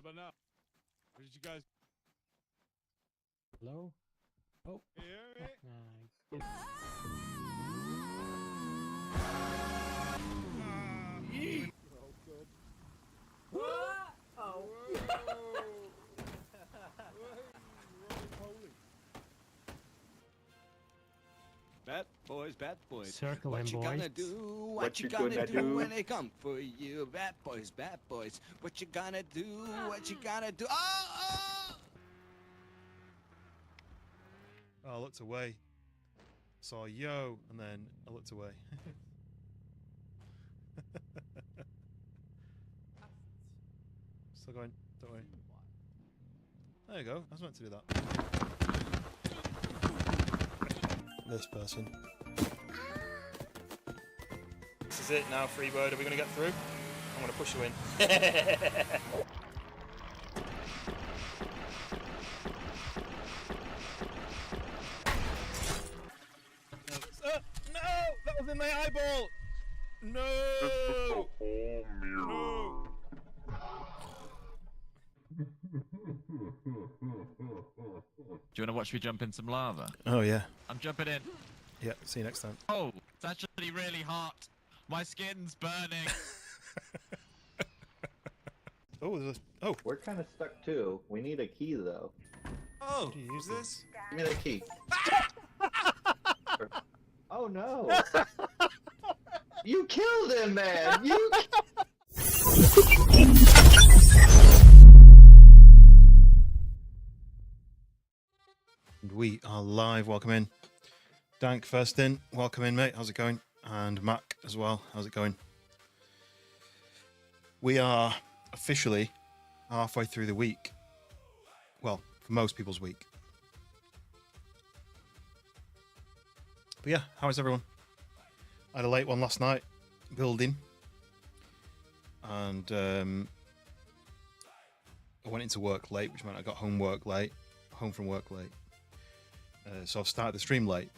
about now? Where did you guys? Hello? Oh. Hear me? Oh, good. Oh. Bad boys. Circle What him, you boys. gonna do? What you gonna do when they come for you? Bad boys. What you gonna do? What you gonna do? Oh! I looked away. Saw yo, and then I looked away. Still going, don't worry. There you go, I was meant to do that. This person. This is it now, Freebird. Are we going to get through? I'm going to push you in. No! That was in my eyeball! No! No! Do you want to watch me jump in some lava? Oh, yeah. I'm jumping in. Yeah, see you next time. Oh, it's actually really hot. My skin's burning. Oh, there's a... Oh! We're kind of stuck too. We need a key though. Oh! Do you use this? Give me the key. Oh no! You killed him, man! You. We are live. Welcome in. Dank first in. Welcome in, mate. How's it going? And Mac as well. How's it going? We are officially halfway through the week. Well, for most people's week. But yeah, how is everyone? I had a late one last night, building. And I went into work late, which meant I got home from work late. So I've started the stream late,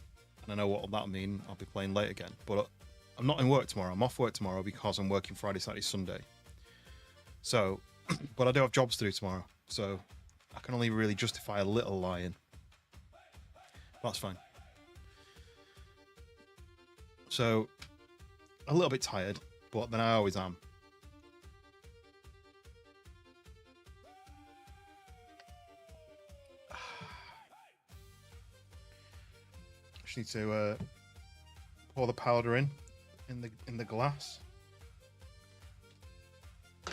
and I know what that'll mean. I'll be playing late again. But I'm not in work tomorrow. I'm off work tomorrow because I'm working Friday, Saturday, Sunday. So, but I do have jobs to do tomorrow. So I can only really justify a little lying. That's fine. So, a little bit tired, but then I always am. Just need to pour the powder in the glass. I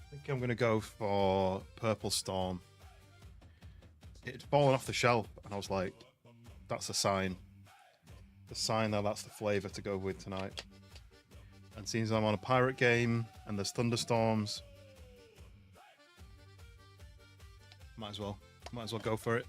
think I'm gonna go for Purple Storm. It's fallen off the shelf, and I was like, "That's a sign. The sign that that's the flavour to go with tonight." And seems I'm on a pirate game, and there's thunderstorms. Might as well go for it.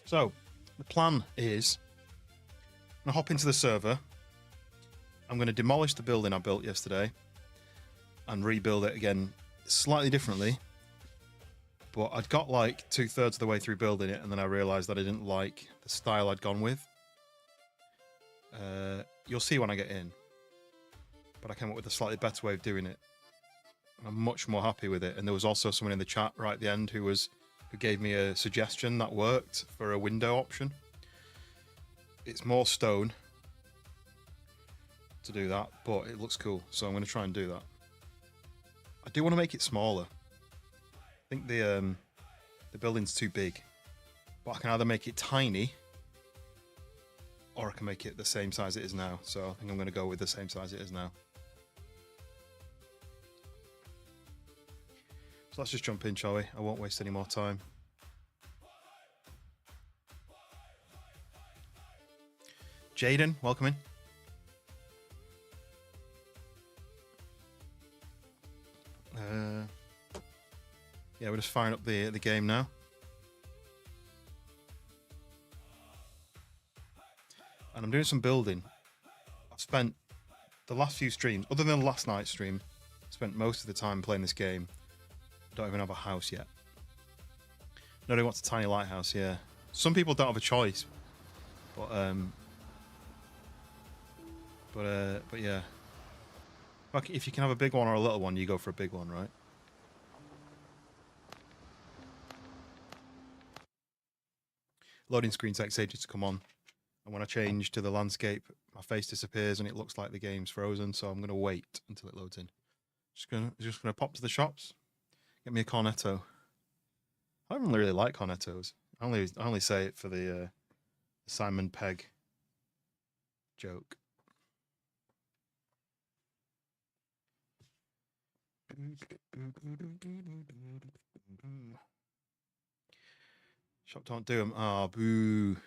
So, the plan is, I'm going to hop into the server. I'm going to demolish the building I built yesterday and rebuild it again slightly differently. But I'd got like 2/3 of the way through building it, and then I realised that I didn't like the style I'd gone with. You'll see when I get in. But I came up with a slightly better way of doing it. And I'm much more happy with it. And there was also someone in the chat right at the end who gave me a suggestion that worked for a window option. It's more stone to do that, but it looks cool, so I'm going to try and do that. I do want to make it smaller. I think the building's too big, but I can either make it tiny or I can make it the same size it is now, so I think I'm going to go with the same size it is now. So let's just jump in, shall we? I won't waste any more time. Jaden, welcome in. Yeah, we're just firing up the game now. And I'm doing some building. I've spent the last few streams, other than last night's stream, spent most of the time playing this game. Don't even have a house yet. Nobody wants a tiny lighthouse, yeah. Some people don't have a choice. But yeah. Like if you can have a big one or a little one, you go for a big one, right? Loading screen takes ages to come on. And when I change to the landscape, my face disappears and it looks like the game's frozen, so I'm going to wait until it loads in. Just gonna pop to the shops, get me a cornetto. I don't really like cornettos. I only say it for the Simon Pegg joke. Shop don't do them. Ah, boo.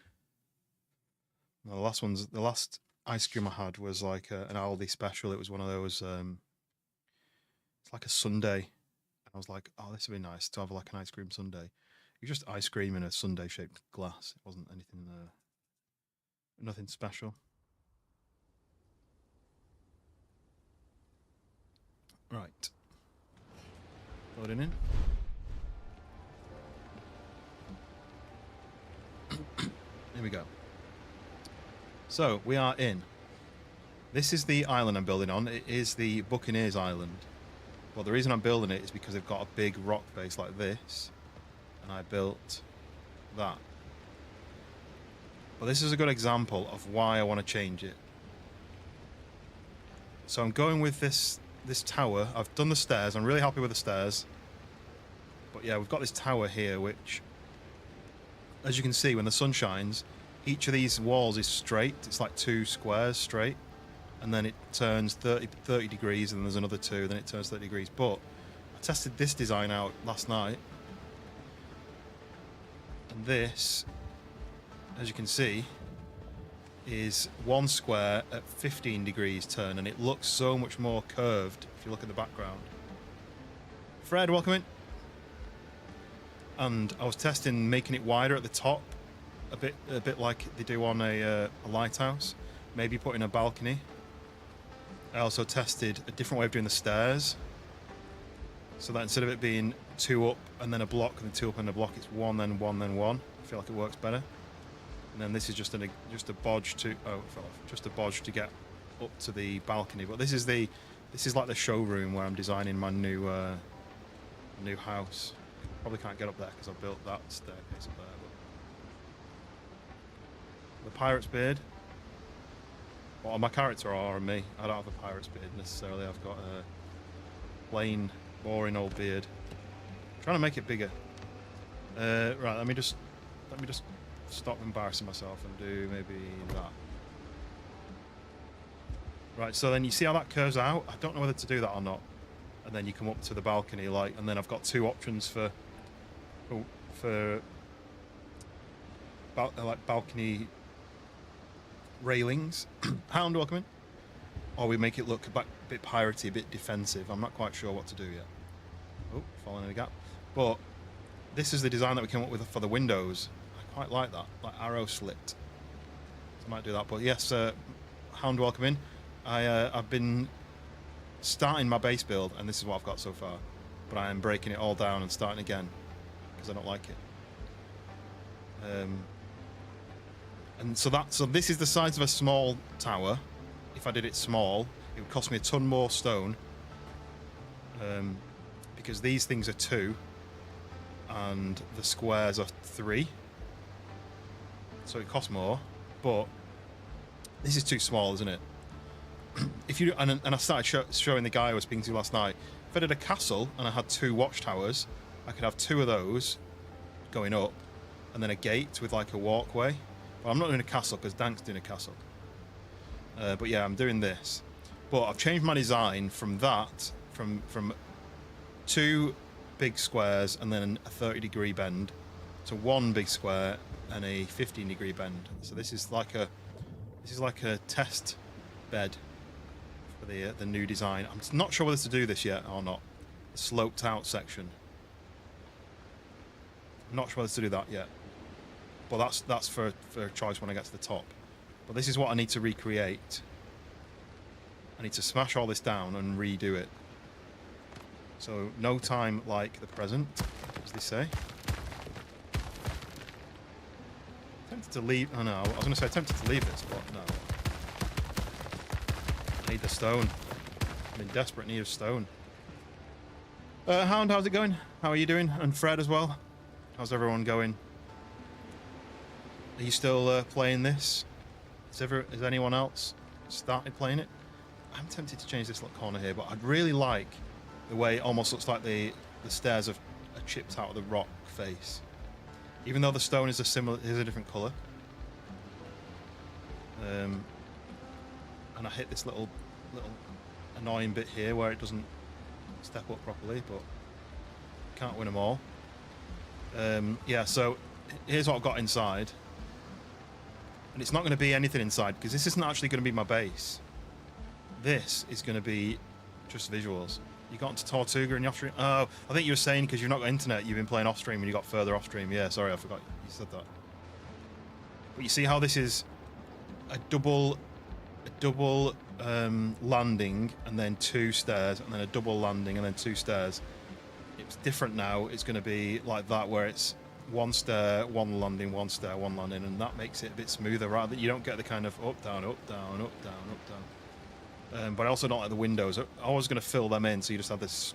No, the last ice cream I had was like an Aldi special. It was one of those. It's like a sundae. And I was like, oh, this would be nice to have like an ice cream sundae. It's just ice cream in a sundae shaped glass. It wasn't anything, nothing special. Right. Loading in. Here we go. So, we are in. This is the island I'm building on. It is the Buccaneers Island. Well, the reason I'm building it is because they've got a big rock base like this. And I built that. But this is a good example of why I want to change it. So I'm going with this tower. I've done the stairs. I'm really happy with the stairs. But yeah, we've got this tower here, which, as you can see, when the sun shines, each of these walls is straight. It's like 2 squares straight. And then it turns 30 degrees, and there's another 2, then it turns 30 degrees. But I tested this design out last night. And this, as you can see, is 1 square at 15 degrees turn, and it looks so much more curved if you look at the background. Fred, welcome in. And I was testing making it wider at the top, a bit like they do on a lighthouse, maybe putting a balcony. I also tested a different way of doing the stairs, so that instead of it being 2 up and then a block and then 2 up and a block, it's 1 then 1 then 1. I feel like it works better. And then this is just a bodge to it fell off. Just a bodge to get up to the balcony. But this is like the showroom where I'm designing my new house. Probably can't get up there because I built that staircase up there. But the pirate's beard. Well, my character or me. I don't have a pirate's beard necessarily. I've got a plain, boring old beard. I'm trying to make it bigger. Right, let me just stop embarrassing myself and do maybe that. Right, so then you see how that curves out? I don't know whether to do that or not. And then you come up to the balcony, like, and then I've got 2 options for balcony railings. Hound, welcome in. Or we make it look a bit piratey, a bit defensive. I'm not quite sure what to do yet. Oh, falling in a gap. But this is the design that we came up with for the windows. I quite like that, like arrow slit. So I might do that. But yes, Hound, welcome in. I've been starting my base build, and this is what I've got so far. But I am breaking it all down and starting again because I don't like it. And so this is the size of a small tower. If I did it small, it would cost me a ton more stone. Because these things are 2, and the squares are 3. So it costs more, but this is too small, isn't it? If you and I started showing the guy I was speaking to last night. If I did a castle and I had 2 watchtowers, I could have 2 of those going up, and then a gate with like a walkway. Well, I'm not doing a castle because Dank's doing a castle. But yeah, I'm doing this. But I've changed my design from that, from 2 big squares and then a 30-degree bend, to 1 big square and a 15-degree bend. So this is like a test bed for the new design. I'm not sure whether to do this yet or not. The sloped out section. I'm not sure whether to do that yet. But that's for a choice when I get to the top. But this is what I need to recreate. I need to smash all this down and redo it. So no time like the present, as they say. Tempted to leave. Oh no, I was going to say tempted to leave this, but no. I need the stone. I'm in desperate need of stone. Hound, how's it going? How are you doing? And Fred as well. How's everyone going? Are you still playing this? Has anyone else started playing it? I'm tempted to change this little corner here, but I'd really like the way it almost looks like the stairs are chipped out of the rock face. Even though the stone is a different colour. And I hit this little annoying bit here where it doesn't step up properly, but can't win them all. Yeah, so here's what I've got inside. And it's not going to be anything inside, because this isn't actually going to be my base. This is going to be just visuals. You got into Tortuga and off stream? Oh, I think you were saying because you've not got internet, you've been playing off stream and you got further off stream. Yeah, sorry, I forgot you said that. But you see how this is a double landing and then 2 stairs, and then a double landing and then 2 stairs. It's different now. It's going to be like that, where it's 1 stair, 1 landing, 1 stair, 1 landing, and that makes it a bit smoother, rather than you don't get the kind of up, down, up, down, up, down, up, down. But I also don't like the windows. I was going to fill them in, so you just have this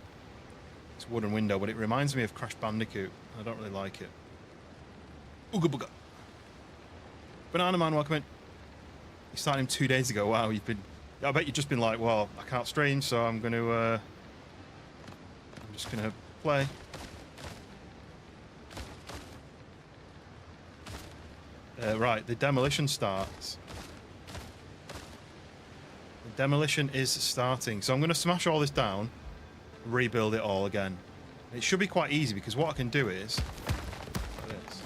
wooden window, but it reminds me of Crash Bandicoot. I don't really like it. Ooga booga. Banana Man, welcome in. You started him 2 days ago. Wow, you've been... I bet you've just been like, well, I can't stream, so I'm going to... I'm just going to play. Right, the demolition starts. The demolition is starting. So I'm going to smash all this down, rebuild it all again. It should be quite easy, because what I can do is... like this.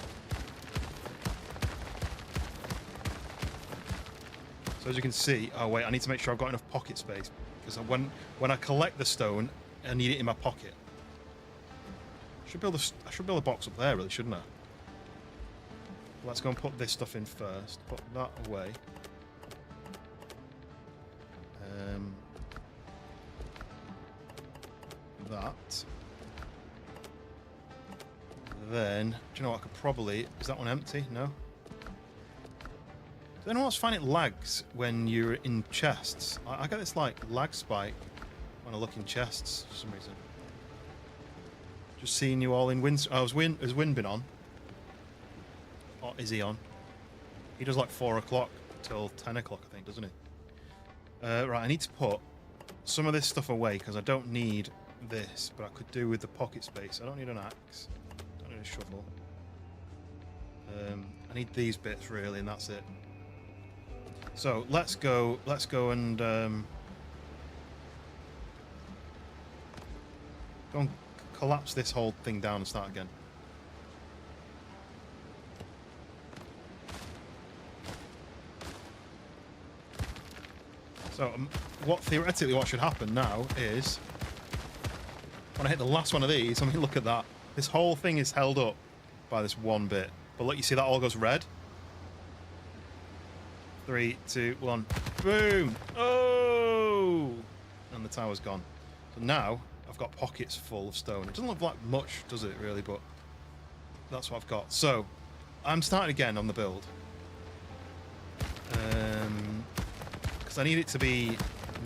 So as you can see... Oh, wait, I need to make sure I've got enough pocket space, because when I collect the stone, I need it in my pocket. I should build a box up there, really, shouldn't I? Let's go and put this stuff in first. Put that away. That. Then, do you know what? I could probably... Is that one empty? No? Does anyone else find it lags when you're in chests? I get this, like, lag spike when I look in chests for some reason. Just seeing you all in wind... Oh, has Wind been on? Or is he on? He does like 4 o'clock till 10 o'clock, I think, doesn't he? Right, I need to put some of this stuff away, because I don't need this, but I could do with the pocket space. I don't need an axe. I don't need a shovel. I need these bits, really, and that's it. So, let's go and... go and collapse this whole thing down and start again. So, theoretically what should happen now is, when I hit the last one of these, I mean, look at that. This whole thing is held up by this one bit. But look, you see that all goes red? 3, 2, 1. Boom! Oh! And the tower's gone. So now, I've got pockets full of stone. It doesn't look like much, does it, really? But that's what I've got. So, I'm starting again on the build. Because I need it to be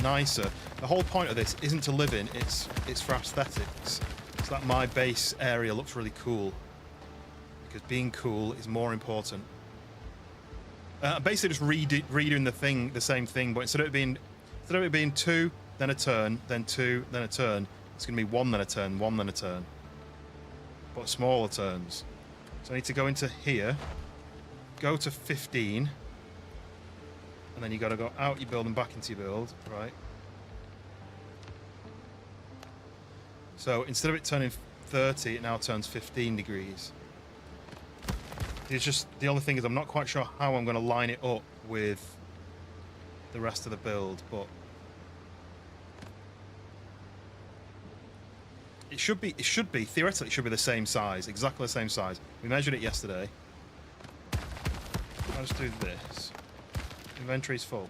nicer. The whole point of this isn't to live in, it's for aesthetics. So that my base area looks really cool. Because being cool is more important. Basically just redoing the same thing, but instead of it being 2, then a turn, then 2, then a turn, it's going to be 1, then a turn, 1, then a turn. But smaller turns. So I need to go into here, go to 15, and then you got to go out your build and back into your build, right? So instead of it turning 30, it now turns 15 degrees. It's just, the only thing is I'm not quite sure how I'm going to line it up with the rest of the build, but it should be, theoretically it should be the same size, exactly the same size. We measured it yesterday. I'll just do this. Inventory's full.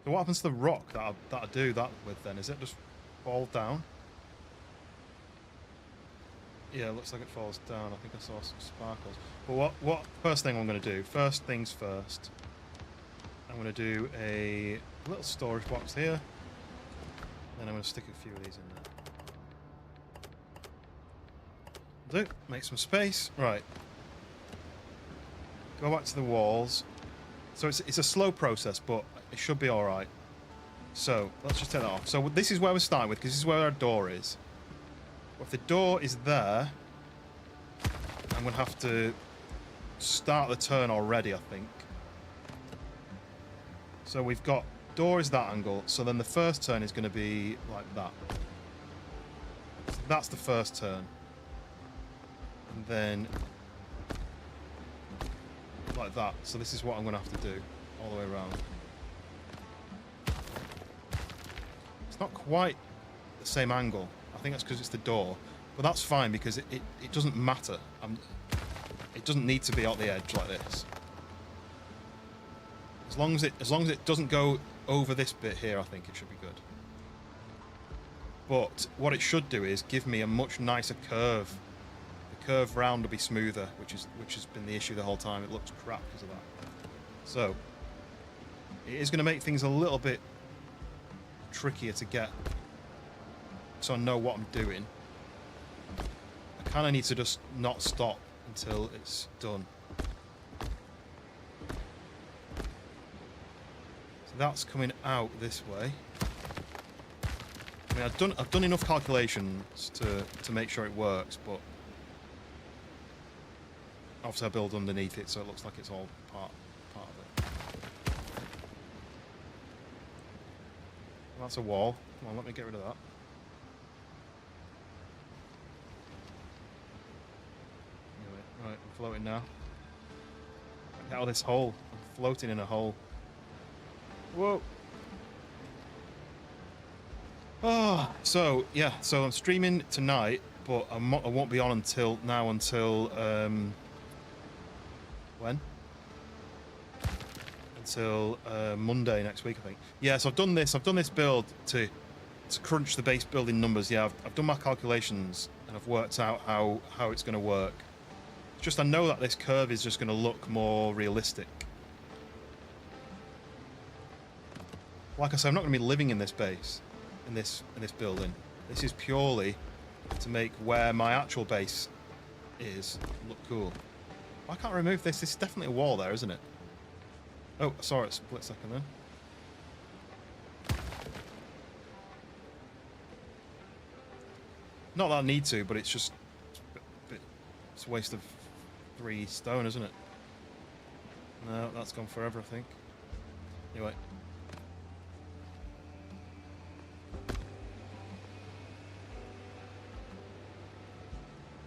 So what happens to the rock that I do that with then? Is it just fall down? Yeah, it looks like it falls down. I think I saw some sparkles. But what first thing I'm going to do, first things first, I'm going to do a little storage box here. Then I'm going to stick a few of these in there. Do, make some space. Right. Go back to the walls. So it's a slow process, but it should be alright. So, let's just take that off. So this is where we're starting with, because this is where our door is. If the door is there, I'm going to have to start the turn already, I think. So we've got door is that angle, so then the first turn is going to be like that. So that's the first turn. And then like that. So this is what I'm going to have to do all the way around. It's not quite the same angle. I think that's because it's the door. But that's fine because it doesn't matter. It doesn't need to be out the edge like this. As long as it doesn't go over this bit here, I think it should be good. But what it should do is give me a much nicer curve. The curve round will be smoother, which has been the issue the whole time. It looks crap because of that. So it is going to make things a little bit trickier to get, so I know what I'm doing. I kind of need to just not stop until it's done. So that's coming out this way. I mean, I've done enough calculations to make sure it works, but obviously I build underneath it, so it looks like it's all part of it. That's a wall. Come on, let me get rid of that. Right, I'm floating now. Get out of this hole. I'm floating in a hole. Whoa. Oh, so yeah, so I'm streaming tonight, but I won't be on until when? Until Monday next week, I think. Yeah, so I've done this build to crunch the base building numbers. Yeah, I've done my calculations and I've worked out how it's going to work. It's just I know that this curve is just going to look more realistic. Like I said, I'm not going to be living in this base, in this building. This is purely to make where my actual base is look cool. I can't remove this. There's definitely a wall there, isn't it? Oh, I saw it a split second then. Not that I need to, but it's just it's a waste of 3 stone, isn't it? No, that's gone forever, I think. Anyway.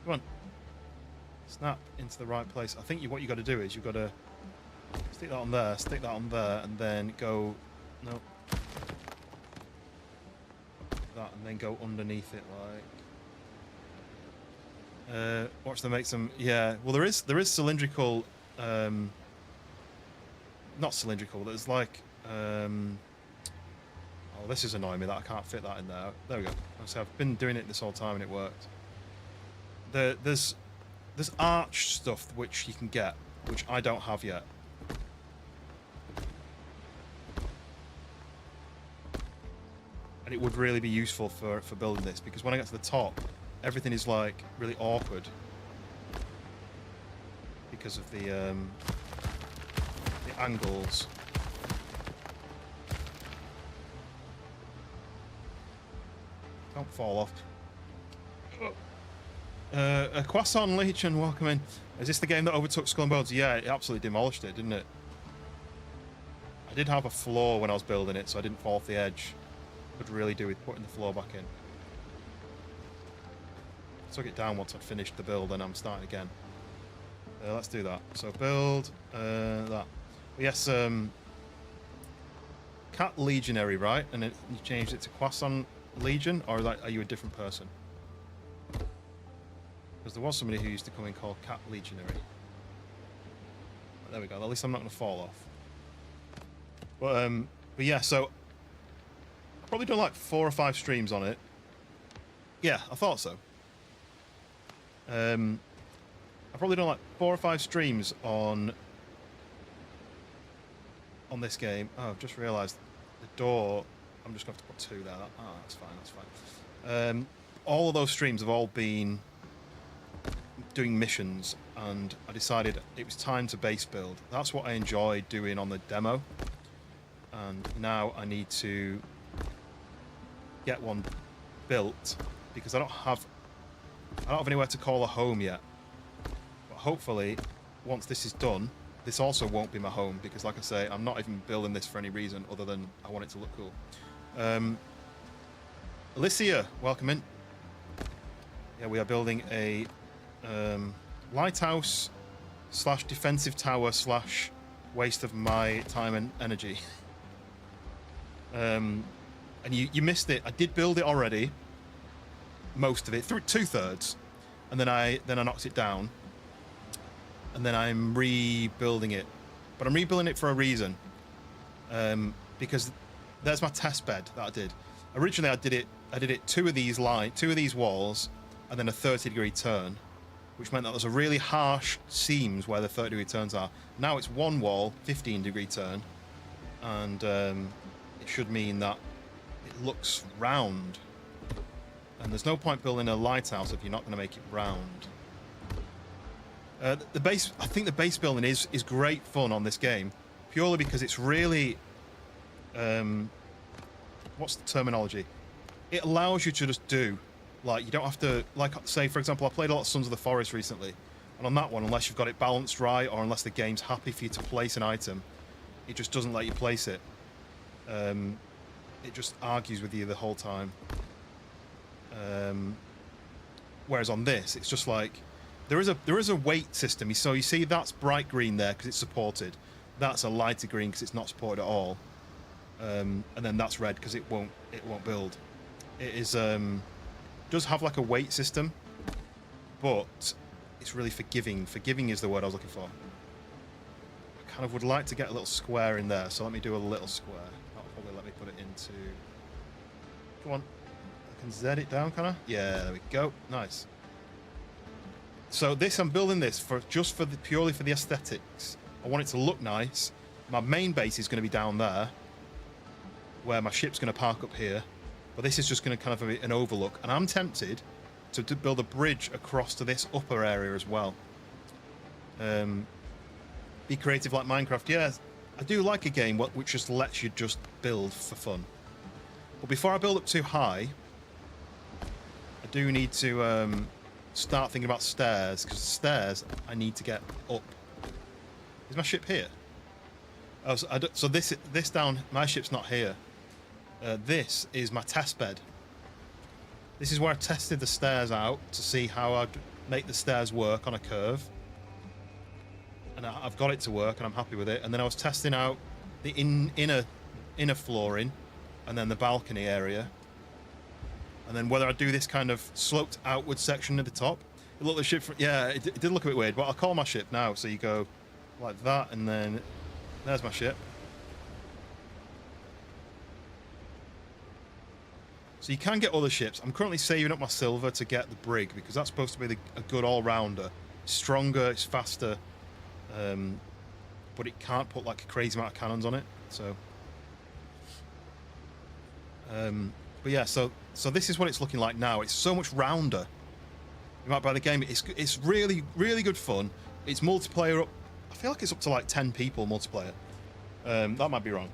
Come on. Snap into the right place. I think what you got to do is you've got to stick that on there, stick that on there, and then go. No. That, and then go underneath it like. Watch them make some. Yeah. Well, there is cylindrical. Not cylindrical. There's like. Oh, this is annoying me that I can't fit that in there. There we go. So I've been doing it this whole time and it worked. There's arch stuff which you can get, which I don't have yet. And it would really be useful for building this, because when I get to the top, everything is like really awkward because of the angles. Don't fall off. A Croissant Legion, welcome in. Is this the game that overtook Skull and Bones? Yeah, it absolutely demolished it, didn't it? I did have a floor when I was building it, so I didn't fall off the edge. Could really do with putting the floor back in. Took it down once I'd finished the build, and I'm starting again. Let's do that. So build that. Yes, Cat Legionary, right? And then you changed it to Croissant Legion, or are you a different person? Because there was somebody who used to come in called Cat Legionary. There we go. At least I'm not going to fall off. But yeah, so I've probably done like 4 or 5 streams on it. Yeah, I thought so. I've probably done like 4 or 5 streams on this game. Oh, I've just realised the door. I'm just going to have to put 2 there. Oh, that's fine. That's fine. All of those streams have all been doing missions, and I decided it was time to base build. That's what I enjoyed doing on the demo, and now I need to get one built because I don't have anywhere to call a home yet. But hopefully, once this is done, this also won't be my home because, like I say, I'm not even building this for any reason other than I want it to look cool. Alicia, welcome in. Yeah, we are building a lighthouse / defensive tower / waste of my time and energy. And you missed it. I did build it already, most of it, 2/3, and then I knocked it down, and then I'm rebuilding it. But I'm rebuilding it for a reason, because there's my test bed that I did. Originally, I did it 2 of these walls, and then a 30-degree turn, which meant that there's a really harsh seams where the 30-degree turns are. Now it's 1 wall, 15-degree turn, and it should mean that it looks round. And there's no point building a lighthouse if you're not going to make it round. The base, I think the base building is great fun on this game, purely because it's really, what's the terminology? It allows you to just do. Like, you don't have to, like, say, for example, I played a lot of Sons of the Forest recently, and on that one, unless you've got it balanced right, or unless the game's happy for you to place an item, it just doesn't let you place it. It just argues with you the whole time. Whereas on this, it's just like, there is a weight system. So you see that's bright green there because it's supported. That's a lighter green because it's not supported at all. And then that's red because it won't build. It is does have like a weight system, but it's really forgiving. Forgiving is the word I was looking for. I kind of would like to get a little square in there, so let me do a little square. That'll probably let me put it into... Come on. I can Z it down, can I? Yeah, there we go. Nice. So I'm building this purely for the aesthetics. I want it to look nice. My main base is going to be down there, where my ship's going to park up here. But this is just going to kind of be an overlook. And I'm tempted to build a bridge across to this upper area as well. Be creative like Minecraft. Yeah, I do like a game which just lets you just build for fun. But before I build up too high, I do need to start thinking about stairs. Because stairs, I need to get up. Is my ship here? Oh, so this down, my ship's not here. This is my test bed. This is where I tested the stairs out to see how I'd make the stairs work on a curve. And I've got it to work and I'm happy with it. And then I was testing out the inner flooring and then the balcony area. And then whether I do this kind of sloped outward section at the top. It looked like the ship, yeah, it did look a bit weird, but I'll call my ship now. So you go like that and then there's my ship. So you can get other ships. I'm currently saving up my silver to get the brig because that's supposed to be a good all-rounder. It's stronger, it's faster, but it can't put like a crazy amount of cannons on it. So, but yeah, so this is what it's looking like now. It's so much rounder. You might buy the game. It's really, really good fun. It's multiplayer up. I feel like it's up to like 10 people multiplayer. That might be wrong.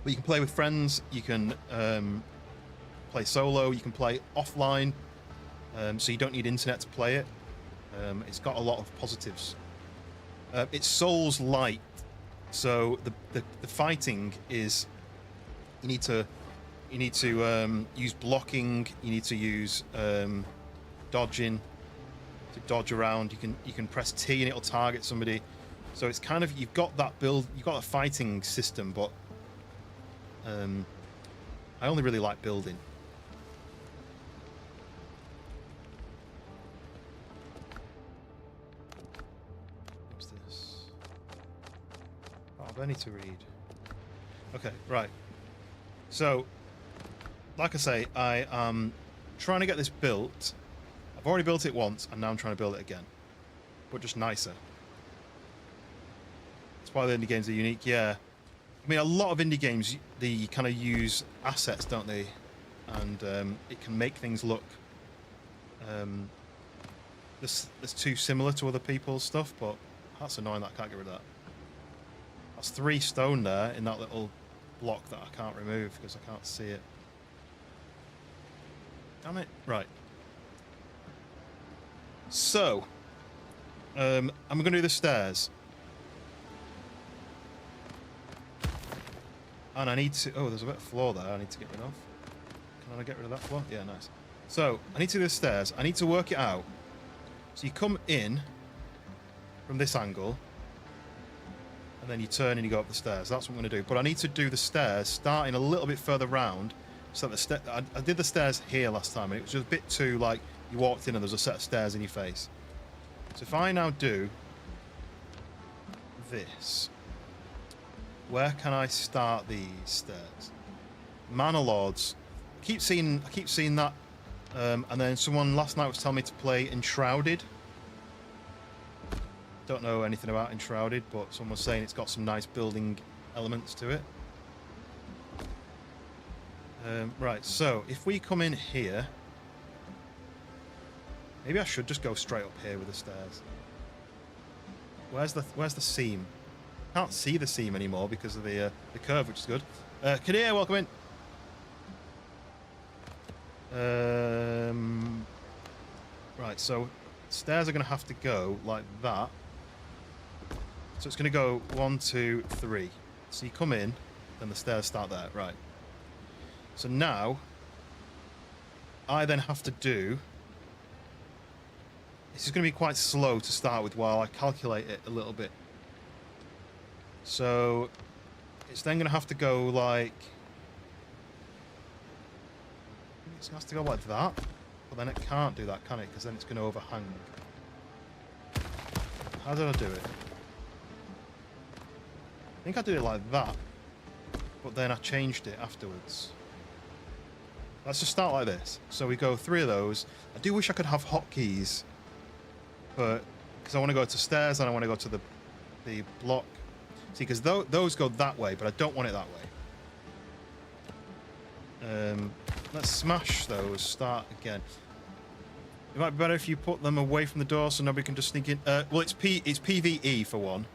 But you can play with friends, you can play solo, you can play offline, so you don't need internet to play it. It's got a lot of positives. It's soulslite, so the fighting is you need to use blocking, you need to use dodging to dodge around. You can press T and it'll target somebody. So it's kind of you've got that fighting system, but I only really like building. What's this? Oh, I need to read. Okay, right. So, like I say, I am trying to get this built. I've already built it once, and now I'm trying to build it again. But just nicer. That's why the indie games are unique, yeah. I mean, a lot of indie games, they kind of use assets, don't they? And it can make things look that's too similar to other people's stuff, but that's annoying that I can't get rid of that. That's 3 stone there in that little block that I can't remove because I can't see it. Damn it. Right. So, I'm going to do the stairs. And I need to... Oh, there's a bit of floor there I need to get rid of. Can I get rid of that floor? Yeah, nice. So, I need to do the stairs. I need to work it out. So you come in from this angle, and then you turn and you go up the stairs. That's what I'm going to do. But I need to do the stairs starting a little bit further round. So I did the stairs here last time, and it was just a bit too, like, you walked in and there was a set of stairs in your face. So if I now do this, where can I start these stairs? Manor Lords. I keep seeing that. And then someone last night was telling me to play Enshrouded. Don't know anything about Enshrouded, but someone was saying it's got some nice building elements to it. Right, so if we come in here, maybe I should just go straight up here with the stairs. Where's the seam? Can't see the seam anymore because of the curve, which is good. Kadir, welcome in. Right, so stairs are going to have to go like that. So it's going to go 1, 2, 3. So you come in, then the stairs start there. Right. So now, I then have to do... This is going to be quite slow to start with while I calculate it a little bit. So, it's then going to have to go like... It has to go like that, but then it can't do that, can it? Because then it's going to overhang. How did I do it? I think I did it like that, but then I changed it afterwards. Let's just start like this. So we go 3 of those. I do wish I could have hotkeys, but because I want to go to stairs and I want to go to the block. See, because those go that way, but I don't want it that way. Let's smash those. Start again. It might be better if you put them away from the door so nobody can just sneak in. Well, it's PvE for one,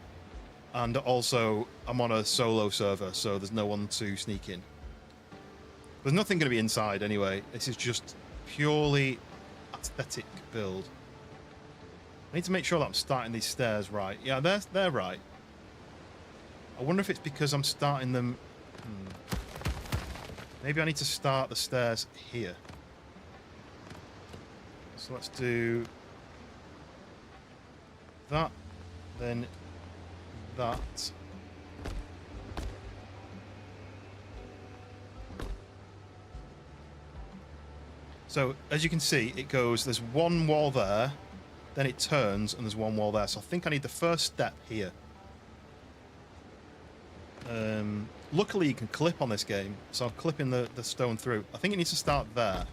and also I'm on a solo server, so there's no one to sneak in. There's nothing going to be inside anyway. This is just purely aesthetic build. I need to make sure that I'm starting these stairs right. Yeah, they're right. I wonder if it's because I'm starting them... Maybe I need to start the stairs here. So let's do that, then that. So as you can see, it goes, there's one wall there, then it turns, and there's one wall there. So I think I need the first step here. Luckily you can clip on this game, so I'm clipping the stone through. I think it needs to start there.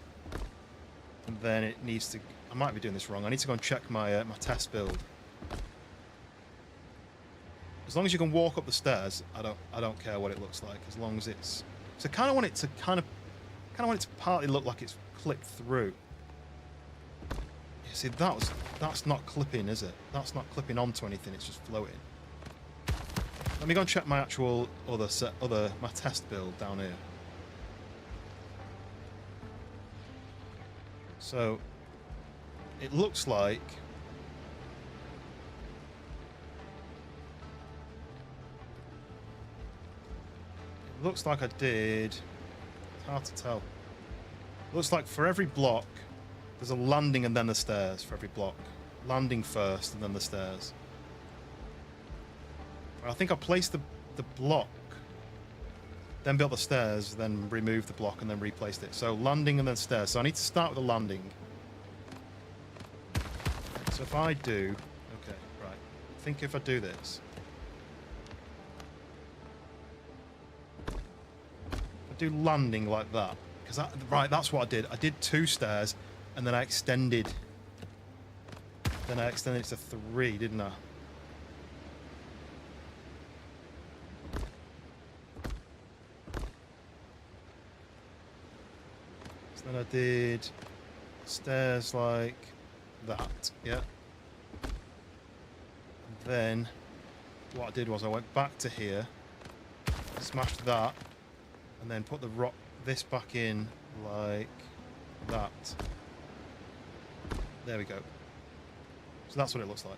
And then it needs to... I might be doing this wrong. I need to go and check my my test build. As long as you can walk up the stairs, I don't care what it looks like, as long as it's... So I kind of want it to partly look like it's clipped through. You see, that's not clipping, is it? That's not clipping onto anything, it's just floating. Let me go and check my actual my test build down here. So it looks like I did. It's hard to tell. Looks like for every block there's a landing and then the stairs for every block. Landing first and then the stairs. I think I placed the block, then built the stairs, then removed the block and then replaced it. So landing and then stairs. So I need to start with the landing. So if I do... Okay, right. I think if I do this... If I do landing like that... Because right, that's what I did. I did 2 stairs and then I extended Then I extended it to 3, didn't I? So then I did stairs like that, yeah. And then what I did was I went back to here, smashed that, and then put the this back in like that. There we go. So that's what it looks like.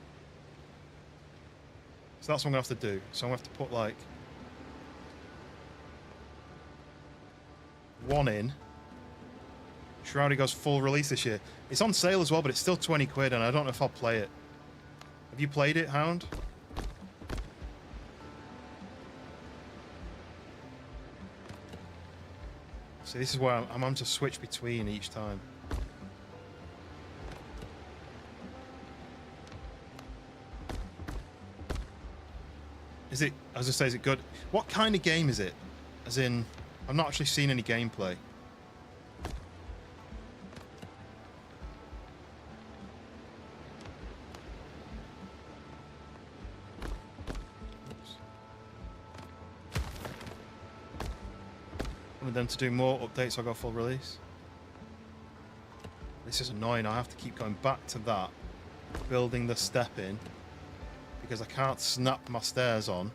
So that's what I'm going to have to do. So I'm going to have to put like 1 in. Shrouded goes full release this year. It's on sale as well, but it's still 20 quid and I don't know if I'll play it. Have you played it, Hound? See, this is where I'm having to switch between each time. Is it, as I say, is it good? What kind of game is it? As in, I've not actually seen any gameplay. Oops. I wanted them to do more updates so I got full release. This is annoying. I have to keep going back to that, building the step in, because I can't snap my stairs on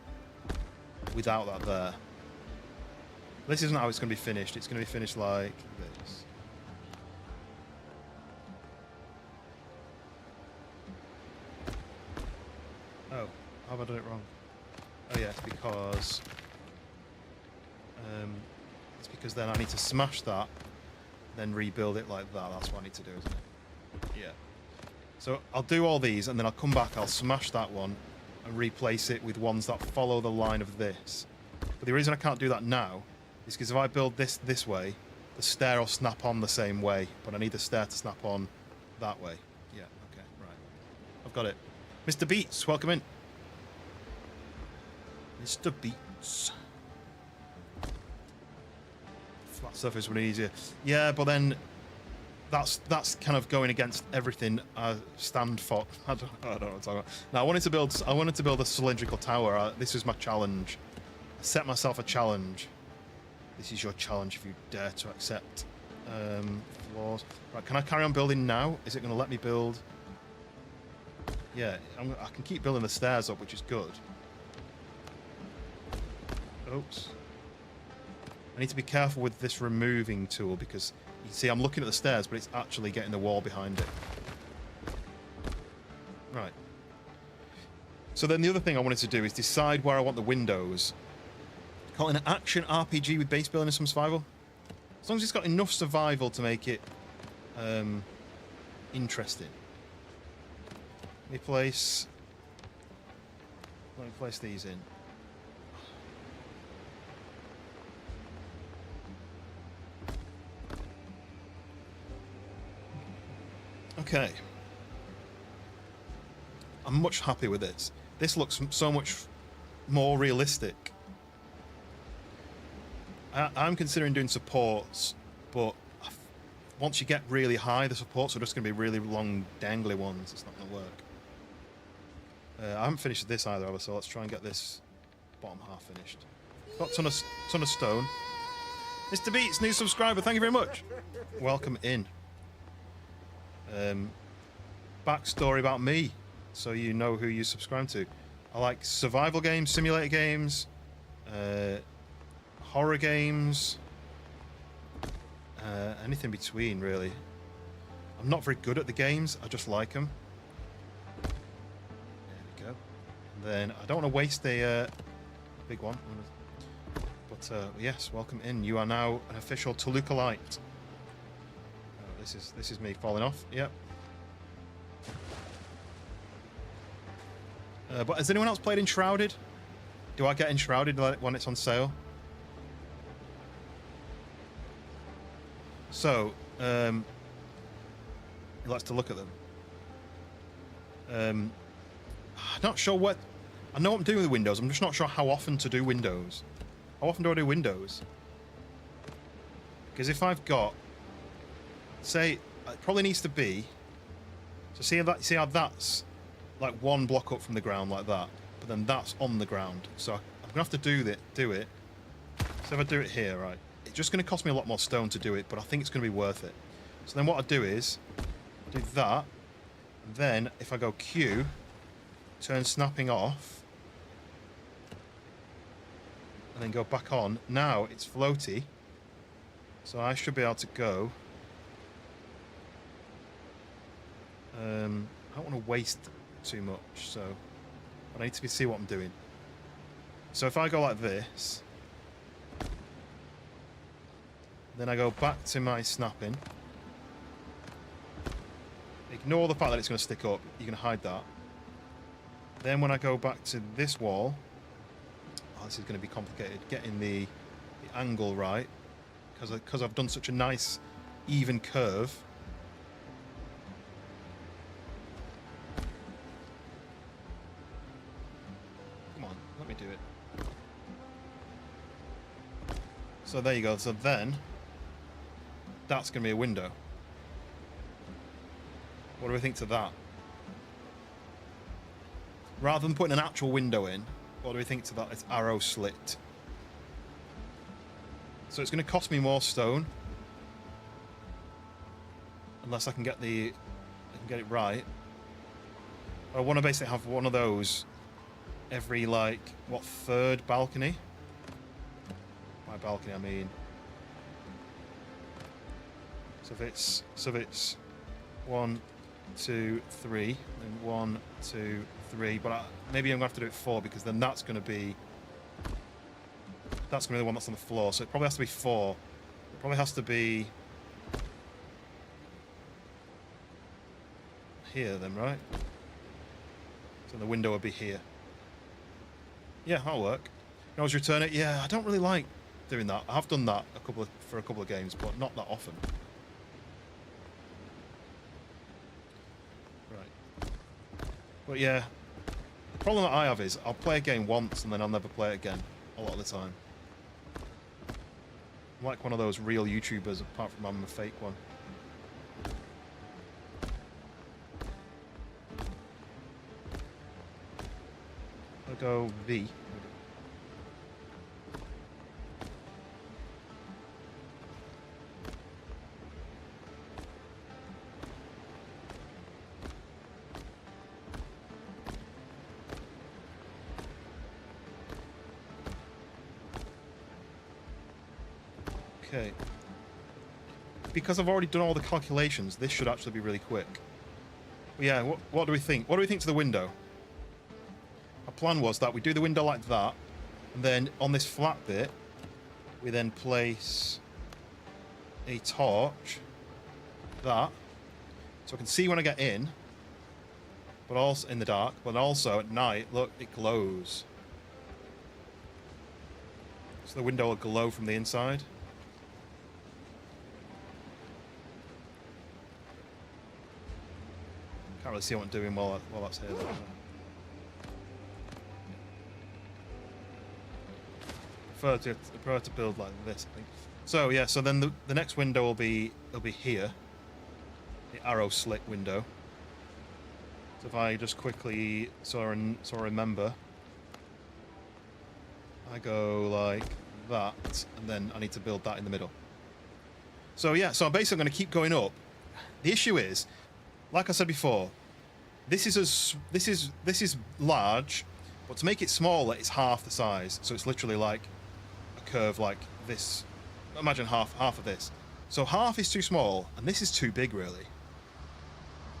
without that there. This isn't how it's going to be finished. It's going to be finished like this. Oh, how have I done it wrong? Oh yeah, it's because then I need to smash that, then rebuild it like that. That's what I need to do, isn't it? Yeah. So I'll do all these and then I'll come back, I'll smash that one and replace it with ones that follow the line of this. But the reason I can't do that now is because if I build this way, the stair will snap on the same way, but I need the stair to snap on that way. Yeah, okay, right. I've got it. Mr. Beats, welcome in. Mr. Beats. Flat surface would be easier. Yeah, but then that's kind of going against everything I stand for. I don't know what I'm talking about. Now I wanted to build a cylindrical tower. This was my challenge. I set myself a challenge. This is your challenge if you dare to accept floors. Right, can I carry on building now? Is it going to let me build? Yeah, I can keep building the stairs up, which is good. Oops. I need to be careful with this removing tool because you see I'm looking at the stairs, but it's actually getting the wall behind it. Right. So then the other thing I wanted to do is decide where I want the windows. Call it an action RPG with base building and some survival. As long as it's got enough survival to make it interesting. Let me place these in. Okay. I'm much happy with this. This looks so much more realistic. I'm considering doing supports, but once you get really high, the supports are just going to be really long, dangly ones. It's not going to work. I haven't finished this either, so let's try and get this bottom half finished. Got a ton of stone. Mr. Beats, new subscriber, thank you very much. Welcome in. Backstory about me, so you know who you subscribe to. I like survival games, simulator games, horror games, anything between, really. I'm not very good at the games, I just like them. There we go. And then I don't want to waste a big one, but yes, welcome in. You are now an official Toluca Light. This is me falling off. Yep. But has anyone else played Enshrouded? Do I get Enshrouded when it's on sale? So, let's to look at them. I'm not sure what... I know what I'm doing with Windows. I'm just not sure how often to do Windows. How often do I do Windows? Because if I've got... Say, it probably needs to be So see how that's like one block up from the ground like that, but then that's on the ground. So I'm gonna have to do it. So if I do it here, right, it's just gonna cost me a lot more stone to do it, but I think it's gonna be worth it. So then what I do is do that, and then if I go Q, turn snapping off, and then go back on. Now it's floaty, so I should be able to go. I don't want to waste too much, so I need to see what I'm doing. So if I go like this, then I go back to my snapping. Ignore the fact that it's going to stick up. You can hide that. Then when I go back to this wall, oh, this is going to be complicated. Getting the angle right, because I've done such a nice even curve. Come on, let me do it. So there you go. So then that's going to be a window. What do we think to that? Rather than putting an actual window in, what do we think to that? It's arrow slit. So it's going to cost me more stone, unless I can get it right. I want to basically have one of those every like third balcony. By balcony I mean. So if it's 1, 2, 3, and 1, 2, 3. But maybe I'm gonna have to do it 4, because then that's gonna be the one that's on the floor. So it probably has to be 4. It probably has to be here then, right? So the window would be here. Yeah, that'll work. You always return it. Yeah, I don't really like doing that. I have done that for a couple of games, but not that often. But yeah, the problem that I have is I'll play a game once and then I'll never play it again a lot of the time. I'm like one of those real YouTubers, apart from I'm a fake one. I'll go V. Okay. Because I've already done all the calculations, this should actually be really quick. But yeah, what do we think? What do we think to the window? Our plan was that we do the window like that, and then on this flat bit, we then place a torch, that, so I can see when I get in, but also in the dark, but also at night, look, it glows. So the window will glow from the inside. Can't really see what I'm doing while that's here. I prefer to build like this, I think. So yeah, so then the next window will be here, the arrow slit window. So if I just quickly so I remember, I go like that, and then I need to build that in the middle. So yeah, so I'm basically going to keep going up. The issue is, like I said before, this is large, but to make it smaller, it's half the size. So it's literally like a curve like this. Imagine half of this. So half is too small, and this is too big, really.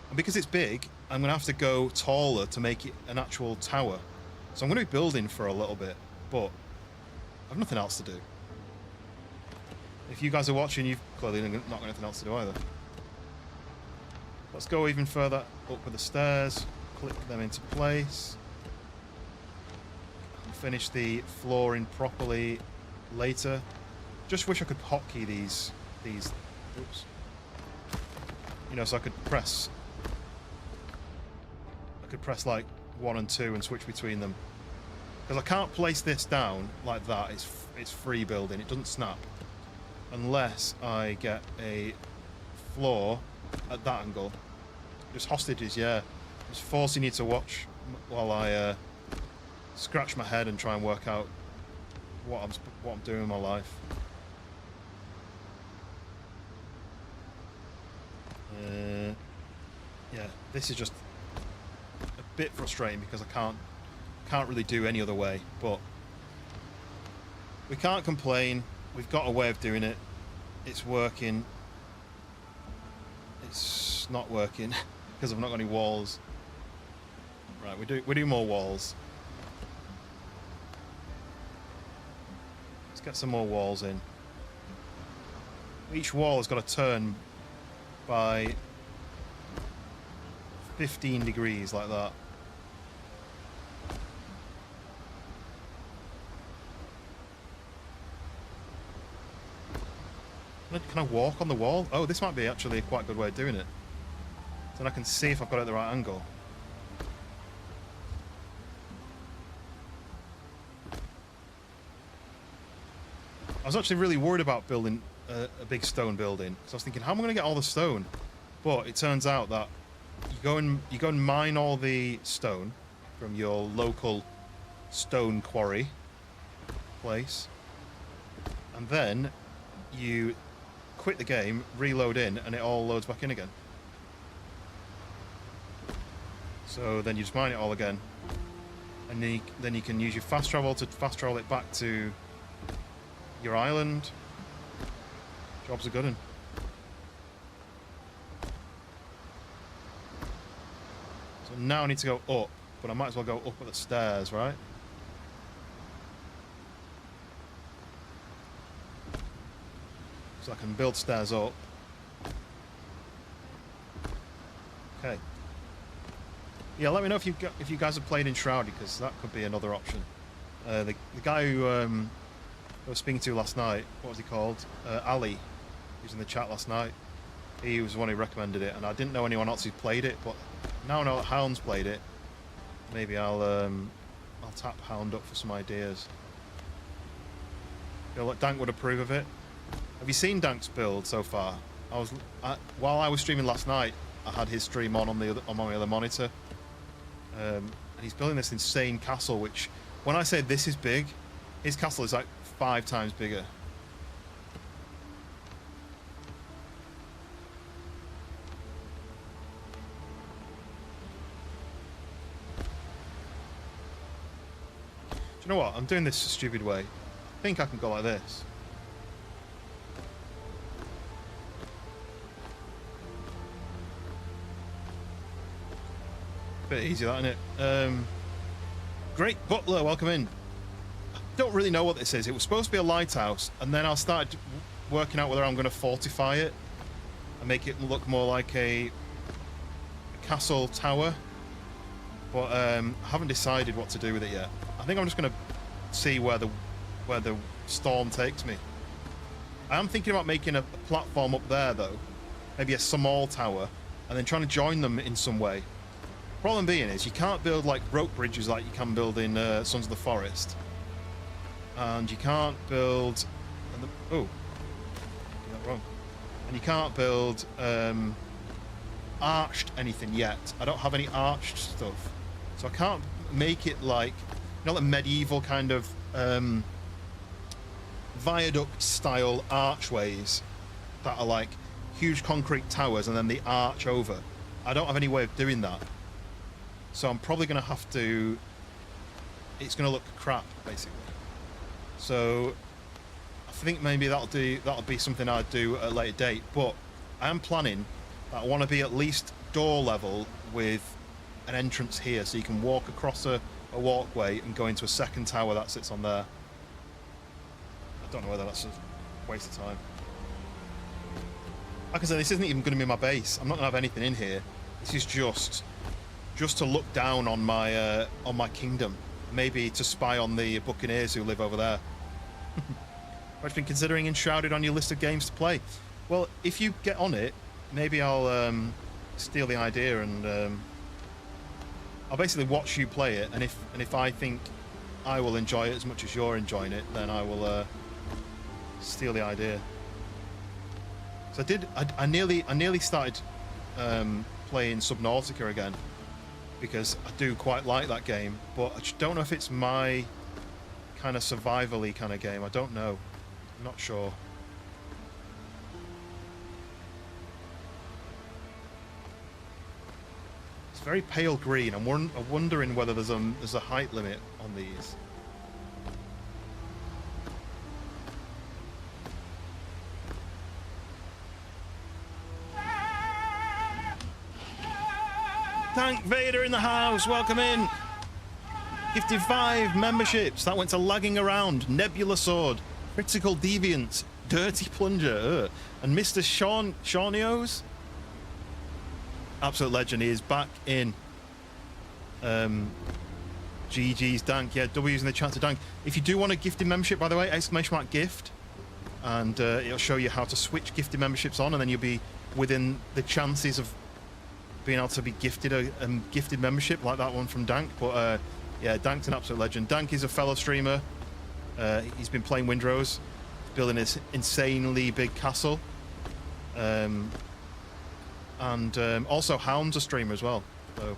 And because it's big, I'm going to have to go taller to make it an actual tower. So I'm going to be building for a little bit, but I have nothing else to do. If you guys are watching, you've clearly not got anything else to do either. Let's go even further up with the stairs, click them into place, and finish the flooring properly later. Just wish I could hotkey these, oops. You know, so I could press like 1 and 2 and switch between them. Because I can't place this down like that, it's free building, it doesn't snap. Unless I get a floor at that angle, Just hostages, yeah. Just forcing you to watch while I scratch my head and try and work out what I'm doing in my life. Yeah, this is just a bit frustrating because I can't really do any other way, but we can't complain. We've got a way of doing it. It's working. It's not working because I've not got any walls. Right, we do more walls. Let's get some more walls in. Each wall has got to turn by 15 degrees like that. Can I walk on the wall? Oh, this might be actually a quite good way of doing it. Then I can see if I've got it at the right angle. I was actually really worried about building a big stone building, because I was thinking, how am I going to get all the stone? But it turns out that you go and mine all the stone from your local stone quarry place, and then you quit the game, reload in, and it all loads back in again. So then you just mine it all again, and then you can use your fast travel to fast travel it back to your island. Job's a good one. So now I need to go up, but I might as well go up at the stairs, right? So I can build stairs up. Okay. Yeah, let me know if you guys have played Enshrouded, because that could be another option. The guy who I was speaking to last night, what was he called? Ali. He was in the chat last night. He was the one who recommended it, and I didn't know anyone else who'd played it, but now I know that Hound's played it. Maybe I'll tap Hound up for some ideas. Feel like Dank would approve of it. Have you seen Dank's build so far? While I was streaming last night, I had his stream on my other monitor, and he's building this insane castle. Which, when I say this is big, his castle is like 5 times bigger. Do you know what? I'm doing this a stupid way. I think I can go like this. Bit easier, that, isn't it? Great Butler, welcome in. Don't really know what this is. It was supposed to be a lighthouse, and then I started working out whether I'm going to fortify it and make it look more like a castle tower, but I haven't decided what to do with it yet. I think I'm just going to see where the storm takes me. I am thinking about making a platform up there, though, maybe a small tower, and then trying to join them in some way. Problem being is you can't build like rope bridges like you can build in Sons of the Forest, and you can't build oh, did that wrong. And you can't build arched anything yet. I don't have any arched stuff, so I can't make it like, you know, the medieval kind of viaduct style archways that are like huge concrete towers and then the arch over. I don't have any way of doing that. So I'm probably going to have to... It's going to look crap, basically. So I think maybe that'll be something I'd do at a later date. But I am planning that I want to be at least door level with an entrance here, so you can walk across a walkway and go into a second tower that sits on there. I don't know whether that's a waste of time. Like I said, this isn't even going to be my base. I'm not going to have anything in here. This is just to look down on my kingdom, maybe to spy on the buccaneers who live over there. What have you been considering Enshrouded on your list of games to play? Well, if you get on it, maybe I'll steal the idea and I'll basically watch you play it, and if I think I will enjoy it as much as you're enjoying it, then I will steal the idea. So I nearly started playing Subnautica again, because I do quite like that game, but I just don't know if it's my kind of survival-y kind of game. I don't know. I'm not sure. It's very pale green. I'm wondering whether there's a height limit on these. Tank Vader in the house, welcome in. Gifted 5 memberships. That went to Lagging Around, Nebula Sword, Critical Deviant, Dirty Plunger, and Mr. Shawnios. Absolute legend, he is back in. GG's Dank, yeah, W's in the chat to Dank. If you do want a gifted membership, by the way, !gift, and it'll show you how to switch gifted memberships on, and then you'll be within the chances of being able to be gifted a gifted membership like that one from Dank. But yeah, Dank's an absolute legend. Dank is a fellow streamer. He's been playing Windrose, building this insanely big castle, and also Hound's a streamer as well. So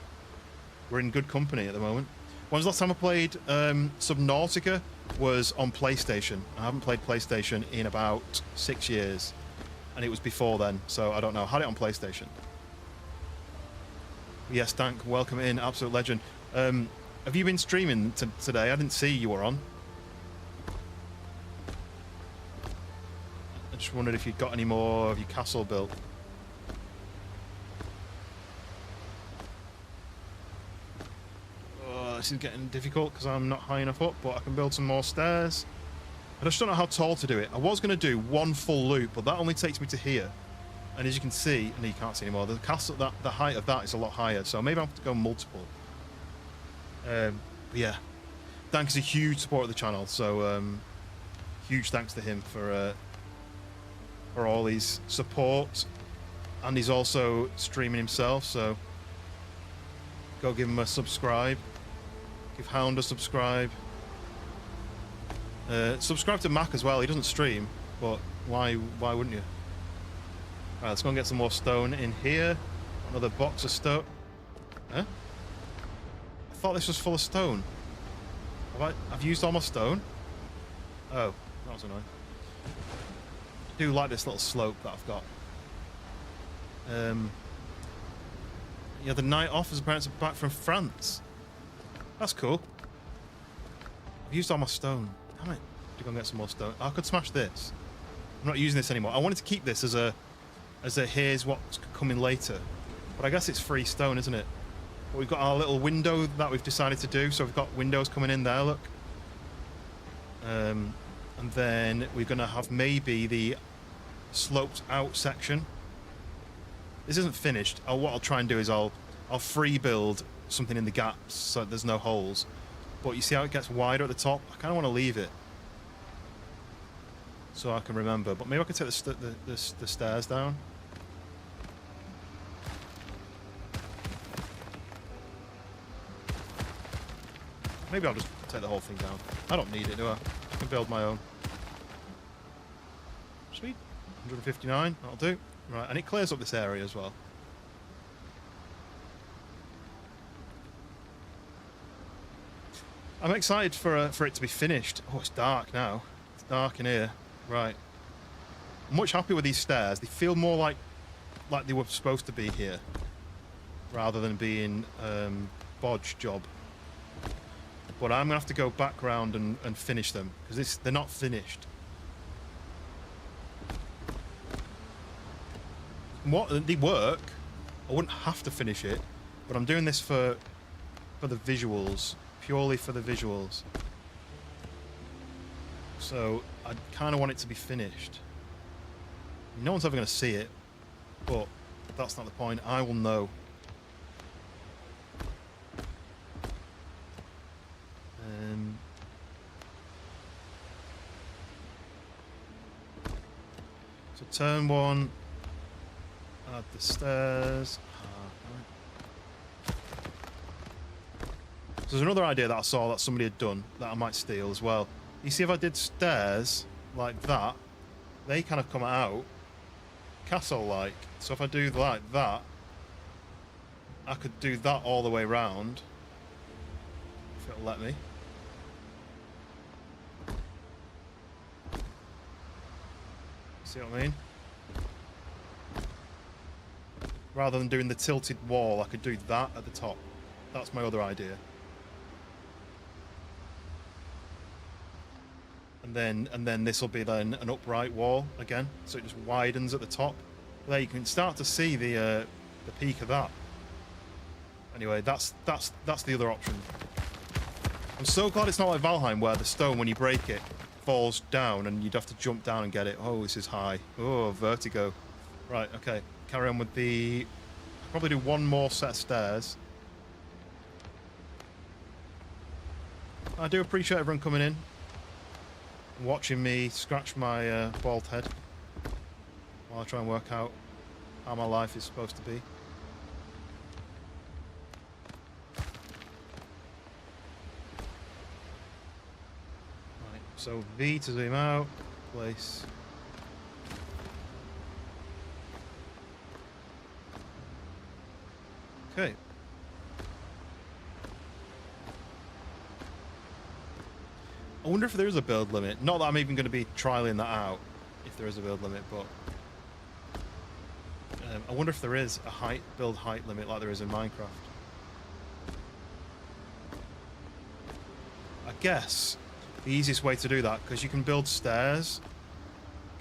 we're in good company at the moment. When's the last time I played Subnautica? Was on PlayStation. I haven't played PlayStation in about 6 years, and it was before then, so I don't know. I had it on PlayStation. Yes, Dank, welcome in, absolute legend. Have you been streaming today? I didn't see you were on. I just wondered if you'd got any more of your castle built. Oh, this is getting difficult because I'm not high enough up, but I can build some more stairs. I just don't know how tall to do it. I was going to do one full loop, but that only takes me to here. And as you can see, no, you can't see anymore. The castle, the height of that is a lot higher, so maybe I have to go multiple. But yeah, Dank is a huge supporter of the channel, so huge thanks to him for all his support, and he's also streaming himself. So go give him a subscribe. Give Hound a subscribe. Subscribe to Mac as well. He doesn't stream, but why wouldn't you? Right, let's go and get some more stone in here. Another box of stone. Huh? I thought this was full of stone. I've used all my stone? Oh, that was annoying. I do like this little slope that I've got. Yeah, the night off as parents are back from France. That's cool. I've used all my stone. Damn it. To go and get some more stone. I could smash this. I'm not using this anymore. I wanted to keep this as a here's what's coming later, but I guess it's free stone, isn't it? But we've got our little window that we've decided to do, so we've got windows coming in there, look. And then we're going to have maybe the sloped out section. This isn't finished. What I'll try and do is I'll free build something in the gaps so there's no holes. But you see how it gets wider at the top? I kind of want to leave it so I can remember. But maybe I could take the stairs down. Maybe I'll just take the whole thing down. I don't need it, do I? I can build my own. Sweet. 159, that'll do. Right, and it clears up this area as well. I'm excited for it to be finished. Oh, it's dark now. It's dark in here. Right. I'm much happier with these stairs. They feel more like they were supposed to be here, rather than being bodge job. But I'm gonna have to go back round and finish them because they're not finished. They work. I wouldn't have to finish it, but I'm doing this for the visuals, purely for the visuals. So I kind of want it to be finished. No one's ever going to see it, but that's not the point. I will know. So turn one. Add the stairs. So there's another idea that I saw that somebody had done that I might steal as well. You see, if I did stairs like that, they kind of come out castle-like. So if I do like that, I could do that all the way round. If it'll let me. See what I mean? Rather than doing the tilted wall, I could do that at the top. That's my other idea. And then this will be then an upright wall again, so it just widens at the top. There you can start to see the peak of that. Anyway, that's the other option. I'm so glad it's not like Valheim, where the stone, when you break it, falls down and you'd have to jump down and get it. Oh, this is high. Oh, vertigo. Right, okay. Carry on with the... I'll probably do one more set of stairs. I do appreciate everyone coming in and watching me scratch my bald head while I try and work out how my life is supposed to be. Right, so V to zoom out, place. Okay. I wonder if there is a build limit. Not that I'm even going to be trialing that out, if there is a build limit, but I wonder if there is a build height limit like there is in Minecraft. I guess the easiest way to do that, because you can build stairs.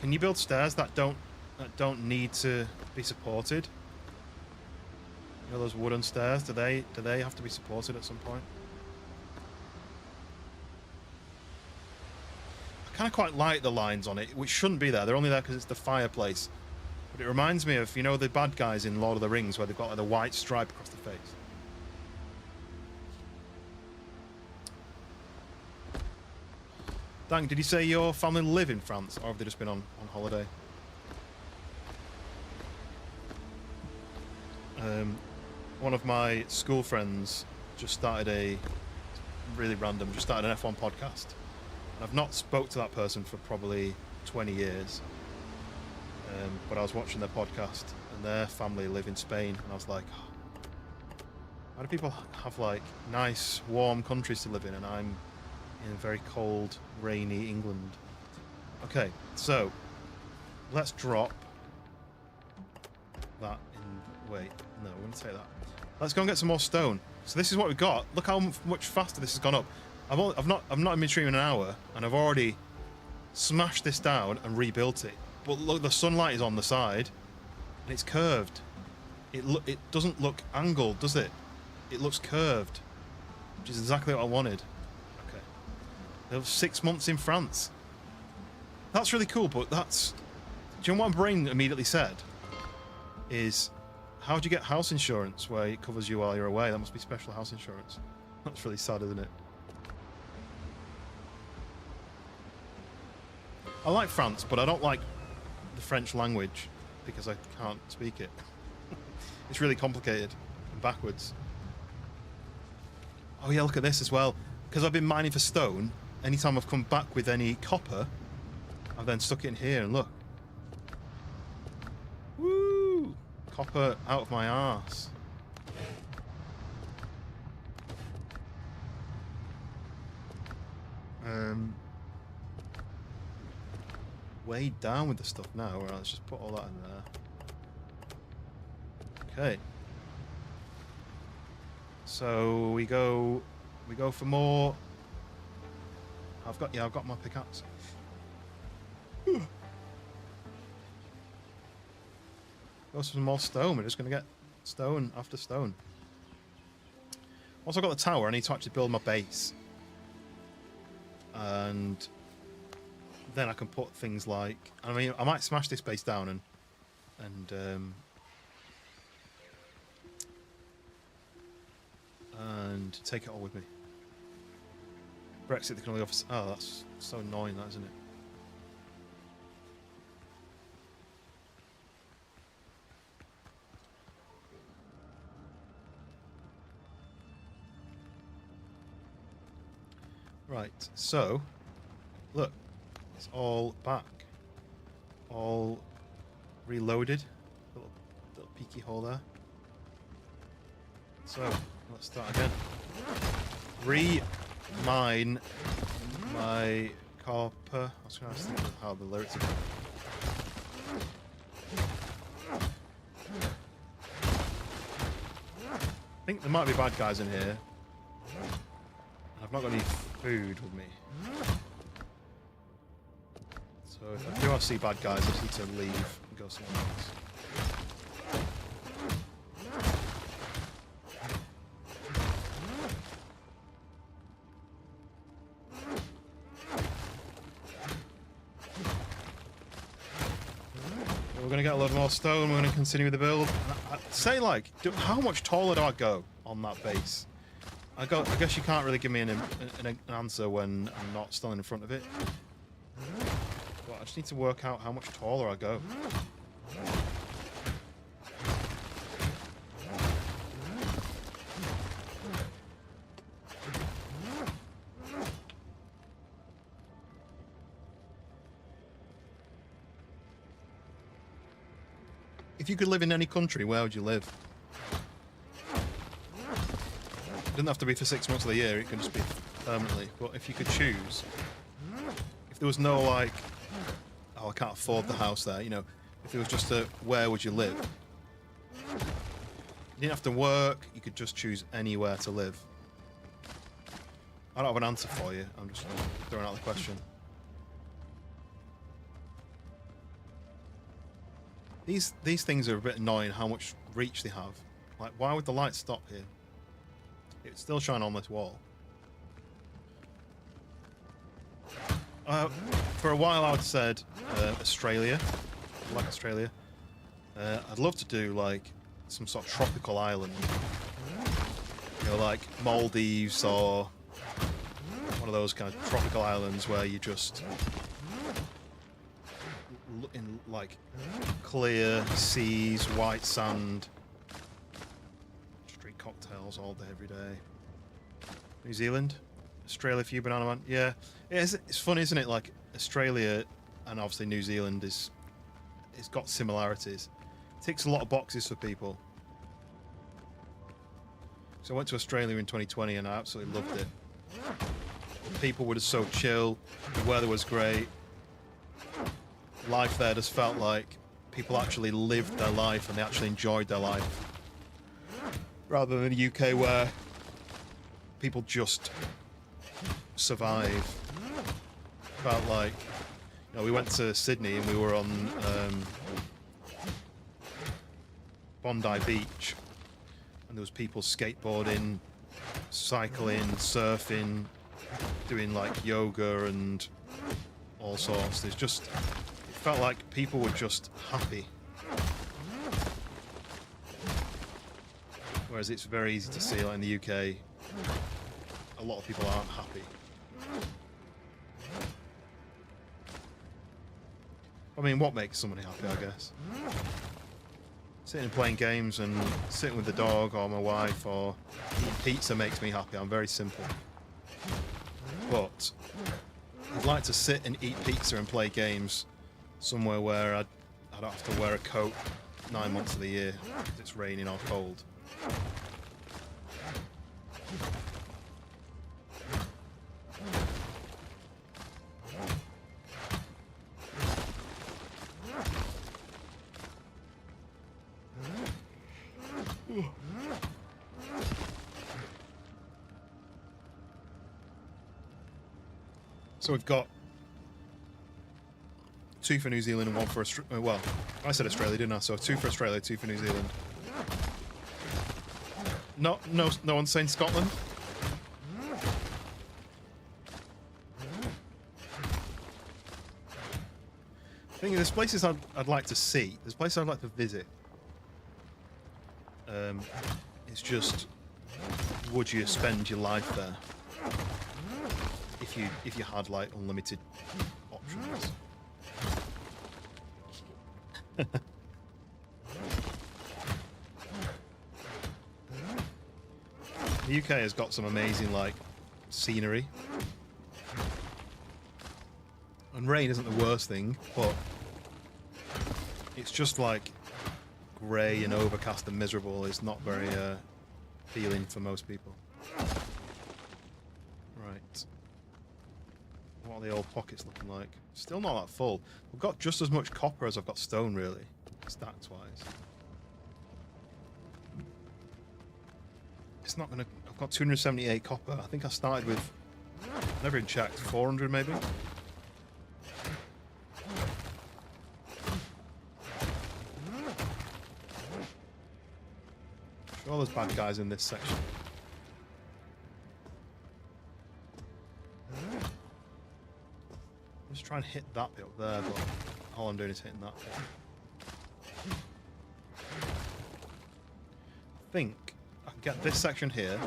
Can you build stairs that don't need to be supported? You know those wooden stairs? Do they have to be supported at some point? I kind of quite like the lines on it, which shouldn't be there. They're only there because it's the fireplace. But it reminds me of, you know, the bad guys in Lord of the Rings, where they've got like the white stripe across the face. Dank, did you say your family live in France, or have they just been on holiday? One of my school friends just started really random, just started an F1 podcast. I've not spoke to that person for probably 20 years. But I was watching their podcast, and their family live in Spain, and I was like, oh, why do people have like nice, warm countries to live in, and I'm in very cold, rainy England? Okay, so let's drop that in. Wait, no, we're gonna take that. Let's go and get some more stone. So this is what we've got. Look how much faster this has gone up. I've not been streaming an hour, and I've already smashed this down and rebuilt it. But look, the sunlight is on the side, and it's curved. It doesn't look angled, does it? It looks curved, which is exactly what I wanted. Okay. There was 6 months in France. That's really cool, but that's... Do you know what my brain immediately said? Is, how do you get house insurance where it covers you while you're away? That must be special house insurance. That's really sad, isn't it? I like France, but I don't like the French language because I can't speak it. It's really complicated and backwards. Oh yeah, look at this as well. Because I've been mining for stone, anytime I've come back with any copper, I've then stuck it in here and look. Woo! Copper out of my arse. Way down with the stuff now. Right, let's just put all that in there. Okay. So we go for more. I've got my pickaxe. Go for some more stone. We're just gonna get stone after stone. Once I've got the tower, I need to actually build my base. And then I can put things like, I mean, I might smash this base down and take it all with me. Brexit, they can only offer... Oh, that's so annoying, that, isn't it? Right, so, look. It's all back. All reloaded. Little peeky hole there. So, let's start again. Re-mine my copper. I was trying to think of how the lyrics are. I think there might be bad guys in here. I've not got any food with me. So if I do see bad guys, I just need to leave and go somewhere else. We're going to get a lot more stone, we're going to continue with the build. I'd say, like, how much taller do I go on that base? I guess you can't really give me an answer when I'm not standing in front of it. But I just need to work out how much taller I go. If you could live in any country, where would you live? It doesn't have to be for 6 months of the year, it can just be permanently. But if you could choose, if there was no like, oh, I can't afford the house there, you know, if there was just a, where would you live? You didn't have to work, you could just choose anywhere to live. I don't have an answer for you, I'm just throwing out the question. These things are a bit annoying how much reach they have. Like, why would the light stop here? It's still shining on this wall. For a while I would have said Australia. I like Australia. I'd love to do like some sort of tropical island. You know, like Maldives or one of those kind of tropical islands where you just in like clear seas, white sand, street cocktails all day, every day. New Zealand, Australia for you, Banana Man. Yeah, it's funny, isn't it? Like Australia and obviously New Zealand it's got similarities. It ticks a lot of boxes for people. So I went to Australia in 2020 and I absolutely loved it. People were just so chill. The weather was great. Life there just felt like people actually lived their life and they actually enjoyed their life. Rather than the UK where people just survive. Felt like, you know, we went to Sydney and we were on Bondi Beach and there was people skateboarding, cycling, surfing, doing like yoga and all sorts. There's just, it felt like people were just happy. Whereas it's very easy to see, like in the UK, a lot of people aren't happy. I mean, what makes somebody happy, I guess? Sitting and playing games and sitting with the dog or my wife or eating pizza makes me happy. I'm very simple. But I'd like to sit and eat pizza and play games somewhere where I don't have to wear a coat 9 months of the year if it's raining or cold. So we've got 2 for New Zealand and 1 for Australia. Well, I said Australia, didn't I? So 2 for Australia, 2 for New Zealand. No one's saying Scotland. I think there's places I'd like to see. There's places I'd like to visit. It's just, would you spend your life there if you had like unlimited options? The UK has got some amazing like scenery, and rain isn't the worst thing, but it's just like grey and overcast and miserable. It's not very appealing for most people. Right. What are the old pockets looking like? Still not that full. I've got just as much copper as I've got stone, really, stats-wise. It's not gonna... I've got 278 copper. I think I started with... Never even checked. 400, maybe? Sure there's bad guys in this section. Just try and hit that bit up there, but all I'm doing is hitting that bit. I think I can get this section here.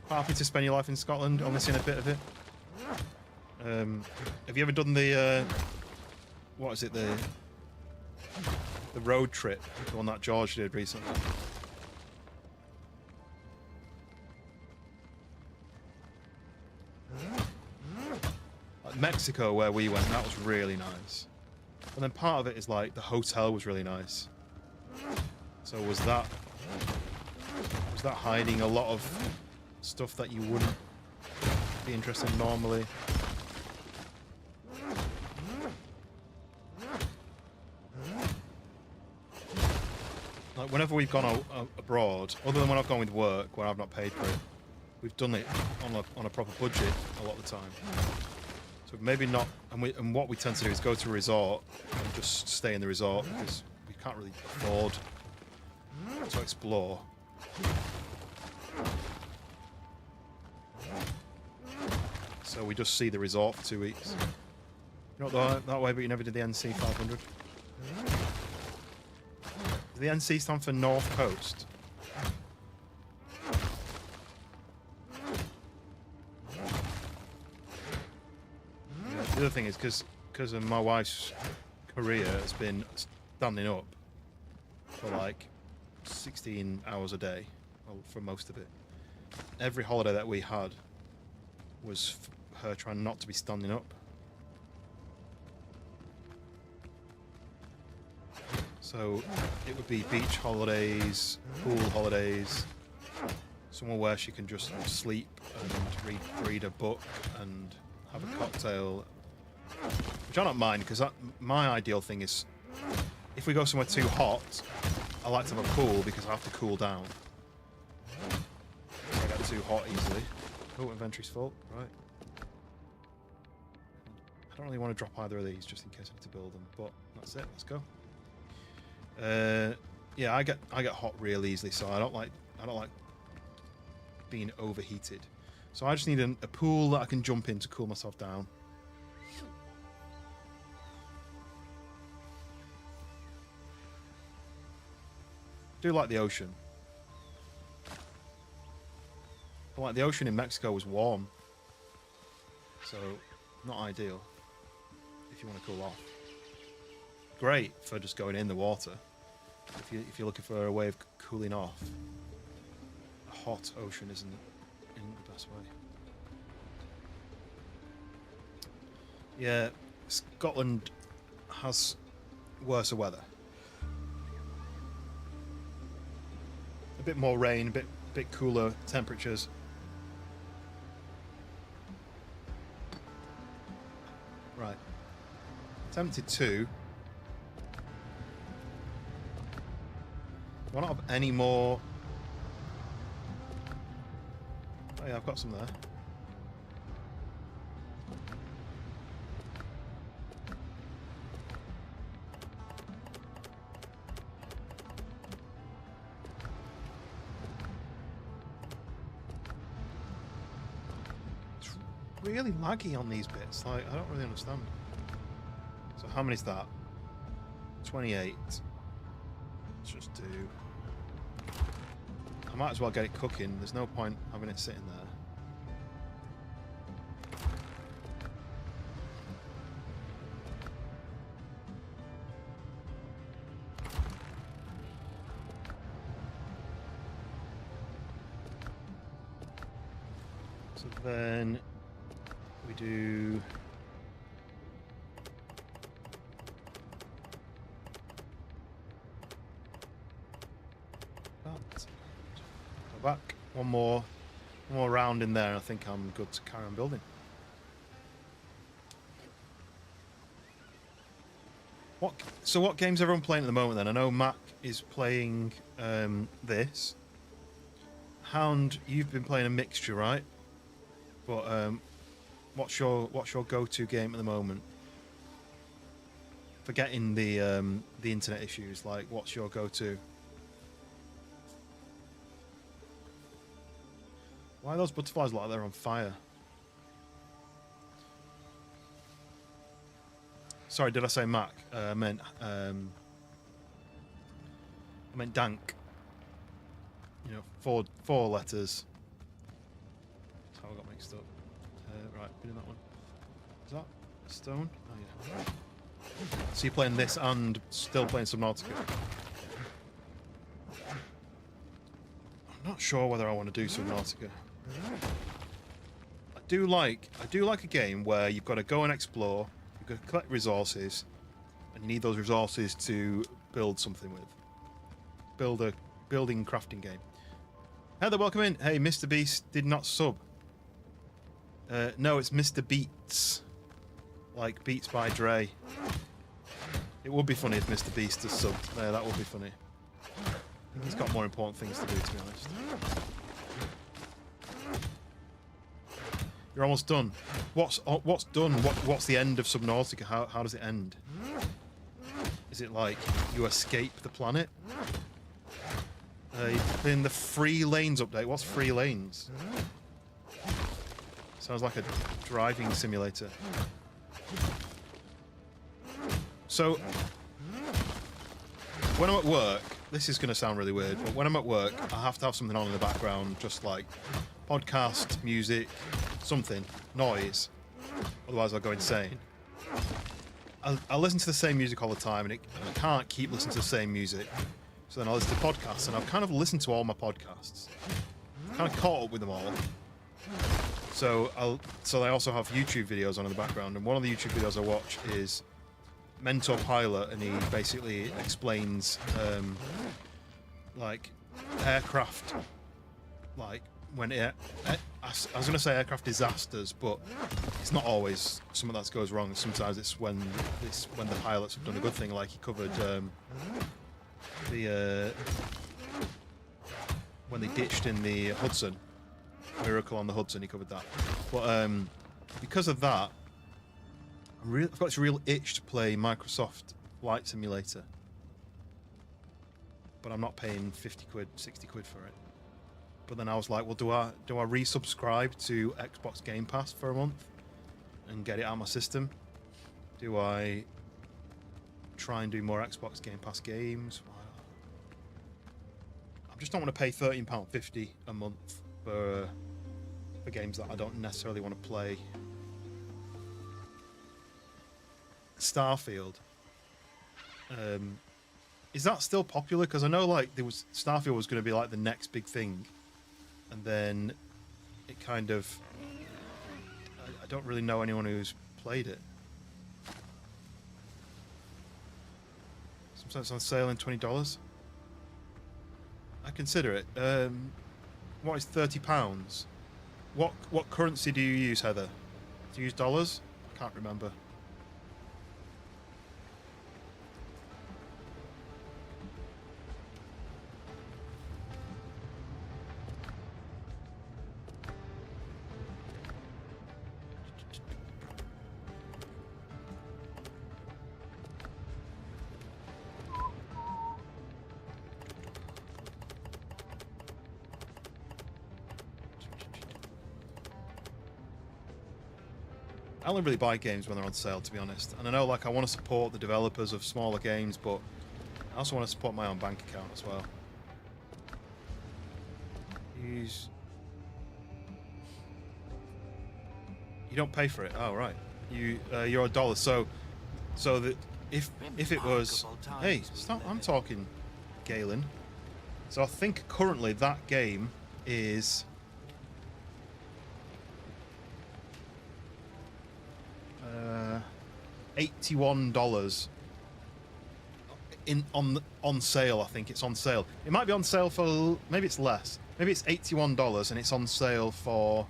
Quite happy to spend your life in Scotland, only seen a bit of it. Have you ever done the what is it, the road trip, the one that George did recently? Like Mexico, where we went, that was really nice. And then part of it is like the hotel was really nice. So was that hiding a lot of stuff that you wouldn't be interested in normally? Like whenever we've gone abroad, other than when I've gone with work, where I've not paid for it, we've done it on a proper budget a lot of the time. So maybe not, and what we tend to do is go to a resort and just stay in the resort because we can't really afford to explore. So we just see the resort for 2 weeks. You know that way, but you never did the NC 500. Does the NC stand for North Coast? The other thing is because of my wife's career has been standing up for like 16 hours a day, well, for most of it. Every holiday that we had was her trying not to be standing up. So it would be beach holidays, pool holidays, somewhere where she can just sleep and read a book and have a cocktail, which I don't mind because my ideal thing is if we go somewhere too hot, I like to have a pool because I have to cool down. So I get too hot easily. Oh, inventory's full. Right. I don't really want to drop either of these just in case I need to build them, but that's it. Let's go. Yeah, I get hot real easily, so I don't like being overheated. So I just need a pool that I can jump in to cool myself down. I do like the ocean. But like the ocean in Mexico was warm, so not ideal if you want to cool off. Great for just going in the water. If you're looking for a way of cooling off, a hot ocean isn't the best way. Yeah, Scotland has worse weather. A bit more rain, a bit cooler temperatures. Right. Tempted to. Do I not have any more? Oh yeah, I've got some there. It's really laggy on these bits. Like, I don't really understand. So how many is that? 28. Let's just do... I might as well get it cooking. There's no point having it sitting there. So then we do... that. back. One more round in there, and I think I'm good to carry on building. What game's everyone playing at the moment then? I know Mac is playing this. Hound, you've been playing a mixture, right? But what's your go-to game at the moment? Forgetting the internet issues, like what's your go-to? Why are those butterflies like they're on fire? Sorry, did I say Mac? I meant Dank. You know, four letters. That's how I got mixed up. Right, doing that one. Is that stone? Oh yeah. So you're playing this and still playing Subnautica? I'm not sure whether I want to do Subnautica. I do like a game where you've got to go and explore. You've got to collect resources, and you need those resources to build something with. Build a building crafting game. Heather, welcome in. Hey, Mr. Beast did not sub. No, it's Mr. Beats. Like Beats by Dre. It would be funny if Mr. Beast has subbed. Yeah, that would be funny. I think he's got more important things to do, to be honest. You're almost done. What's done? What's the end of Subnautica? How does it end? Is it like you escape the planet? In the free lanes update. What's free lanes? Sounds like a driving simulator. So when I'm at work, this is going to sound really weird, but when I'm at work, I have to have something on in the background, just like podcast, music, something, noise. Otherwise, I'll go insane. I listen to the same music all the time, and I can't keep listening to the same music. So then I listen to podcasts, and I've kind of listened to all my podcasts. I've kind of caught up with them all. So I also have YouTube videos on in the background, and one of the YouTube videos I watch is Mentor Pilot, and he basically explains like aircraft, like when I was going to say aircraft disasters, but it's not always something that goes wrong. Sometimes it's when the pilots have done a good thing, like he covered when they ditched in the Hudson, Miracle on the Hudson, he covered that. But because of that, I've got this real itch to play Microsoft Flight Simulator, but I'm not paying 50 quid, 60 quid for it. But then I was like, well, do I resubscribe to Xbox Game Pass for a month and get it out of my system? Do I try and do more Xbox Game Pass games? I just don't want to pay £13.50 a month for games that I don't necessarily want to play. Starfield. Is that still popular? Because I know like Starfield was going to be like the next big thing, and then it kind of, I don't really know anyone who's played it. Sometimes it's on sale in $20. I consider it. What is £30? What currency do you use, Heather? Do you use dollars? I can't remember. I only really buy games when they're on sale, to be honest. And I know, like, I want to support the developers of smaller games, but I also want to support my own bank account as well. You don't pay for it. Oh, right. You're $1. So that if it was, hey, stop! I'm talking, Galen. So I think currently that game is $81 on sale. I think it's on sale. It might be on sale for, maybe it's less. Maybe it's $81 and it's on sale for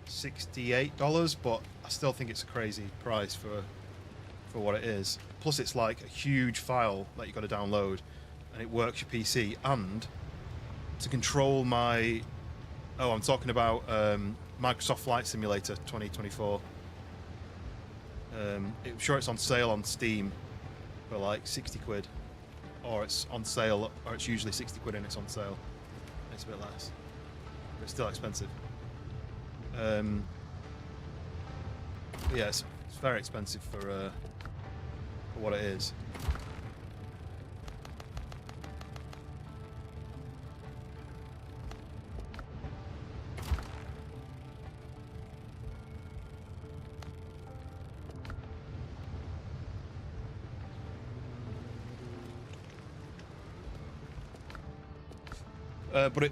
$68, but I still think it's a crazy price for what it is. Plus, it's like a huge file that you got to download, and it works your PC. And to control my, I'm talking about Microsoft Flight Simulator 2024. I'm sure it's on sale on Steam for like 60 quid, or it's on sale, or it's usually 60 quid and it's on sale. It's a bit less, but it's still expensive. Yeah, it's very expensive for what it is.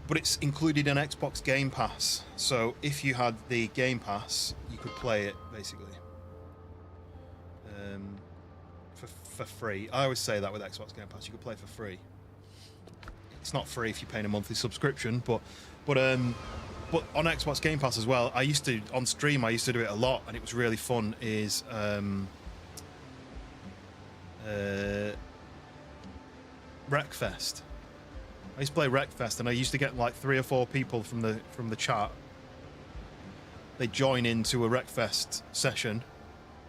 But it's included in Xbox Game Pass. So if you had the Game Pass, you could play it basically for free. I always say that with Xbox Game Pass, you could play it for free. It's not free if you're paying a monthly subscription, but on Xbox Game Pass as well, I used to on stream. I used to do it a lot, and it was really fun. Is Wreckfest. I used to play Wreckfest, and I used to get like 3 or 4 people from the chat. They join into a Wreckfest session.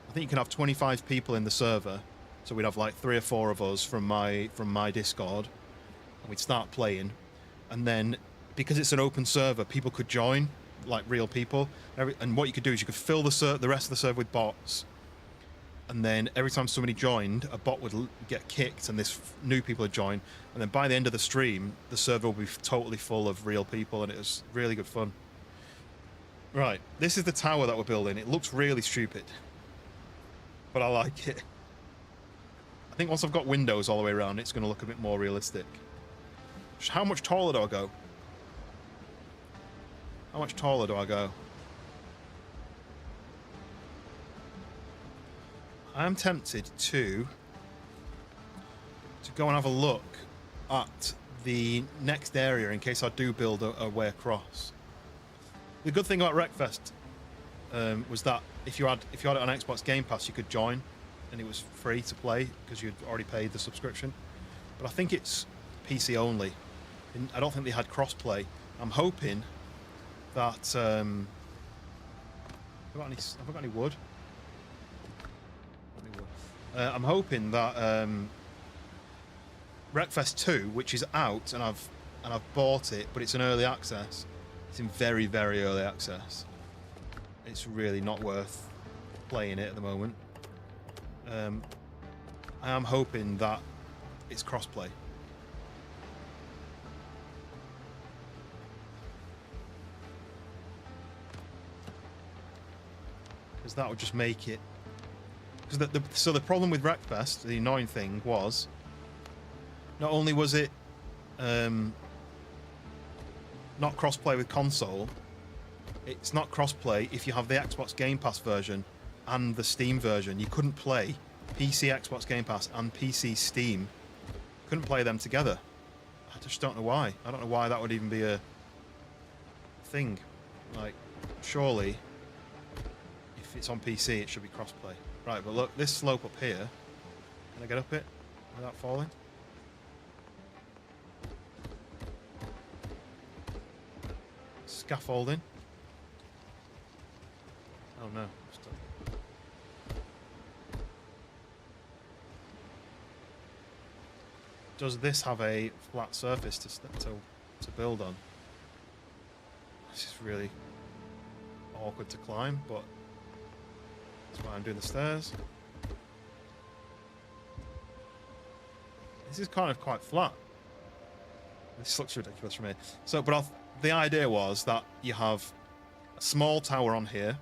I think you can have 25 people in the server, so we'd have like 3 or 4 of us from my Discord, and we'd start playing. And then because it's an open server, people could join, like real people. And what you could do is you could fill the rest of the server with bots. And then every time somebody joined, a bot would get kicked, and this new people would join. And then by the end of the stream, the server will be totally full of real people, and it was really good fun. Right, this is the tower that we're building. It looks really stupid, but I like it. I think once I've got windows all the way around, it's going to look a bit more realistic. How much taller do I go? How much taller do I go? I am tempted to go and have a look at the next area in case I do build a way across. The good thing about Wreckfest was that if you had it on Xbox Game Pass, you could join, and it was free to play because you'd already paid the subscription. But I think it's PC only. I don't think they had crossplay. I'm hoping that have I got any wood? I'm hoping that Wreckfest 2, which is out, and I've bought it, but it's an early access. It's in very, very early access. It's really not worth playing it at the moment. I am hoping that it's crossplay. Because that would just make it. Because so the problem with Wreckfest, the annoying thing was, not only was it not crossplay with console, it's not crossplay if you have the Xbox Game Pass version and the Steam version. You couldn't play PC Xbox Game Pass and PC Steam. Couldn't play them together. I just don't know why. I don't know why that would even be a thing. Like, surely, if it's on PC, it should be crossplay. Right, but look, this slope up here. Can I get up it without falling? Scaffolding. Oh no. Does this have a flat surface to build on? This is really awkward to climb, but that's why I'm doing the stairs. This is kind of quite flat. This looks ridiculous from here. So, but the idea was that you have a small tower on here,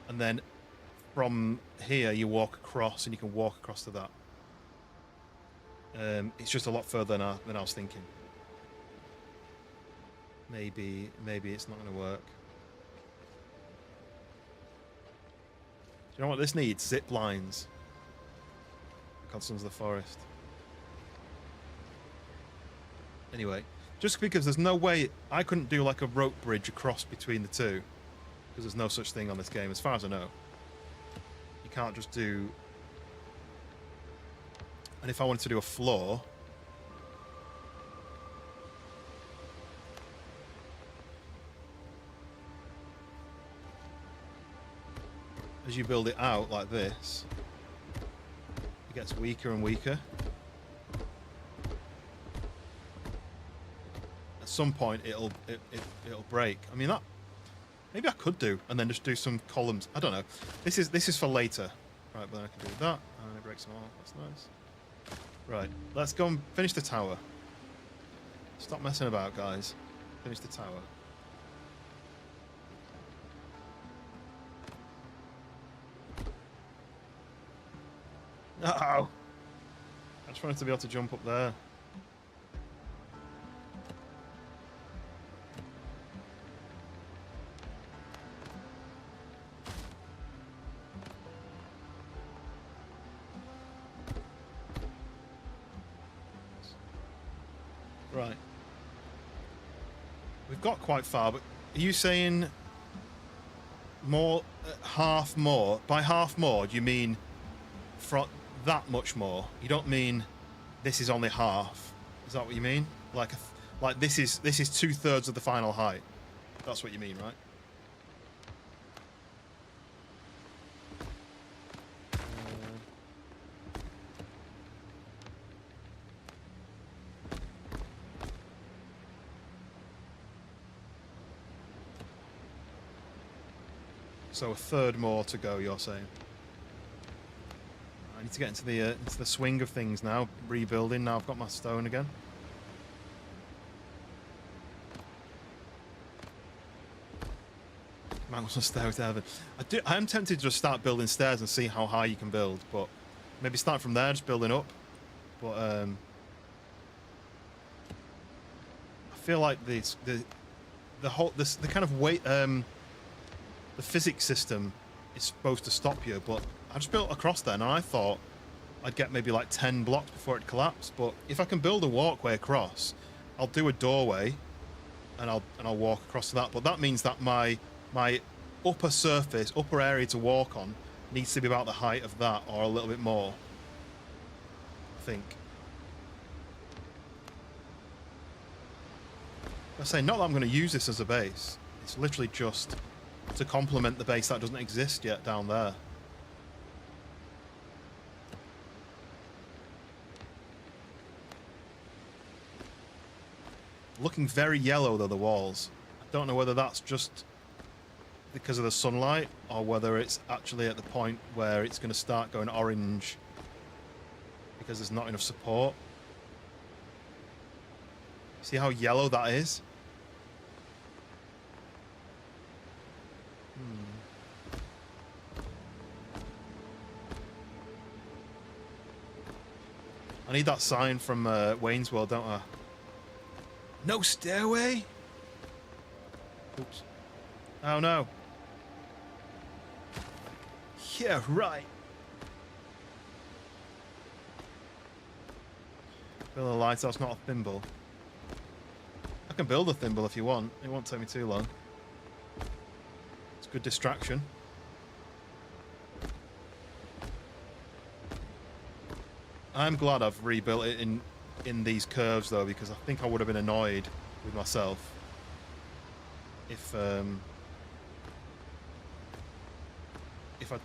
and then from here you walk across, and you can walk across to that. It's just a lot further than I was thinking. Maybe it's not going to work. Do you know what this needs? Zip lines. Sons of the Forest. Anyway, Just because there's no way I couldn't do like a rope bridge across between the two, because there's no such thing on this game, as far as I know. You can't just do. And if I wanted to do a floor, as you build it out like this, it gets weaker and weaker. At some point, it'll break. I mean, that maybe I could do, and then just do some columns. I don't know. This is for later, right? But then I can do that, and it breaks them all. That's nice. Right, let's go and finish the tower. Stop messing about, guys. Finish the tower. Uh-oh. I just wanted to be able to jump up there. Right. We've got quite far, but are you saying more, half more? By half more, do you mean from that much more? You don't mean this is only half? Is that what you mean? Like this is 2/3 of the final height? That's what you mean, right? So a third more to go, you're saying? I need to get into the swing of things now. Rebuilding now. I've got my stone again. Man was a stair to heaven. I am tempted to just start building stairs and see how high you can build, but maybe start from there, just building up. But I feel like the kind of weight. The physics system is supposed to stop you, but I just built across there, and I thought I'd get maybe like 10 blocks before it collapsed. But if I can build a walkway across, I'll do a doorway, and I'll walk across to that. But that means that my upper surface, upper area to walk on, needs to be about the height of that, or a little bit more, I think. I say not that I'm going to use this as a base. It's literally just to complement the base that doesn't exist yet down there. Looking very yellow though, the walls. I don't know whether that's just because of the sunlight or whether it's actually at the point where it's going to start going orange because there's not enough support. See how yellow that is? I need that sign from Wayne's World, don't I? No stairway? Oops. Oh no. Yeah, right. Build a lighthouse, not a thimble. I can build a thimble if you want. It won't take me too long. It's a good distraction. I'm glad I've rebuilt it in these curves though, because I think I would have been annoyed with myself if I'd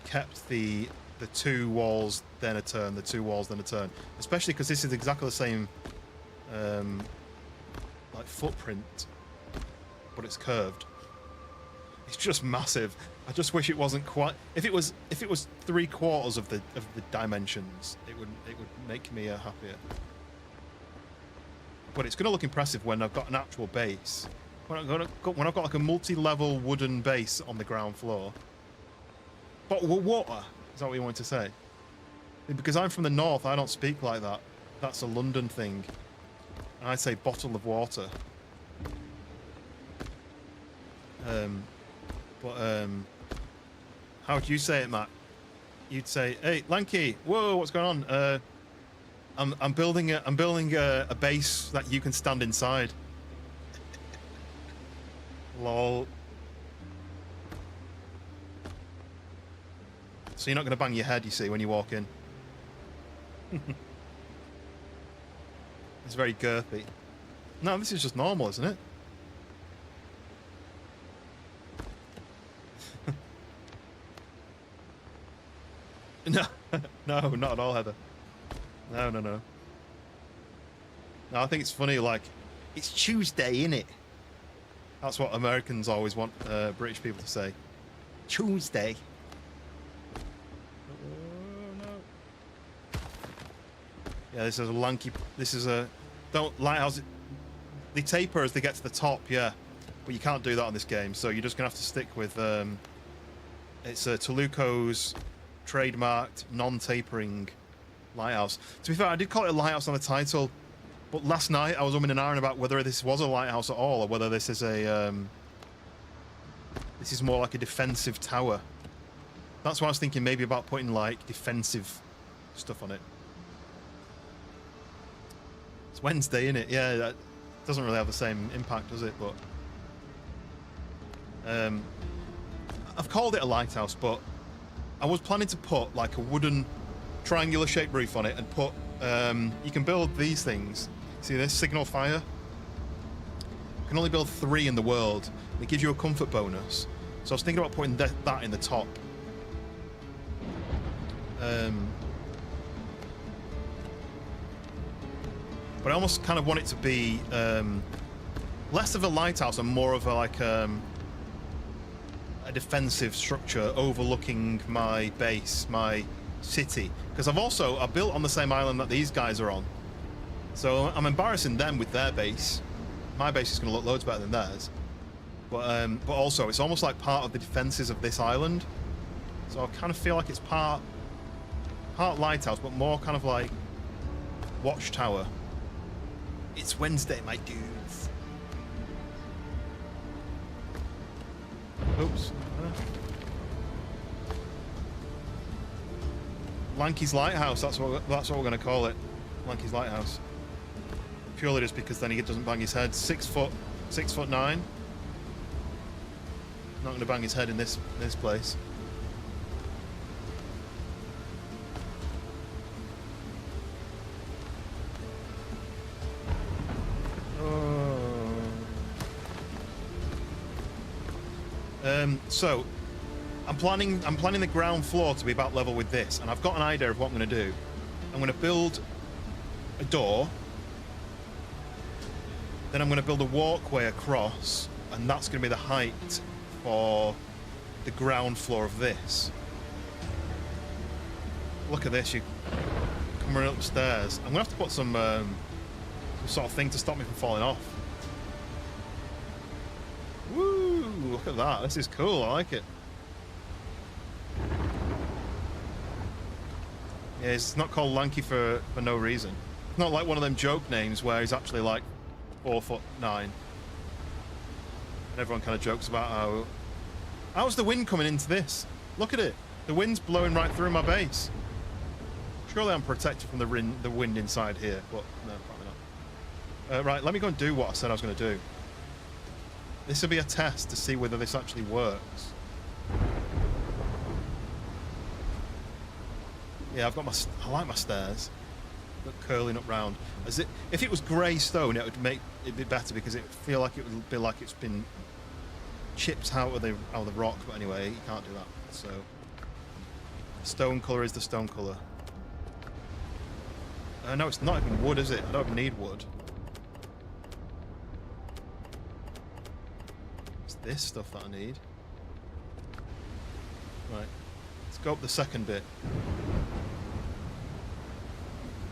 kept the two walls then a turn, the two walls then a turn, especially because this is exactly the same like footprint, but it's curved. It's just massive. I just wish it wasn't quite. If it was 3/4 of the dimensions, it would make me happier. But it's going to look impressive when I've got an actual base. When I've got like a multi-level wooden base on the ground floor. Bottle of water. Is that what you want to say? Because I'm from the north, I don't speak like that. That's a London thing. I say bottle of water. How would you say it, Matt? You'd say, "Hey, Lanky, whoa, what's going on? I'm building a base that you can stand inside." Lol. So you're not going to bang your head, you see, when you walk in. It's very girthy. No, this is just normal, isn't it? No, no, not at all, Heather. No, no, no. No, I think it's funny, like, it's Tuesday, innit? That's what Americans always want British people to say. Tuesday. Oh, no. Yeah, this is a lanky... This is a... Don't... Lighthouse... They taper as they get to the top, yeah. But you can't do that on this game, so you're just going to have to stick with... It's Toluco's trademarked, non-tapering lighthouse. To be fair, I did call it a lighthouse on the title, but last night I was umming and ahhing about whether this was a lighthouse at all, or whether this is a... this is more like a defensive tower. That's why I was thinking maybe about putting, like, defensive stuff on it. It's Wednesday, innit? Yeah, that doesn't really have the same impact, does it? But... I've called it a lighthouse, but I was planning to put, like, a wooden triangular-shaped roof on it and put... you can build these things. See this? Signal fire? You can only build 3 in the world. It gives you a comfort bonus. So I was thinking about putting that in the top. But I almost kind of want it to be less of a lighthouse and more of a, like, a defensive structure overlooking my base, my city. Because I built on the same island that these guys are on. So I'm embarrassing them with their base. My base is going to look loads better than theirs. But also, it's almost like part of the defenses of this island. So I kind of feel like it's part lighthouse, but more kind of like watchtower. It's Wednesday, my dudes. Oops. Lanky's Lighthouse, that's what we're going to call it. Lanky's Lighthouse. Purely just because then he doesn't bang his head. 6'9". Not going to bang his head in this place. So I'm planning the ground floor to be about level with this, and I've got an idea of what I'm going to do. I'm going to build a door, then I'm going to build a walkway across, and that's going to be the height for the ground floor of this. Look at this, you come running upstairs. I'm going to have to put some sort of thing to stop me from falling off. Woo! Look at that. This is cool. I like it. Yeah, it's not called Lanky for no reason. It's not like one of them joke names where he's actually like 4'9". And everyone kind of jokes about how's the wind coming into this? Look at it. The wind's blowing right through my base. Surely I'm protected from the wind inside here, but no, probably not. Right, let me go and do what I said I was going to do. This will be a test to see whether this actually works. Yeah, I like my stairs. Look, curling up round. If it was grey stone, it'd be better because it would feel like it would be like it's been chipped out of the rock. But anyway, you can't do that. So, stone colour is the stone colour. No, it's not even wood, is it? I don't even need wood. This stuff that I need. Right, let's go up the second bit.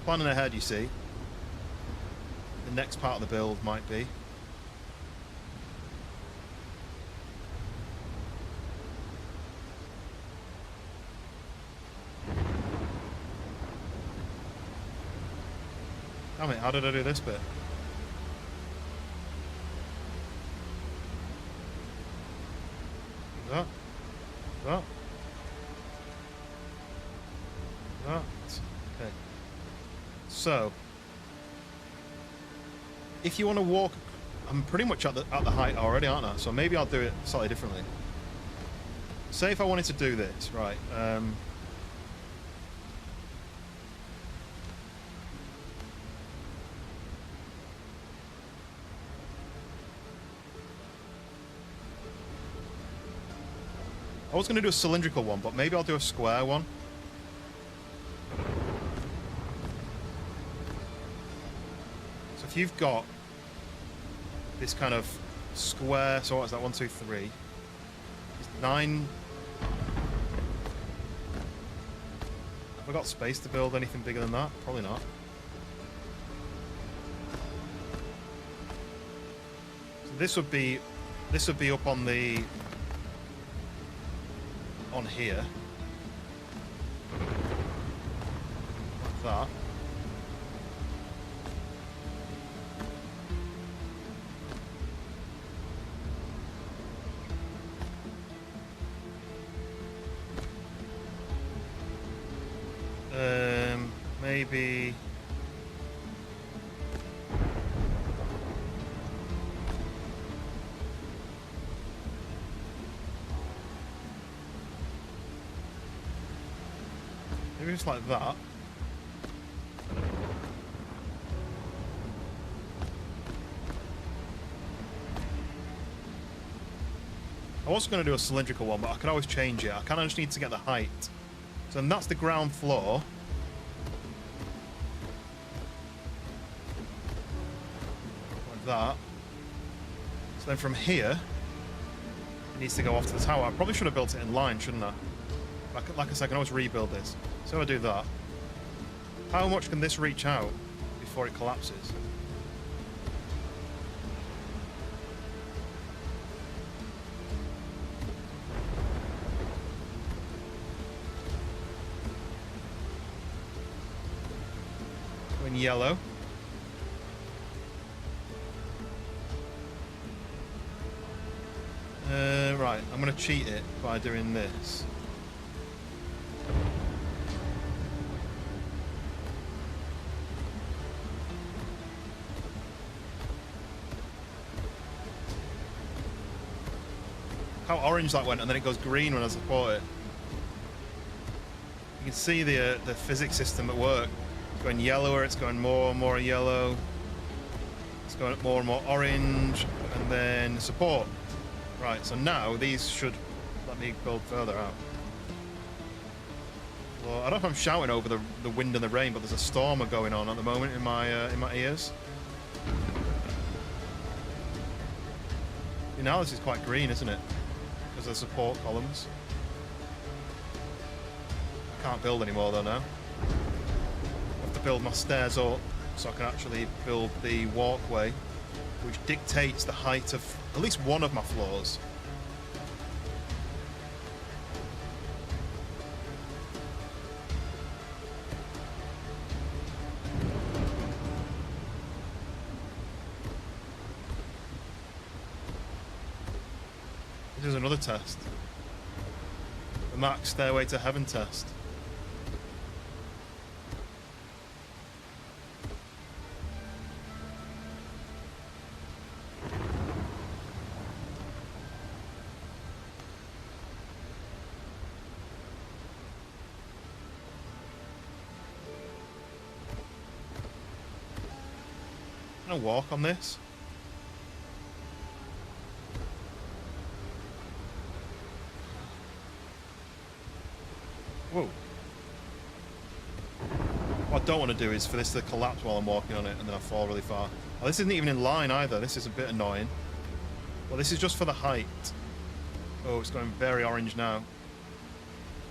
Planning ahead, you see. The next part of the build might be. Damn it, how did I do this bit? That. Okay. So, if you want to walk I'm pretty much at the height already, aren't I? So maybe I'll do it slightly differently. Say if I wanted to do this, right? I was going to do a cylindrical one, but maybe I'll do a square one. So if you've got this kind of square, so what's that? 1, 2, 3. It's 9. Have I got space to build anything bigger than that? Probably not. So this would be up on the on here. Like that. Maybe just like that. I was going to do a cylindrical one, but I could always change it. I kind of just need to get the height. So then that's the ground floor. Like that. So then from here, it needs to go off to the tower. I probably should have built it in line, shouldn't I? Like I said, I can always rebuild this. So I do that. How much can this reach out before it collapses? In yellow. Right, I'm going to cheat it by doing this. How orange that went, and then it goes green when I support it. You can see the physics system at work. It's going yellower, it's going more and more yellow. It's going more and more orange, and then support. Right, so now these should let me build further out. Well, I don't know if I'm shouting over the wind and the rain, but there's a storm going on at the moment in my ears. Now this is quite green, isn't it? Because of the support columns. I can't build anymore though now. I have to build my stairs up so I can actually build the walkway, which dictates the height of at least one of my floors. This is another test. The Max Stairway to Heaven test. Can I walk on this? Whoa. What I don't want to do is for this to collapse while I'm walking on it and then I fall really far. Oh, this isn't even in line either. This is a bit annoying. Well, this is just for the height. Oh, it's going very orange now.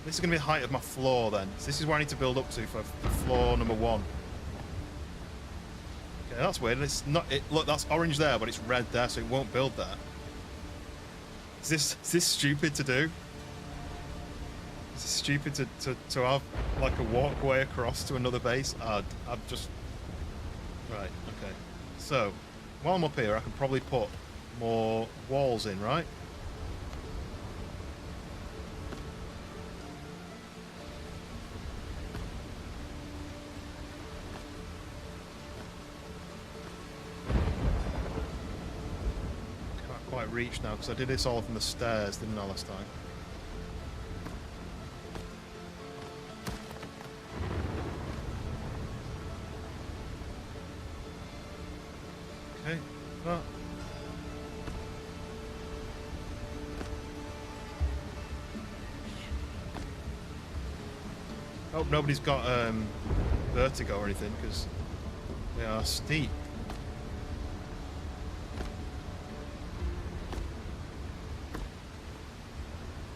This is going to be the height of my floor then. So this is where I need to build up to for floor number 1. Okay, that's weird. It's not. Look, that's orange there, but it's red there, so it won't build there. Is this stupid to do? Is it stupid to have like a walkway across to another base? I'm just... Right, okay. So, while I'm up here, I can probably put more walls in, right? reach now because I did this all from the stairs, didn't I, last time? Okay, that. Hope nobody's got vertigo or anything because they are steep.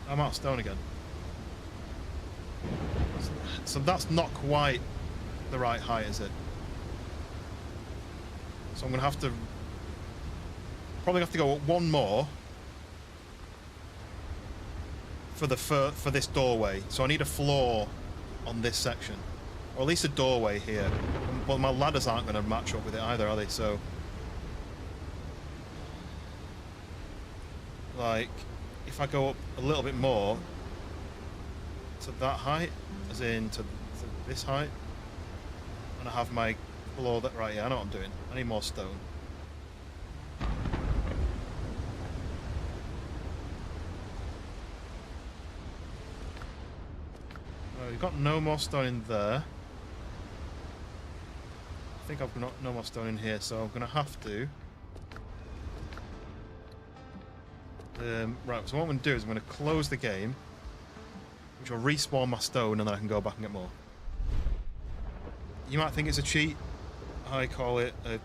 I'm out of stone again. So that's not quite the right height, is it? So I'm gonna have to probably have to go up one more for this doorway. So I need a floor on this section, or at least a doorway here. Well, my ladders aren't going to match up with it either, are they? So, like, if I go up a little bit more to that height, as in to this height, and I have my floor that right here. I know what I'm doing. I need more stone. We've got no more stone in there. I think I've got no more stone in here, so I'm going to have to... right, so what I'm going to do is I'm going to close the game, which will respawn my stone, and then I can go back and get more. You might think it's a cheat. I call it a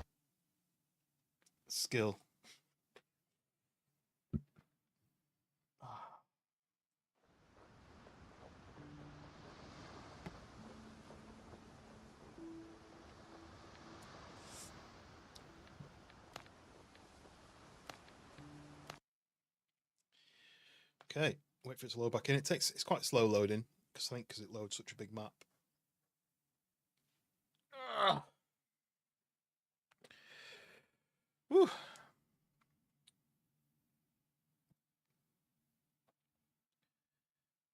skill. Okay, wait for it to load back in. It's quite slow loading because it loads such a big map. Woo.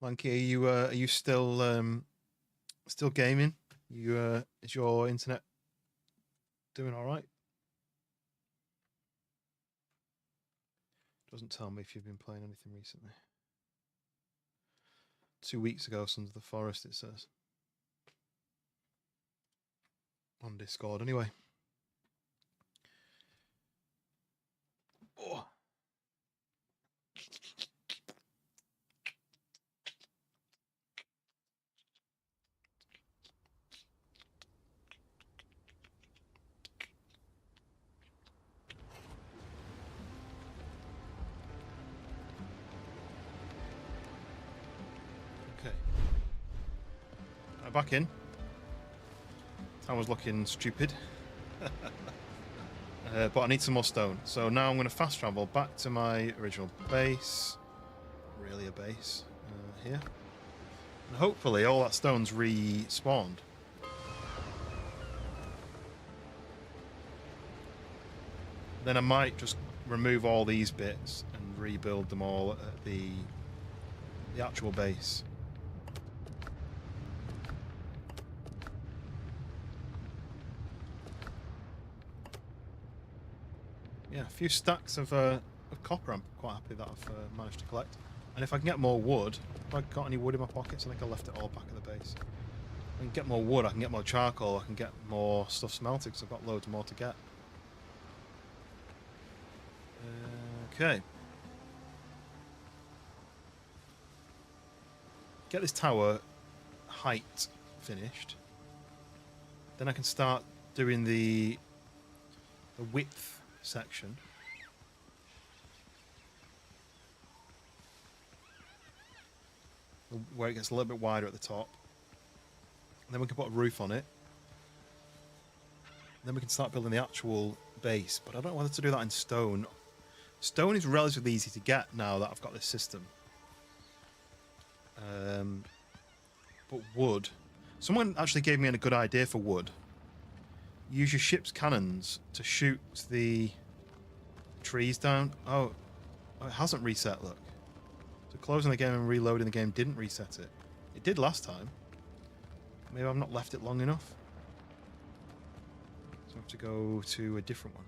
Lanky, are you still gaming? Is your internet doing all right? Doesn't tell me if you've been playing anything recently. 2 weeks ago, Sons of the Forest, it says. On Discord, anyway. Oh. Okay. Back in. I was looking stupid. But I need some more stone. So now I'm going to fast travel back to my original base. Really a base. Here. And hopefully all that stone's respawned. Then I might just remove all these bits and rebuild them all at the actual base. Yeah, a few stacks of copper I'm quite happy that I've managed to collect. And if I can get more wood, have I got any wood in my pockets? I think I left it all back at the base. If I can get more wood, I can get more charcoal, I can get more stuff smelted because I've got loads more to get. Okay. Get this tower height finished. Then I can start doing the width section. Where it gets a little bit wider at the top. And then we can put a roof on it. Then we can start building the actual base. But I don't know whether to do that in stone. Stone is relatively easy to get now that I've got this system. But wood... Someone actually gave me a good idea for wood. Use your ship's cannons to shoot the trees down. Oh, it hasn't reset, look. So closing the game and reloading the game didn't reset it. It did last time. Maybe I've not left it long enough. So I have to go to a different one.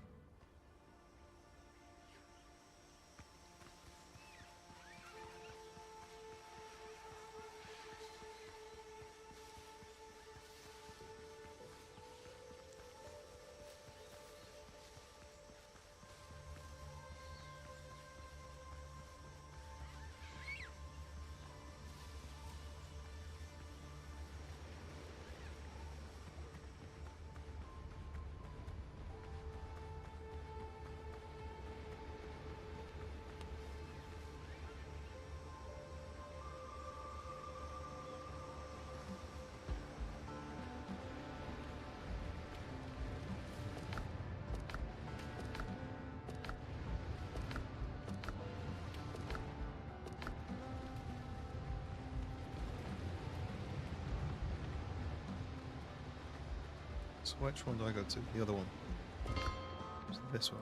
So which one do I go to? The other one. It's this one.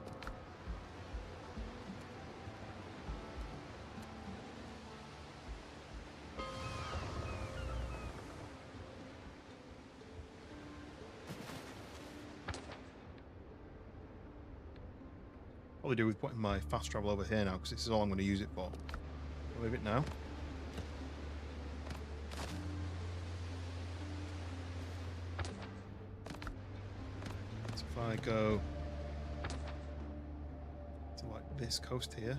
Probably do with putting my fast travel over here now, because this is all I'm going to use it for. I'll leave it now. So if I go to like this coast here.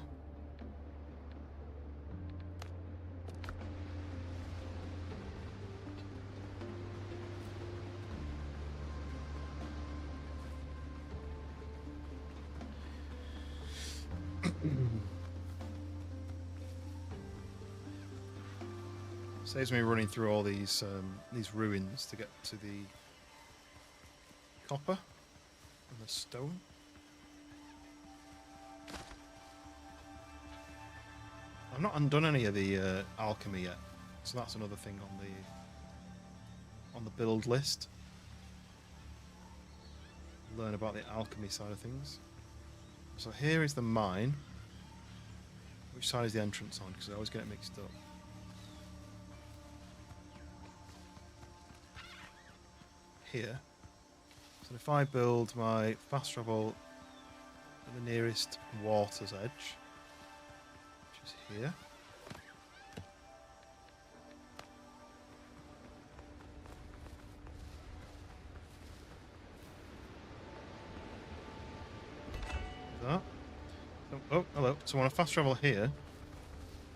Saves me running through all these ruins to get to the copper and the stone. I've not undone any of the alchemy yet, so that's another thing on the build list. Learn about the alchemy side of things. So here is the mine. Which side is the entrance on? Because I always get it mixed up. Here. So if I build my fast travel at the nearest water's edge, which is here. That. Oh, hello. So when I fast travel here,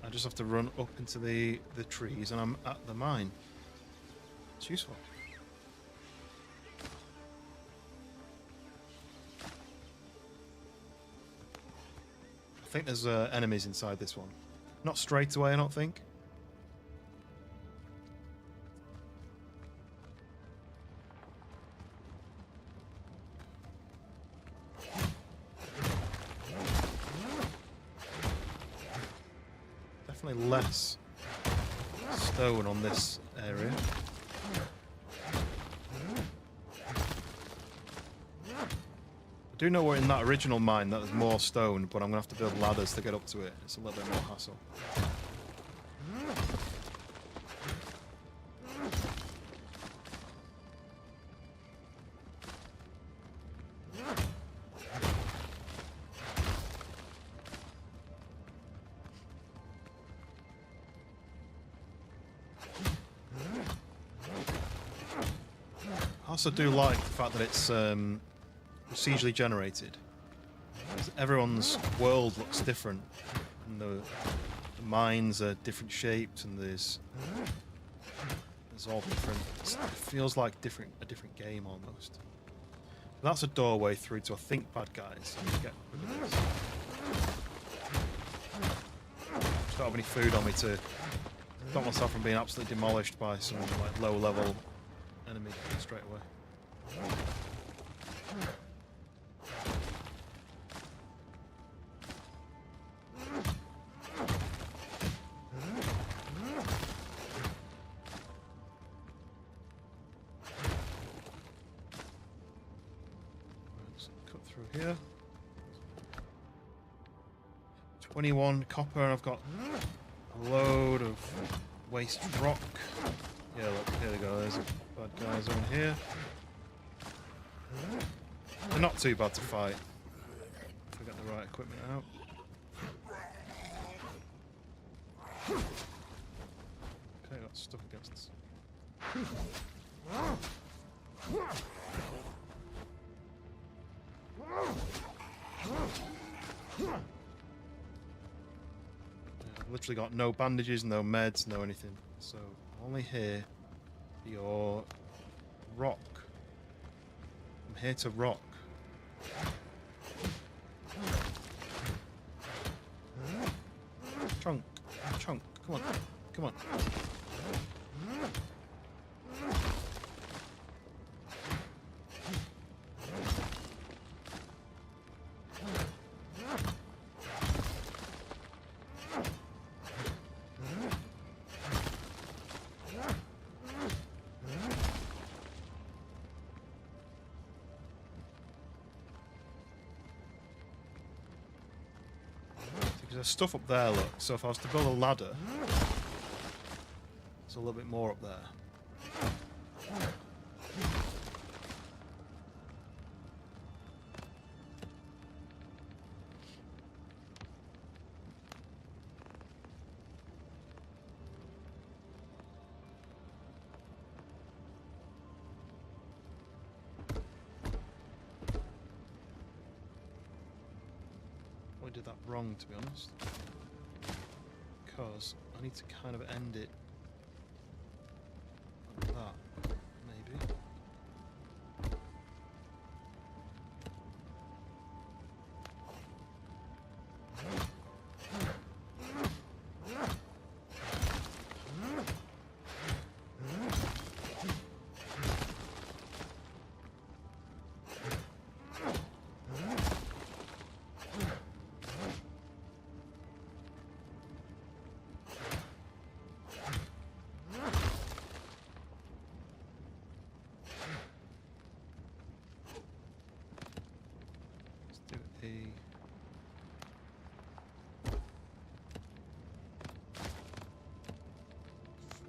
I just have to run up into the trees and I'm at the mine. It's useful. I think there's enemies inside this one. Not straight away, I don't think. Definitely less stone on this area. I do know we're in that original mine that there's more stone, but I'm going to have to build ladders to get up to it. It's a little bit more hassle. I also do like the fact that it's procedurally generated. Everyone's world looks different, and the mines are different shapes, and there's all different. It feels like a different game almost. That's a doorway through to, I think, bad guys. Get rid of this. Just don't have any food on me to stop myself from being absolutely demolished by some like low-level enemy straight away. Let's cut through here. 21 copper, and I've got a load of waste rock. Yeah, look, here we go. There's bad guys over here. They're not too bad to fight if we get the right equipment out. Okay, got stuff against. I've literally got no bandages, no meds, no anything. So only here for your rock. I'm here to rock. Chunk, chunk, come on, come on. There's stuff up there, look. So if I was to build a ladder, there's a little bit more up there. I did that wrong, to be honest, because I need to kind of end it like that, maybe.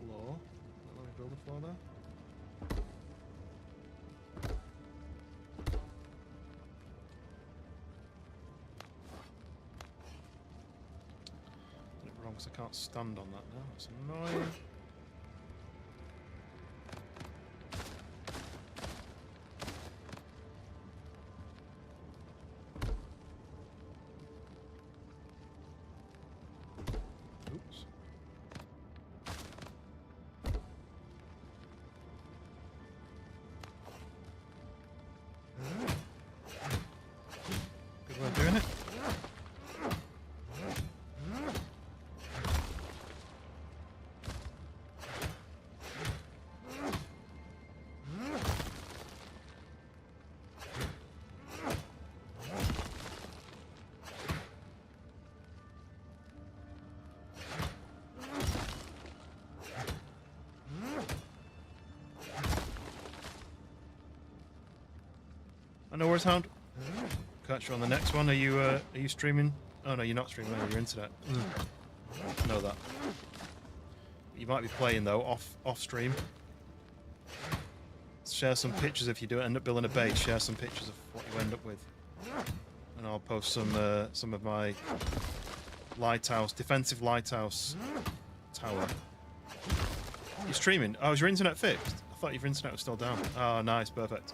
Floor. Let me build a floor there. Did it wrong because I can't stand on that now. It's annoying. Oops. Good way of doing it. I know where's Hound. Catch you on the next one. Are you streaming? Oh no, you're not streaming. On your internet. I know that. You might be playing though off stream. Share some pictures if you do end up building a base. Share some pictures of what you end up with, and I'll post some of my lighthouse, defensive lighthouse tower. You're streaming? Oh, is your internet fixed? I thought your internet was still down. Oh, nice, perfect.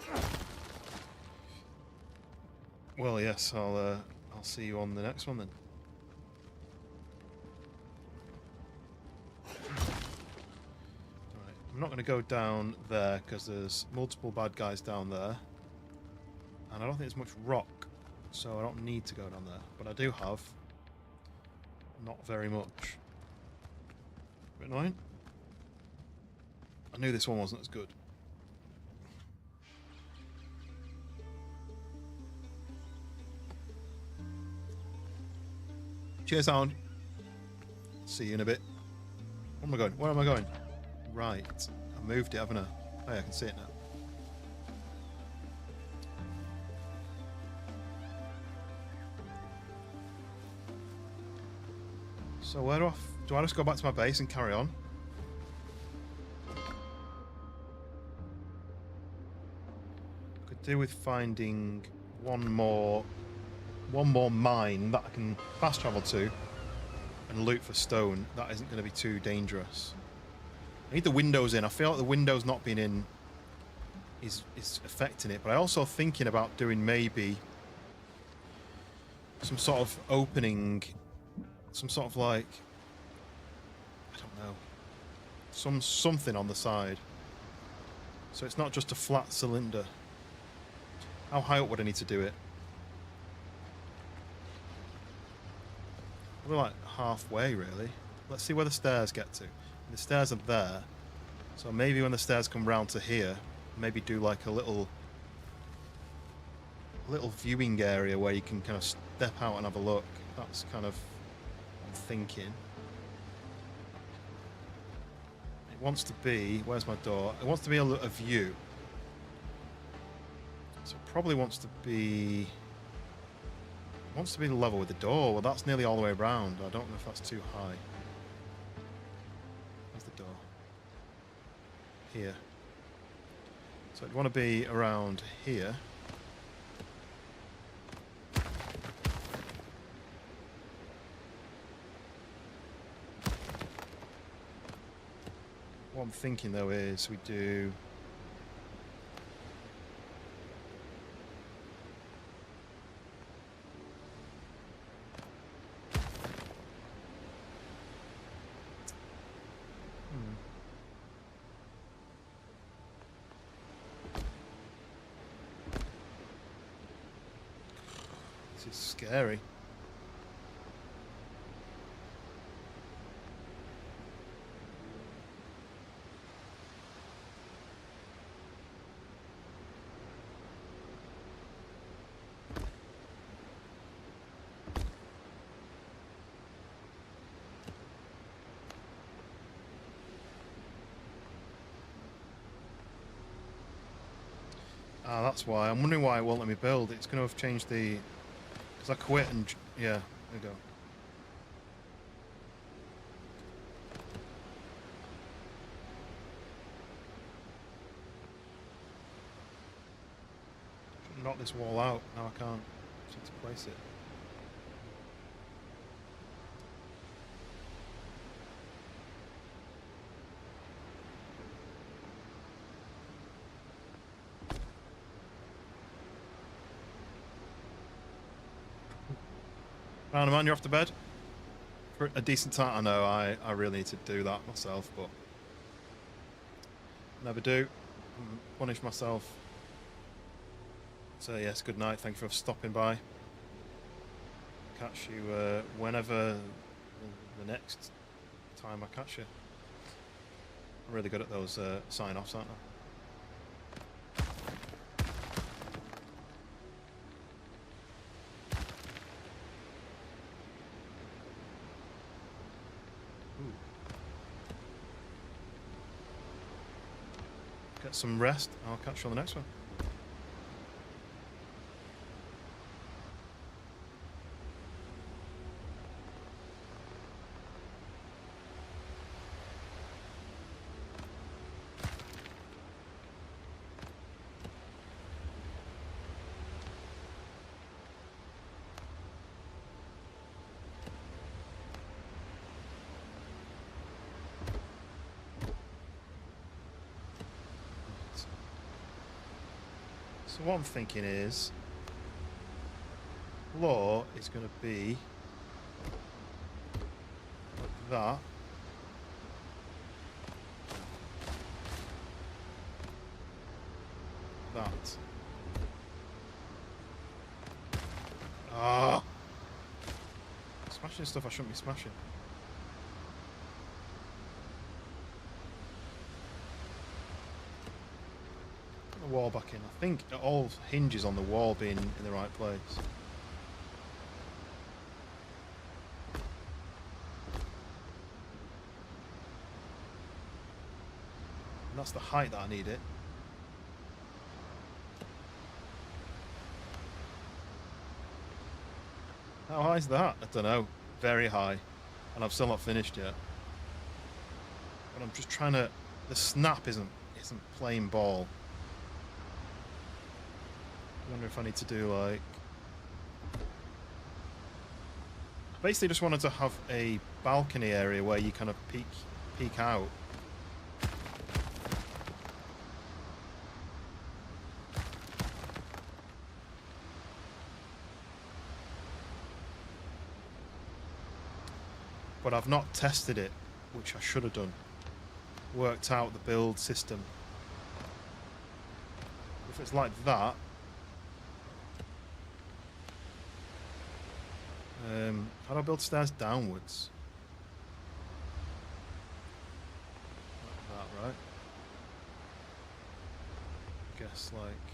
Well, yes, I'll see you on the next one then. Alright, I'm not going to go down there because there's multiple bad guys down there. And I don't think there's much rock, so I don't need to go down there. But I do have not very much. Bit annoying. I knew this one wasn't as good. Cheers, Hound. See you in a bit. Where am I going? Where am I going? Right. I moved it, haven't I? Oh, yeah, I can see it now. So where do I just go back to my base and carry on? Could do with finding one more mine that I can fast travel to and loot for stone. That isn't going to be too dangerous. I need the windows in. I feel like the windows not being in is affecting it, but I'm also thinking about doing maybe some sort of opening, some sort of like, I don't know, something on the side, so it's not just a flat cylinder. How high up would I need to do it? We're like halfway, really. Let's see where the stairs get to. The stairs are there, so maybe when the stairs come round to here, maybe do like a little viewing area where you can kind of step out and have a look. That's kind of what I'm thinking. It wants to be, where's my door? It wants to be a view. So it probably wants to be wants to be level with the door. Well, that's nearly all the way around. I don't know if that's too high. Where's the door? Here. So I'd want to be around here. What I'm thinking though is we do this is scary. Ah, that's why. I'm wondering why it won't let me build. It's going to have changed the... Because I quit and... Yeah, there we go. Should knock this wall out. Now I can't seem to place it. Round man, you're off to bed? For a decent time. I know, I really need to do that myself, but never do. Punish myself. So yes, good night. Thank you for stopping by. Catch you whenever the next time I catch you. I'm really good at those sign-offs, aren't I? Get some rest. I'll catch you on the next one. So what I'm thinking is, floor is going to be like that. That. Ah! Smashing stuff I shouldn't be smashing. The wall back in. I think it all hinges on the wall being in the right place. And that's the height that I need it. How high is that? I don't know. Very high. And I've still not finished yet. But I'm just trying to... The snap isn't plain ball. I wonder if I need to do like... Basically just wanted to have a balcony area where you kind of peek out. But I've not tested it, which I should have done. Worked out the build system. If it's like that, how do I build stairs downwards? Like that, right? I guess like...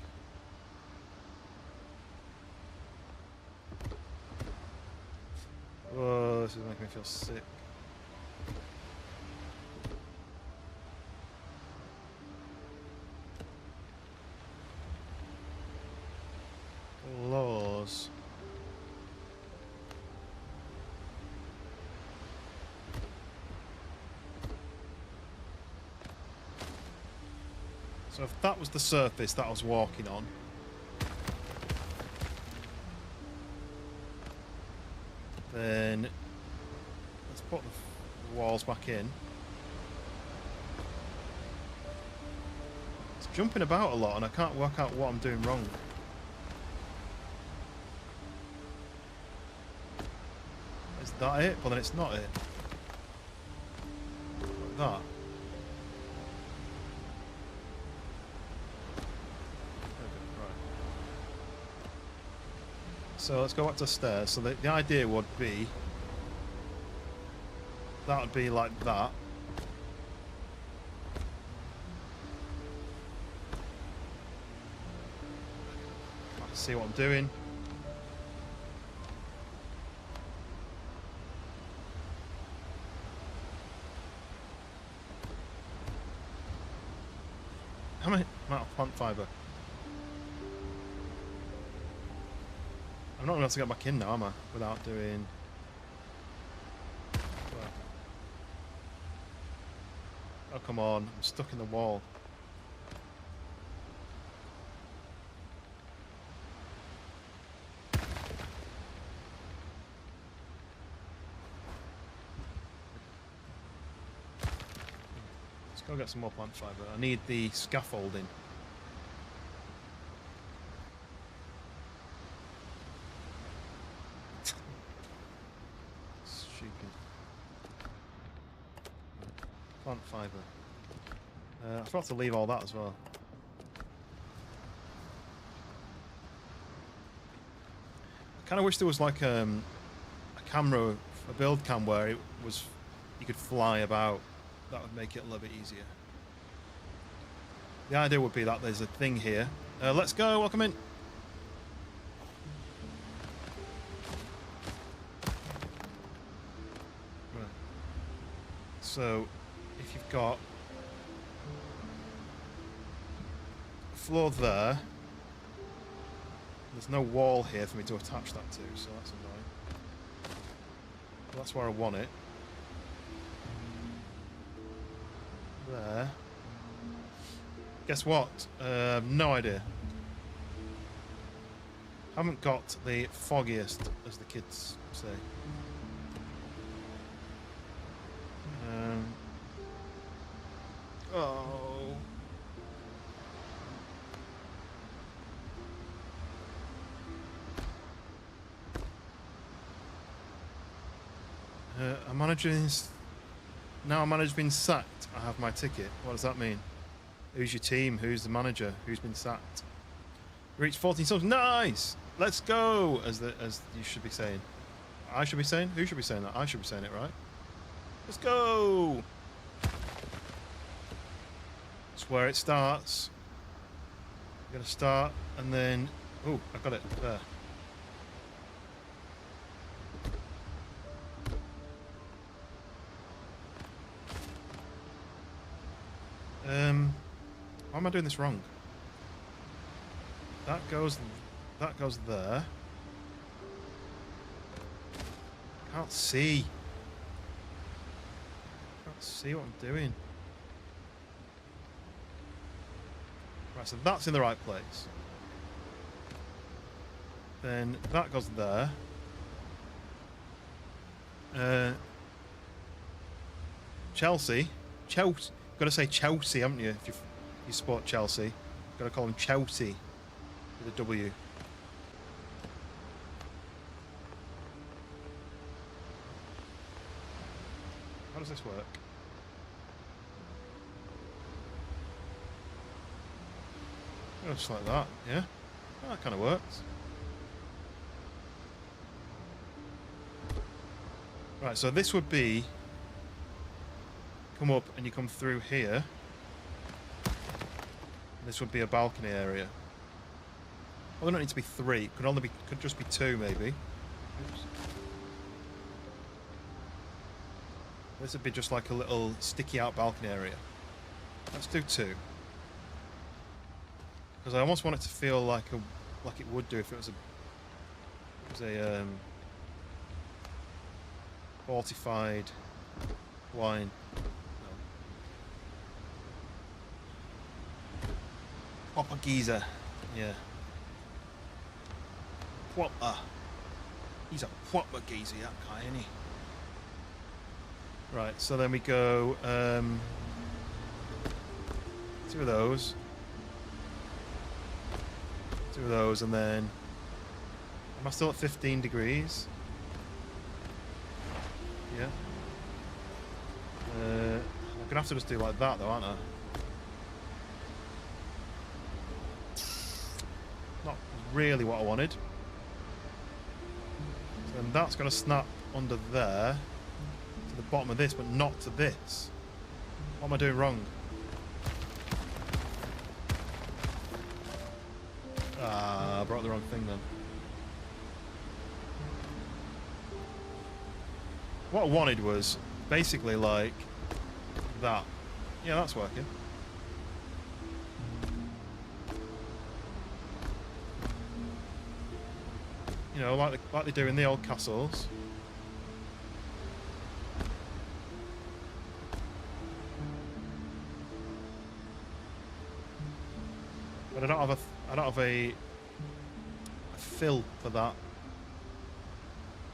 Whoa, this is making me feel sick. Laws. So if that was the surface that I was walking on, then let's put the walls back in. It's jumping about a lot and I can't work out what I'm doing wrong. Is that it? Well then it's not it. Like that. So let's go back to the stairs. So the idea would be that would be like that. Let's see what I'm doing. How many amount of plant fibre? I'm not going to be able to get back in now, am I? Without doing... Well. Oh, come on. I'm stuck in the wall. Let's go get some more plant fibre. I need the scaffolding. Plant fibre. I forgot to leave all that as well. I kind of wish there was like a camera, a build cam where it was you could fly about. That would make it a little bit easier. The idea would be that there's a thing here. Let's go. Welcome in. Right. So. If you've got a floor there, there's no wall here for me to attach that to, so that's annoying. But that's where I want it. There. Guess what? No idea. Haven't got the foggiest, as the kids say. Oh. Our manager is... Now our manager's been sacked. I have my ticket. What does that mean? Who's your team? Who's the manager? Who's been sacked? Reached 14 subs. Nice! Let's go! As you should be saying. I should be saying? Who should be saying that? I should be saying it, right? Let's go! That's where it starts. You're gonna start and then... Oh, I got it. There. Why am I doing this wrong? That goes there. Can't see. Can't see what I'm doing. Right, so that's in the right place. Then that goes there. Chelsea. Chelsea. Got to say Chelsea, haven't you? If you support Chelsea, got to call them Chelsea with a W. How does this work? Oh, just like that, yeah. Oh, that kind of works. Right, so this would be come up and you come through here. This would be a balcony area. Well, there don't need to be 3. Could just be 2 maybe. Oops. This would be just like a little sticky out balcony area. Let's do 2. Because I almost want it to feel like it would do if it was a fortified wine. Proper geezer. Yeah. Proper. He's a proper geezer, that guy, isn't he? Right, so then we go 2 of those. 2 of those, and then am I still at 15 degrees? Yeah. I'm gonna have to just do like that though, aren't I? Not really what I wanted. So then that's gonna snap under there to the bottom of this, but not to this. What am I doing wrong? Ah, I brought the wrong thing then. What I wanted was basically like that. Yeah, that's working. You know, like they do in the old castles. But I don't have a fill for that.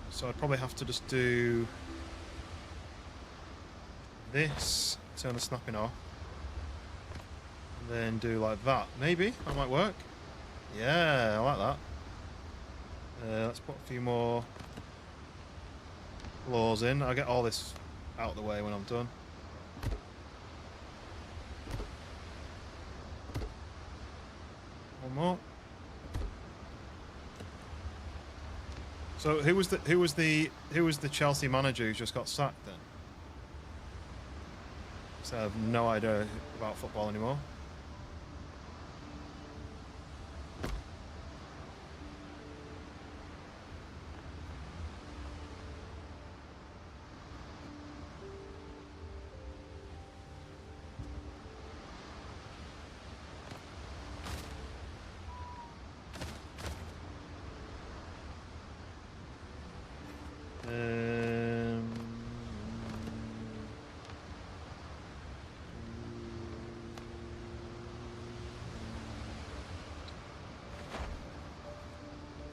So I'd probably have to just do this, turn the snapping off, and then do like that. Maybe that might work. Yeah, I like that. Let's put a few more claws in. I'll get all this out of the way when I'm done. One more. So who was the Chelsea manager who just got sacked then? So I have no idea about football anymore.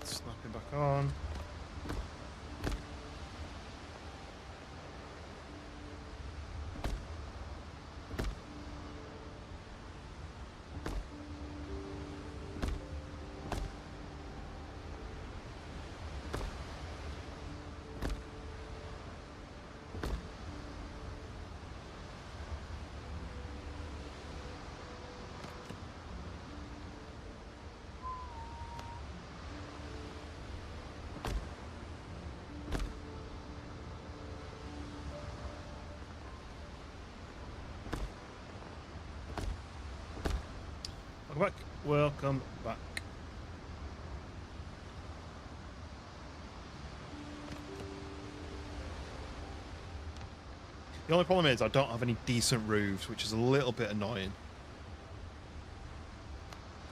Snap it back on. Welcome back. Welcome back. The only problem is I don't have any decent roofs, which is a little bit annoying.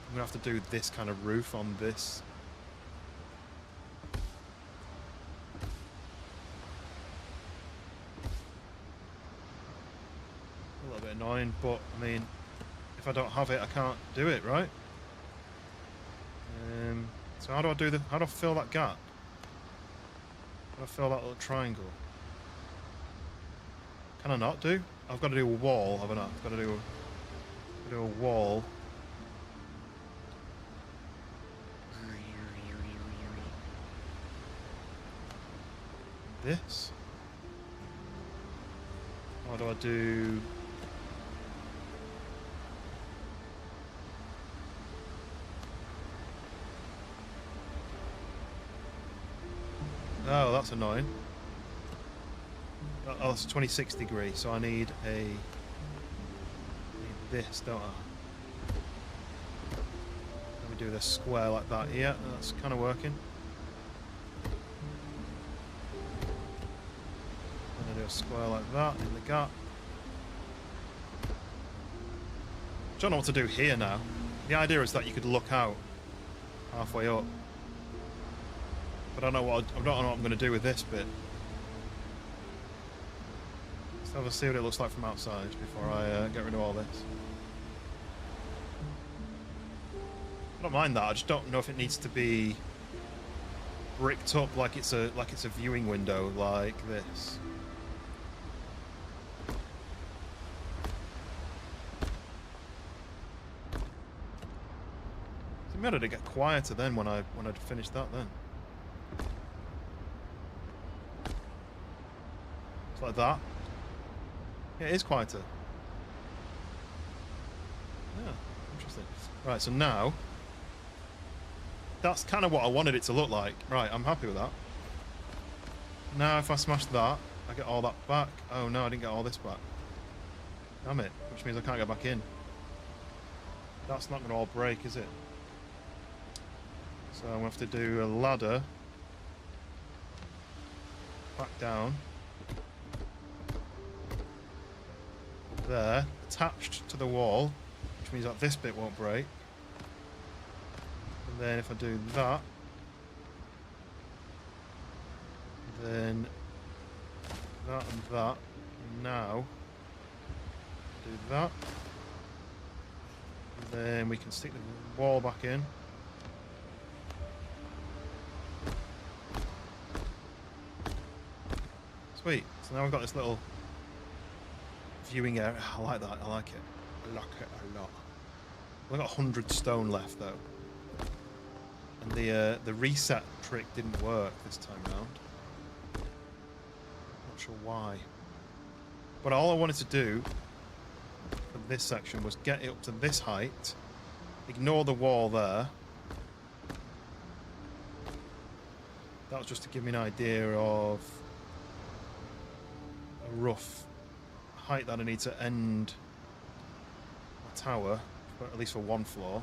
I'm gonna have to do this kind of roof on this. A little bit annoying, but I mean, if I don't have it, I can't do it, right? So how do I do how do I fill that gap? How do I fill that little triangle? Can I not do? I've got to do a wall, haven't I? I've got to do a wall. This? How do I do? Oh, that's annoying. Oh, that's 26 degrees, so I need this, don't I? Let me do this square like that. Yeah, that's kind of working. I'm gonna do a square like that in the gap. Don't know what to do here now. The idea is that you could look out halfway up. But I don't know what I'm going to do with this bit. Let's have a see what it looks like from outside before I get rid of all this. I don't mind that. I just don't know if it needs to be bricked up like it's a viewing window like this. It mattered to get quieter then when I'd finished that then. It's like that. Yeah, it is quieter. Yeah, interesting. Right, so now that's kind of what I wanted it to look like. Right, I'm happy with that. Now if I smash that, I get all that back. Oh no, I didn't get all this back. Damn it, which means I can't get back in. That's not going to all break, is it? So I'm going to have to do a ladder back down there, attached to the wall, which means that this bit won't break. And then if I do that, then that and that, and now do that, and then we can stick the wall back in. Sweet. So now we've got this little viewing area. I like that. I like it. I like it a lot. We've got 100 stone left though, and the reset trick didn't work this time round. Not sure why. But all I wanted to do for this section was get it up to this height, ignore the wall there. That was just to give me an idea of a rough height that I need to end my tower, but at least for one floor.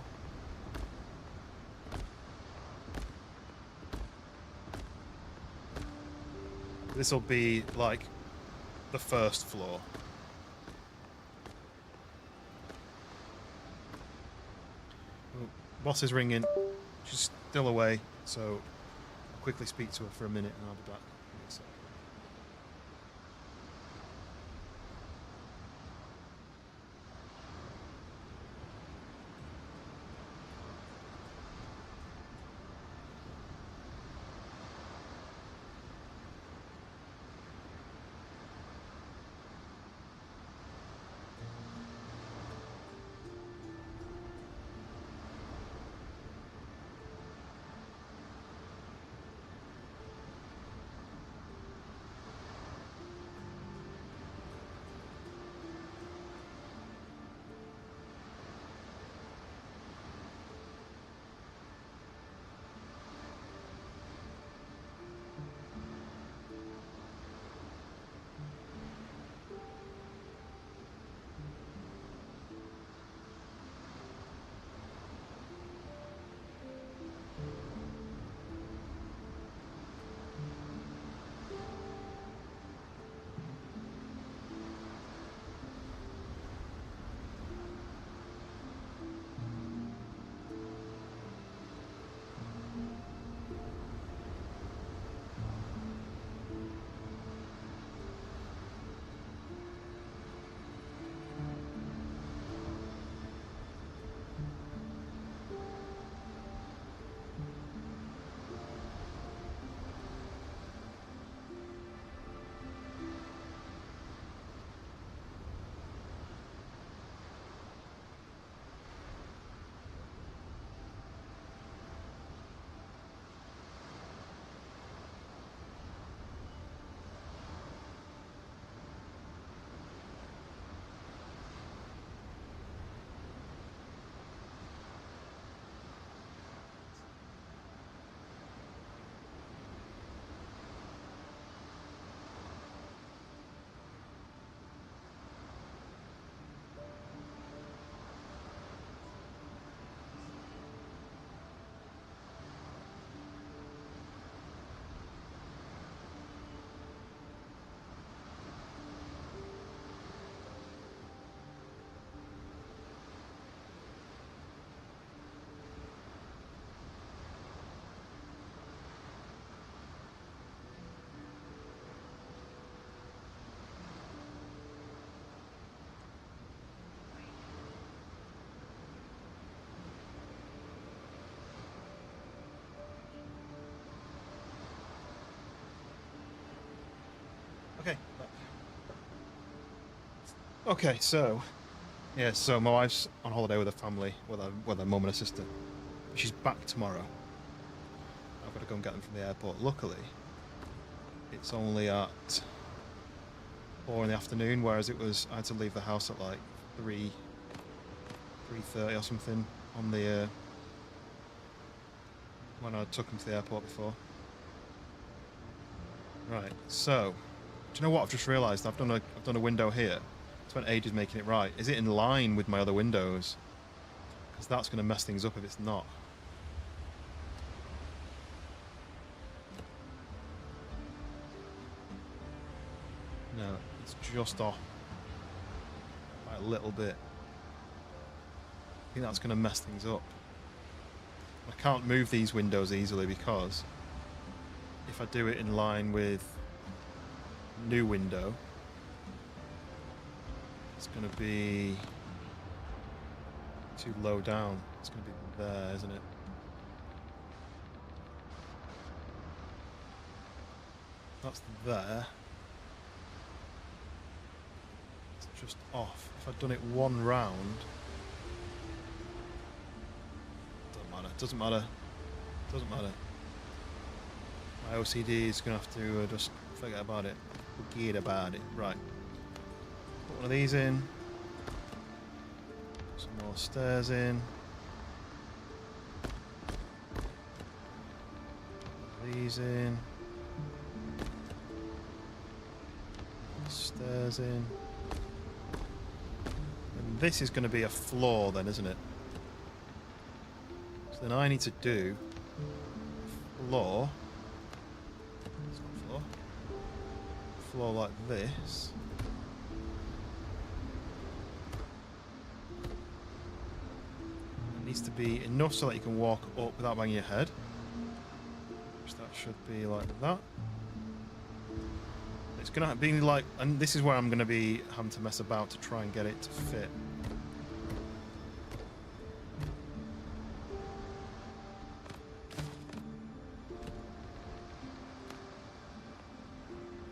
This will be like the first floor. Oh, boss is ringing. She's still away, so I'll quickly speak to her for a minute and I'll be back. Give me a sec. Okay, so yeah, so my wife's on holiday with her family, with her mum and her sister. She's back tomorrow. I've got to go and get them from the airport. Luckily, it's only at 4 in the afternoon, whereas it was I had to leave the house at like 3:30 or something on the when I took them to the airport before. Right, so do you know what I've just realised? I've done a window here. Spent ages making it right. Is it in line with my other windows? Because that's going to mess things up if it's not. No, it's just off by a little bit. I think that's going to mess things up. I can't move these windows easily because if I do it in line with new window, it's going to be too low down. It's going to be there, isn't it? That's there. It's just off. If I'd done it one round, doesn't matter. Doesn't matter. My OCD is going to have to just forget about it. Forget about it. Right. Put one of these in. Some more stairs in. These in. More stairs in. And this is going to be a floor then, isn't it? So then I need to do floor. It's not floor. Floor like this. It needs to be enough so that you can walk up without banging your head. Which that should be like that. It's gonna be like, and this is where I'm gonna be having to mess about to try and get it to fit.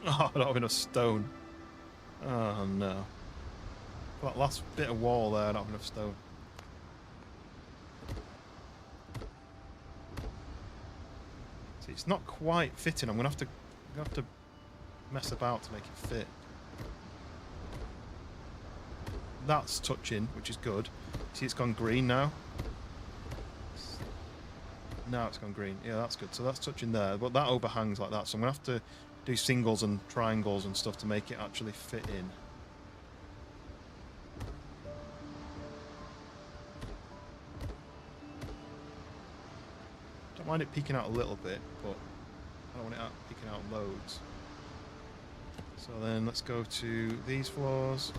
Oh, I don't have enough stone. Oh no. That last bit of wall there, I don't have enough stone. See, it's not quite fitting. I'm gonna have to mess about to make it fit. That's touching, which is good. See, it's gone green now. Now it's gone green. Yeah, that's good. So that's touching there, but that overhangs like that. So I'm gonna have to do singles and triangles and stuff to make it actually fit in. Don't mind it peeking out a little bit, but I don't want it peeking out loads. So then let's go to these floors.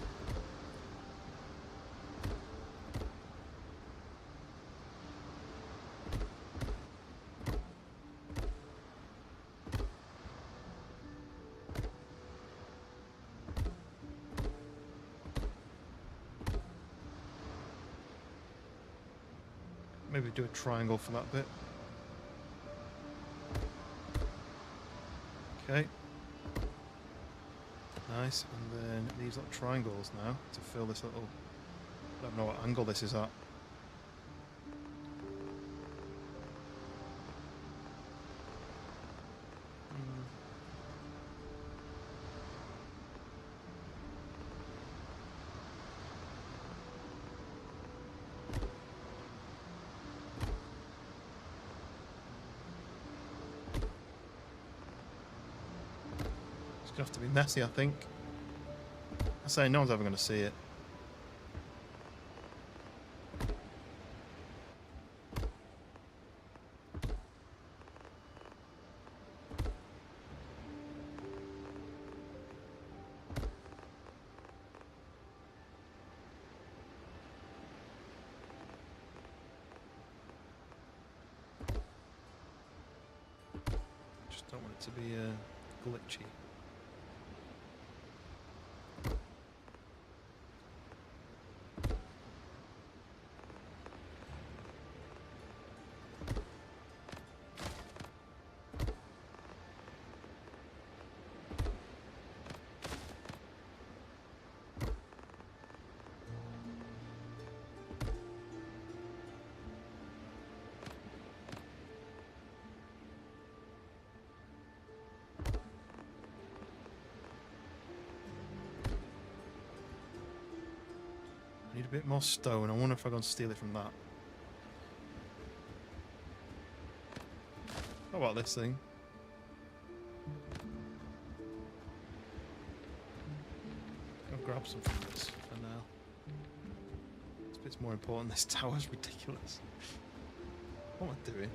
Maybe do a triangle for that bit. Okay. Nice, and then these little triangles now to fill this little... I don't know what angle this is at. It's going to have to be messy, I think. I say no one's ever going to see it. Just don't want it to be glitchy. Need a bit more stone. I wonder if I can steal it from that. How about this thing? I'll grab some from this for now. This bit's more important. This tower's ridiculous. What am I doing?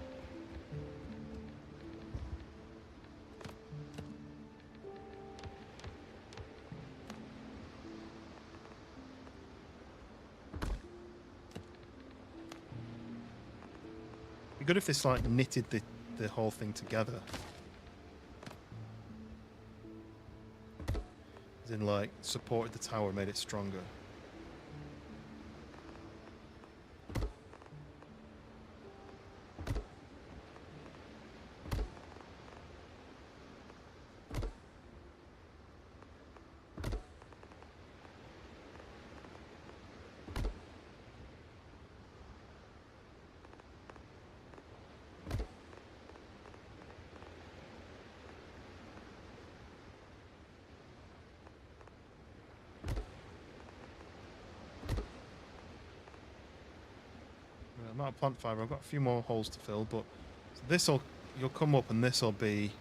Be good if this like knitted the whole thing together. As in like supported the tower, made it stronger. I'm out of plant fibre. I've got a few more holes to fill, but so this'll you'll come up and this'll be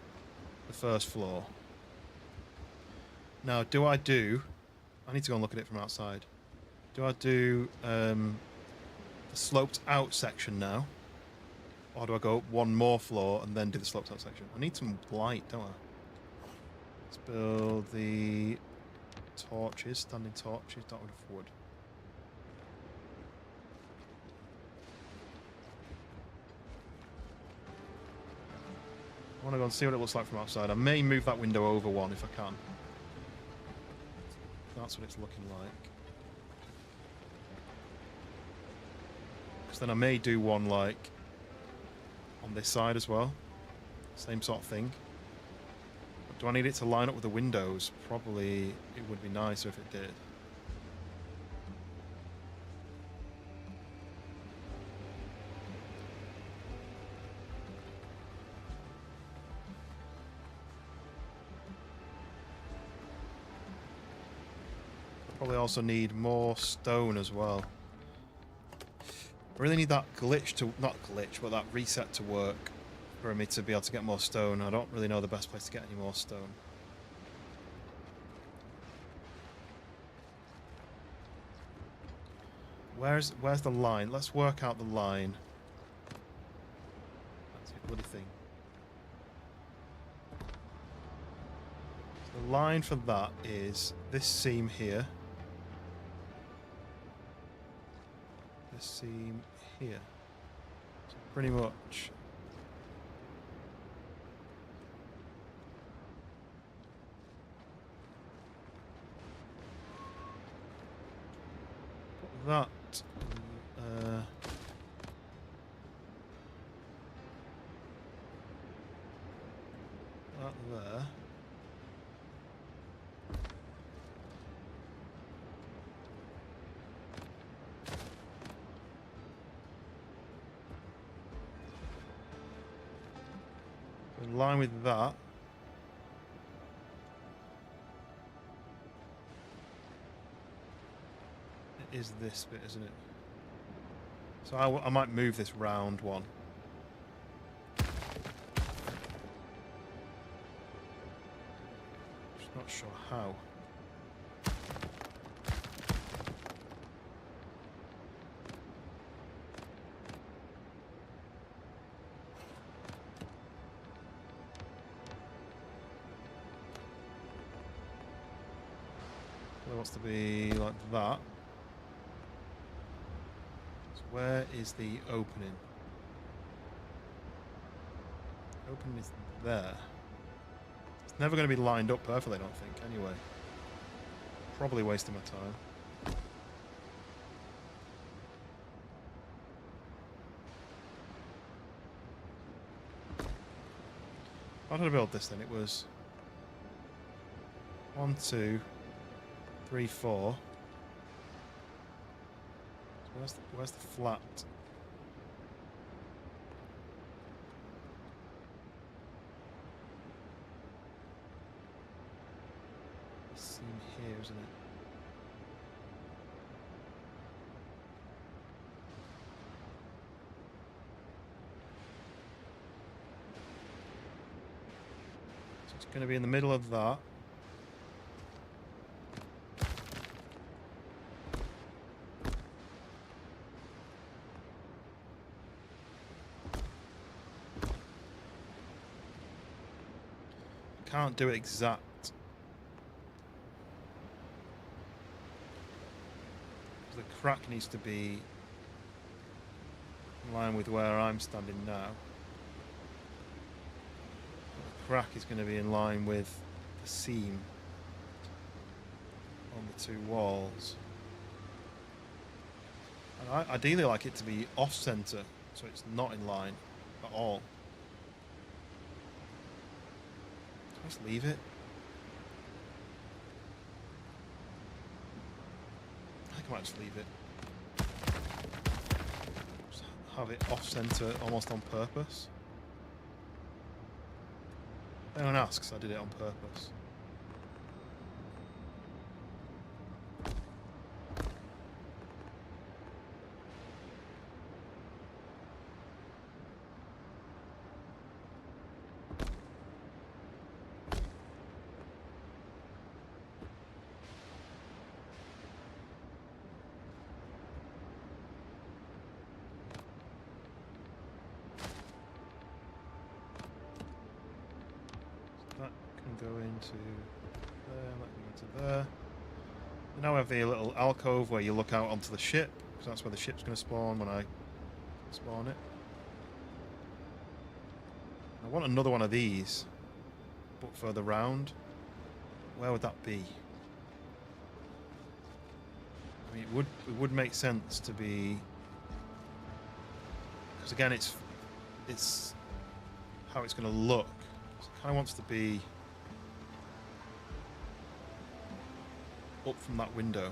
the first floor. Now, I need to go and look at it from outside. Do I do the sloped out section now? Or do I go up one more floor and then do the sloped out section? I need some light, don't I? Let's build the torches, standing torches, dotted with wood. I want to go and see what it looks like from outside. I may move that window over one if I can. That's what it's looking like. Because then I may do one like on this side as well. Same sort of thing. But do I need it to line up with the windows? Probably it would be nicer if it did. Probably also need more stone as well. I really need that glitch to, not glitch, but that reset to work for me to be able to get more stone. I don't really know the best place to get any more stone. Where's the line? Let's work out the line. That's a bloody thing. So the line for that is this seam here. This seam here. So pretty much. Put that. That there. In line with that. It is this bit, isn't it? So I might move this round one. Just not sure how. It wants to be like that. So where is the opening? Opening is there. It's never going to be lined up perfectly, I don't think, anyway. Probably wasting my time. How did I build this then? It was 1, 2, 3, 4. So where's the flat? This seam here, isn't it? It's going to be in the middle of that. Can't do it exact. The crack needs to be in line with where I'm standing now. The crack is going to be in line with the seam on the two walls. And I ideally like it to be off center, so it's not in line at all. Just leave it. I think I might just leave it. Just have it off center almost on purpose. If anyone asks, I did it on purpose. Go into there, that can go into there. We now have the little alcove where you look out onto the ship, because that's where the ship's going to spawn when I spawn it. I want another one of these, but further round. Where would that be? I mean, it would make sense to be, because again, it's how it's going to look. So it kind of wants to be up from that window.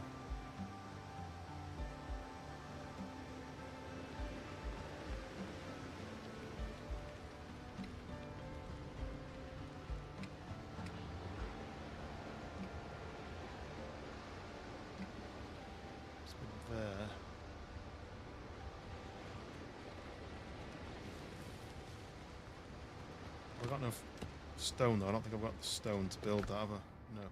It's been there. I've got enough stone though. I don't think I've got the stone to build that, have I? No.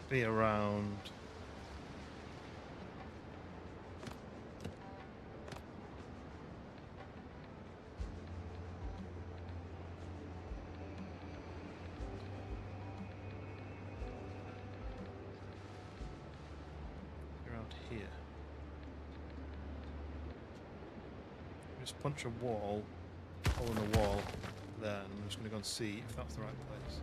Be around here. Just punch a wall, hole in the wall there, and I'm just going to go and see if that's the right place.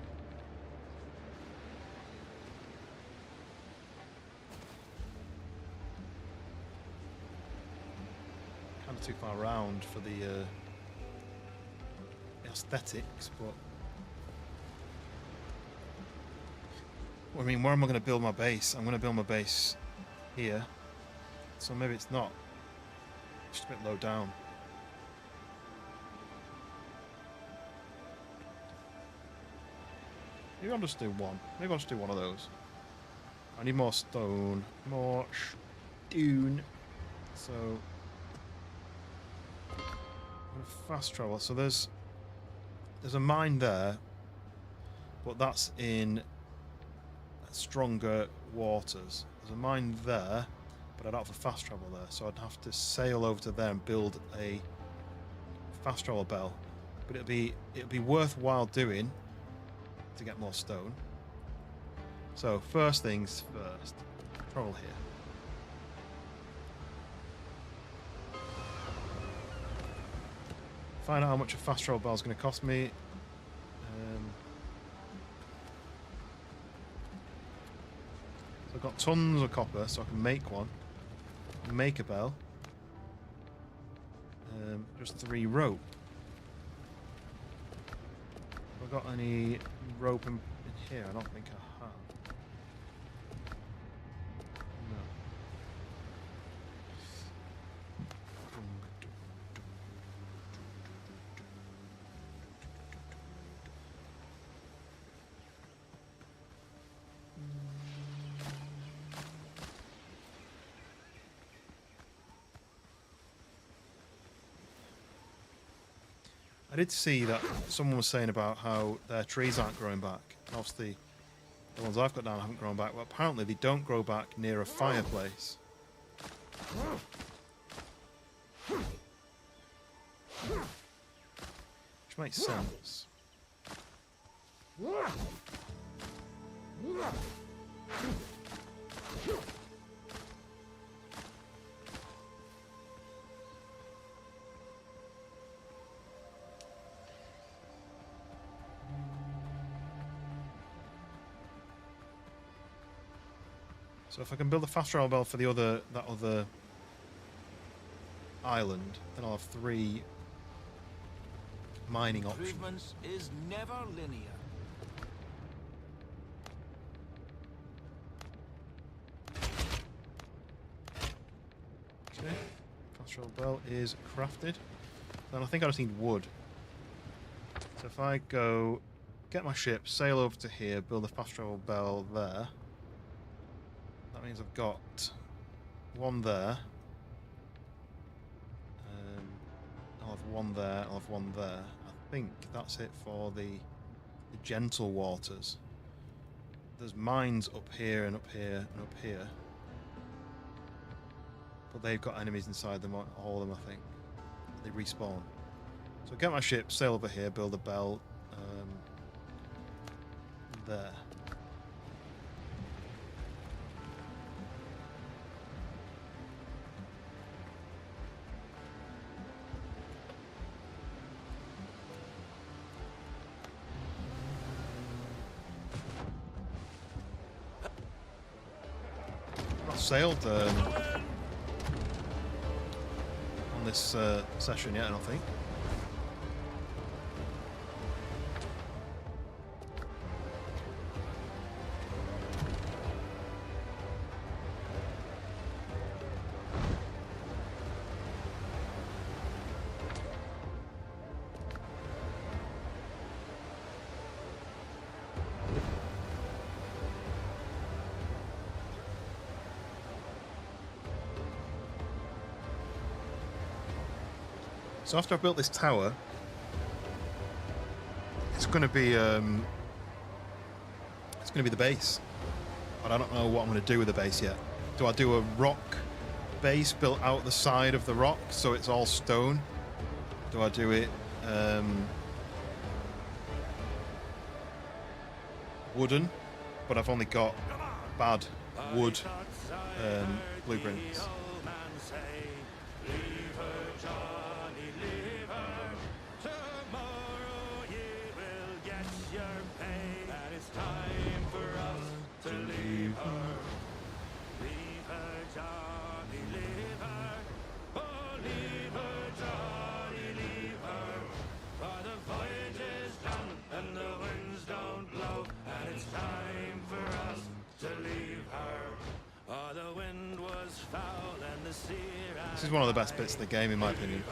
Kind of too far around for the aesthetics, but I mean, where am I going to build my base? I'm going to build my base here, so maybe it's not. It's just a bit low down. Maybe I'll just do one. Maybe I'll just do one of those. I need more stone. More stone. So I'm gonna fast travel. So there's a mine there, but that's in stronger waters. There's a mine there, but I don't have a fast travel there, so I'd have to sail over to there and build a fast travel bell. But it'd be worthwhile doing to get more stone. So first things first, travel here. Find out how much a fast travel bell is going to cost me. So I've got tons of copper, so I can make one. Make a bell. Just 3 rope. Have I got any rope in here? I don't think I have. No. I did see that someone was saying about how their trees aren't growing back. Obviously, the ones I've got down haven't grown back, but apparently they don't grow back near a fireplace. Which makes sense. So if I can build a fast travel bell for that other island, then I'll have 3 mining options. Improvements is never linear. Okay, fast travel bell is crafted. Then I think I just need wood. So if I go get my ship, sail over to here, build a fast travel bell there. That means I've got 1 there. I'll have 1 there, I'll have 1 there. I think that's it for the gentle waters. There's mines up here and up here and up here. But they've got enemies inside them, all of them I think. They respawn. So get my ship, sail over here, build a bell there. Sailed on this session yet, I don't think. So after I've built this tower, it's going to be the base. But I don't know what I'm going to do with the base yet. Do I do a rock base built out the side of the rock so it's all stone? Do I do it wooden? But I've only got bad wood blueprints. This is one of the best bits of the game, in my opinion.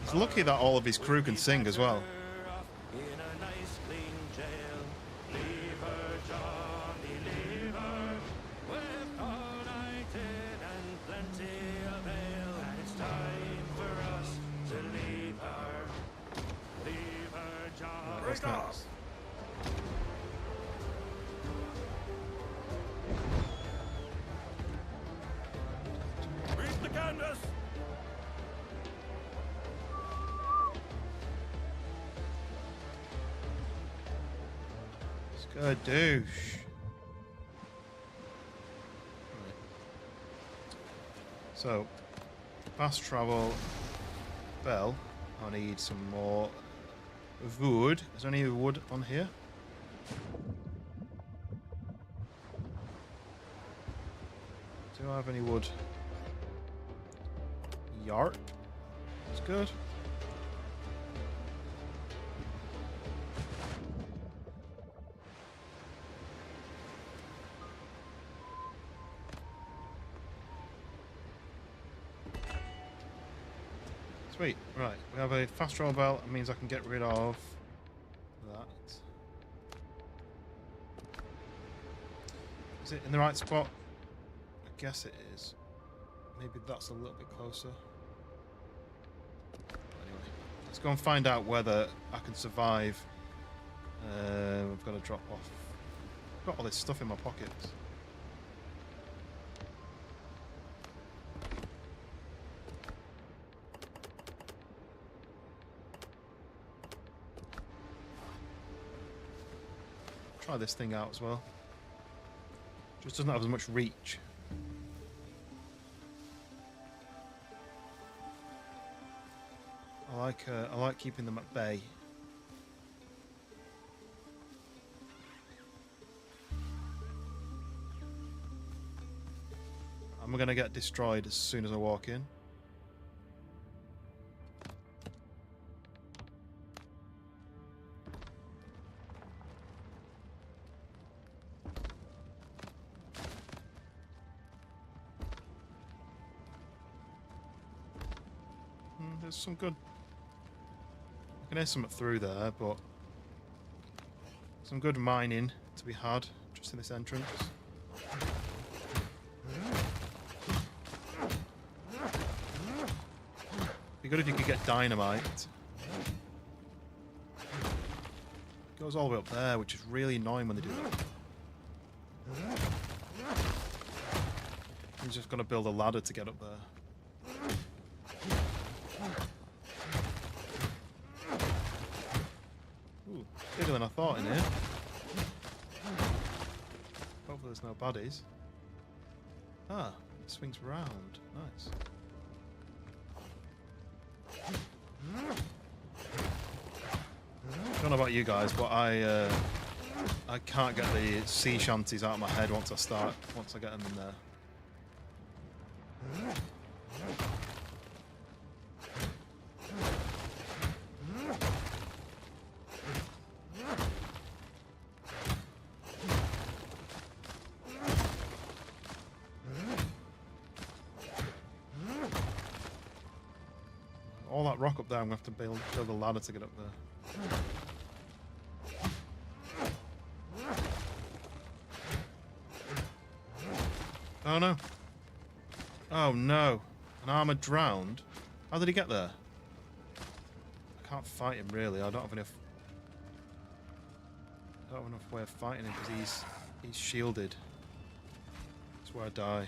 He's lucky that all of his crew can sing as well. In a nice clean jail. Leave her, Johnny, leave her. With all nighted and plenty of ale. And it's time for us to leave her. Leave her, Johnny. What's next? Reach the canvas. Skadoosh. Right. So, fast travel bell. I need some more wood. Is there any wood on here? Do I have any wood? Yart. That's good. Sweet. Right. We have a fast travel bell. It means I can get rid of that. Is it in the right spot? I guess it is. Maybe that's a little bit closer. Anyway, let's go and find out whether I can survive. I've got to drop off. I've got all this stuff in my pockets. Try this thing out as well. Just doesn't have as much reach. I like keeping them at bay. I'm gonna get destroyed as soon as I walk in. There's some good. I can hear something through there, but some good mining to be had just in this entrance. Be good if you could get dynamite. Goes all the way up there, which is really annoying when they do that. I'm just gonna build a ladder to get up there. Ooh, bigger than I thought in here. Hopefully there's no baddies. Ah, it swings round. Nice. Don't know about you guys, but I can't get the sea shanties out of my head once I get them in there. All that rock up there, I'm going to have to build a ladder to get up there. Oh no. Oh no. An armored drowned? How did he get there? I can't fight him really. I don't have enough way of fighting him because he's shielded. That's where I die.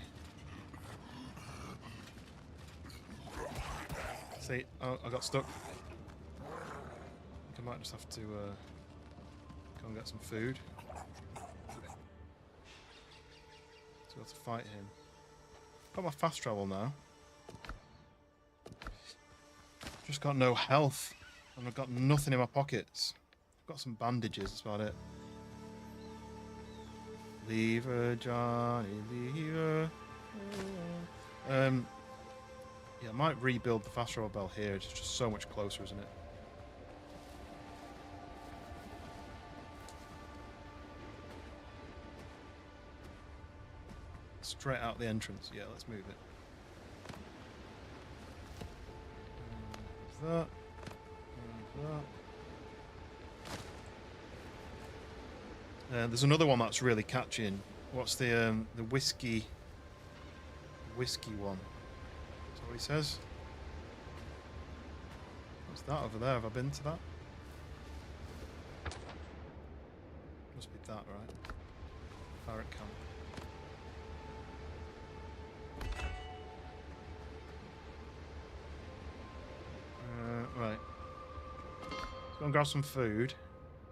See, oh, I got stuck. I think I might just have to go and get some food. So I have to fight him. Got my fast travel now. Just got no health. And I've got nothing in my pockets. I've got some bandages, that's about it. Leave her, Johnny, leave her. Yeah, I might rebuild the fast travel bell here. It's just so much closer, isn't it? Straight out the entrance. Yeah, let's move it. that. Remove that. There's another one that's really catching. What's the whiskey one? Is that what he says? What's that over there? Have I been to that? Must be that, right? Pirate camp. Right. Let's go and grab some food.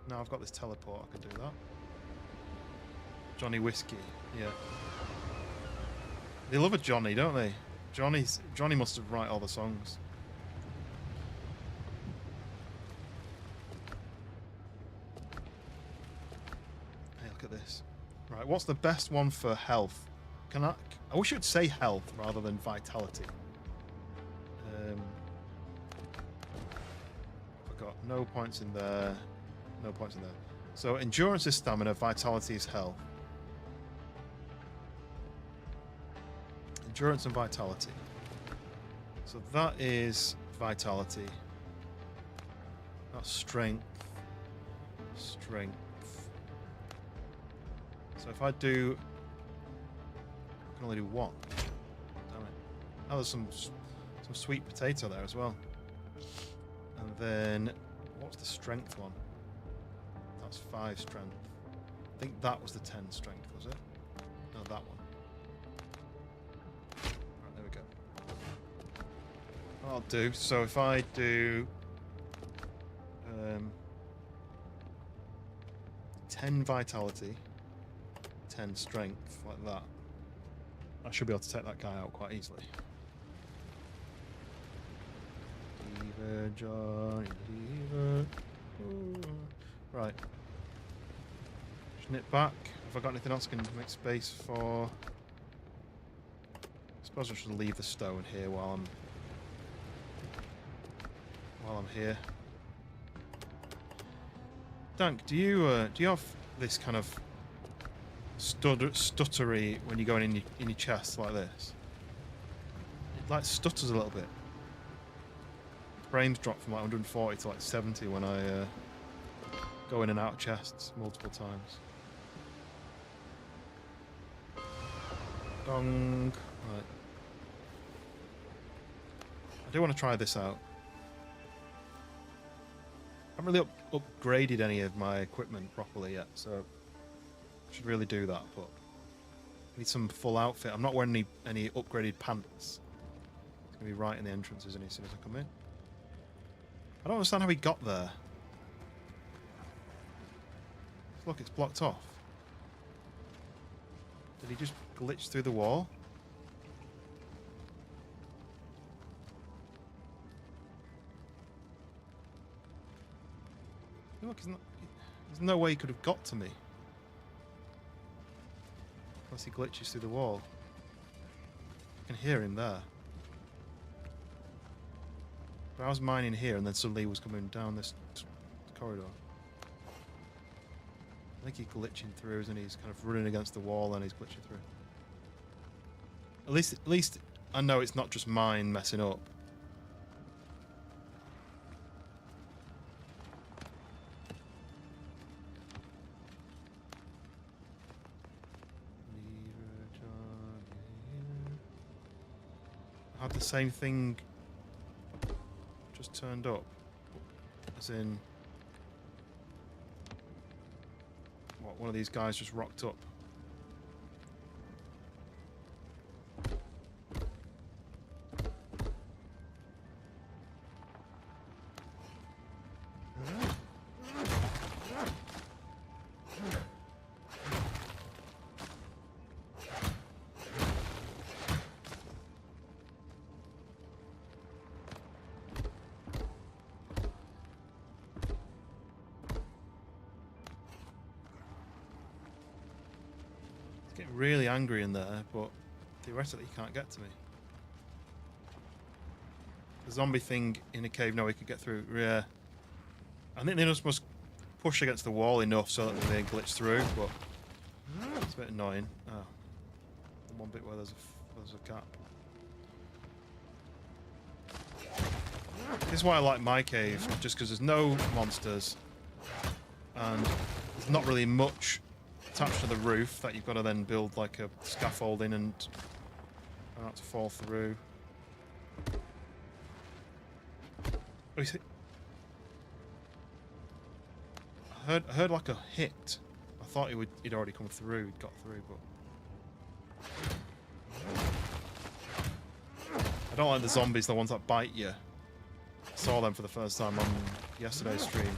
Now I've got this teleport, I can do that. Johnny Whiskey, yeah. They love a Johnny, don't they? Johnny must have write all the songs. Hey, look at this. Right, what's the best one for health? I wish it would say health rather than vitality. I've got no points in there. No points in there. So endurance is stamina, vitality is health. Endurance and vitality. So that is vitality. That's strength. Strength. So if I do... I can only do one. Damn it. Oh, there's some sweet potato there as well. And then... What's the strength one? That's 5 strength. I think that was the 10 strength, was it? No, that one. Right, there we go. I'll do. So if I do 10 vitality, 10 strength, like that, I should be able to take that guy out quite easily. Lever, Johnny, lever. Ooh. Right. Just nip back. Have I got anything else I can make space for? I suppose I should leave the stone here while I'm here. Dank, do you have this kind of stuttery when you go in your chest like this? It like stutters a little bit. Frames drop from like 140 to like 70 when I go in and out of chests multiple times. Dong. Right. I do want to try this out. I haven't really upgraded any of my equipment properly yet, so I should really do that, but I need some full outfit. I'm not wearing any upgraded pants. It's going to be right in the entrance, isn't it, as soon as I come in? I don't understand how he got there. Look, it's blocked off. Did he just glitch through the wall? Look, there's no way he could have got to me. Unless he glitches through the wall. I can hear him there. But I was mining here and then suddenly he was coming down this corridor. I think he's glitching through, isn't he? He's kind of running against the wall and he's glitching through. At least I know it's not just mine messing up. I had the same thing just turned up, as in what, one of these guys just rocked up. Getting really angry in there, but theoretically he can't get to me. The zombie thing in a cave, no, he could get through. Yeah, I think they just must push against the wall enough so that they glitch through, but it's a bit annoying. Oh, the one bit where there's a gap. This is why I like my cave, just because there's no monsters and there's not really much attached to the roof that you've got to then build like a scaffolding and not to fall through. Oh, is it? I heard like a hit. I thought he'd already come through, he'd got through, but I don't like the zombies, the ones that bite you. I saw them for the first time on yesterday's stream.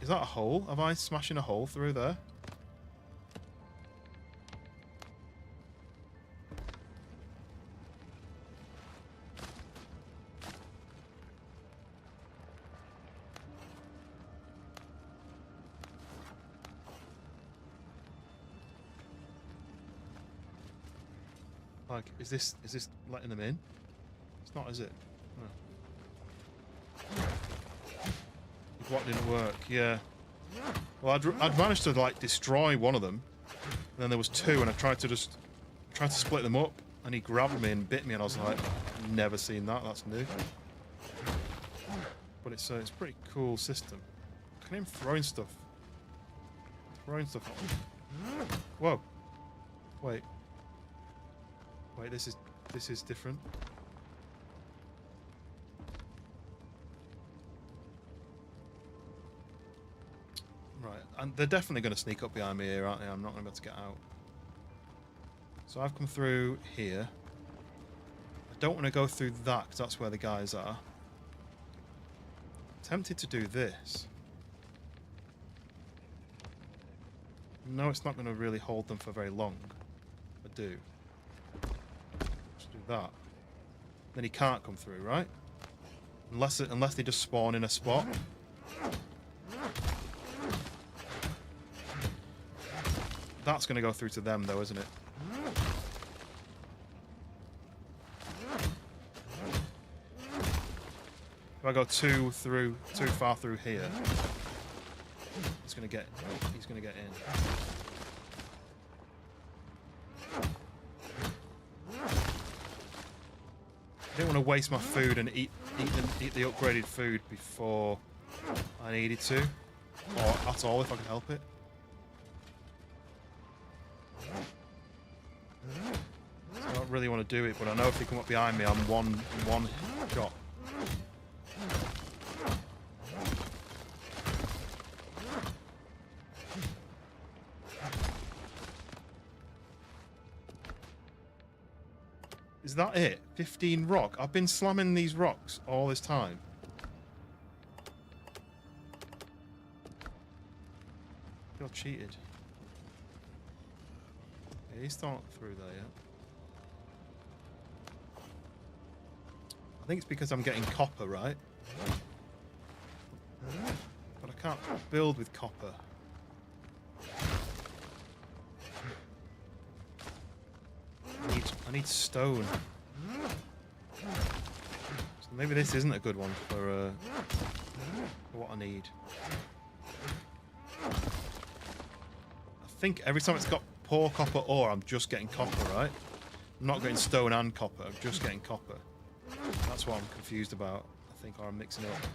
Is that a hole? Am I smashing a hole through there? Like, is this letting them in? It's not, is it? No. What didn't work? Yeah. Well, I'd managed to like destroy one of them, and then there was two, and I tried to split them up, and he grabbed me and bit me, and I was like, never seen that. That's new. But it's a pretty cool system. I can even throwing stuff. Throwing stuff. Whoa. Wait. Wait. This is different. Right, and they're definitely going to sneak up behind me here, aren't they? I'm not going to be able to get out. So I've come through here. I don't want to go through that, because that's where the guys are. I'm tempted to do this. No, it's not going to really hold them for very long. I do. Let's do that. Then he can't come through, right? Unless they just spawn in a spot. That's going to go through to them, though, isn't it? If I go too far through here, he's going to get in. I didn't want to waste my food and eat the upgraded food before I needed to, or at all if I could help it. So I don't really want to do it, but I know if they come up behind me, I'm one shot. Is that it? 15 rock? I've been slamming these rocks all this time. I feel cheated. Yeah, he's not through there yet. I think it's because I'm getting copper, right? But I can't build with copper. I need stone. So maybe this isn't a good one for what I need. I think every time it's got poor copper ore, I'm just getting copper, right? I'm not getting stone and copper, I'm just getting copper. That's what I'm confused about, I think, or I'm mixing it up.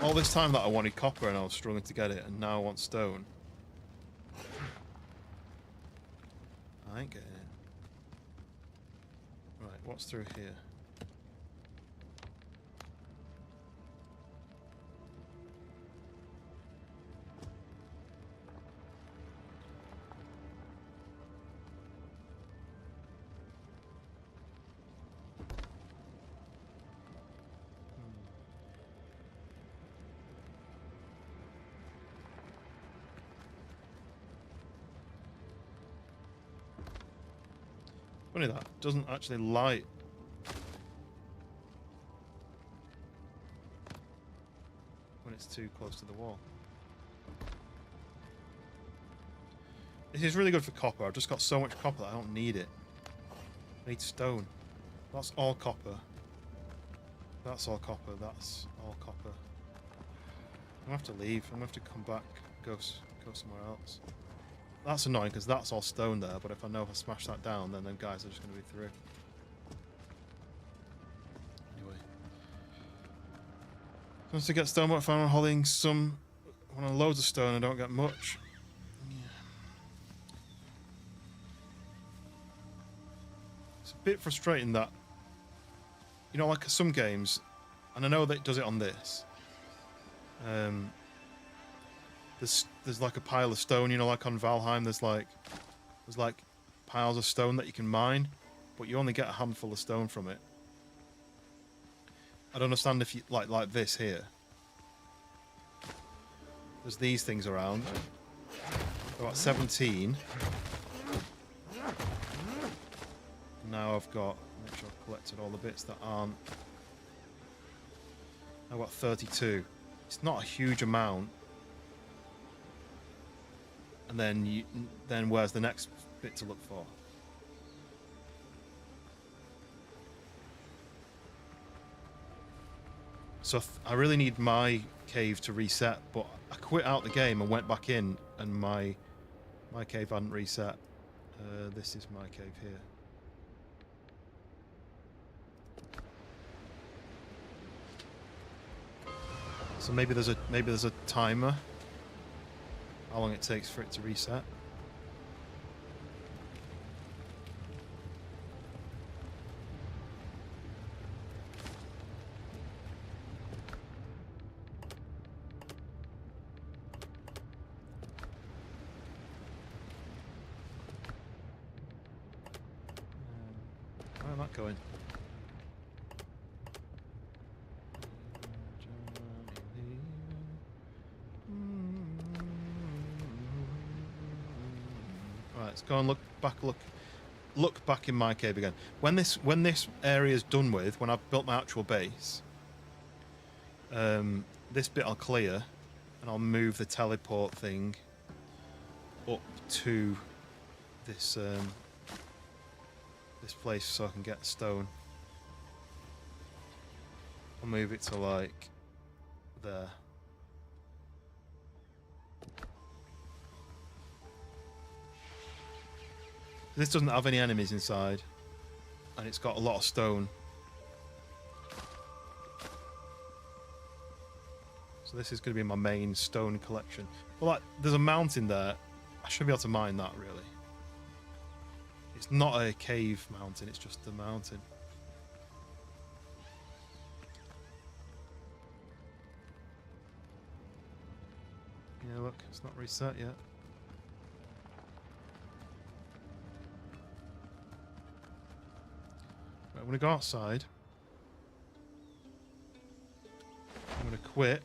All this time that I wanted copper and I was struggling to get it, and now I want stone. I ain't getting it. Right, what's through here? Funny that doesn't actually light. When it's too close to the wall. This is really good for copper. I've just got so much copper that I don't need it. I need stone. That's all copper. That's all copper. That's all copper. gonna have to leave. I'm gonna have to come back, go somewhere else. That's annoying because that's all stone there. But if I know if I smash that down, then them guys are just gonna be through. Anyway, once I get stone, what if I'm holding some, when I loads of stone, I don't get much. Yeah. It's a bit frustrating that, you know, like some games, and I know that it does it on this. There's like a pile of stone, you know, like on Valheim. There's like piles of stone that you can mine, but you only get a handful of stone from it. I don't understand if you like this here. There's these things around. I've got 17. Now I've got, make sure I've collected all the bits that aren't. I've got 32. It's not a huge amount. And then where's the next bit to look for? So I really need my cave to reset, but I quit out the game and went back in, and my cave hadn't reset. This is my cave here. So maybe there's a timer. How long it takes for it to reset. Where am I going? Let's go and look back in my cave again. When this area is done with, when I've built my actual base, this bit I'll clear, and I'll move the teleport thing up to this this place so I can get stone. I'll move it to like there. This doesn't have any enemies inside, and it's got a lot of stone. So this is going to be my main stone collection. Well, like, there's a mountain there. I should be able to mine that, really. It's not a cave mountain, it's just the mountain. Yeah, look, it's not reset yet. I'm going to go outside. I'm going to quit.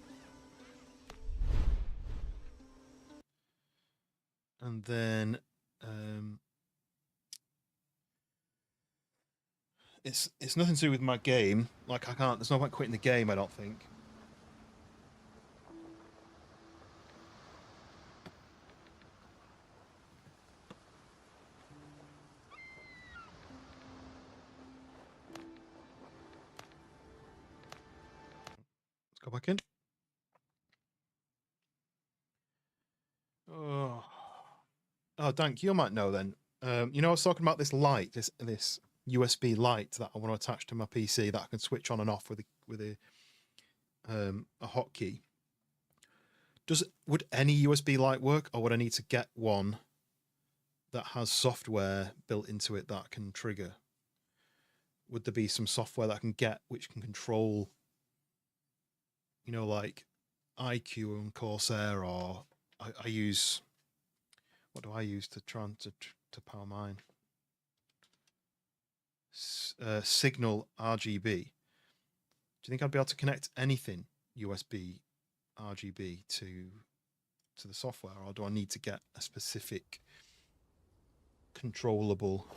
And then it's nothing to do with my game. Like, I can't, there's no point quitting the game, I don't think. Go back in. Oh, Dank, you might know then. You know, I was talking about this light, this USB light that I want to attach to my PC that I can switch on and off with a hotkey. Would any USB light work, or would I need to get one that has software built into it that can trigger? Would there be some software that I can get which can control, you know, like IQ and Corsair, or I use, what do I use to power mine? Signal RGB. Do you think I'd be able to connect anything USB RGB to the software, or do I need to get a specific controllable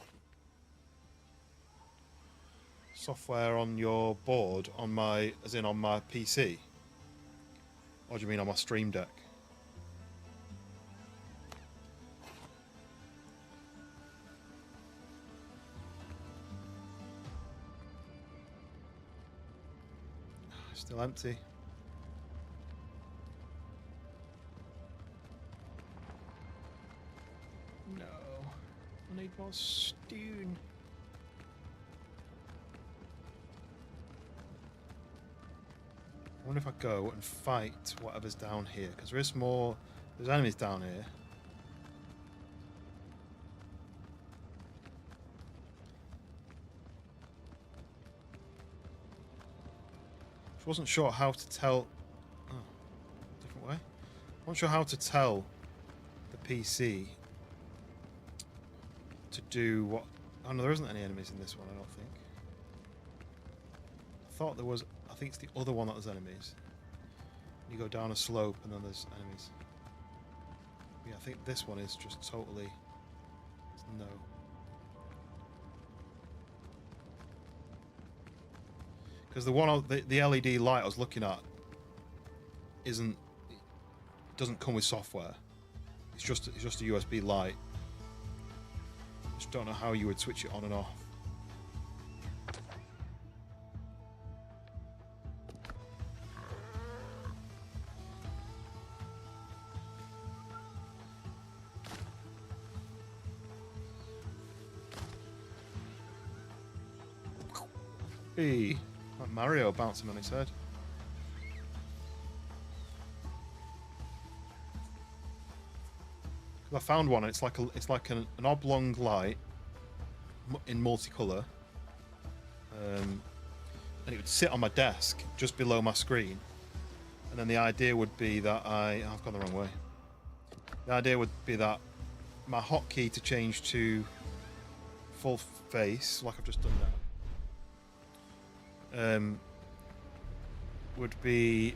software on your board, on my, as in on my PC? Or do you mean on my Stream Deck? Still empty. I need more stone. I wonder if I go and fight whatever's down here, because there is more. There's enemies down here. I wasn't sure how to tell. Oh, different way. I wasn't sure how to tell the PC to do what. Oh no, there isn't any enemies in this one. I don't think. I thought there was. I think it's the other one that there's enemies. You go down a slope and then there's enemies. Yeah, I think this one is just totally. No. Because the one, the LED light I was looking at, doesn't come with software. It's just a USB light. Just don't know how you would switch it on and off. Hey. Like Mario bouncing on his head. I found one. And it's like an oblong light in multicolour, and it would sit on my desk just below my screen. And then the idea would be that I've gone the wrong way. The idea would be that my hotkey to change to full face, like I've just done now. Would be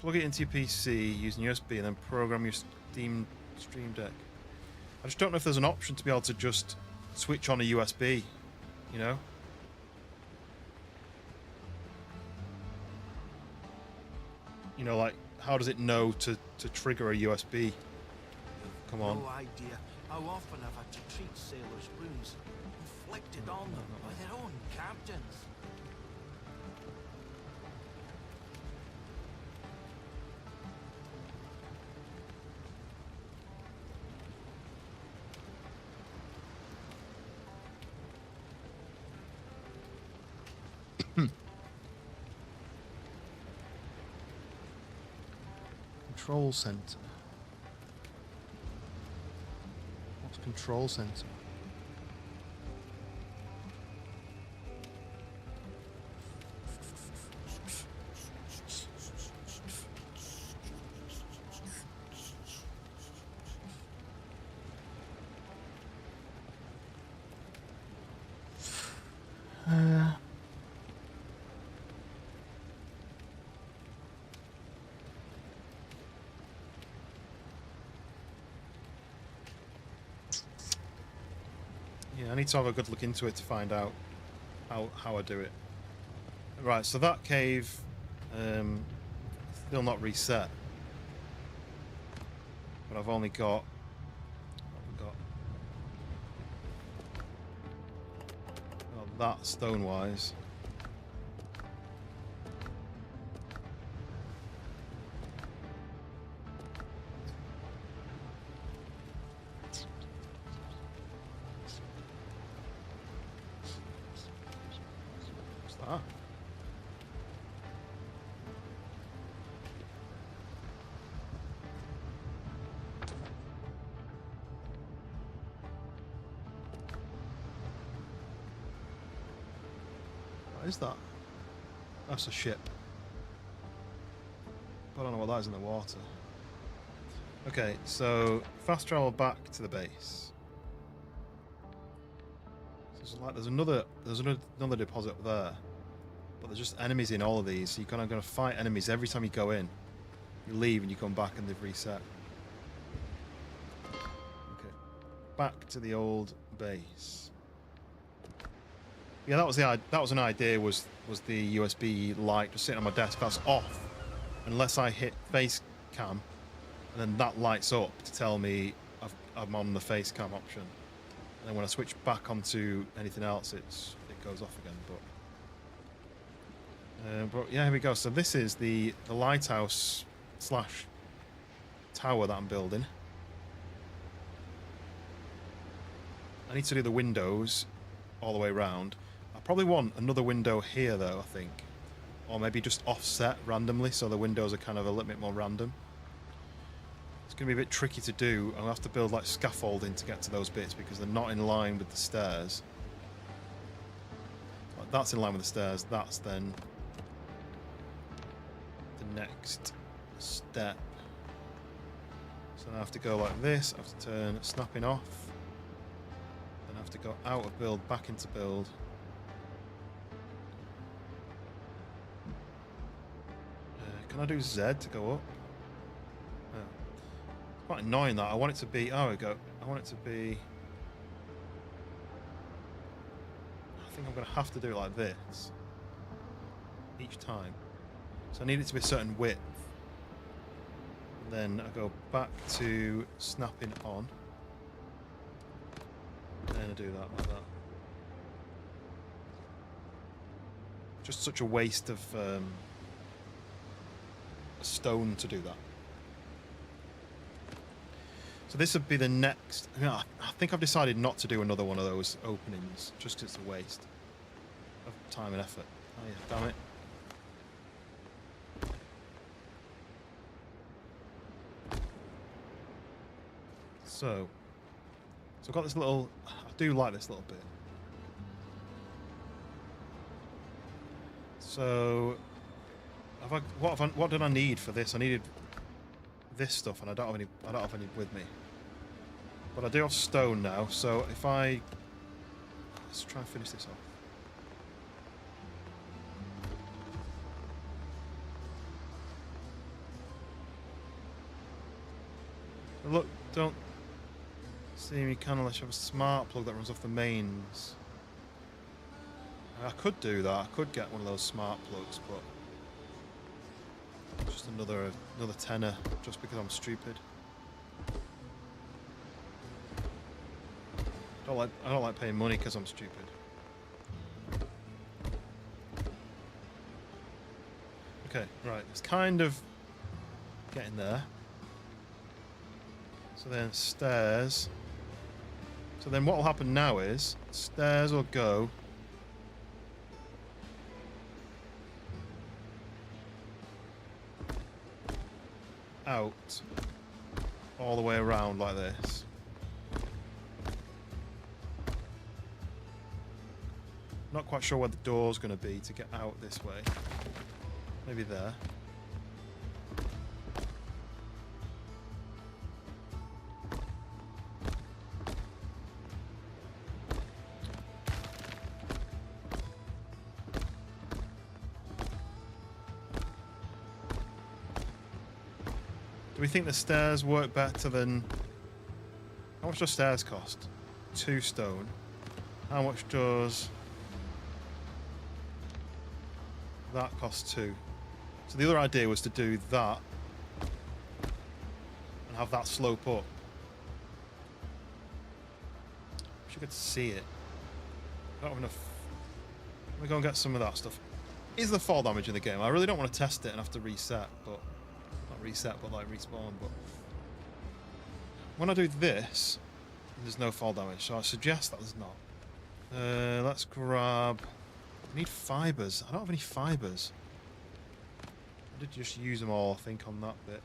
plug it into your PC using USB and then program your Stream Deck. I just don't know if there's an option to be able to just switch on a USB, you know? You know, like, how does it know to trigger a USB? Come on. No idea how often I've had to treat sailors' wounds inflicted on them by their own captains. Control center. What's control center? Yeah, I need to have a good look into it to find out how I do it. Right, so that cave still not reset, but I've only got that stone-wise. What's that? What is that? That's a ship. I don't know what that is in the water. Okay, so fast travel back to the base. So there's another deposit up there, but there's just enemies in all of these. So you're kind of going to fight enemies every time you go in. You leave and you come back and they've reset. Okay, back to the old base. Yeah, that was an idea. Was the USB light just sitting on my desk? That's off unless I hit face cam, and then that lights up to tell me I'm on the face cam option. And then when I switch back onto anything else, it goes off again. But yeah, here we go. So this is the lighthouse / tower that I'm building. I need to do the windows all the way around. I probably want another window here though, I think. Or maybe just offset randomly so the windows are kind of a little bit more random. It's going to be a bit tricky to do. I'll have to build like scaffolding to get to those bits because they're not in line with the stairs. Like, that's in line with the stairs. That's then the next step. So I have to go like this. I have to turn snapping off. Then I have to go out of build, back into build. Can I do Z to go up? Oh. It's quite annoying that. I want it to be... Oh, we go. I want it to be... I think I'm going to have to do it like this. Each time. So I need it to be a certain width. And then I go back to snapping on. Then I do that like that. Just such a waste of... stone to do that. So this would be the next... I think I've decided not to do another one of those openings just because it's a waste of time and effort. Oh yeah, damn it. So I've got this little... I do like this little bit. So what did I need for this? I needed this stuff, and I don't have any with me. But I do have stone now, so if let's try and finish this off. Look, don't see me can unless you have a smart plug that runs off the mains. I could do that. I could get one of those smart plugs, but just another tenner just because I'm stupid. I don't like paying money because I'm stupid. Okay, right. It's kind of getting there. So then stairs. So then what will happen now is stairs will go out all the way around like this. Not quite sure where the door's going to be to get out this way. Maybe there. Do we think the stairs work better than... How much does stairs cost? 2 stone. How much does... That costs 2. So the other idea was to do that and have that slope up. Wish you could see it. I don't have enough. Let me go and get some of that stuff. Is there fall damage in the game? I really don't want to test it and have to reset, but not reset, but like respawn. But when I do this, there's no fall damage, so I suggest that there's not. Let's grab. I need fibers. I don't have any fibers. I did just use them all, I think, on that bit.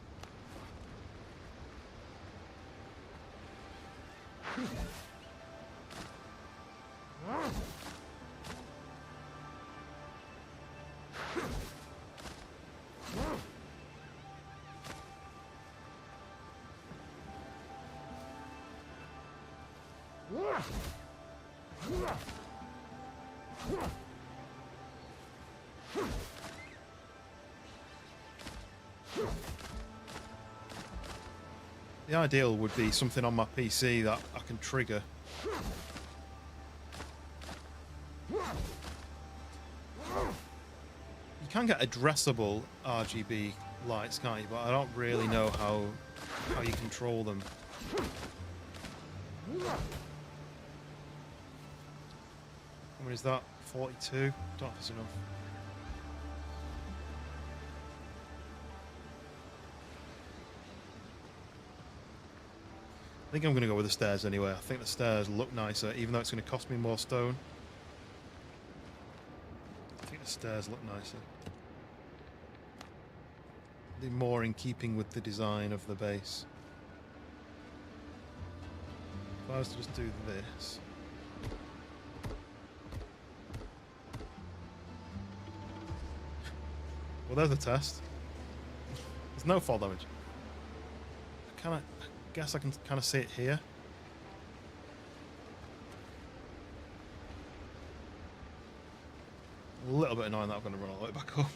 The ideal would be something on my PC that I can trigger. You can get addressable RGB lights, can't you? But I don't really know how you control them. How many is that? 42? Don't know if it's enough. I think I'm going to go with the stairs anyway. I think the stairs look nicer, even though it's going to cost me more stone. I think the stairs look nicer. They're more in keeping with the design of the base. If I was to just do this... Well, there's a test. There's no fall damage. I guess I can kind of see it here. A little bit annoying that I'm going to run all the way back up.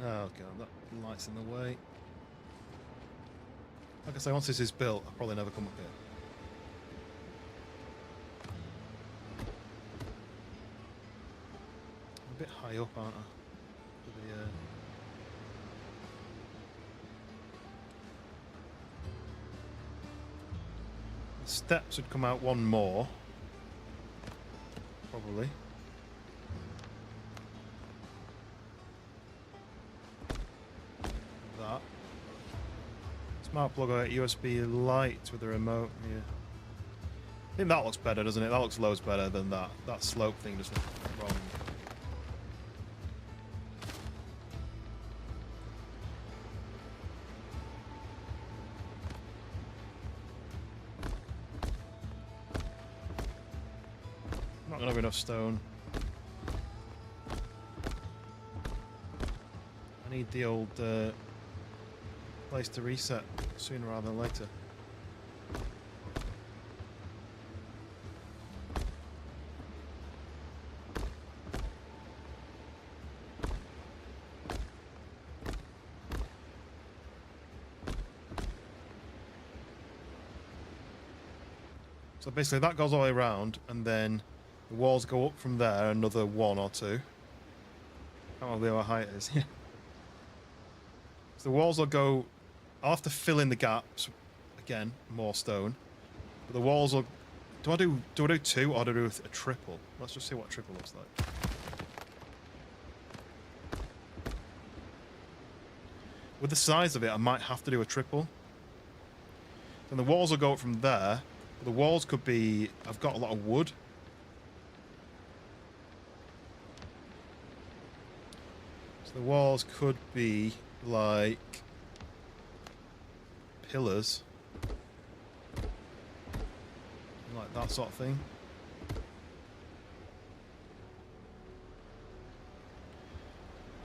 Oh god, that light's in the way. Like I say, once this is built, I'll probably never come up here. I'm a bit high up, aren't I? For the steps would come out one more. Probably. That. Smart plug out USB light with a remote here. I think that looks better, doesn't it? That looks loads better than that. That slope thing just looks wrong. Not gonna have enough stone. I need the old place to reset sooner rather than later. So basically that goes all the way around, and then the walls go up from there another 1 or 2. I can't remember what height it is. So the walls will go... I'll have to fill in the gaps. Again, more stone. But the walls will... Do I do 2 or do I do a triple? Let's just see what a triple looks like. With the size of it, I might have to do a triple. Then the walls will go up from there. But the walls could be... I've got a lot of wood. So the walls could be like pillars. Like that sort of thing.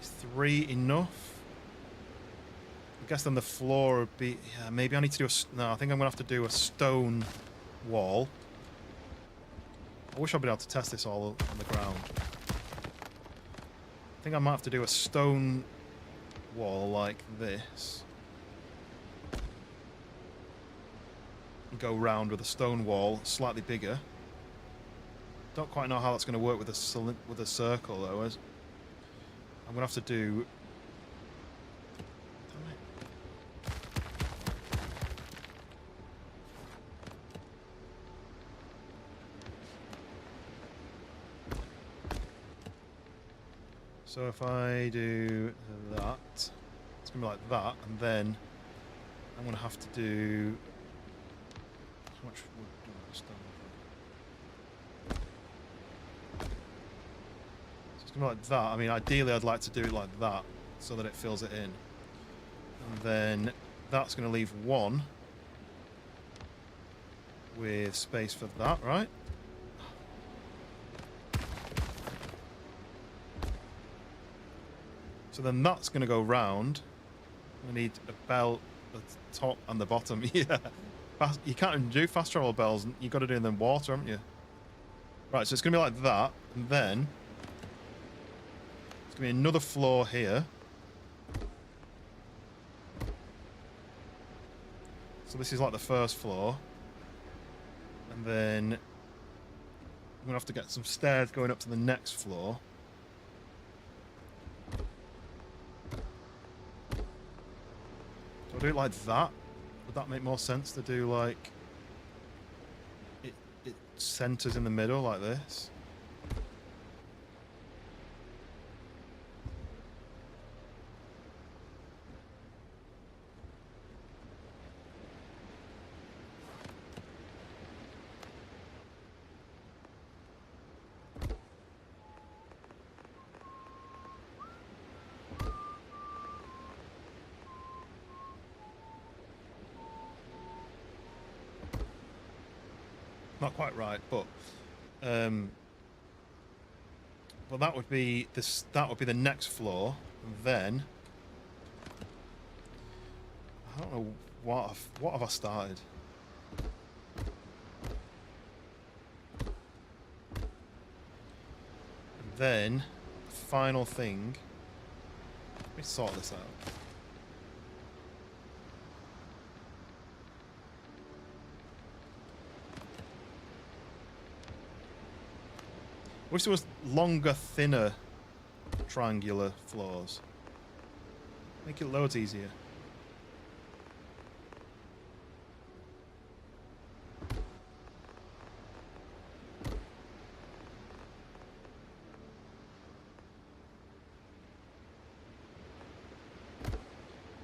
Is 3 enough? I guess then the floor would be... Yeah, maybe I need to do a... No, I think I'm going to have to do a stone wall. I wish I'd been able to test this all on the ground. I think I might have to do a stone wall like this. And go round with a stone wall, slightly bigger. Don't quite know how that's going to work with a circle though. As I'm going to have to do... So if I do that, it's going to be like that, and then I'm going to have to do... How much wood do I stone? So it's going to be like that. I mean, ideally I'd like to do it like that, so that it fills it in. And then that's going to leave 1 with space for that, right? So then that's going to go round. I need a bell at the top and the bottom. Yeah. You can't even do fast travel bells. You've got to do them in water, haven't you? Right, so it's going to be like that. And then it's going to be another floor here. So this is like the first floor. And then I'm going to have to get some stairs going up to the next floor. Do I do it like that? Would that make more sense to do like it centers in the middle like this? Not quite right, but that would be this. That would be the next floor. And then I don't know what have I started. And then the final thing. Let me sort this out. Wish there was longer, thinner, triangular floors. Make it loads easier.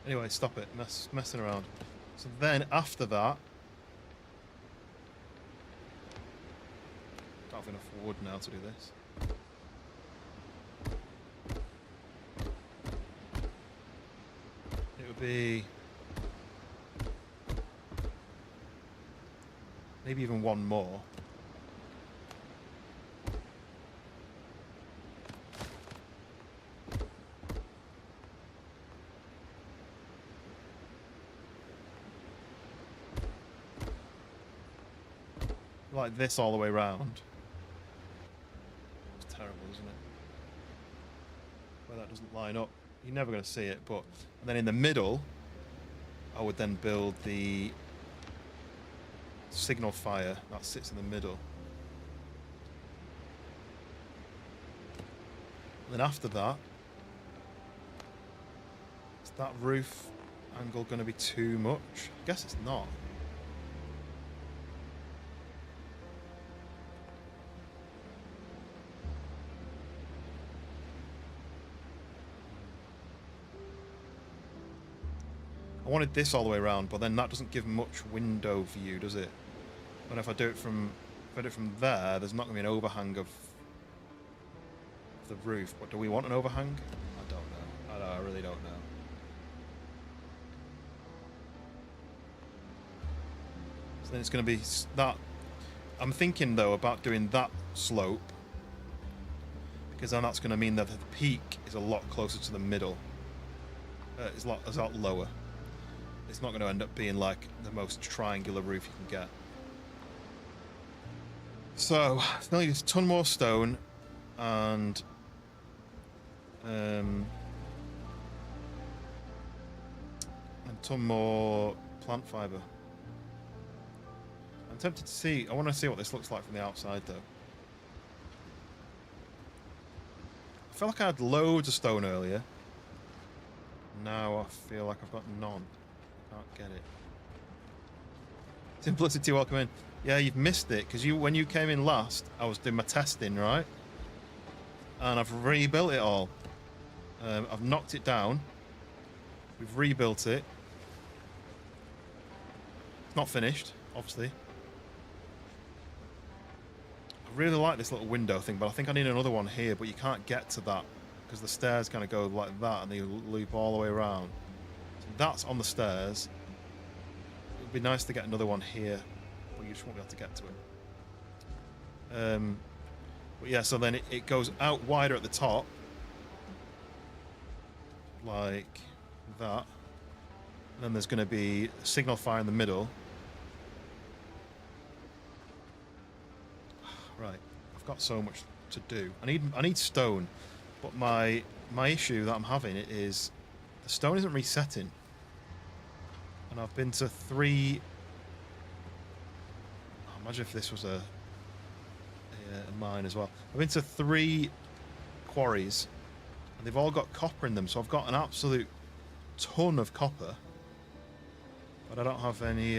Anyway, stop it. Messing around. So then, after that... Don't have enough wood now to do this. It would be... maybe even one more. Like this all the way around. It's terrible, isn't it? Where that doesn't line up. You're never going to see it, but... And then in the middle, I would then build the signal fire that sits in the middle. And then after that, is that roof angle going to be too much? I guess it's not. I wanted this all the way around, but then that doesn't give much window view, does it? And if I do it from there, there's not going to be an overhang of the roof. But do we want an overhang? I don't know. I really don't know. So then it's going to be that. I'm thinking though about doing that slope, because then that's going to mean that the peak is a lot closer to the middle. It's a lot lower. It's not going to end up being like the most triangular roof you can get. So, still need a ton more stone and a ton more plant fibre. I'm tempted to see. I want to see what this looks like from the outside, though. I felt like I had loads of stone earlier. Now I feel like I've got none. Can't get it. Simplicity, welcome in. Yeah, you've missed it because when you came in last, I was doing my testing, right? And I've rebuilt it all. I've knocked it down. We've rebuilt it. It's not finished, obviously. I really like this little window thing, but I think I need another one here, but you can't get to that because the stairs kind of go like that and they loop all the way around. So that's on the stairs. It would be nice to get another one here, but you just won't be able to get to it. But yeah, so then it goes out wider at the top, like that. And then there's going to be a signal fire in the middle. Right, I've got so much to do. I need stone, but my issue that I'm having is the stone isn't resetting. And I've been to 3. Oh, imagine if this was a mine as well. I've been to 3 quarries, and they've all got copper in them. So I've got an absolute ton of copper, but I don't have any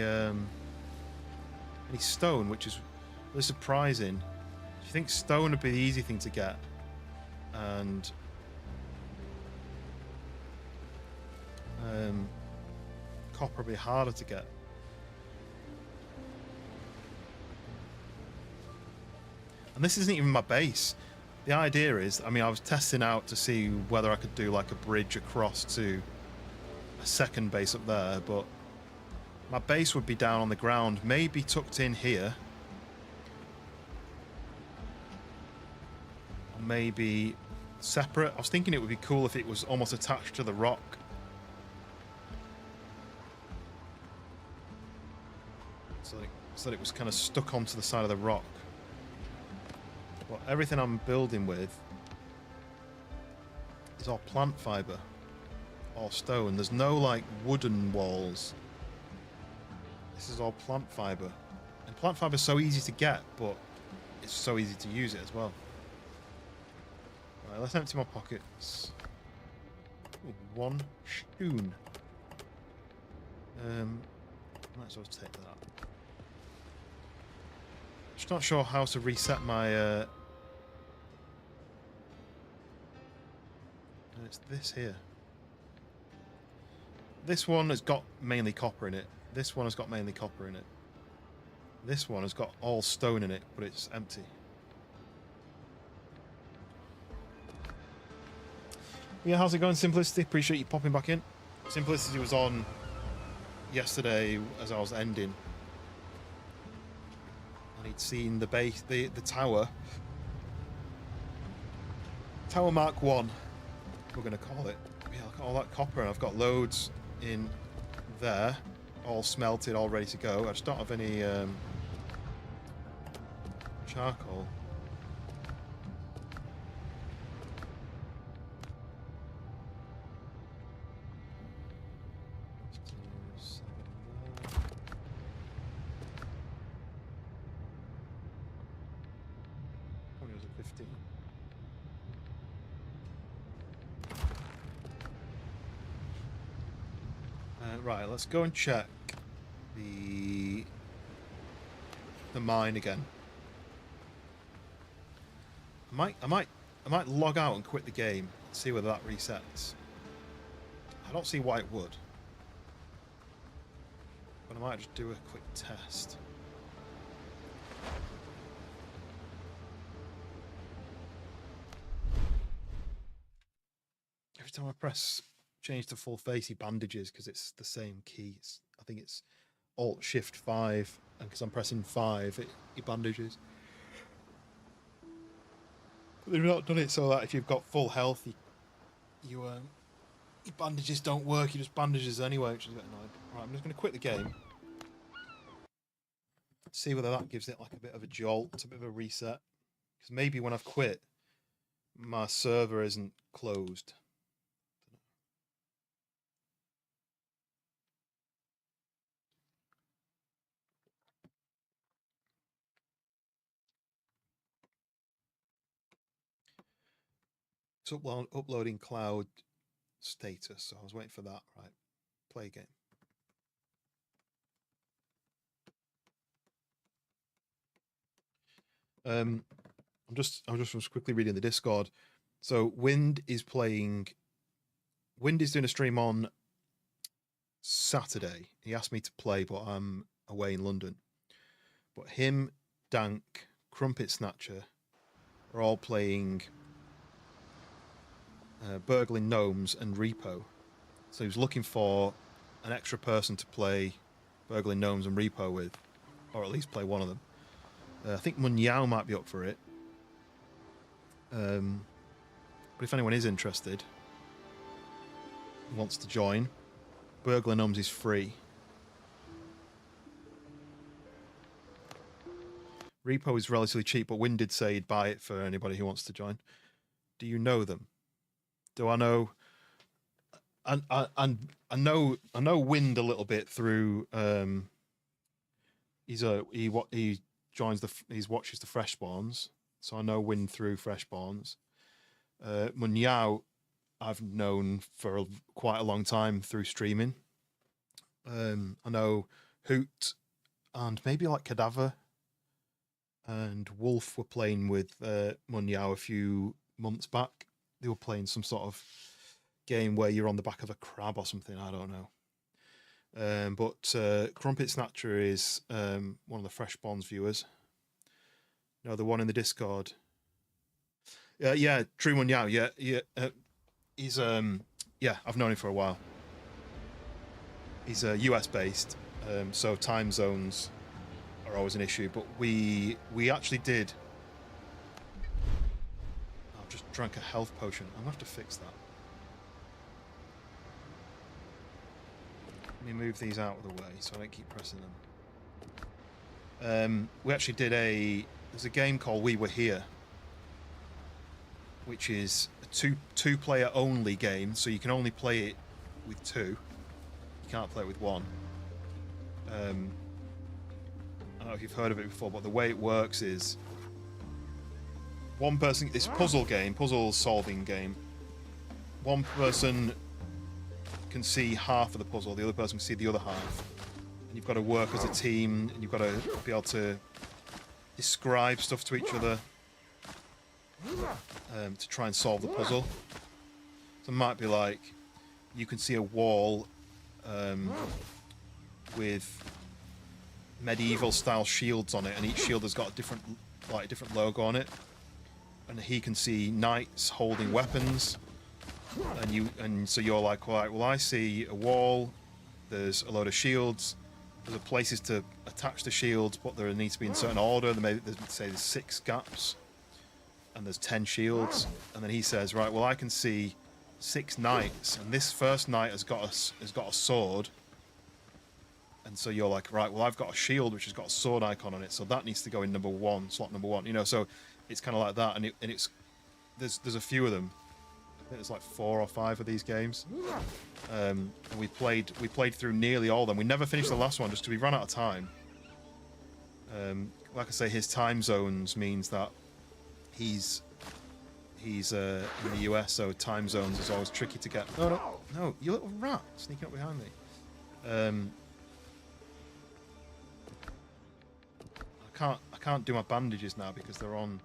stone, which is really surprising. Do you think stone would be the easy thing to get, and copper would be harder to get? And this isn't even my base. The idea is, I mean, I was testing out to see whether I could do like a bridge across to a second base up there, but my base would be down on the ground, maybe tucked in here, maybe separate. I was thinking it would be cool if it was almost attached to the rock. So that it was kind of stuck onto the side of the rock. But everything I'm building with is all plant fibre, all stone. There's no like wooden walls. This is all plant fibre. And plant fibre is so easy to get, but it's so easy to use it as well. Right, let's empty my pockets. Ooh, 1 stone. Might as well take that. Just not sure how to reset my it's this here. This one has got mainly copper in it. This one has got mainly copper in it. This one has got all stone in it, but it's empty. Yeah, how's it going, Simplicity? Appreciate you popping back in. Simplicity was on yesterday as I was ending. And he'd seen the base, the tower. Tower Mark 1, we're going to call it. Yeah, look at all that copper, and I've got loads in there, all smelted, all ready to go. I just don't have any charcoal. Probably was at 15. Right, let's go and check the mine again. I might log out and quit the game and see whether that resets. I don't see why it would, but I might just do a quick test. Every time I press change to full face, he bandages because it's the same key. I think it's Alt Shift 5, and because I'm pressing 5, he bandages. But they've not done it so that if you've got full health, your bandages don't work. He just bandages anyway, which is a bit annoying. Right, I'm just going to quit the game. See whether that gives it like a bit of a jolt, a bit of a reset. Because maybe when I've quit, my server isn't closed. It's uploading cloud status, so I was waiting for that. Right, play game. I was just quickly reading the Discord. So Wind is doing a stream on Saturday. He asked me to play, but I'm away in London. But him, Dank, Crumpet Snatcher are all playing Burgling Gnomes and Repo. So he was looking for an extra person to play Burgling Gnomes and Repo with, or at least play one of them. I think Munyao might be up for it. But if anyone is interested, wants to join, Burgling Gnomes is free. Repo is relatively cheap, but Win did say he'd buy it for anybody who wants to join. Do you know them? Do I know? And I know Wind a little bit through. He watches the Fresh Spawns, so I know Wind through Fresh Spawns. Munyao, I've known for quite a long time through streaming. I know Hoot and maybe like Cadaver and Wolf were playing with Munyao a few months back. They were playing some sort of game where you're on the back of a crab or something. I don't know. But Crumpet Snatcher is one of the Fresh Spawns viewers. No, the one in the Discord. Yeah, True Munyao. Yeah. He's I've known him for a while. He's US based, so time zones are always an issue. But we actually did. drank a health potion. I'm gonna have to fix that. Let me move these out of the way so I don't keep pressing them. We actually did there's a game called We Were Here, which is a two-player only game, so you can only play it with two. You can't play it with one. I don't know if you've heard of it before, but the way it works is one person. It's a puzzle solving game. One person can see half of the puzzle, the other person can see the other half, and you've got to work as a team, and you've got to be able to describe stuff to each other to try and solve the puzzle. So it might be like you can see a wall with medieval style shields on it, and each shield has got a different logo on it, and he can see knights holding weapons, and so you're like, right, well, I see a wall, there's a load of shields, there's places to attach the shields, but there needs to be in certain order. There's 6 gaps and there's 10 shields, and then he says, right, well, I can see 6 knights, and this first knight has got a sword. And so you're like, right, well, I've got a shield which has got a sword icon on it, so that needs to go in slot number one. You know, so it's kind of like that, and there's a few of them. I think there's like 4 or 5 of these games, and we played through nearly all of them. We never finished the last one just because we ran out of time. Like I say, his time zones means that he's in the US, so time zones is always tricky to get. No, you little rat sneaking up behind me. I can't do my bandages now because they're on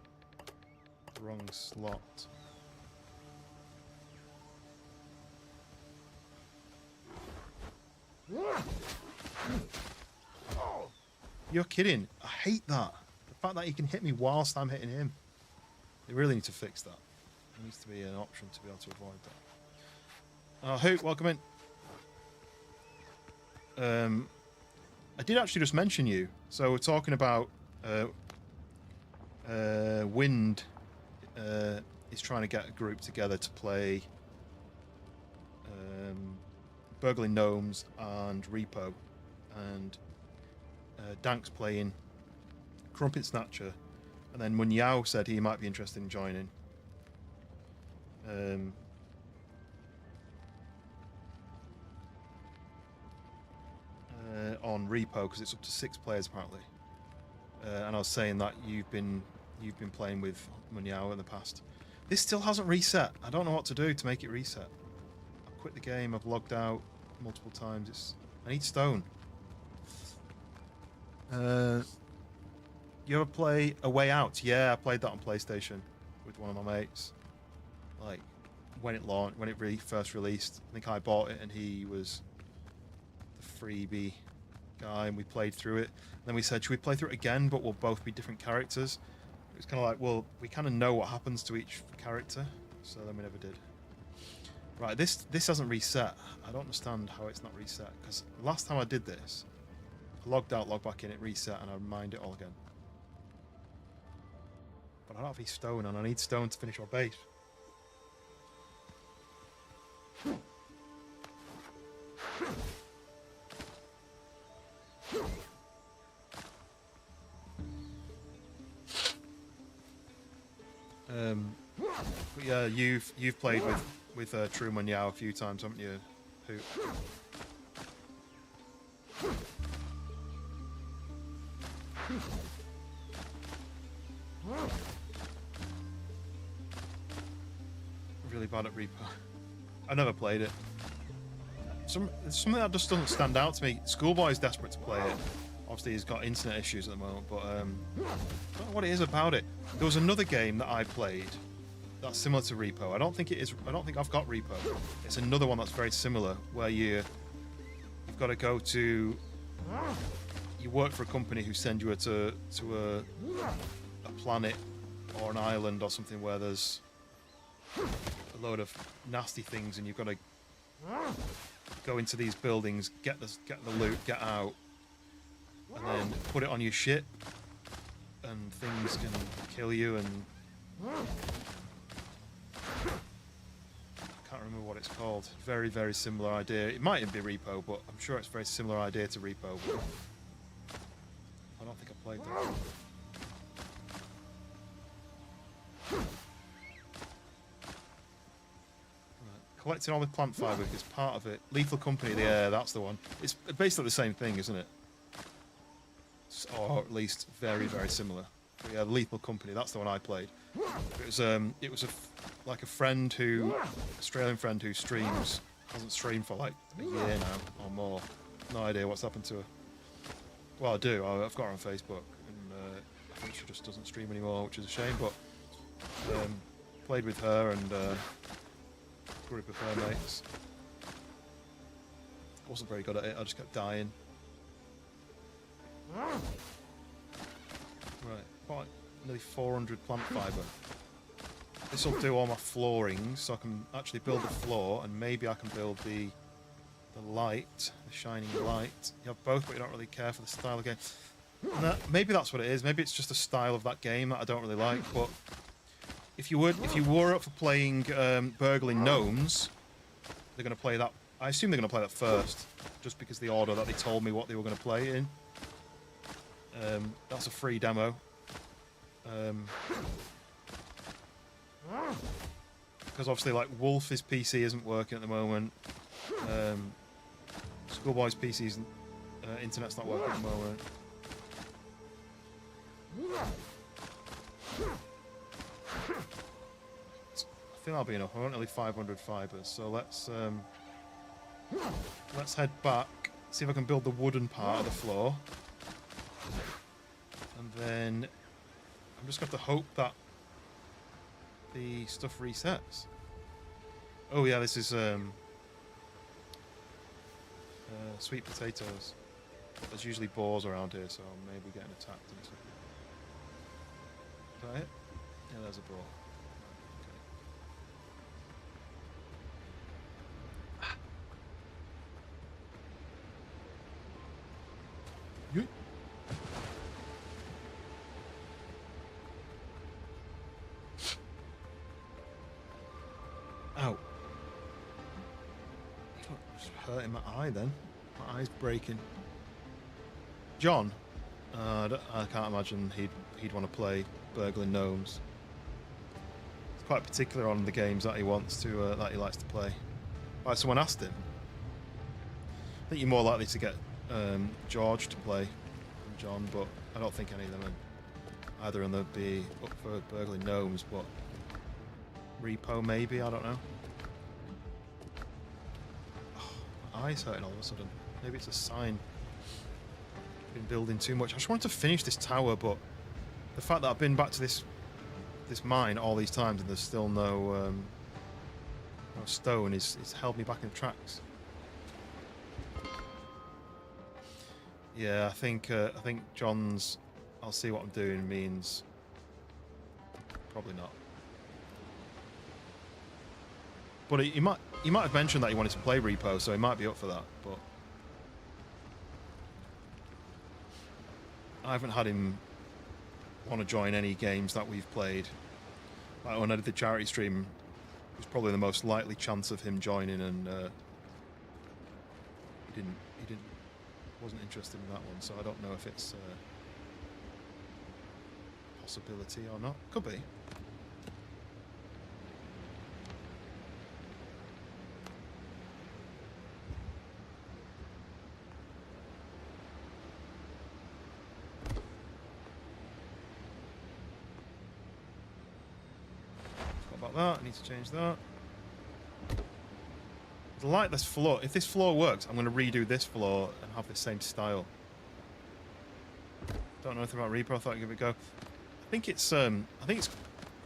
the wrong slot. You're kidding. I hate that. The fact that he can hit me whilst I'm hitting him. They really need to fix that. There needs to be an option to be able to avoid that. Hoot, welcome in. I did actually just mention you. So we're talking about Wind is trying to get a group together to play Burgling Gnomes and Repo, and Dank's playing Crumpet Snatcher, and then Munyao said he might be interested in joining. On Repo, because it's up to 6 players apparently. And I was saying that you've been playing with Munyao in the past. This still hasn't reset. I don't know what to do to make it reset. I've quit the game. I've logged out multiple times. I need stone. You ever play A Way Out? Yeah, I played that on PlayStation with one of my mates. Like when it launched, when it first released. I think I bought it and he was the freebie guy, and we played through it. And then we said, should we play through it again, but we'll both be different characters? It was kind of like, well, we kind of know what happens to each character, so then we never did. Right, this hasn't reset. I don't understand how it's not reset, because last time I did this, I logged out, logged back in, it reset, and I mined it all again. But I don't have any stone, and I need stone to finish our base. But yeah, you've played with True Munyao a few times, haven't you? Who? Really bad at Repo. I never played it. Something that just doesn't stand out to me. Schoolboy's desperate to play it. Obviously, he's got internet issues at the moment, but I don't know what it is about it. There was another game that I played that's similar to Repo. I don't think it is. I don't think I've got Repo. It's another one that's very similar, where you've got to go to. You work for a company who send you to a planet or an island or something where there's a load of nasty things, and you've got to go into these buildings, get the loot, get out, and then put it on your ship, and things can kill you, and can't remember what it's called. Very, very similar idea. It might even be Repo, but I'm sure it's a very similar idea to Repo. But I don't think I played that. Collecting all the plant fibre is part of it. Lethal Company, yeah, that's the one. It's basically the same thing, isn't it? Or at least very, very similar. But yeah, Lethal Company, that's the one I played. It was like a friend who, Australian friend who streams, hasn't streamed for like a year now or more. No idea what's happened to her. Well, I do. I've got her on Facebook, and I think she just doesn't stream anymore, which is a shame. But played with her and. Group of her mates. Wasn't very good at it, I just kept dying. Right, quite nearly 400 plant fibre. This will do all my flooring, so I can actually build the floor, and maybe I can build the light, the shining light. You have both, but you don't really care for the style of the game. No, maybe that's what it is. Maybe it's just the style of that game that I don't really like, but if you were up for playing Burgling Gnomes, they're going to play that. I assume they're going to play that first, just because the order that they told me what they were going to play in. That's a free demo. Because obviously, like, Wolf's PC isn't working at the moment. Schoolboy's PC's internet's not working at the moment. I think that'll be enough. I want only 500 fibres, so let's head back, see if I can build the wooden part of the floor, and then I'm just going to hope that the stuff resets. Oh yeah, this is sweet potatoes. There's usually boars around here, so I may be getting attacked and stuff. Is that it? Yeah, there's a boar. Okay. Ow. It's hurting my eye then. My eye's breaking. John? I can't imagine he'd want to play Burgling Gnomes. He's quite particular on the games that he wants to, that he likes to play. Right, someone asked him. I think you're more likely to get George to play than John, but I don't think any of them are either of them would be up for Burgling Gnomes, but Repo maybe, I don't know. Oh, my eye's hurting all of a sudden. Maybe it's a sign. I've been building too much. I just wanted to finish this tower, but the fact that I've been back to this mine all these times and there's still no stone is held me back in the tracks. Yeah, I think John's I'll see what I'm doing means probably not. But he might have mentioned that he wanted to play Repo, so he might be up for that, but I haven't had him want to join any games that we've played. Like when I did the charity stream, it was probably the most likely chance of him joining, and he wasn't interested in that one. So I don't know if it's a possibility or not. Could be. That. I need to change that. I like this floor. If this floor works, I'm going to redo this floor and have the same style. Don't know anything about Reaper. I thought I'd give it a go. I think it's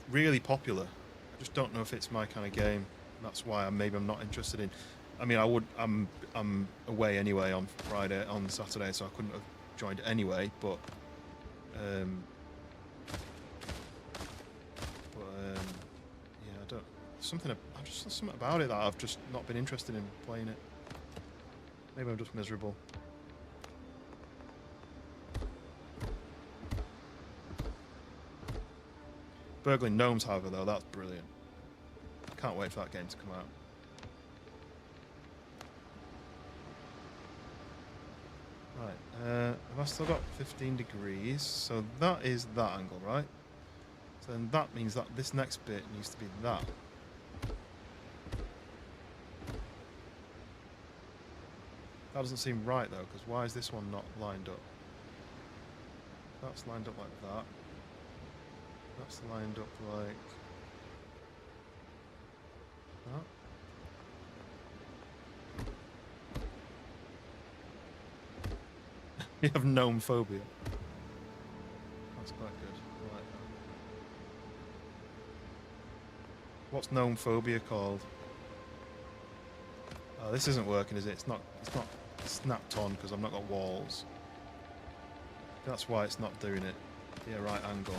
really popular. I just don't know if it's my kind of game. That's why maybe I'm not interested in. I mean, I'm away anyway on Saturday, so I couldn't have joined anyway. But something about it that I've just not been interested in playing it. Maybe I'm just miserable. Burgling Gnomes, however, though, that's brilliant. I can't wait for that game to come out. Right, I've still got 15 degrees, so that is that angle, right? So then that means that this next bit needs to be that. That doesn't seem right though, because why is this one not lined up? That's lined up like that. That's lined up like that. You have gnome phobia. That's quite good. I like that. What's gnome phobia called? Oh, this isn't working, is it? It's not snapped on because I've not got walls. That's why it's not doing it. Yeah, right angle.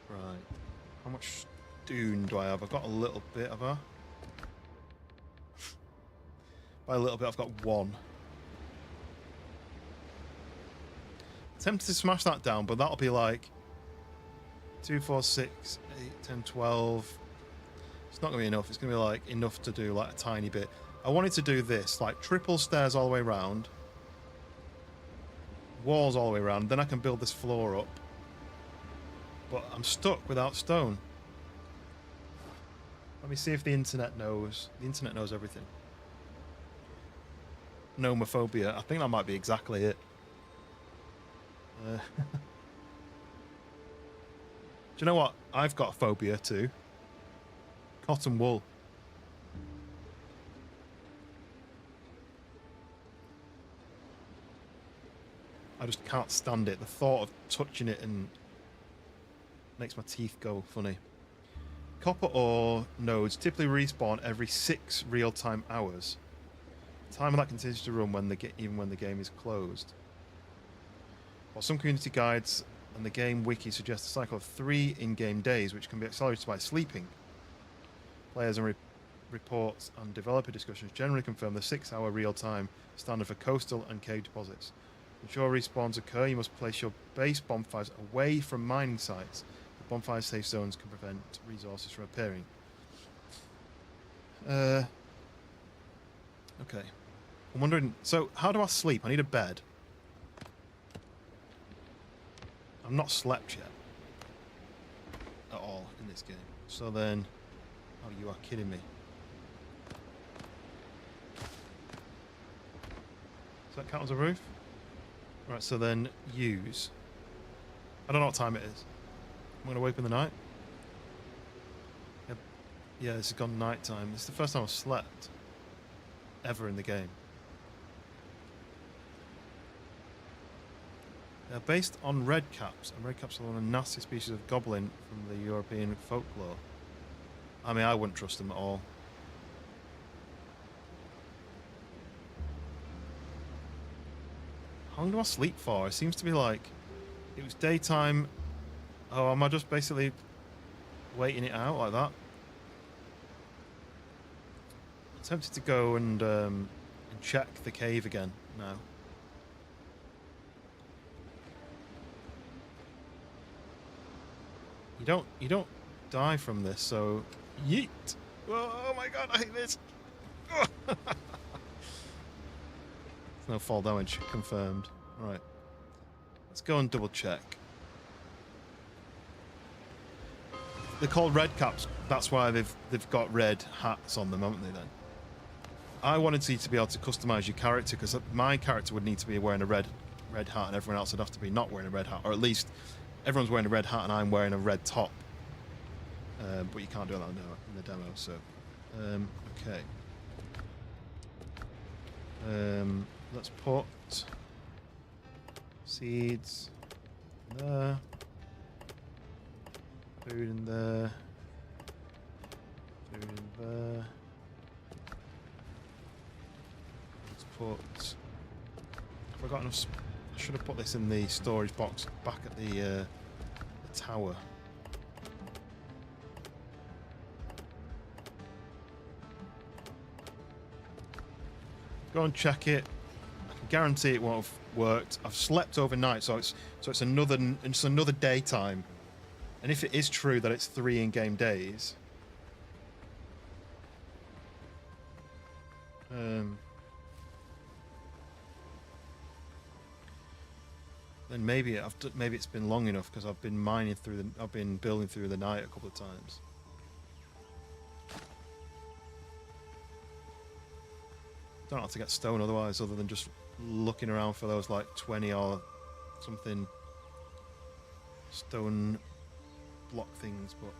Right. How much stone do I have? I've got a little bit of her. By a little bit, I've got one. Tempted to smash that down, but that'll be like 2, 4, 6, 8, 10, 12. It's not going to be enough. It's going to be like enough to do like a tiny bit. I wanted to do this, like triple stairs all the way around. Walls all the way around. Then I can build this floor up. But I'm stuck without stone. Let me see if the internet knows. The internet knows everything. Nomophobia. I think that might be exactly it. Do you know what? I've got a phobia too. Cotton wool. I just can't stand it. The thought of touching it and makes my teeth go funny. Copper ore nodes typically respawn every 6 real-time hours. Timer that continues to run when even when the game is closed. While some community guides and the game wiki suggest a cycle of 3 in-game days, which can be accelerated by sleeping. Players and reports and developer discussions generally confirm the 6-hour real-time standard for coastal and cave deposits. To ensure respawns occur, you must place your base bonfires away from mining sites. The bonfire safe zones can prevent resources from appearing. Okay. I'm wondering, so how do I sleep? I need a bed. I've not slept yet. At all in this game. So then... Oh, you are kidding me. Does that count as a roof? Right, so then use. I don't know what time it is. I'm going to wake up in the night. Yeah, this has gone night time. This is the first time I've slept. Ever in the game. They're based on red caps, and red caps are one of the nasty species of goblin from the European folklore. I mean, I wouldn't trust them at all. How long do I sleep for? It seems to be like... It was daytime. Oh, am I just basically waiting it out like that? I'm tempted to go and check the cave again now. You don't die from this, so yeet. Oh my god, I hate this. No fall damage confirmed. Right. Let's go and double check. They're called red caps. That's why they've got red hats on them, haven't they then? I wanted you to be able to customize your character, because my character would need to be wearing a red hat and everyone else would have to be not wearing a red hat, or at least everyone's wearing a red hat and I'm wearing a red top. But you can't do that in the demo, so... okay. Let's put seeds in there, food in there, food in there. Let's put... Have I got enough... I should have put this in the storage box back at the tower. Go and check it. guarantee it won't have worked. I've slept overnight, so it's another daytime. And if it is true that it's 3 in-game days, then maybe it's been long enough because I've been building through the night a couple of times. Don't know how to get stone otherwise, other than just looking around for those like 20 or something stone block things, but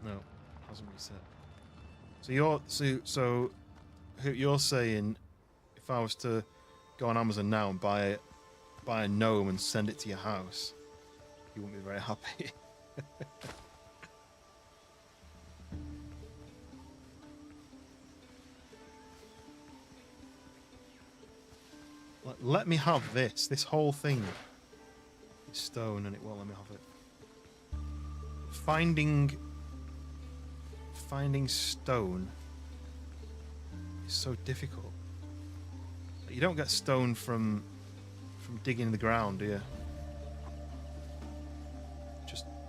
no, hasn't reset. So you're saying if I was to go on Amazon now and buy a gnome and send it to your house, you wouldn't be very happy. Let me have this whole thing. It's stone and it won't let me have it. Finding stone is so difficult. You don't get stone from digging in the ground, do you?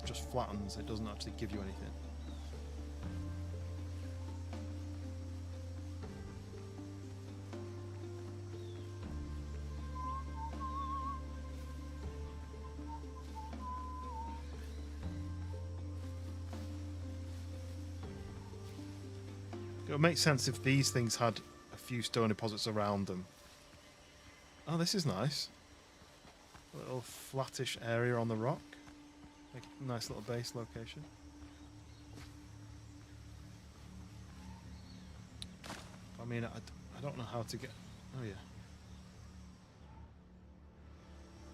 Just flattens. It doesn't actually give you anything. It would make sense if these things had a few stone deposits around them. Oh, this is nice. A little flattish area on the rock. Make a nice little base location. I mean, I don't know how to get... Oh, yeah.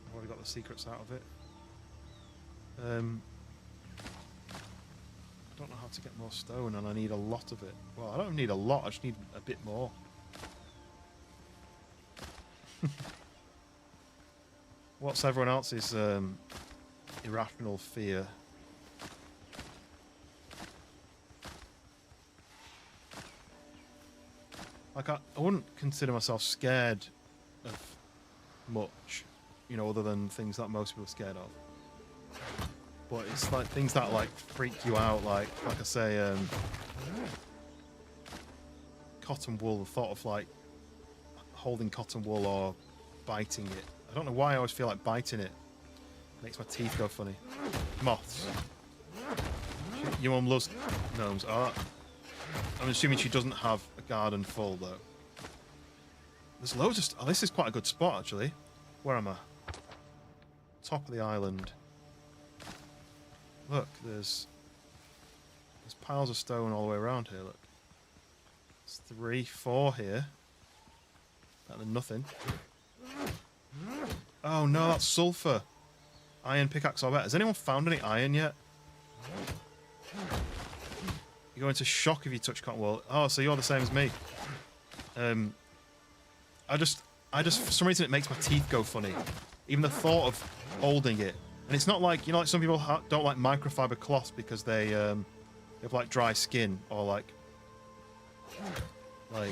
I've already got the secrets out of it. I don't know how to get more stone, and I need a lot of it. Well, I don't need a lot, I just need a bit more. What's everyone else's irrational fear? Like, I wouldn't consider myself scared of much, you know, other than things that most people are scared of. But it's like things that like freak you out, like I say, cotton wool. The thought of like holding cotton wool or biting it. I don't know why I always feel like biting it. Makes my teeth go funny. Moths. Your mum loves gnomes. Oh, I'm assuming she doesn't have a garden full though. There's loads of. Oh, this is quite a good spot actually. Where am I? Top of the island. Look, there's piles of stone all the way around here, look. There's 3, 4 here. Better than nothing. Oh no, that's sulfur. Iron pickaxe, I bet. Has anyone found any iron yet? You go into shock if you touch cotton wool. Oh, so you're the same as me. I just, for some reason it makes my teeth go funny. Even the thought of holding it. And it's not like, you know, like some people don't like microfiber cloths because they have like dry skin or like a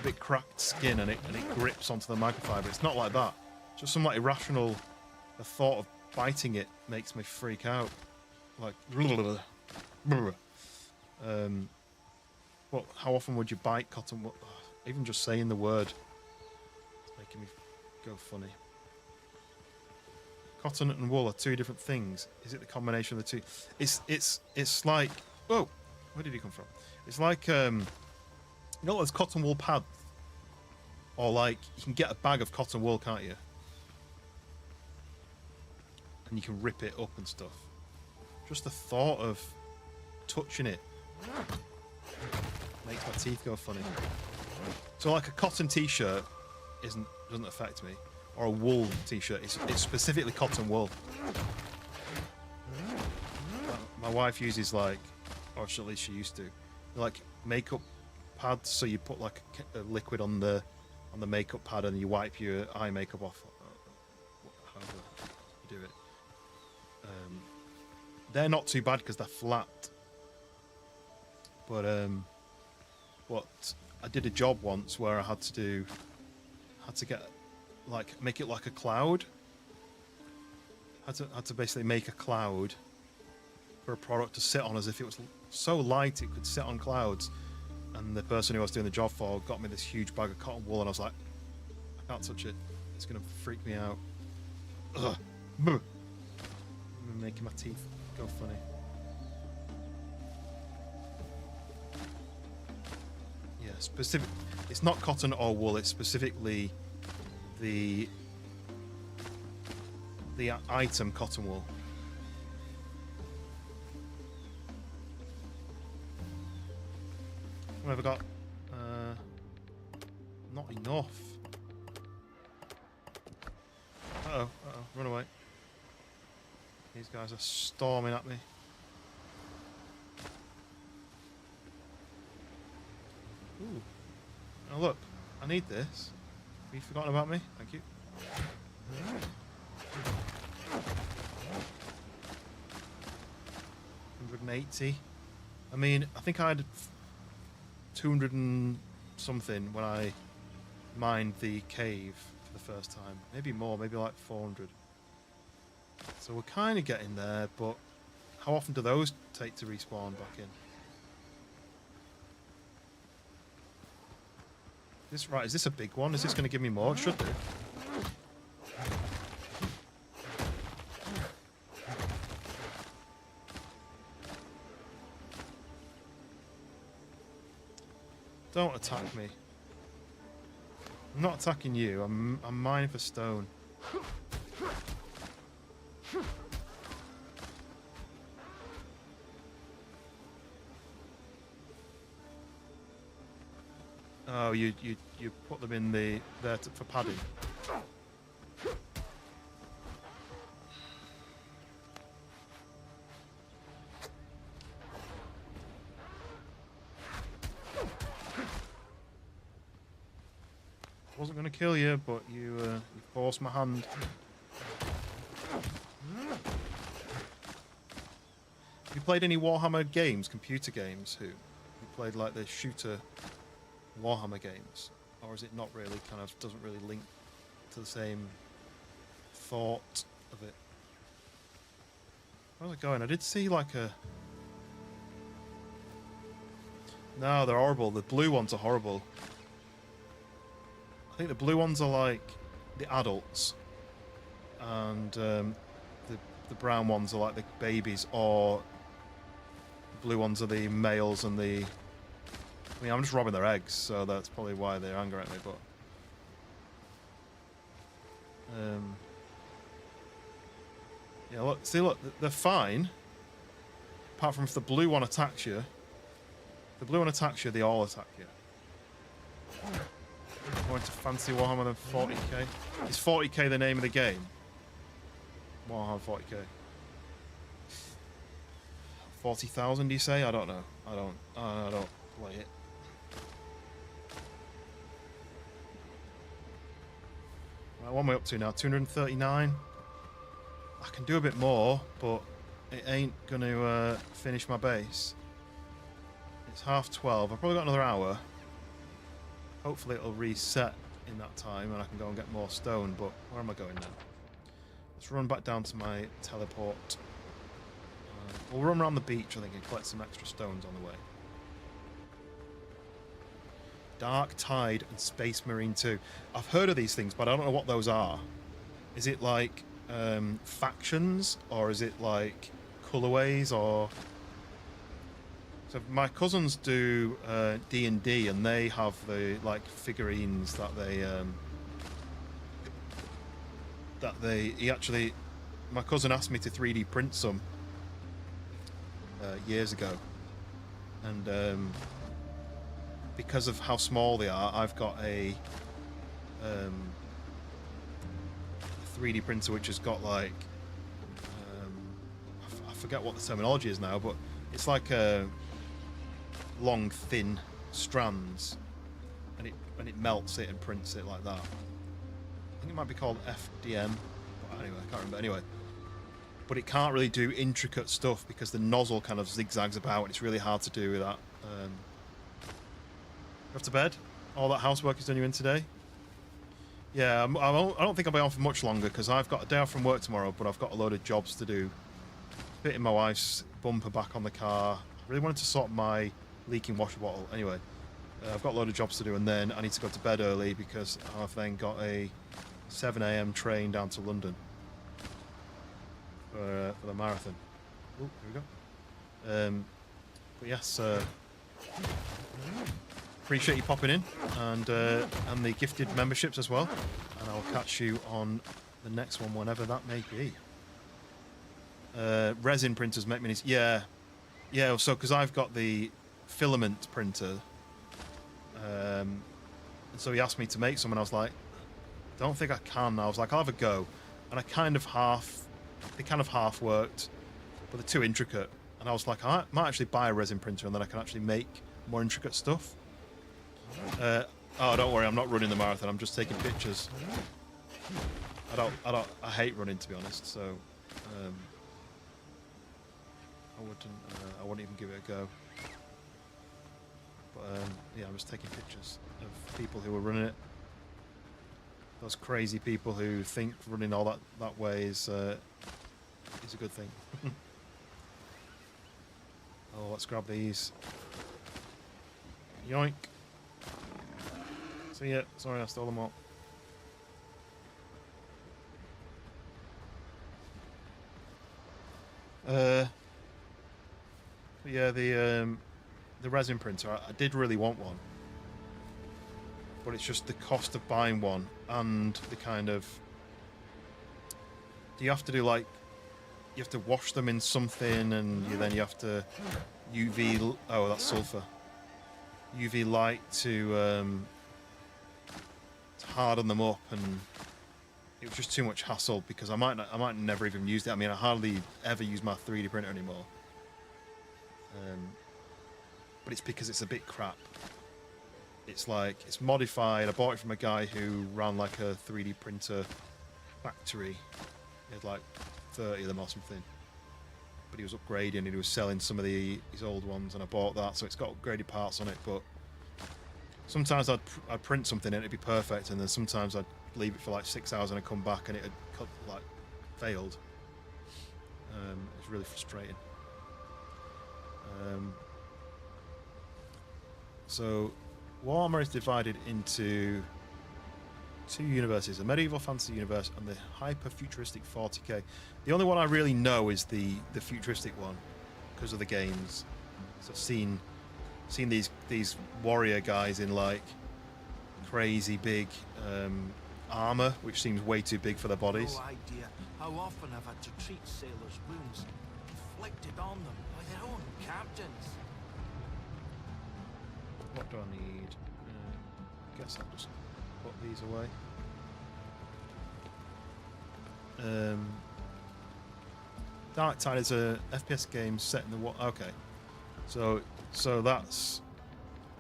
bit cracked skin and it grips onto the microfiber. It's not like that. Just some like irrational. The thought of biting it makes me freak out. Like, well, how often would you bite cotton wool? Even just saying the word, it's making me go funny. Cotton and wool are 2 different things. Is it the combination of the 2? It's like, whoa, where did he come from? It's like you know those cotton wool pads, or like you can get a bag of cotton wool, can't you? And you can rip it up and stuff. Just the thought of touching it makes my teeth go funny. So like a cotton t-shirt doesn't affect me. Or a wool t-shirt. It's specifically cotton wool. My wife uses like, or at least she used to, like makeup pads. So you put like a liquid on the makeup pad and you wipe your eye makeup off. However you do it. They're not too bad because they're flat. but I did a job once where I had to get make it like a cloud. Had to basically make a cloud for a product to sit on as if it was so light it could sit on clouds. And the person who I was doing the job for got me this huge bag of cotton wool, and I was like, I can't touch it. It's gonna freak me out. Ugh. Making my teeth go funny. Yeah, specific. It's not cotton or wool. It's specifically the item cotton wool. What have I got? Not enough. Uh-oh, run away. These guys are storming at me. Ooh. Oh look, I need this. Have you forgotten about me? Thank you. 180. I mean, I think I had 200 and something when I mined the cave for the first time. Maybe more, maybe like 400. So we're kind of getting there, but how often do those take to respawn back in? Is this a big one? Is this going to give me more? It should do. Don't attack me. I'm not attacking you. I'm mining for stone. Oh, you put them in there for padding. Wasn't going to kill you, but you forced my hand. Have you played any Warhammer games, computer games? You played like the shooter Warhammer games, or is it not really doesn't really link to the same thought of it? Where's it going? I did see like a... No, they're horrible. The blue ones are horrible. I think the blue ones are like the adults, and the brown ones are like the babies, or the blue ones are the males and the... I mean, I'm just robbing their eggs, so that's probably why they're angry at me, but... yeah, look, see, look, they're fine. Apart from if the blue one attacks you. If the blue one attacks you, they all attack you. Going to fancy Warhammer than 40k. Is 40k the name of the game? Warhammer 40k. 40,000, do you say? I don't know. I don't play it. Right, what am I up to now? 239. I can do a bit more, but it ain't going to finish my base. It's 12:30. I've probably got another hour. Hopefully it'll reset in that time and I can go and get more stone, but where am I going now? Let's run back down to my teleport. We'll run around the beach, I think, and collect some extra stones on the way. Dark Tide and Space Marine 2. I've heard of these things, but I don't know what those are. Is it like factions, or is it like colorways, or... So my cousins do D&D, and they have the like figurines that they my cousin asked me to 3D print some years ago, and because of how small they are, I've got a 3D printer which has got like I forget what the terminology is now, but it's like a long thin strands, and it melts it and prints it like that. I think it might be called FDM, but anyway, I can't remember. Anyway, but it can't really do intricate stuff because the nozzle kind of zigzags about, and it's really hard to do with that. Off to bed? All that housework is done you in today? Yeah, I don't think I'll be on for much longer because I've got a day off from work tomorrow, but I've got a load of jobs to do. Fitting my wife's bumper back on the car. I really wanted to sort my leaking washer bottle. Anyway, I've got a load of jobs to do, and then I need to go to bed early because I've then got a 7 a.m. train down to London for the marathon. Oh, here we go. But yes, appreciate you popping in, and the gifted memberships as well. And I'll catch you on the next one, whenever that may be. Resin printers make minis. Yeah. So because I've got the filament printer, and so he asked me to make some, and I was like, don't think I can. I was like, I'll have a go, and they kind of half worked, but they're too intricate. And I was like, I might actually buy a resin printer, and then I can actually make more intricate stuff. Oh, don't worry, I'm not running the marathon. I'm just taking pictures. I hate running, to be honest. So, I wouldn't even give it a go. But yeah, I'm just taking pictures of people who are running it. Those crazy people who think running all that way is a good thing. Oh, let's grab these. Yoink. See ya. Sorry, I stole them all. Yeah, the resin printer. I did really want one, but it's just the cost of buying one and the kind of. Do you have to do like? You have to wash them in something, and then you have to UV. Oh, that's sulfur. UV light to harden them up, and it was just too much hassle because I might never even use it. I mean, I hardly ever use my 3D printer anymore. But it's because it's a bit crap. It's like, it's modified. I bought it from a guy who ran like a 3D printer factory. He had like 30 of them or something. But he was upgrading and he was selling some of his old ones, and I bought that, so it's got upgraded parts on it. But sometimes I'd print something and it'd be perfect, and then sometimes I'd leave it for like 6 hours and I'd come back and it had like failed. It's really frustrating. So Warhammer is divided into two universes: a medieval fantasy universe and the hyper-futuristic 40k. The only one I really know is the futuristic one because of the games. So I've seen these warrior guys in like crazy big armor, which seems way too big for their bodies. No idea how often I've had to treat sailors' wounds inflicted on them by their own captains. What do I need? Guess I'll just put these away. Dark Tide is a FPS game set in the war. Okay, so that's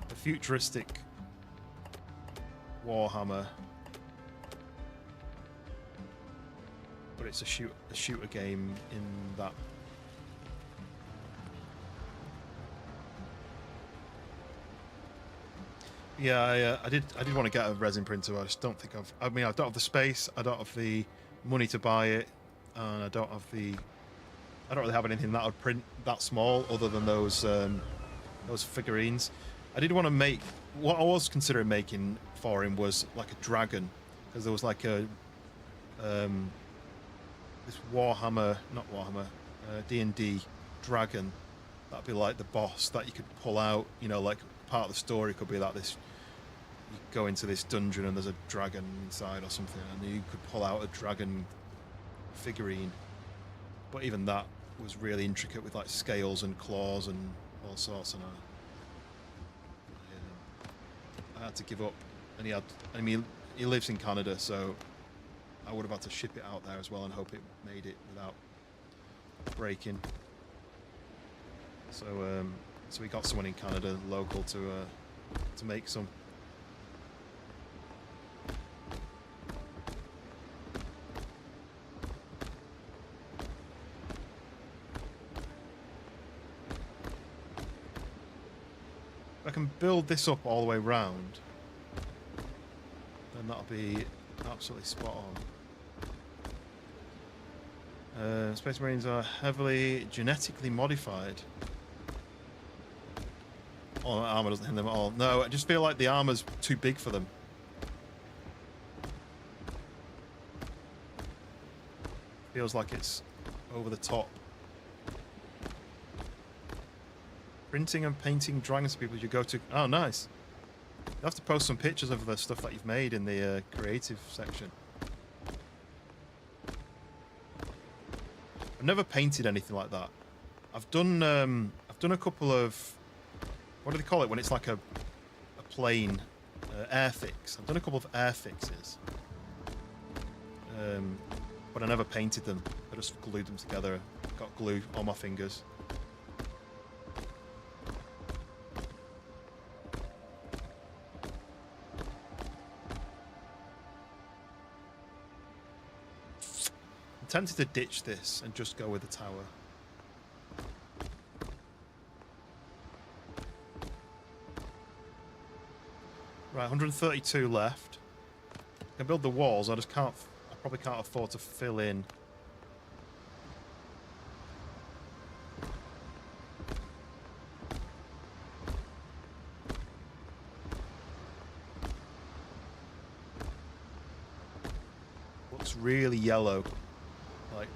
a futuristic Warhammer, but it's a shooter game in that. Yeah, I did want to get a resin printer. I just don't think I don't have the space. I don't have the money to buy it, and I don't really have anything that would print that small other than those figurines. I did want to make, what I was considering making for him was like a dragon, because there was like a this Warhammer, not Warhammer, D&D dragon that'd be like the boss that you could pull out. You know, like part of the story could be that this. You go into this dungeon and there's a dragon inside or something, and you could pull out a dragon figurine. But even that was really intricate with like scales and claws and all sorts, and I had to give up. And he lives in Canada, so I would have had to ship it out there as well and hope it made it without breaking. So we got someone in Canada local to make some. I can build this up all the way round, then that'll be absolutely spot on. Space Marines are heavily genetically modified. Oh, that armor doesn't hit them at all. No, I just feel like the armor's too big for them. Feels like it's over the top. Printing and painting dragons for people you go to. Oh, nice. You have to post some pictures of the stuff that you've made in the creative section. I've never painted anything like that. I've done a couple of, what do they call it when it's like a plane air fix. I've done a couple of air fixes, but I never painted them. I just glued them together. Got glue on my fingers. I'm tempted to ditch this and just go with the tower. Right, 132 left. I can build the walls, I just can't, I probably can't afford to fill in. Looks really yellow. Like,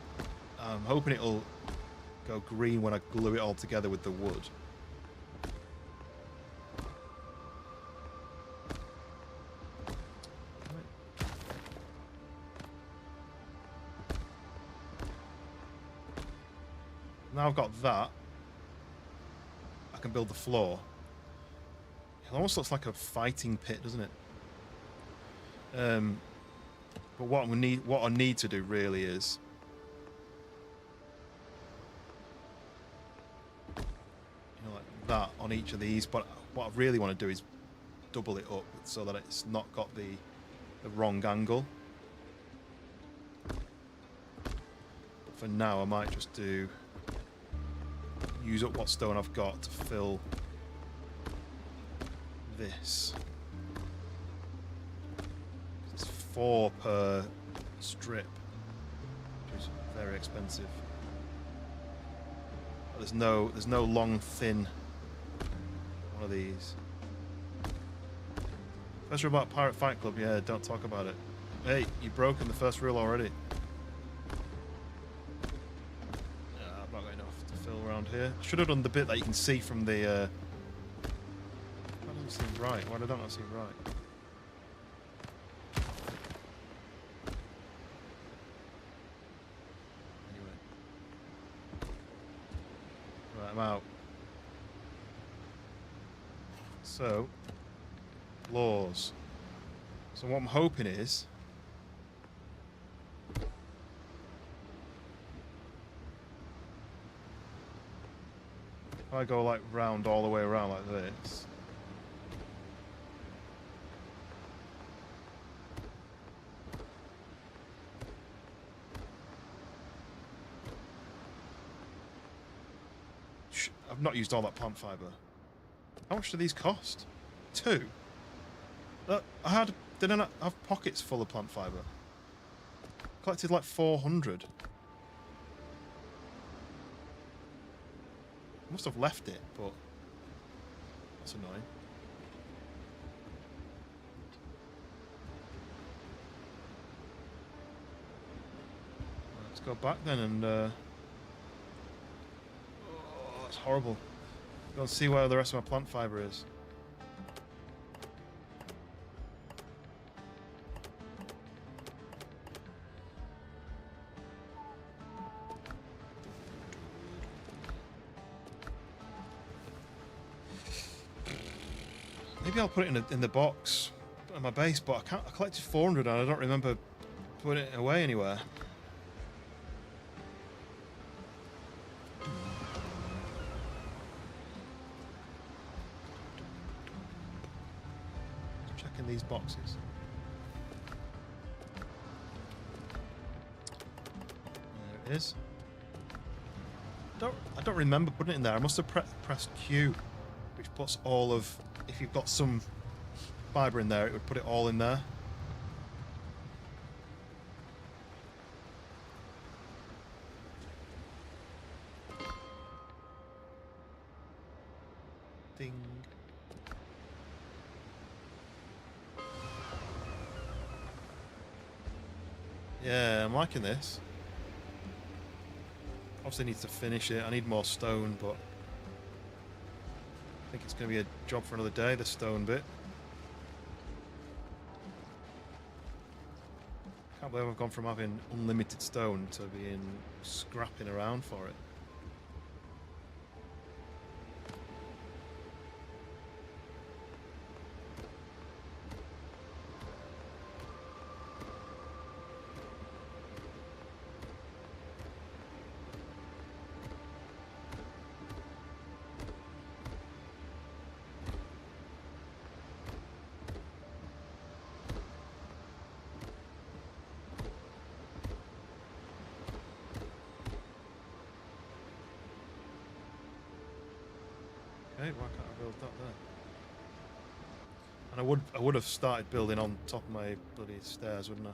I'm hoping it'll go green when I glue it all together with the wood. Now I've got that, I can build the floor. It almost looks like a fighting pit, doesn't it? But what I need to do really is, you know, like that on each of these. But what I really want to do is double it up so that it's not got the wrong angle. But for now, I might just use up what stone I've got to fill this. It's 4 per strip, which is very expensive. But there's no long thin one of these. First rule about Pirate Fight Club, yeah, don't talk about it. Hey, you've broken the first rule already. Around here. I should have done the bit that you can see from the that doesn't seem right. Why did that not seem right? Anyway. Right, I'm out. So laws. So what I'm hoping is I go like round all the way around like this. I've not used all that plant fibre. How much do these cost? 2. Did I not have pockets full of plant fibre? Collected like 400. Must have left it, but that's annoying. Let's go back then and oh, that's horrible. Go and see where the rest of my plant fibre is. Maybe I'll put it in the box on my base, but I collected 400 and I don't remember putting it away anywhere. Checking these boxes. There it is. I don't remember putting it in there. I must have pressed Q which puts all of... If you've got some fibre in there, it would put it all in there. Ding. Yeah, I'm liking this. Obviously need to finish it. I need more stone, but I think it's going to be a job for another day, the stone bit. Can't believe I've gone from having unlimited stone to being scrapping around for it. Okay, why can't I build that there? And I would have started building on top of my bloody stairs, wouldn't I?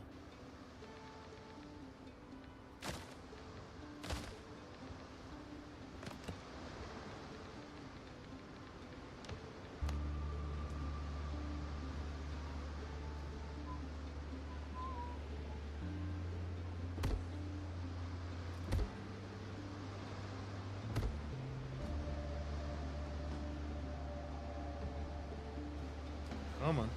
Come on.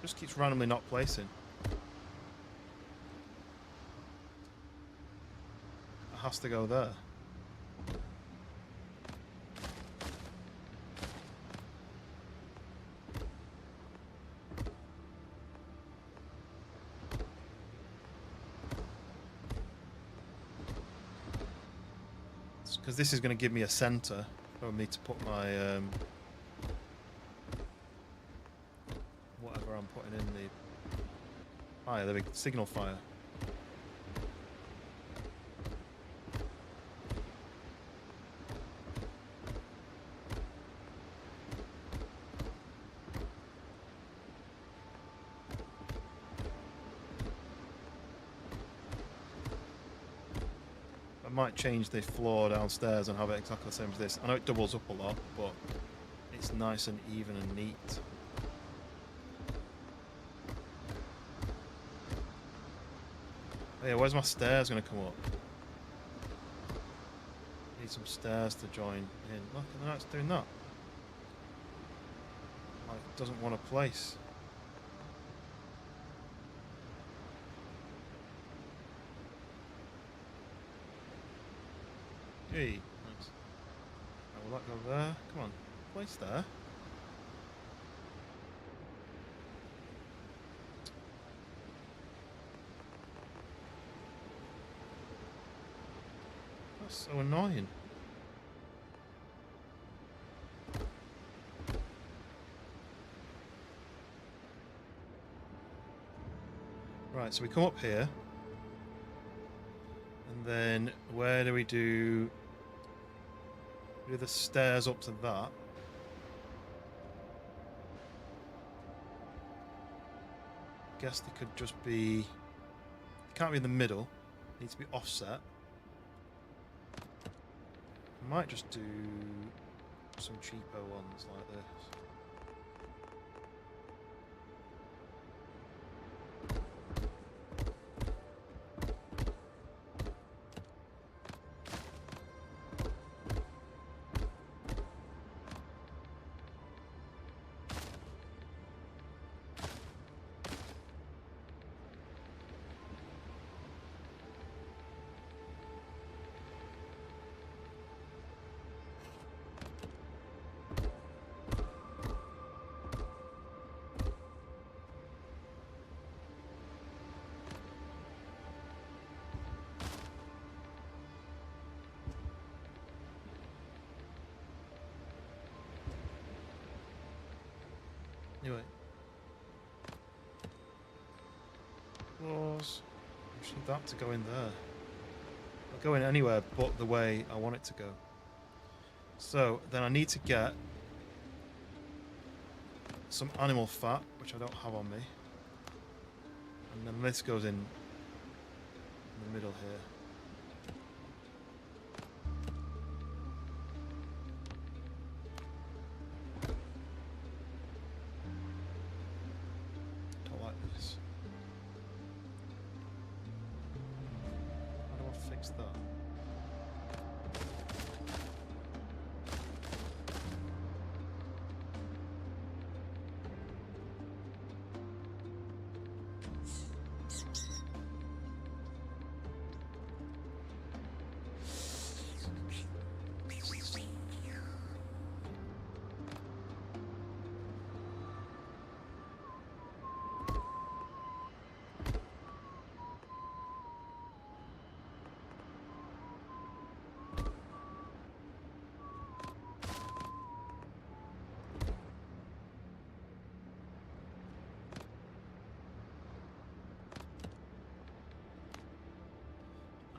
Just keeps randomly not placing. Has to go there. Because this is going to give me a center for me to put my whatever I'm putting in the fire, the big signal fire. I might change the floor downstairs and have it exactly the same as this. I know it doubles up a lot, but it's nice and even and neat. Oh yeah, where's my stairs going to come up? Need some stairs to join in. Look, and it's doing that. Like, it doesn't want a place. Gee, nice. Oh, will that go there? Come on, place there. That's so annoying. Right, so we come up here. And then where do we do... Do the stairs up to that. Guess they could just be... It can't be in the middle. It needs to be offset. I might just do some cheapo ones like this. Anyway. Claws. I just need that to go in there. It'll go in anywhere but the way I want it to go. So then I need to get some animal fat, which I don't have on me. And then this goes in the middle here. Don't like this. How do I fix that?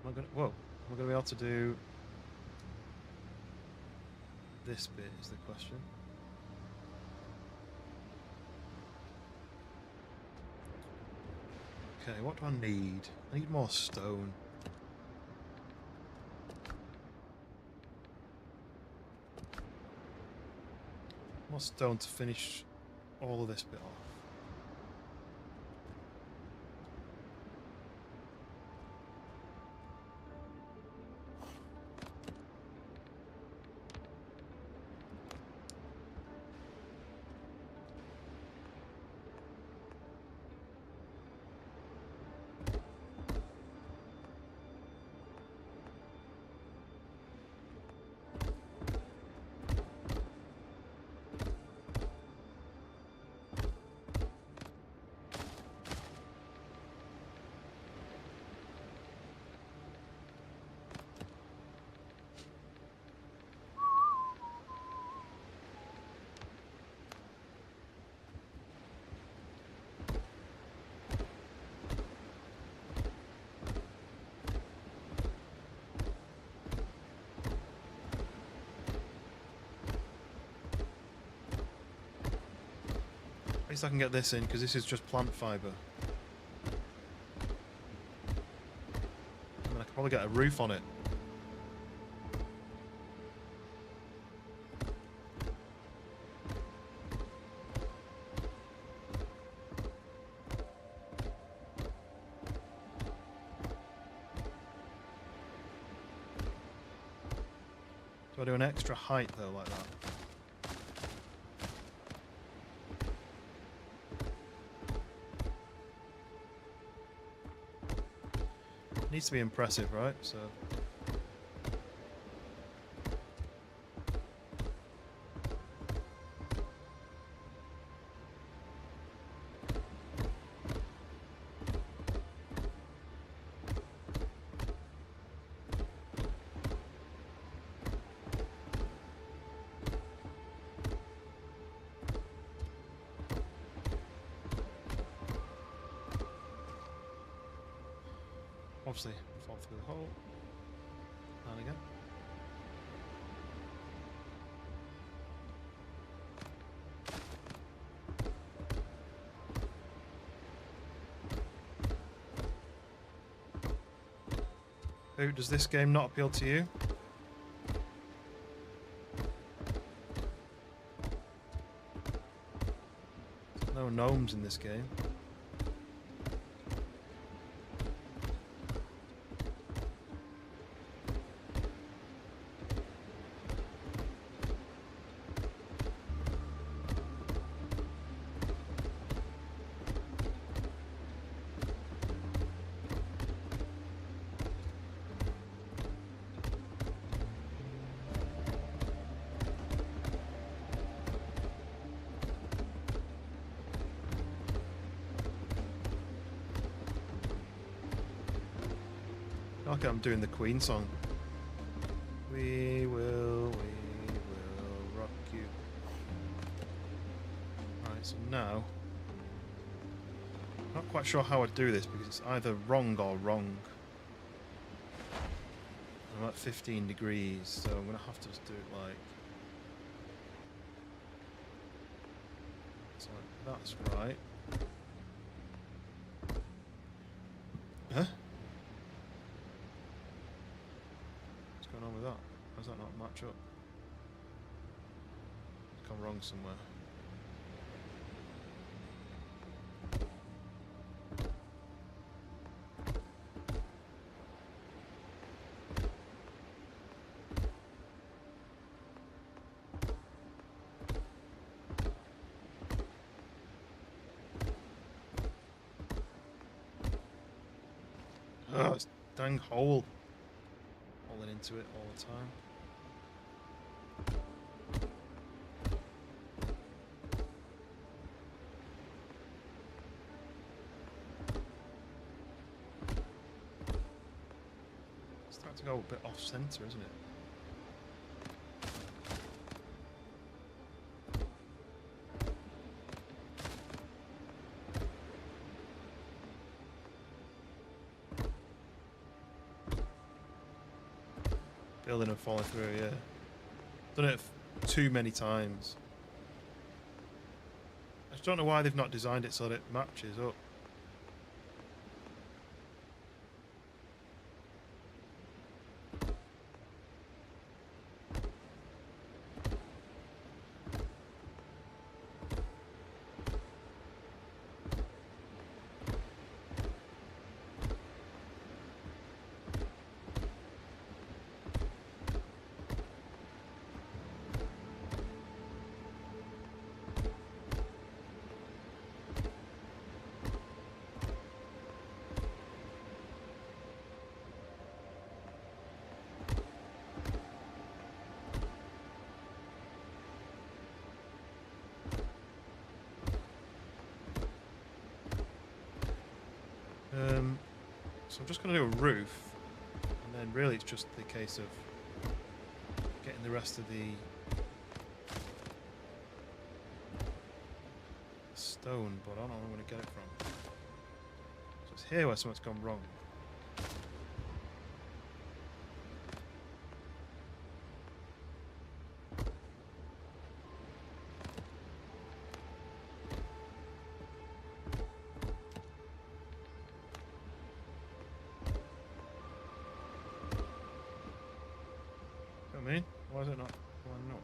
Am I gonna, whoa, am I gonna be able to do this bit is the question. Okay, what do I need? I need more stone. More stone to finish all of this bit off. At least I can get this in because this is just plant fibre. I mean, I could probably get a roof on it. Do I do an extra height though, like that? Needs to be impressive, right? So obviously fall through the hole. And again. Oh, does this game not appeal to you? No gnomes in this game. Okay, I'm doing the Queen song. We will rock you. Right. So now, not quite sure how I do this because it's either wrong or wrong. I'm at 15 degrees, so I'm gonna have to just do it like. So that's right. Huh? What's going on with that? How does that not match up? It's gone wrong somewhere. Oh, it's dang hole. Falling into it all the time. It's starting to go a bit off center, isn't it? Building and falling through, yeah. Done it too many times. I just don't know why they've not designed it so that it matches up. So I'm just going to do a roof, and then really it's just the case of getting the rest of the stone, but I don't know where I'm going to get it from. So it's here where something's gone wrong. I mean, why is it not? Why not?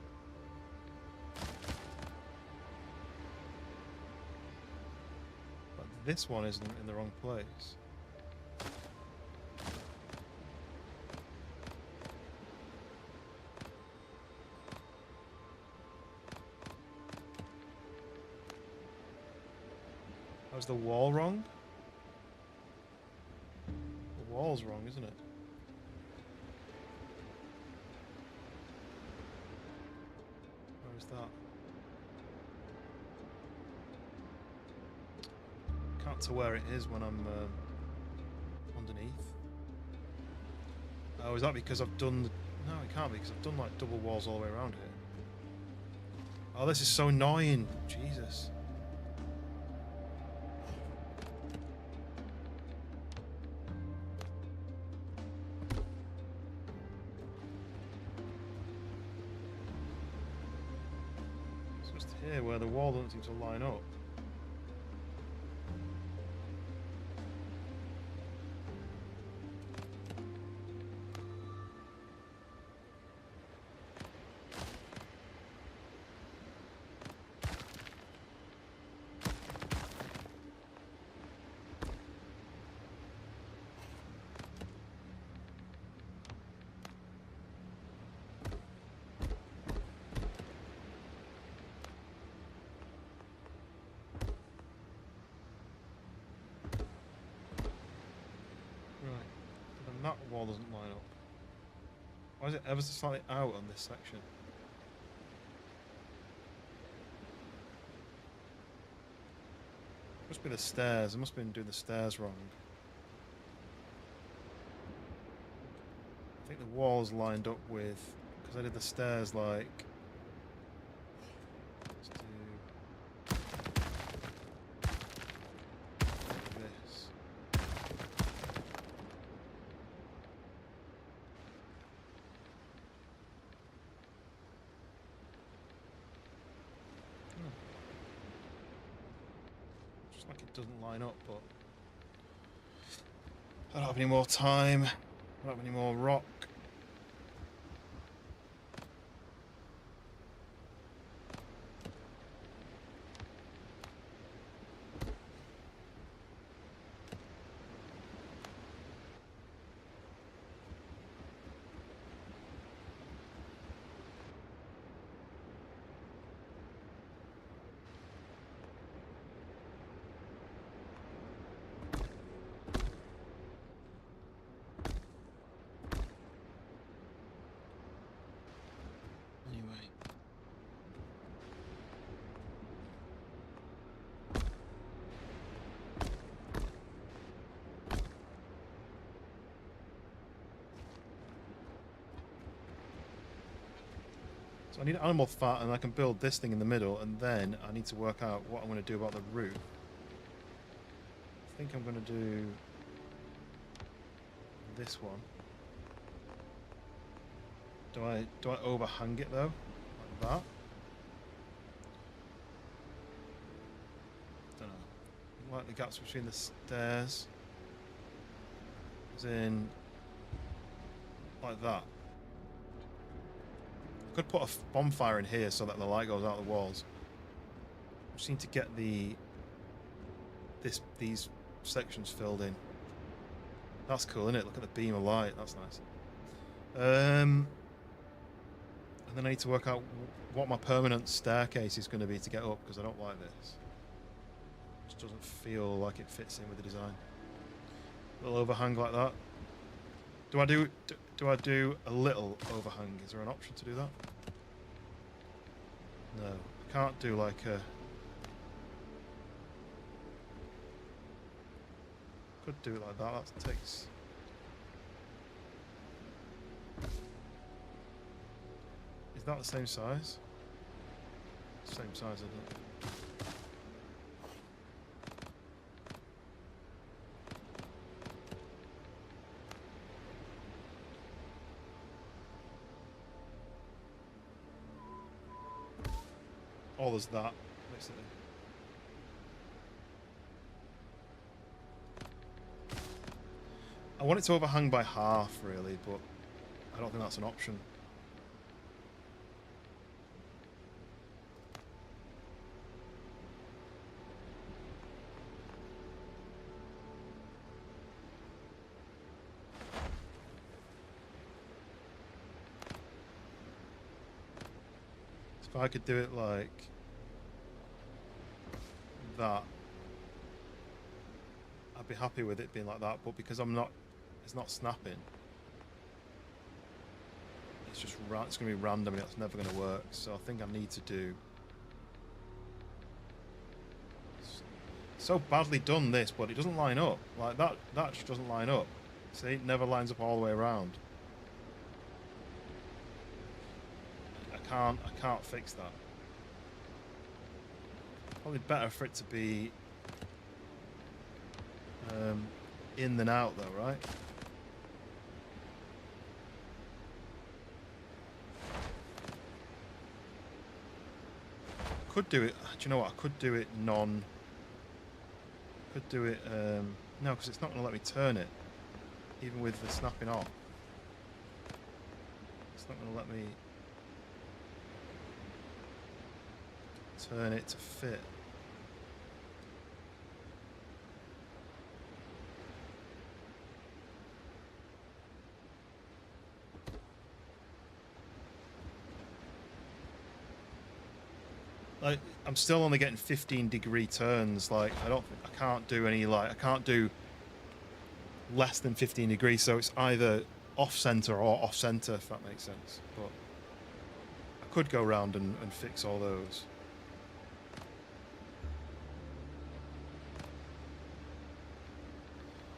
But this one isn't in the wrong place. How's the wall wrong? The wall's wrong, isn't it? That can't tell where it is when I'm underneath. Oh, is that because I've done the... No, it can't be because I've done like double walls all the way around here. Oh, this is so annoying. Jesus. Here where the wall doesn't seem to line up. That wall doesn't line up. Why is it ever so slightly out on this section? Must be the stairs. I must have been doing the stairs wrong. I think the walls lined up with, because I did the stairs like. Let's do Looks like it doesn't line up, but I don't have any more time. I don't have any more rock. Anyway. So I need animal fat and I can build this thing in the middle, and then I need to work out what I'm going to do about the roof. I think I'm going to do this one. Do I overhang it though? Like that? Don't know. Like the gaps between the stairs. As in like that. I could put a bonfire in here so that the light goes out the walls. I just need to get these sections filled in. That's cool, isn't it? Look at the beam of light. That's nice. And then I need to work out what my permanent staircase is going to be to get up, because I don't like this. It just doesn't feel like it fits in with the design. A little overhang like that. Do I do a little overhang? Is there an option to do that? No, I can't do like a... Could do it like that. That takes... Is that the same size? Same size, isn't it? Oh, there's that, basically. I want it to overhang by half, really, but I don't think that's an option. If I could do it like that, I'd be happy with it being like that, but because it's not snapping, it's just it's going to be random and it's never going to work. So I think I need to do... So badly done this, but it doesn't line up. Like that just doesn't line up. See, it never lines up all the way around. I can't fix that. Probably better for it to be in than out though, right? Could do it, do you know what, I could do it could do it, no, because it's not going to let me turn it, even with the snapping off. It's not going to let me turn it to fit. Like, I'm still only getting 15-degree turns. Like, I can't do any, like, I can't do less than 15 degrees, so it's either off-center or off-center, if that makes sense. But I could go around and fix all those.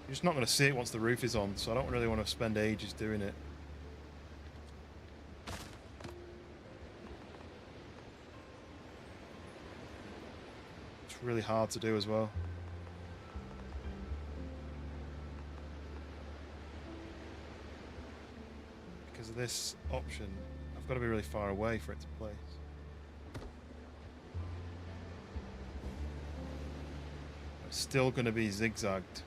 You're just not going to see it once the roof is on, so I don't really want to spend ages doing it. It's really hard to do as well. Because of this option, I've got to be really far away for it to place. It's still going to be zigzagged,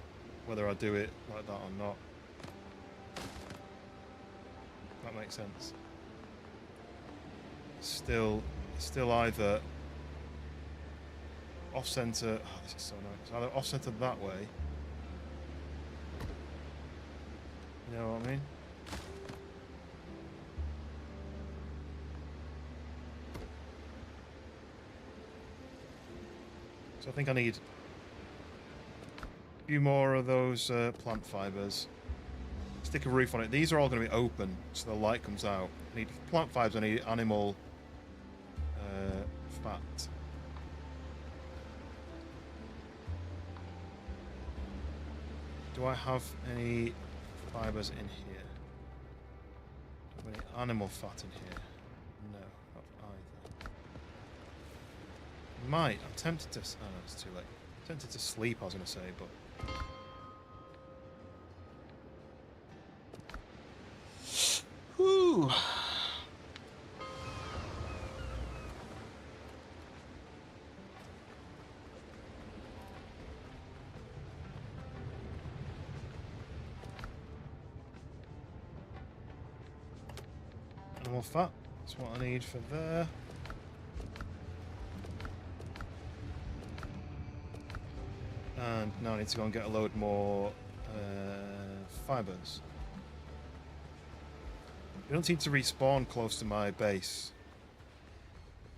whether I do it like that or not. That makes sense. Still either off center. Oh, this is so nice. It's either off center that way. You know what I mean? So I think I need a few more of those plant fibers. Stick a roof on it. These are all going to be open, so the light comes out. I need plant fibers. I need animal fat. Do I have any fibers in here? Do I have any animal fat in here? No, not either. Might. I'm tempted to. Oh no, it's too late. I'm tempted to sleep, I was going to say, but. Whew. Animal fat. That's what I need for there. And now I need to go and get a load more fibers. They don't seem to respawn close to my base.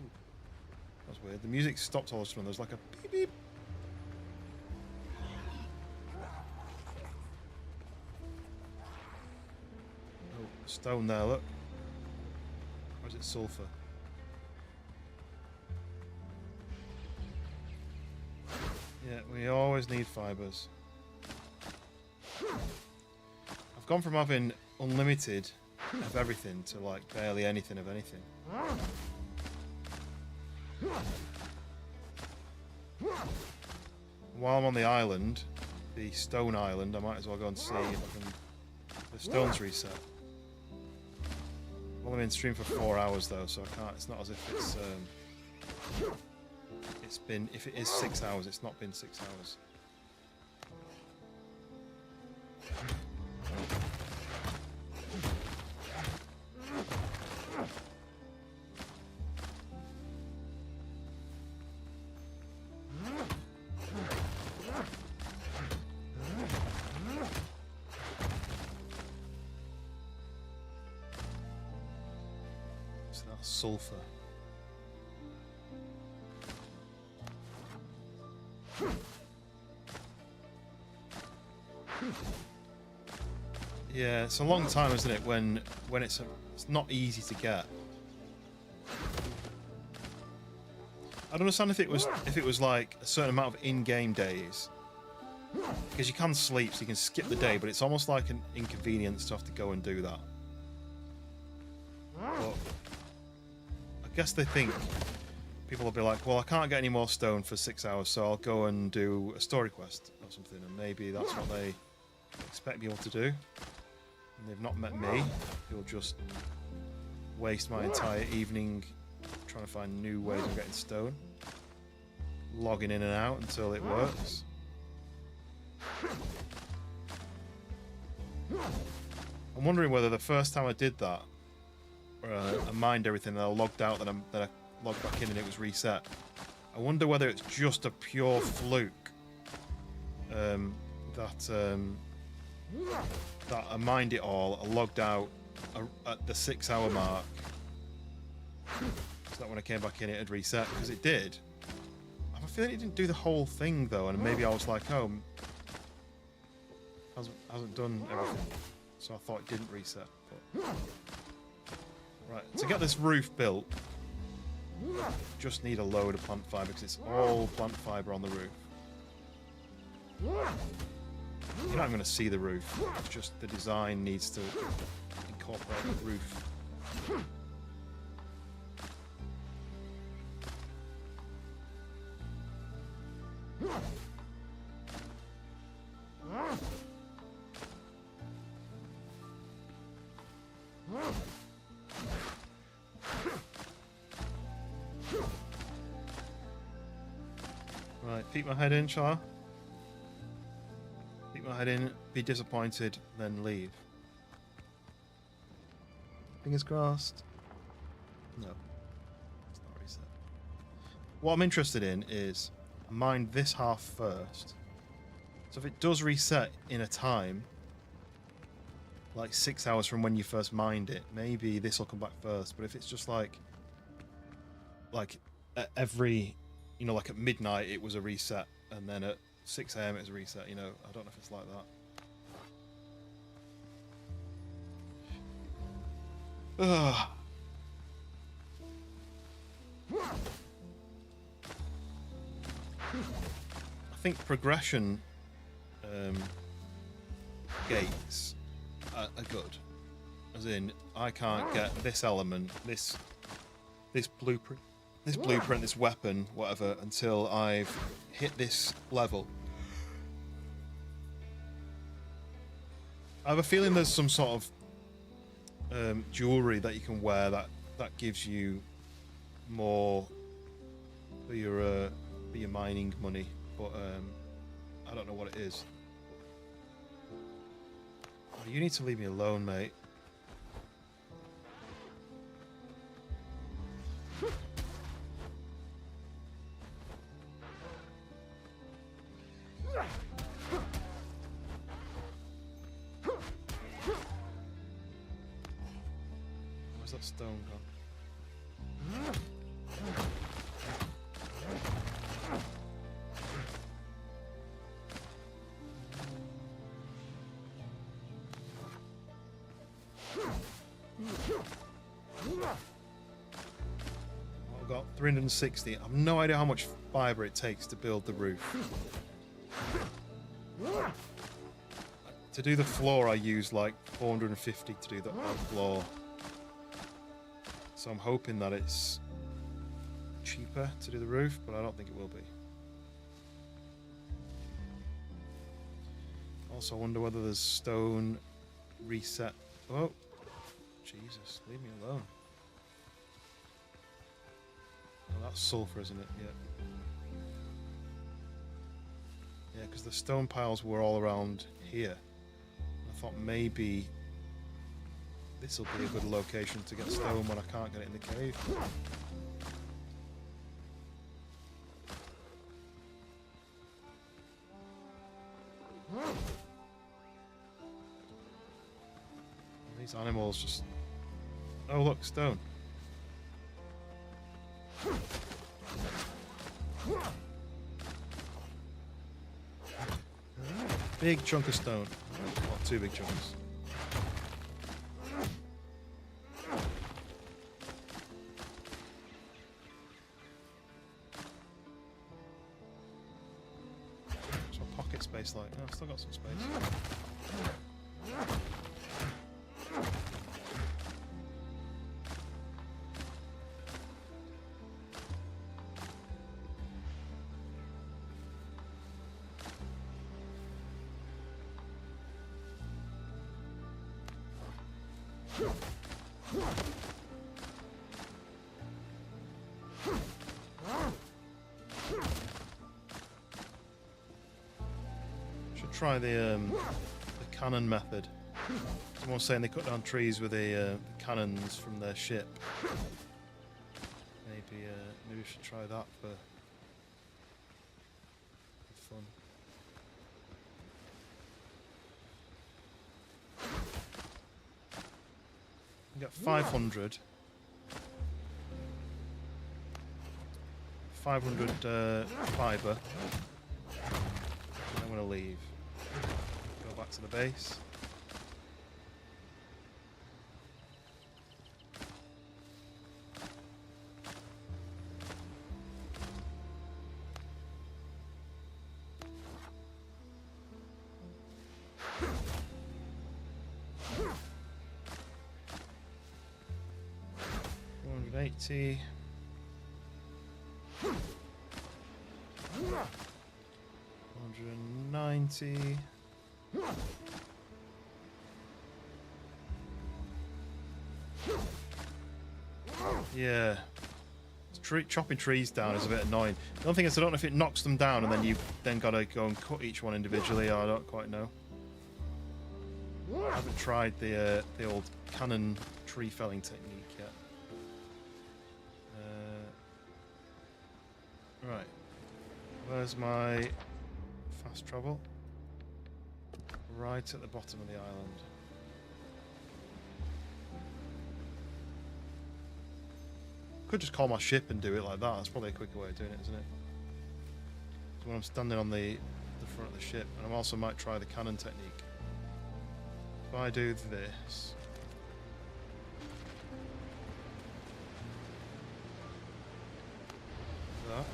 Ooh, that's weird. The music stopped all of a sudden. There's like a beep beep. Oh, stone there, look. Or is it sulfur? Yeah, we always need fibers. I've gone from having unlimited of everything to like barely anything of anything. While I'm on the island, the stone island, I might as well go and see if I can. The stones reset. Well, I'm in stream for 4 hours though, so I can't. It's not as if it's been. If it is 6 hours, it's not been 6 hours. Sulfur. Yeah, it's a long time, isn't it? When it's not easy to get. I don't understand if it was like a certain amount of in-game days, because you can sleep, so you can skip the day, but it's almost like an inconvenience to have to go and do that. But I guess they think people will be like, well, I can't get any more stone for 6 hours, so I'll go and do a story quest or something, and maybe that's what they expect people to do. And they've not met me, who'll just waste my entire evening trying to find new ways of getting stone, logging in and out until it works. I'm wondering whether the first time I did that, I mined everything and I logged out, then I logged back in and it was reset. I wonder whether it's just a pure fluke that I mined it all, I logged out at the 6 hour mark, so that when I came back in it had reset, because it did. I have a feeling it didn't do the whole thing though, and maybe I was like, oh, hasn't done everything, so I thought it didn't reset. But... Right, to get this roof built, just need a load of plant fibre, because it's all plant fibre on the roof. You're not even going to see the roof, it's just the design needs to incorporate the roof. Right, peek my head in, shall I? Stick my head in, be disappointed, then leave. Fingers crossed. No. It's not reset. What I'm interested in is mine this half first. So if it does reset in a time, like 6 hours from when you first mined it, maybe this will come back first. But if it's just like at every, you know, like at midnight it was a reset, and then at 6 AM it was a reset, you know, I don't know if it's like that. Ugh. I think progression gates are good. As in, I can't get this element, this blueprint, this weapon, whatever, until I've hit this level. I have a feeling there's some sort of jewelry that you can wear that gives you more for your mining money, but I don't know what it is. Oh, you need to leave me alone, mate. Where's that stone gone? I've got 360. I have no idea how much fibre it takes to build the roof. To do the floor, I use like 450 to do the floor. So I'm hoping that it's cheaper to do the roof, but I don't think it will be. Also, I wonder whether there's stone reset. Oh, Jesus, leave me alone. Oh, that's sulfur, isn't it? Yeah. Yeah, because the stone piles were all around here. I thought maybe this will be a good location to get stone when I can't get it in the cave. These animals just... Oh look, stone. Big chunk of stone. Not two big chunks. What's my pocket space like? Oh, I've still got some space. Should try the cannon method. Someone's saying they cut down trees with the cannons from their ship. Maybe we should try that for fun. We got 500. 500 fibre. I'm going to leave. Go back to the base. $480. 190. Yeah. Let's chopping trees down is a bit annoying. The only thing is I don't know if it knocks them down and then you then got to go and cut each one individually. I don't quite know. I haven't tried the old cannon tree felling technique yet. Right. Where's my fast travel? Right at the bottom of the island. Could just call my ship and do it like that. That's probably a quicker way of doing it, isn't it? So when I'm standing on the front of the ship, and I also might try the cannon technique. If I do this. That.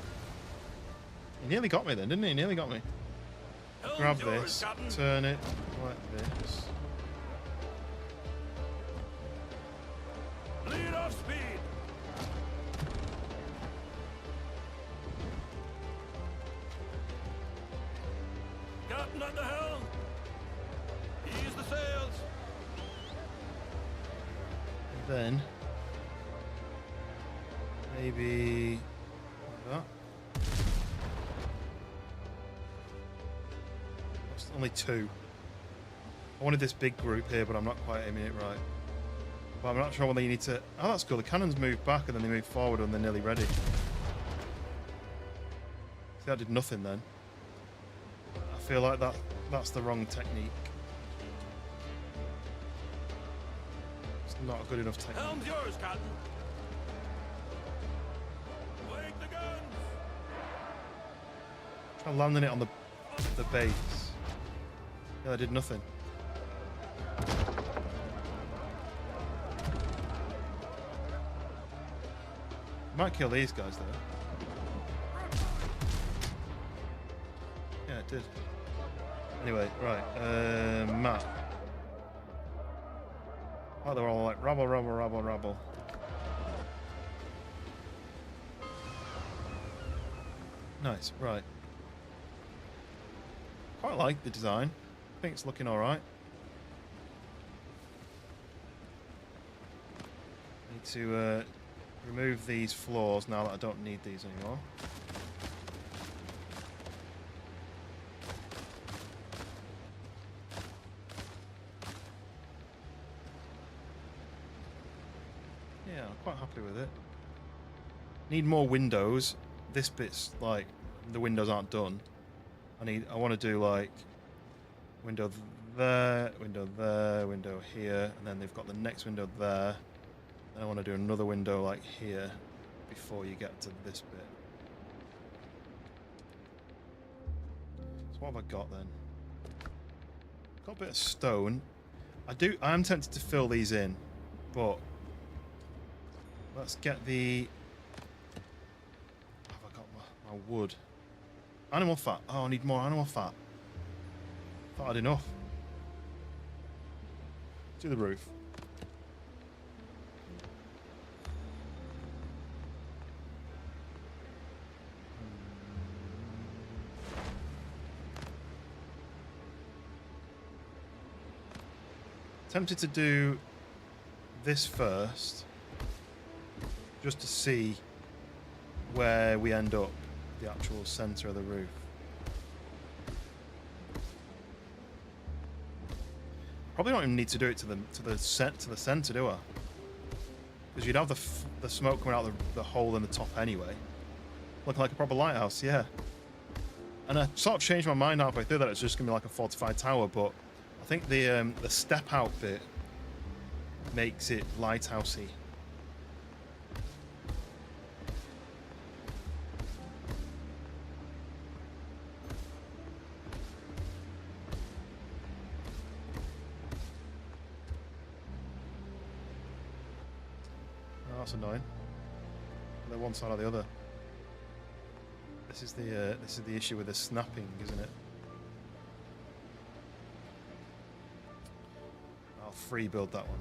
He nearly got me then, didn't he? He nearly got me. Grab this, turn it like this. Lead off speed. Captain at the helm. Ease the sails. And then maybe like that. That's only two. I wanted this big group here, but I'm not quite aiming it right. But I'm not sure whether you need to... Oh, that's cool. The cannons move back and then they move forward when they're nearly ready. See, that did nothing then. I feel like that's the wrong technique. It's not a good enough technique. Helm's yours, Captain. Wake the guns. Try landing it on the base. Yeah, that did nothing. Might kill these guys though. Yeah, it did. Anyway, right. Map. Oh, they're all like rabble, rabble, rabble, rabble. Nice, right. Quite like the design. I think it's looking alright. Need to remove these floors now that I don't need these anymore. Yeah, I'm quite happy with it. Need more windows. This bit's like the windows aren't done. I want to do like window there, window here, and then they've got the next window there. Then I want to do another window like here before you get to this bit. So what have I got then? Got a bit of stone. I am tempted to fill these in, but let's get the... Have I got my wood? Animal fat. Oh, I need more animal fat. Thought I had enough. Do the roof. Tempted to do this first, just to see where we end up, the actual center of the roof. Probably don't even need to do it to the center, do I? Because you'd have the smoke coming out the hole in the top anyway, looking like a proper lighthouse. Yeah. And I sort of changed my mind halfway through that it's just gonna be like a fortified tower, but I think the step out bit makes it lighthousey. Oh, that's annoying. They're one side or the other. This is the issue with the snapping, isn't it? Free build that one.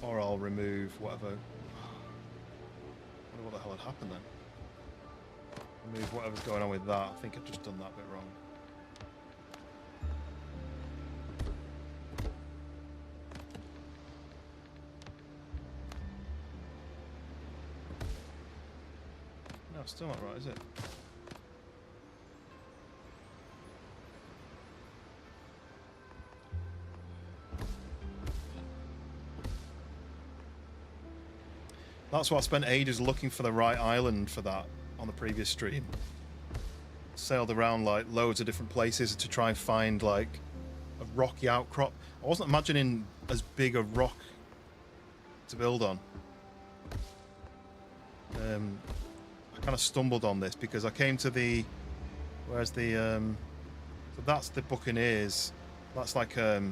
Or I'll remove whatever. I wonder what the hell had happened then. Remove whatever's going on with that. I think I've just done that bit wrong. That's still not right, is it? That's why I spent ages looking for the right island for that on the previous stream. Sailed around like loads of different places to try and find like a rocky outcrop. I wasn't imagining as big a rock to build on. I kind of stumbled on this because I came to the... Where's the... So that's the Buccaneers. That's like a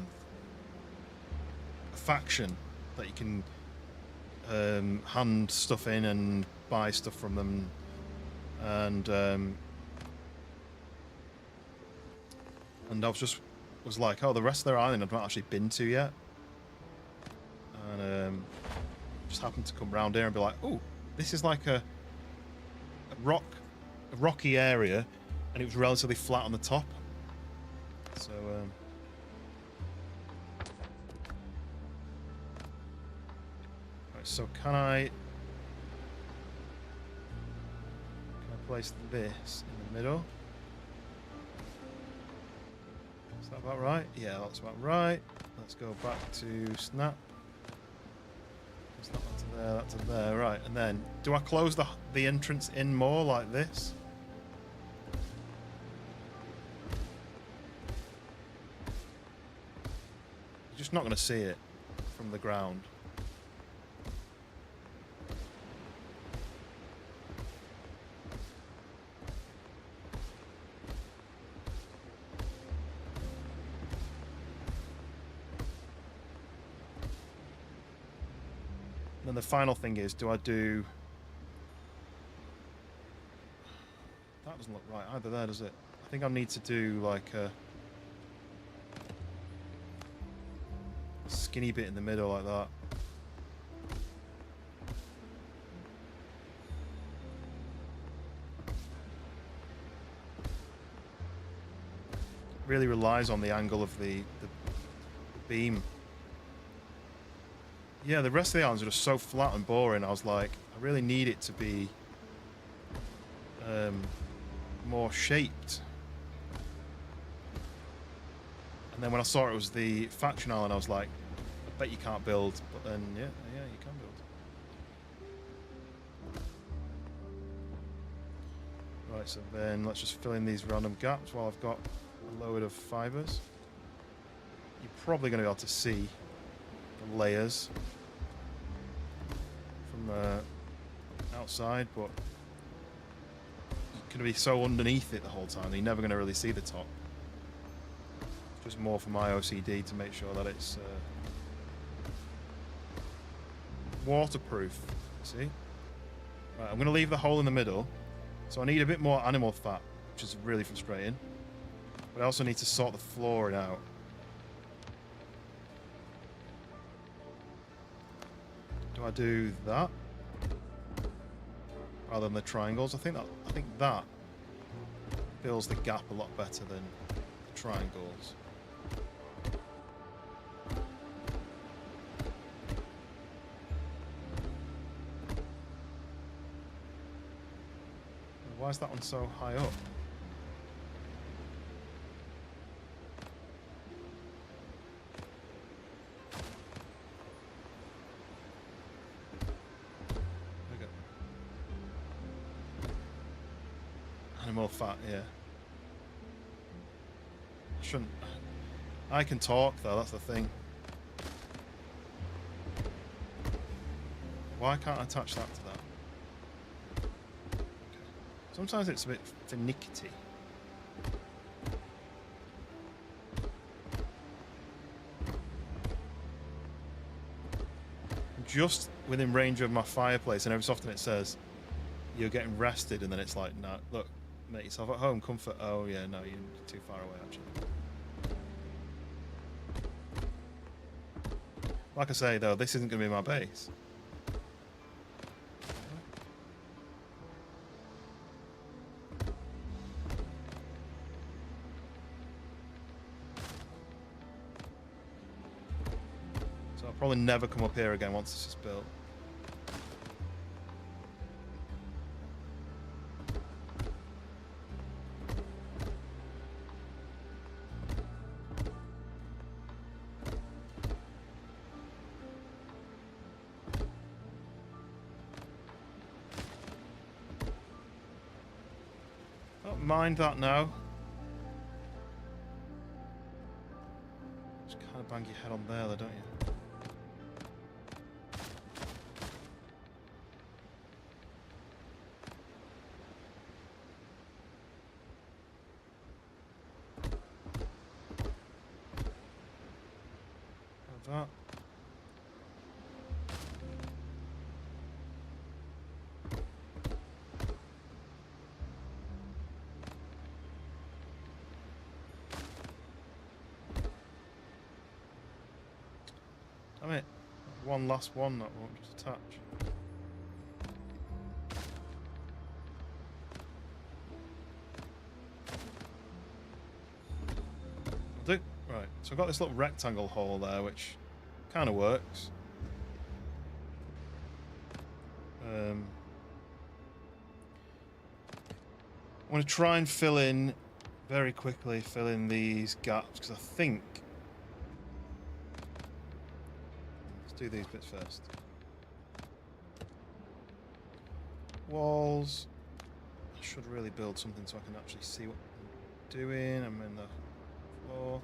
faction that you can hand stuff in and buy stuff from them. And I was like, oh, the rest of their island I've not actually been to yet. And just happened to come around here and be like, oh, this is like a rocky area, and it was relatively flat on the top. So right, so can I place this in the middle? Is that about right? Yeah, that's about right. Let's go back to snap. That to there, that to there, right. And then, do I close the entrance in more like this? You're just not going to see it from the ground. Then the final thing is, do I do... That doesn't look right either there, does it? I think I need to do like a skinny bit in the middle like that. Really relies on the angle of the beam. Yeah, the rest of the islands are just so flat and boring. I was like, I really need it to be more shaped. And then when I saw it was the faction island, I was like, I bet you can't build. But then, yeah, you can build. Right, so then let's just fill in these random gaps while I've got a load of fibers. You're probably going to be able to see the layers from outside, but you're going to be so underneath it the whole time that you're never going to really see the top. Just more for my OCD to make sure that it's waterproof. See? Right, I'm going to leave the hole in the middle, so I need a bit more animal fat, which is really frustrating. But I also need to sort the flooring out. Do I do that rather than the triangles? I think that fills the gap a lot better than the triangles. Why is that one so high up? Animal fat, yeah. Shouldn't. I can talk though, that's the thing. Why can't I attach that to that? Okay. Sometimes it's a bit finicky. Just within range of my fireplace, and every so often it says you're getting rested, and then it's like, no, look, make yourself at home, comfort. Oh yeah, no, you're too far away actually. Like I say though, this isn't going to be my base. So I'll probably never come up here again once this is built. mind that now. Just kind of bang your head on there, don't you? That. Damn it. One last one that won't just attach. Will do. Right, so I've got this little rectangle hole there, which kind of works. I want to try and fill in these gaps, because I think... Let's do these bits first. Walls. I should really build something so I can actually see what I'm doing. I'm in the floor.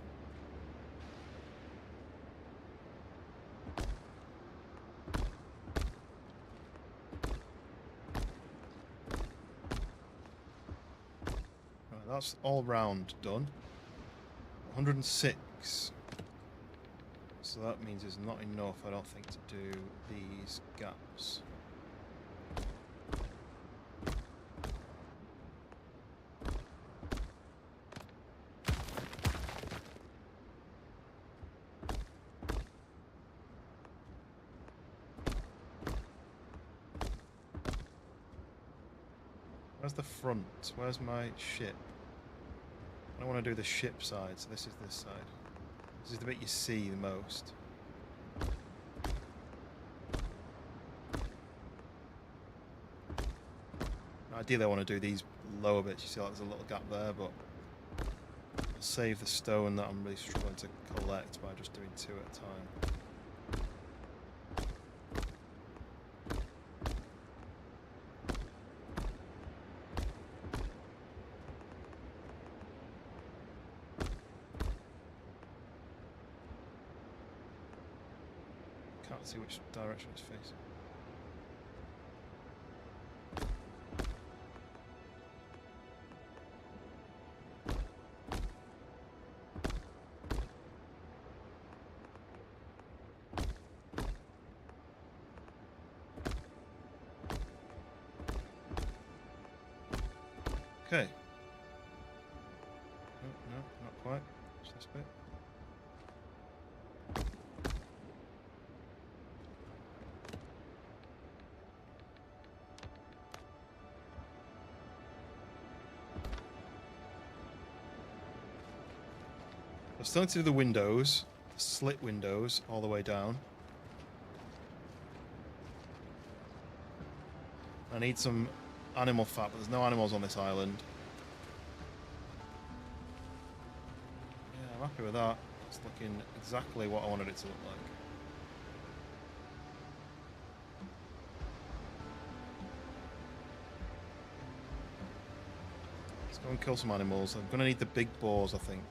That's all round done. 106. So that means it's not enough, I don't think, to do these gaps. Where's the front? Where's my ship? I want to do the ship side, so this is this side. This is the bit you see the most. Ideally I want to do these lower bits. You see like there's a little gap there, but I'll save the stone that I'm really struggling to collect by just doing 2 at a time. Can't see which direction it's facing. Okay. No, not quite. Just this bit. I'm starting to do the windows, the slit windows, all the way down. I need some animal fat, but there's no animals on this island. Yeah, I'm happy with that. It's looking exactly what I wanted it to look like. Let's go and kill some animals. I'm going to need the big boars, I think.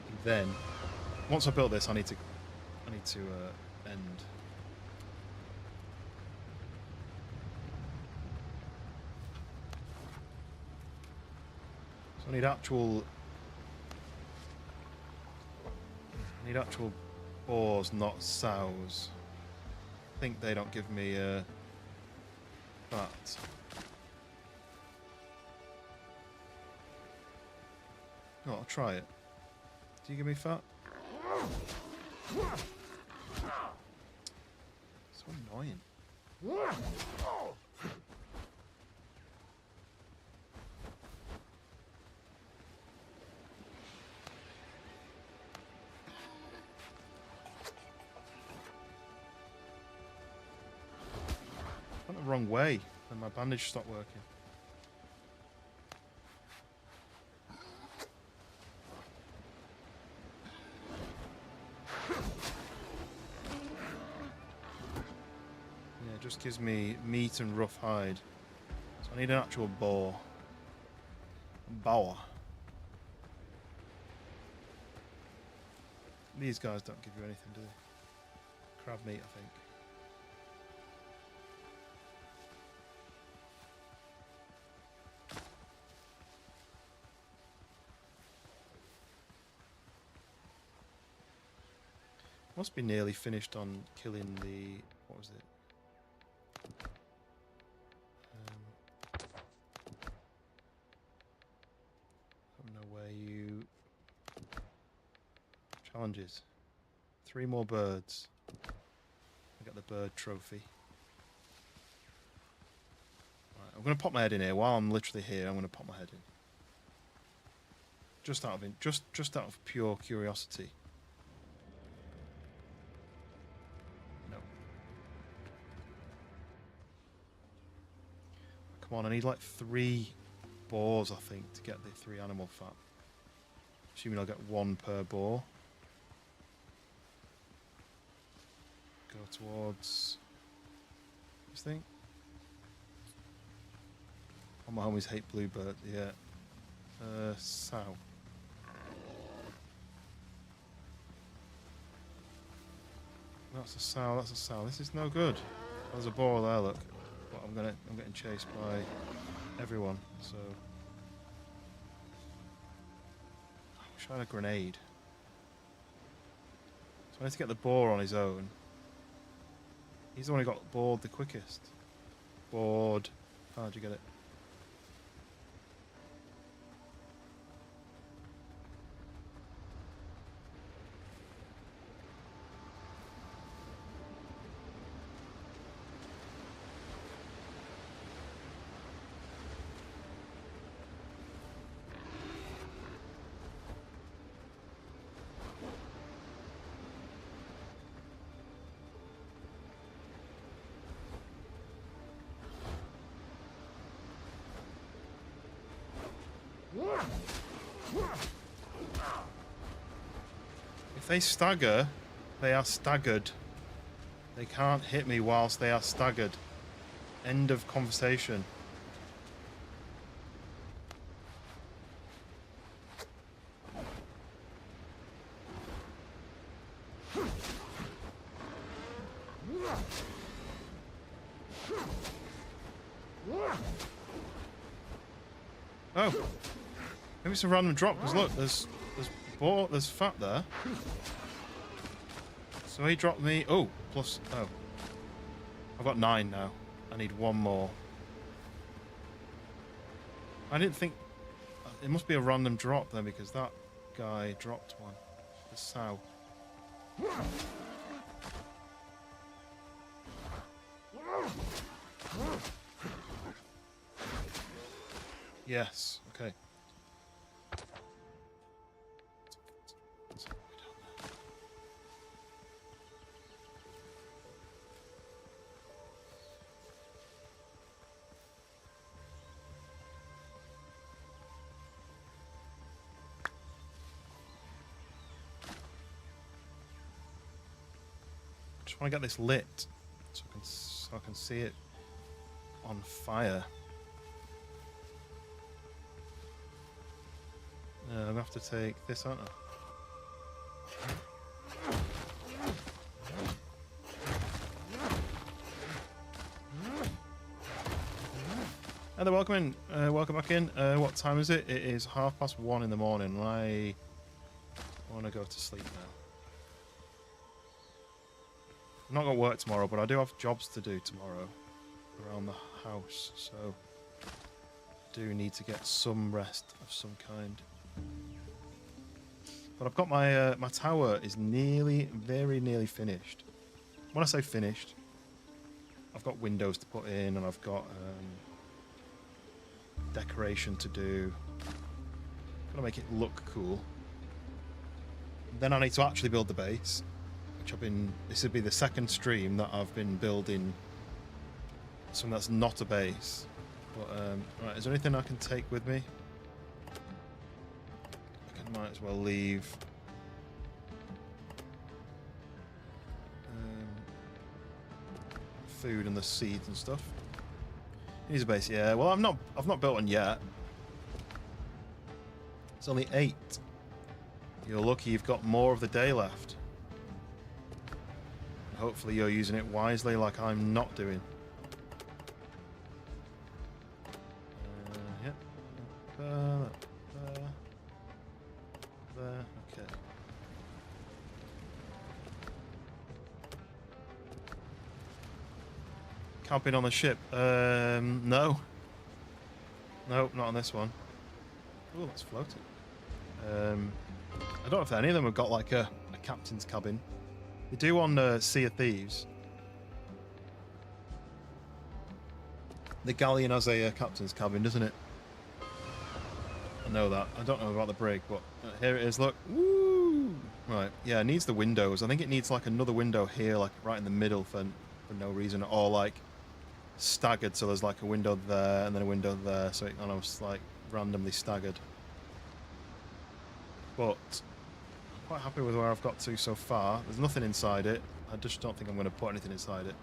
And then, once I built this, I need to end. So I need actual boars, not sows. I think they don't give me fat. Oh, I'll try it. Do you give me fat? So annoying. I went the wrong way and my bandage stopped working. it just gives me meat and rough hide. So I need an actual boar. Boar. These guys don't give you anything, do they? Crab meat, I think. Must be nearly finished on killing the... what was it? I don't know where you... Challenges. 3 more birds. I got the bird trophy. Right, I'm going to pop my head in here. While I'm literally here, I'm going to pop my head in. Just out of pure curiosity. Come on, I need like 3 boars, I think, to get the 3 animal fat. Assuming I'll get 1 per boar. Go towards this thing. All my homies hate bluebird, yeah. Sow. That's a sow, that's a sow. This is no good. There's a boar there, look. But I'm getting chased by everyone, so I wish I had a grenade. So I need to get the boar on his own. He's the one who got bored the quickest. Bored. How'd you get it? If they stagger, they are staggered. They can't hit me whilst they are staggered. End of conversation. Oh, maybe it's a random drop because look, there's fat there. So he dropped me. Oh, plus. Oh, I've got 9 now. I need 1 more. I didn't think it must be a random drop then because that guy dropped one. The sow. Yes. Okay. Just want to get this lit so I can see it on fire. I'm gonna have to take this, aren't I? Hello, welcome in. Welcome back in. What time is it? It is 1:30 in the morning, and I want to go to sleep now. I'm not going to work tomorrow, but I do have jobs to do tomorrow around the house, so I do need to get some rest of some kind. But I've got my my tower is very nearly finished. When I say finished, I've got windows to put in, and I've got decoration to do. Gotta make it look cool. Then I need to actually build the base, which this would be the second stream that I've been building something that's not a base. But right, is there anything I can take with me? I might as well leave. food and the seeds and stuff. Here's a base, yeah. Well, I've not built one yet. It's only 8. You're lucky you've got more of the day left. Hopefully you're using it wisely like I'm not doing. Yep. There. Okay. Camping on the ship? No. Nope, not on this one. Oh, that's floating. I don't know if any of them have got like a captain's cabin. They do on Sea of Thieves. The galleon has a captain's cabin, doesn't it? I know that. I don't know about the brig, but here it is, look. Woo! Right, yeah, it needs the windows. I think it needs like another window here, like right in the middle for no reason, or like staggered, so there's like a window there and then a window there, so it almost like randomly staggered. But I'm quite happy with where I've got to so far. There's nothing inside it. I just don't think I'm going to put anything inside it.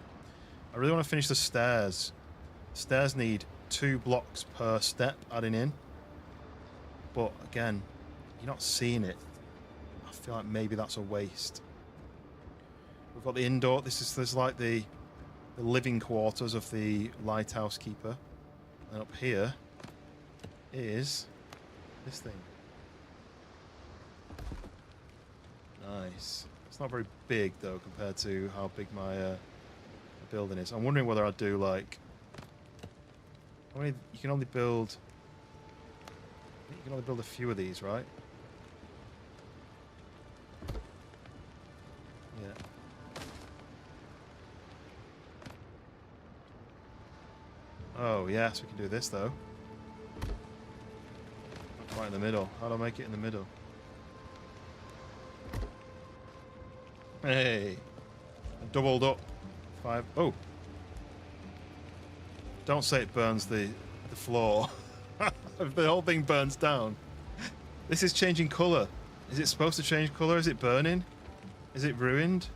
I really want to finish the stairs. Stairs need 2 blocks per step adding in. But again, you're not seeing it. I feel like maybe that's a waste. We've got the indoor. There's like the living quarters of the lighthouse keeper. And up here is this thing. Nice. It's not very big though compared to how big my building is. I'm wondering whether I'd do like. How many? You can only build. You can only build a few of these, right? Yeah. Oh yes, we can do this though. Right in the middle. How do I make it in the middle? Hey, I doubled up. 5. Oh, don't say it burns the floor. If the whole thing burns down. This is changing colour. Is it supposed to change colour? Is it burning? Is it ruined?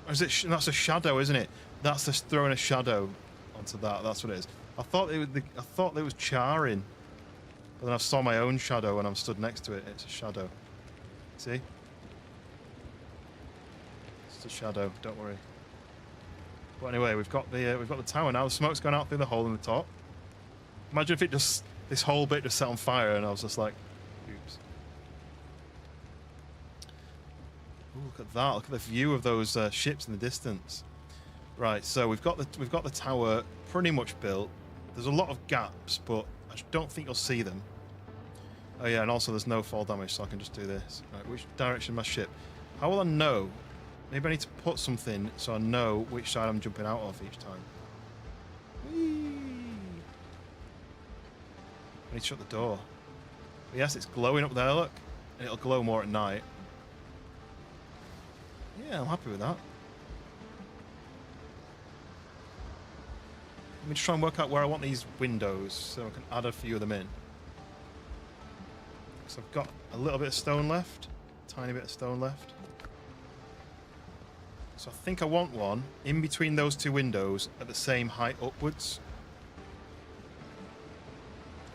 Or is it? That's a shadow, isn't it? That's just throwing a shadow onto that. That's what it is. I thought it was charring, but then I saw my own shadow when I'm stood next to it. It's a shadow. See? It's a shadow. Don't worry. But anyway, we've got the tower now. The smoke's gone out through the hole in the top. Imagine if it just this whole bit just set on fire, and I was just like, oops. Ooh, look at that! Look at the view of those ships in the distance. Right, so we've got the tower pretty much built. There's a lot of gaps, but I don't think you'll see them. Oh yeah, and also there's no fall damage, so I can just do this. Right, which direction my ship? How will I know? Maybe I need to put something so I know which side I'm jumping out of each time. Whee! I need to shut the door. But yes, it's glowing up there, look. And it'll glow more at night. Yeah, I'm happy with that. Let me just try and work out where I want these windows so I can add a few of them in. So I've got a little bit of stone left. A tiny bit of stone left. So I think I want one in between those 2 windows at the same height upwards.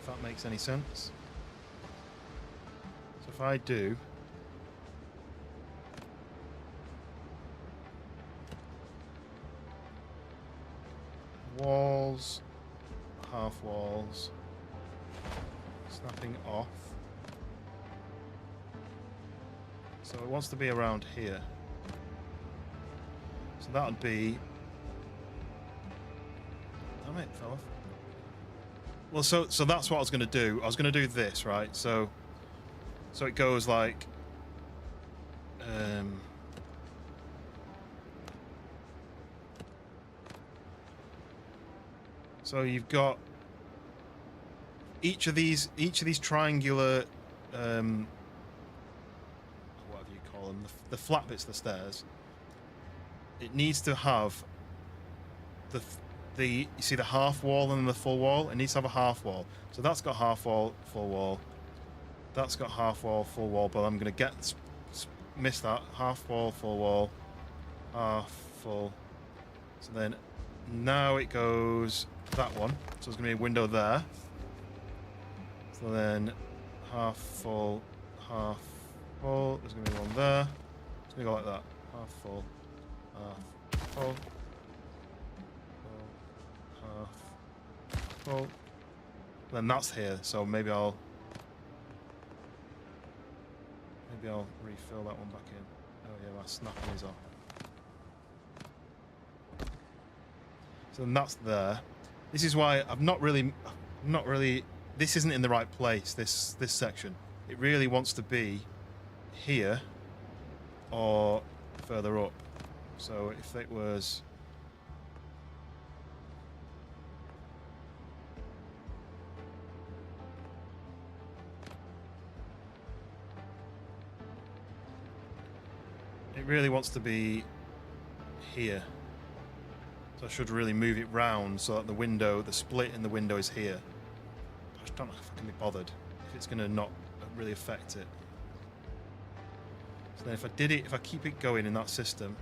If that makes any sense. So if I do... walls, half walls, snapping off. So it wants to be around here. So that would be... Damn it, fell off. Well, so that's what I was going to do. I was going to do this, right? So it goes like... So you've got each of these triangular, whatever you call them, the flat bits of the stairs. It needs to have you see the half wall and then the full wall. It needs to have a half wall. So that's got half wall, full wall. That's got half wall, full wall. But I'm gonna miss that half wall, full wall, half full, So then now it goes that one. So there's going to be a window there. So then half full, half full. There's going to be one there. It's going to go like that. Half full, half full, half full. Then that's here. So maybe I'll refill that one back in. Oh yeah, my snapping is off. So then that's there. This is why I'm not really. This isn't in the right place. This section. It really wants to be here or further up. So if it was. It really wants to be here. So I should really move it round so that the window, the split in the window is here. I just don't know if I can be bothered, if it's going to not really affect it. So then if I keep it going in that system,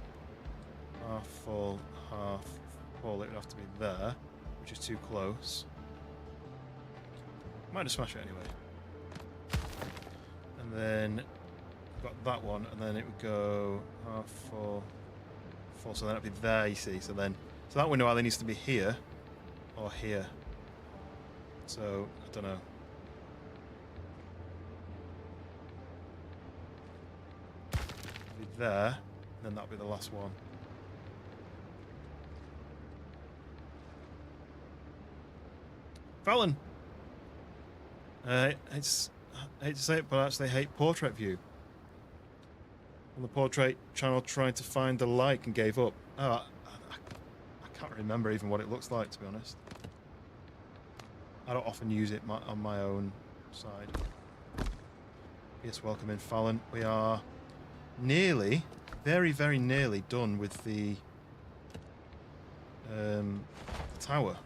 half full, half full, it would have to be there, which is too close. Might just smash it anyway. And then got that one, and then it would go half full, full, so then it'd be there, you see. So that window either needs to be here or here. So I don't know. It'd be there, and then that'll be the last one. Fallon! I hate to say it, but I actually hate portrait view. On the portrait channel, trying to find the like and gave up. Oh, I can't remember even what it looks like, to be honest. I don't often use it on my own side. Yes, welcome in, Fallon. We are nearly, very, very nearly done with the tower.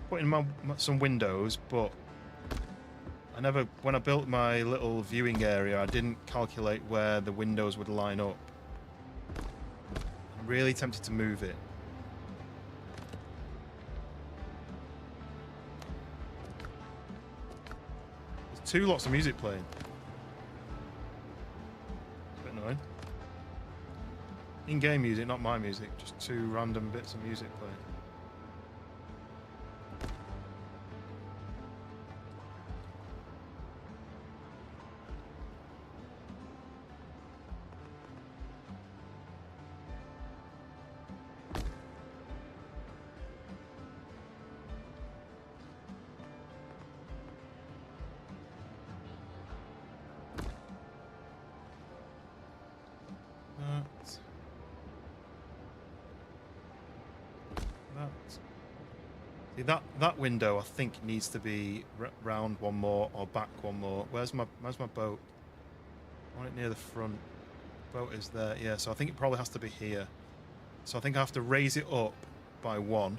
Put in some windows, but I never, when I built my little viewing area, I didn't calculate where the windows would line up. I'm really tempted to move it. There's two lots of music playing. It's a bit annoying. In-game music, not my music, just two random bits of music playing. See, that window I think needs to be round one more or back one more. Where's my boat? I want it near the front. Boat is there. Yeah, so I think it probably has to be here. So I think I have to raise it up by one,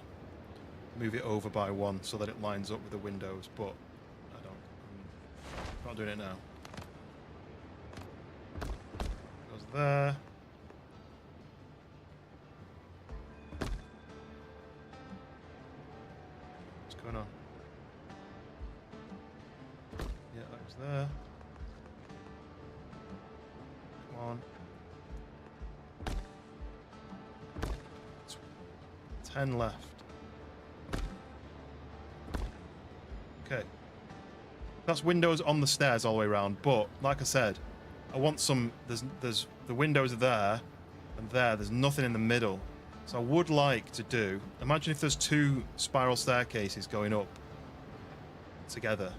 move it over by one so that it lines up with the windows, but I'm not doing it now. Goes there. Going on. Yeah, that was there. Come on. 10 left. Okay. That's windows on the stairs all the way around, but like I said, I want some. There's the windows are there, and there's nothing in the middle. So I would like to do, imagine if there's two spiral staircases going up together.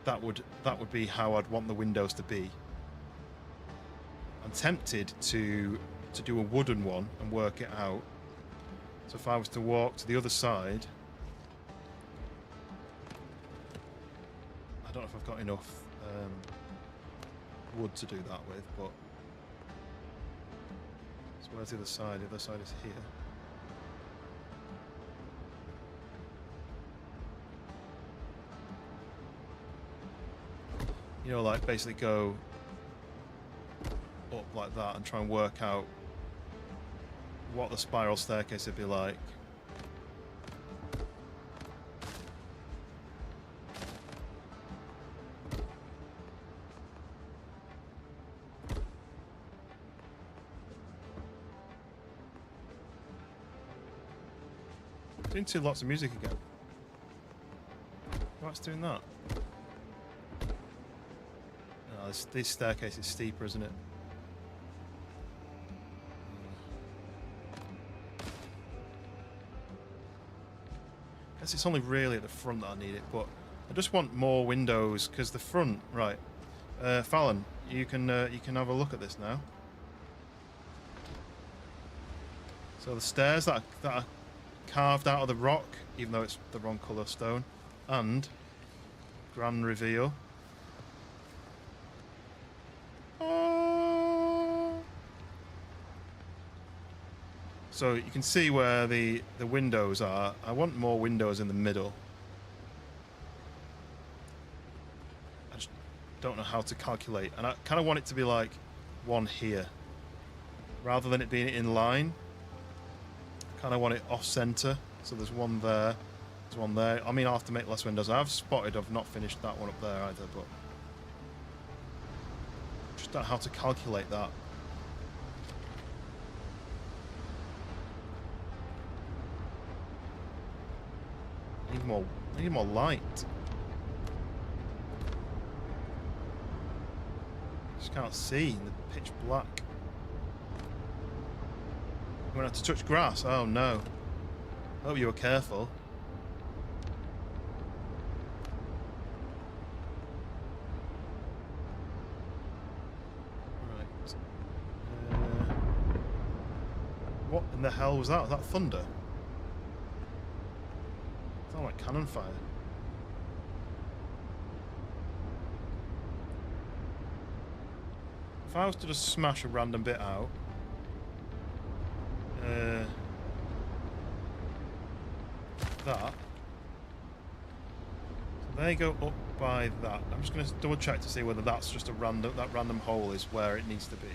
That would be how I'd want the windows to be. I'm tempted to do a wooden one and work it out. So if I was to walk to the other side, I don't know if I've got enough wood to do that with, but So where's the other side? The other side is here. You know, like basically go up like that and try and work out what the spiral staircase would be like. Into lots of music again. What's doing that? Oh, this staircase is steeper, isn't it? Guess it's only really at the front that I need it, but I just want more windows because the front, right? Fallon, you can have a look at this now. So the stairs that are carved out of the rock, even though it's the wrong colour stone, and grand reveal. So you can see where the windows are. I want more windows in the middle. I just don't know how to calculate, and I kind of want it to be like one here rather than it being in line. I kind of want it off center, so there's one there, there's one there. I mean, I'll have to make less windows. I've spotted I've not finished that one up there either, but just don't know how to calculate that. I need more light. Just can't see in the pitch black. I'm gonna have to touch grass. Oh no. Hope you were careful. Right. What in the hell was that? Was that thunder? Sound like cannon fire. If I was to just smash a random bit out, that, so they go up by that. I'm just going to double check to see whether that's just a random hole is where it needs to be.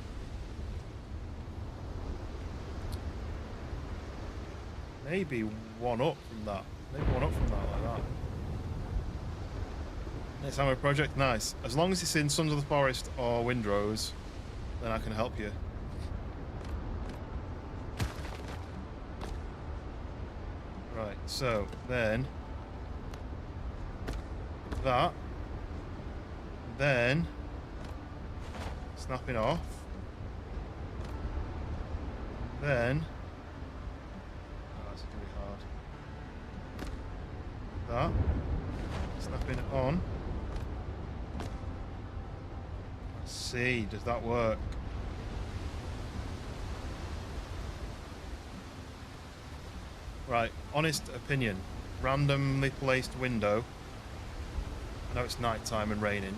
Maybe one up from that. Maybe one up from that like that. Next time a project, nice. As long as it's in Sons of the Forest or Windrose, then I can help you. Right, so then that, then snapping off, then that's gonna be hard. That snapping on. Let's see, does that work? Right, honest opinion. Randomly placed window. I know it's night time and raining.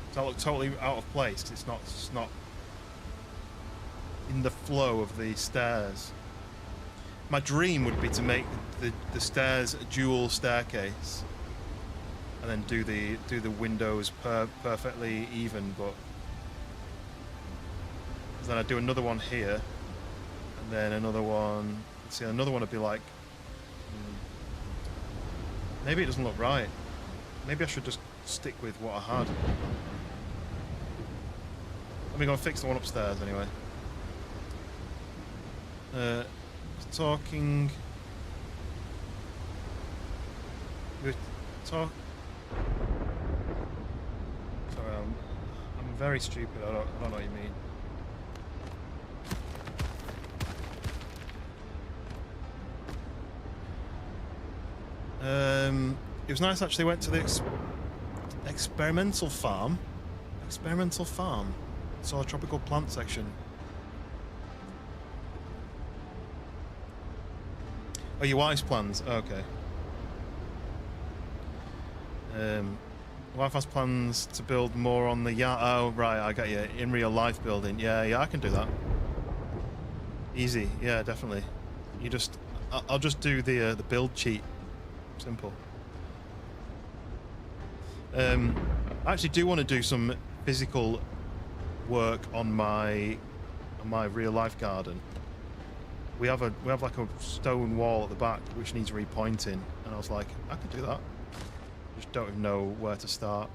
Does that look totally out of place? 'Cause it's not in the flow of the stairs. My dream would be to make the stairs a dual staircase, and then do the windows perfectly even. But then I'd do another one here, and then another one. See, another one would be like, maybe it doesn't look right. Maybe I should just stick with what I had. Let me go and fix the one upstairs anyway. Talking. Sorry, I'm very stupid. I don't know what you mean. It was nice actually. Went to the experimental farm. Saw a tropical plant section. Oh, your wife's plans. Oh, okay. Wife has plans to build more on the yard. Oh, right. I got you. In real life building. Yeah, I can do that. Easy, yeah, definitely. You just, I'll just do the build cheat. Simple. I actually do want to do some physical work on my real life garden. We have like a stone wall at the back which needs repointing, and I was like, I could do that. Just don't even know where to start.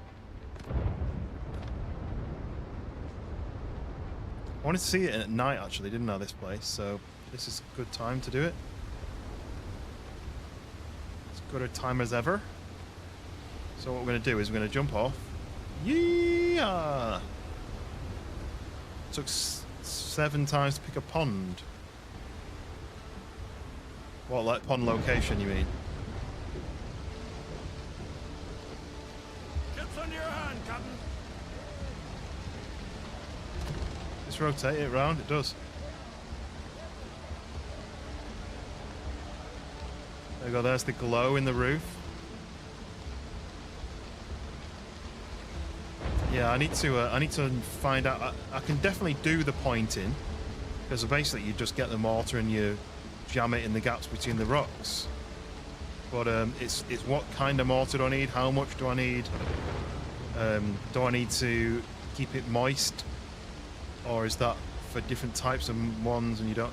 I wanted to see it at night actually, didn't I, this place, so this is a good time to do it. As good a time as ever. So what we're going to do is we're going to jump off. Yeah! Took 7 times to pick a pond. What, like pond location, you mean? Ships under your hand, Captain. Just rotate it round, it does. There we go, there's the glow in the roof. Yeah, I need to find out. I can definitely do the pointing, because basically you just get the mortar and you jam it in the gaps between the rocks. But it's what kind of mortar do I need? How much do I need? Do I need to keep it moist, or is that for different types of ones? And you don't. I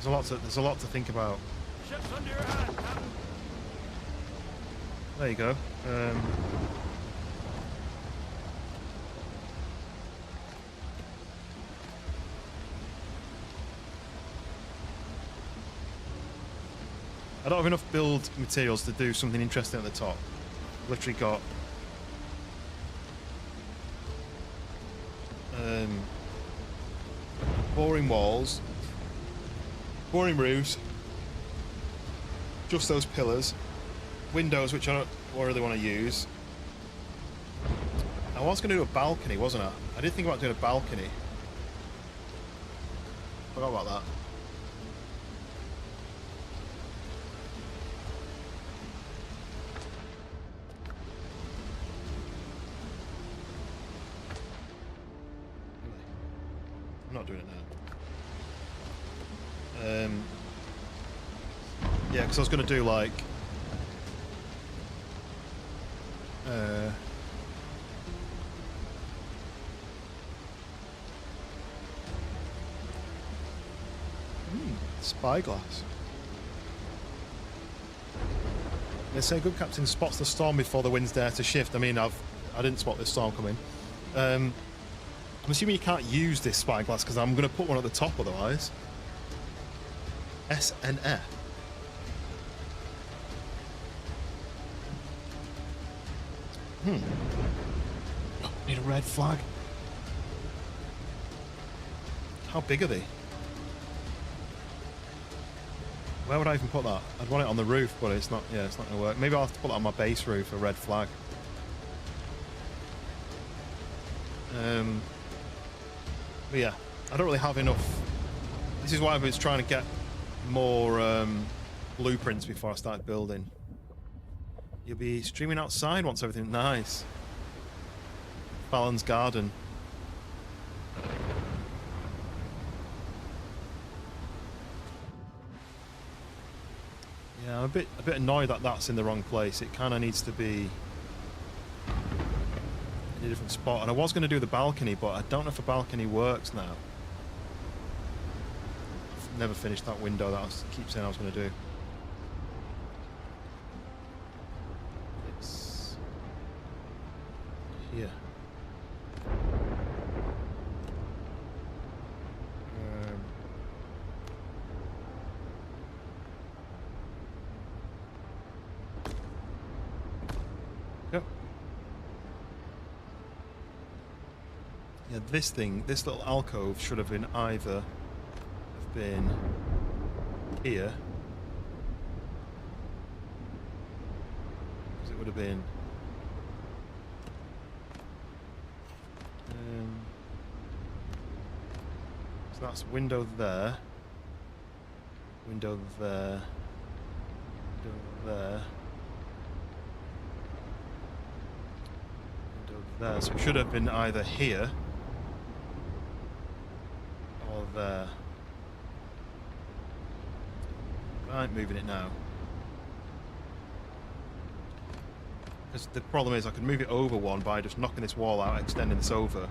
don't know. There's a lot to think about. Ships under your hand, Captain. There you go. I don't have enough build materials to do something interesting at the top. Literally got boring walls, boring roofs, just those pillars, windows which I don't really want to use. I was going to do a balcony, wasn't I? I did think about doing a balcony. Forgot about that. I'm not doing it now. Yeah, because I was going to do like spyglass. They say good captain spots the storm before the winds dare to shift. I mean, I didn't spot this storm coming. I'm assuming you can't use this spyglass because I'm going to put one at the top otherwise. S and F. Oh, need a red flag. How big are they? Where would I even put that? I'd want it on the roof, but it's not. Yeah, it's not going to work. Maybe I'll have to put it on my base roof, a red flag. But yeah, I don't really have enough. This is why I was trying to get more blueprints before I start building. You'll be streaming outside once everything. Nice. Fallon's garden. Yeah, I'm a bit annoyed that that's in the wrong place. It kind of needs to be in a different spot. And I was going to do the balcony, but I don't know if a balcony works now. I've never finished that window that I keep saying I was going to do. It's here. Yep. Yeah, this little alcove should have been either here, because it would have been so that's window there, window there, window there, window there. So it should have been either here there. Right, moving it now. Because the problem is I could move it over one by just knocking this wall out, extending this over.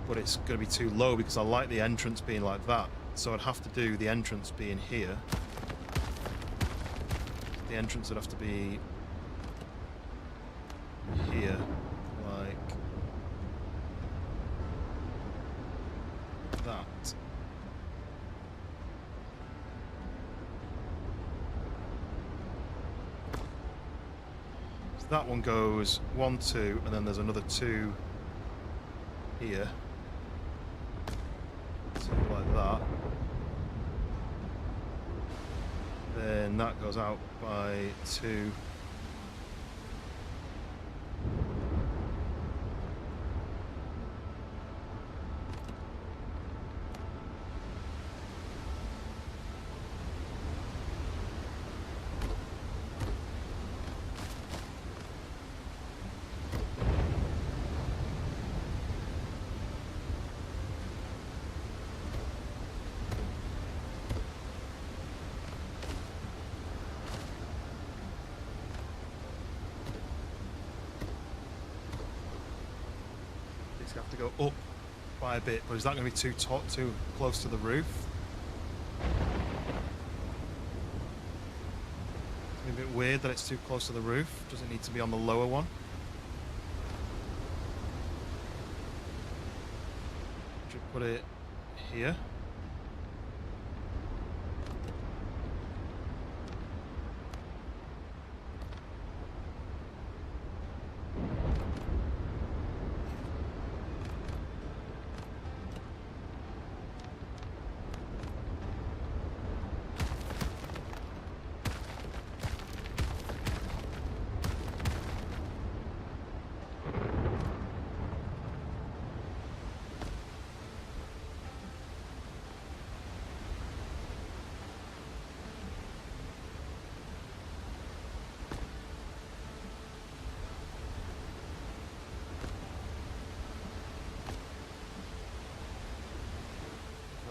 But it's going to be too low because I like the entrance being like that. So I'd have to do the entrance being here. The entrance would have to be here, like that. So that one goes 1, 2, and then there's another 2 here. 2 like that. Then that goes out by 2. Have to go up by a bit, but is that going to be too close to the roof? It's a bit weird that it's too close to the roof. Does it need to be on the lower one? Should put it here.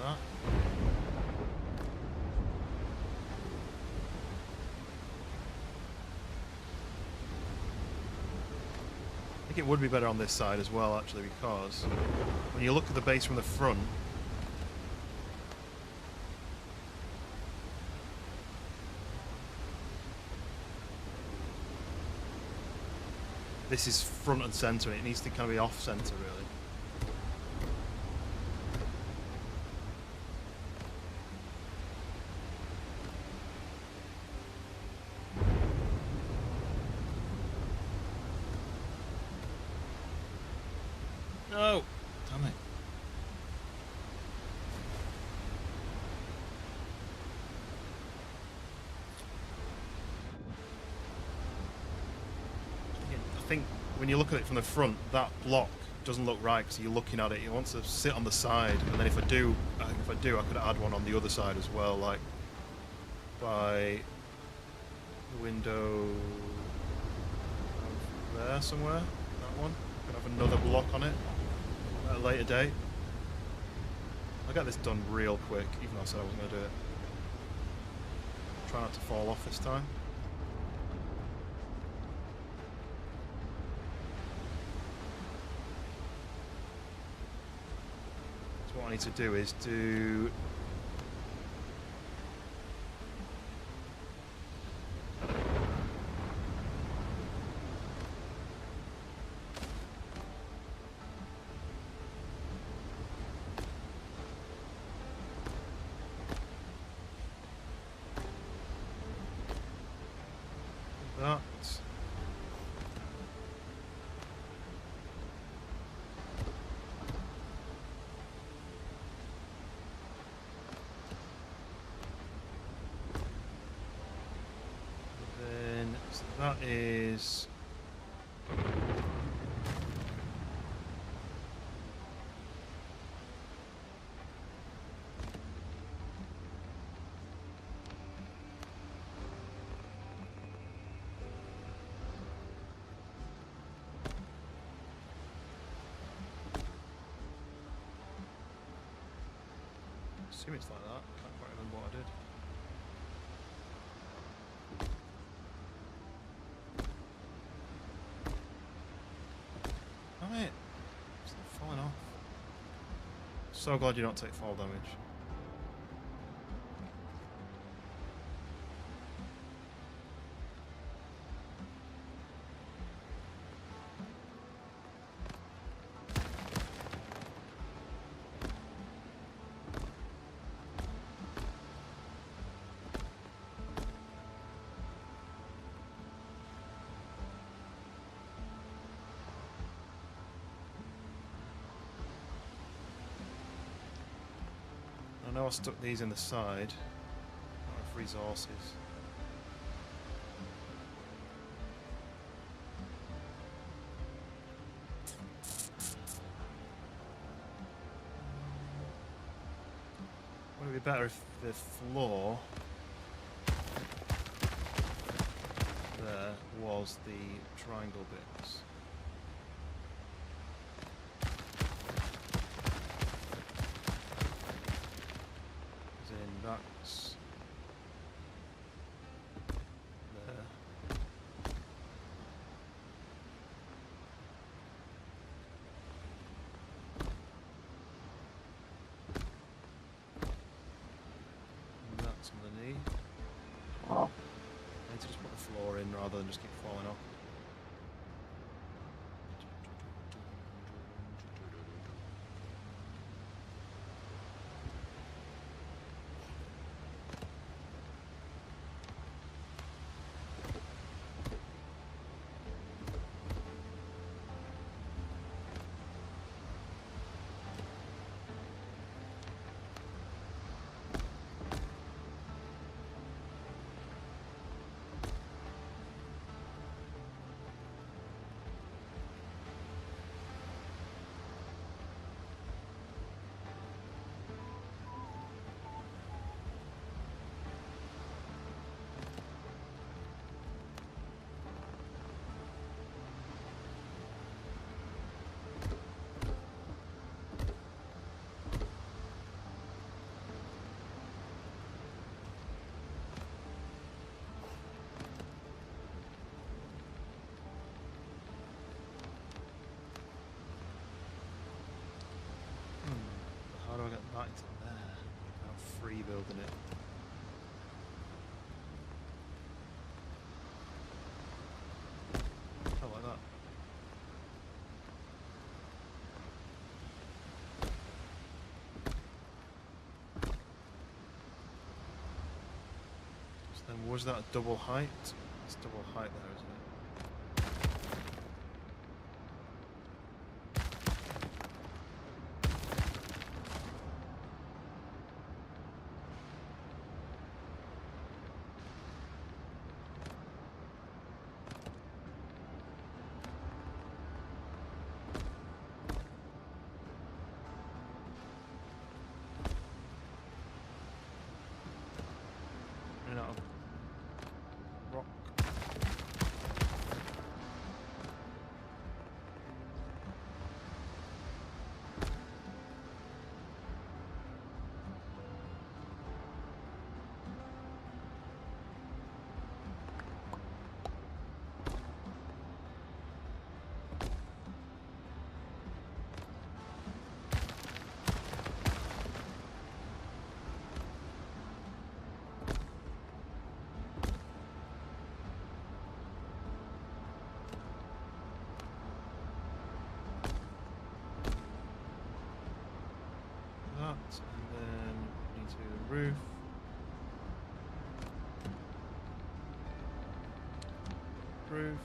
That. I think it would be better on this side as well, actually, because when you look at the base from the front, this is front and center, and it needs to kind of be off center, really. No! Damn it. I think when you look at it from the front, that block doesn't look right because you're looking at it. It wants to sit on the side, and then if I do, I could add one on the other side as well, like by the window there somewhere. That one. Could have another block on it. At a later date. I'll get this done real quick, even though I said I wasn't going to do it. Try not to fall off this time. So what I need to do is do... that. Then, so that is... assume it's like that. Can't quite remember what I did. Damn it! It's not falling off. So glad you don't take fall damage. I know I stuck these in the side. Of resources. Would it be better if the floor there was the triangle bits? That's there. And that's underneath. I need to just put the floor in rather than just keep falling off. How do I get back to there? I'm free building it. Oh, like that. So then was that a double height? It's double height there, isn't it? Rock. That, and then need to do the roof. Roof.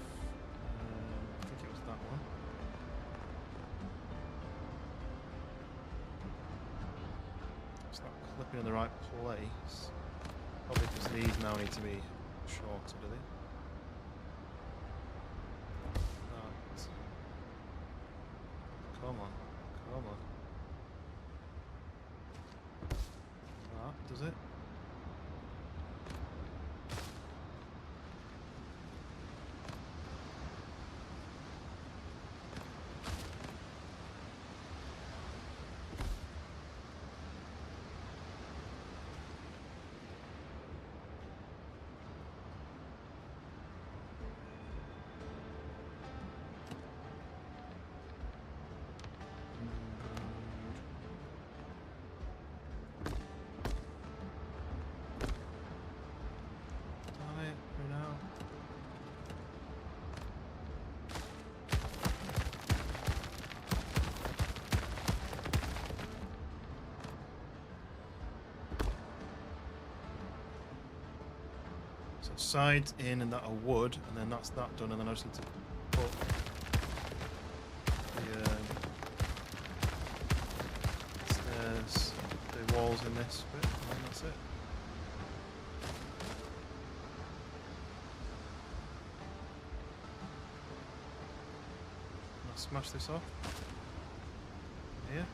I think it was that one. It's not clipping in the right place. Probably because these now need to be shorter, do they? That. Come on. Come on. That, does it? side in and that'll wood, and then that's that done, and then I just need to put the stairs, the walls in this bit, and then that's it. And I'll smash this off. Here.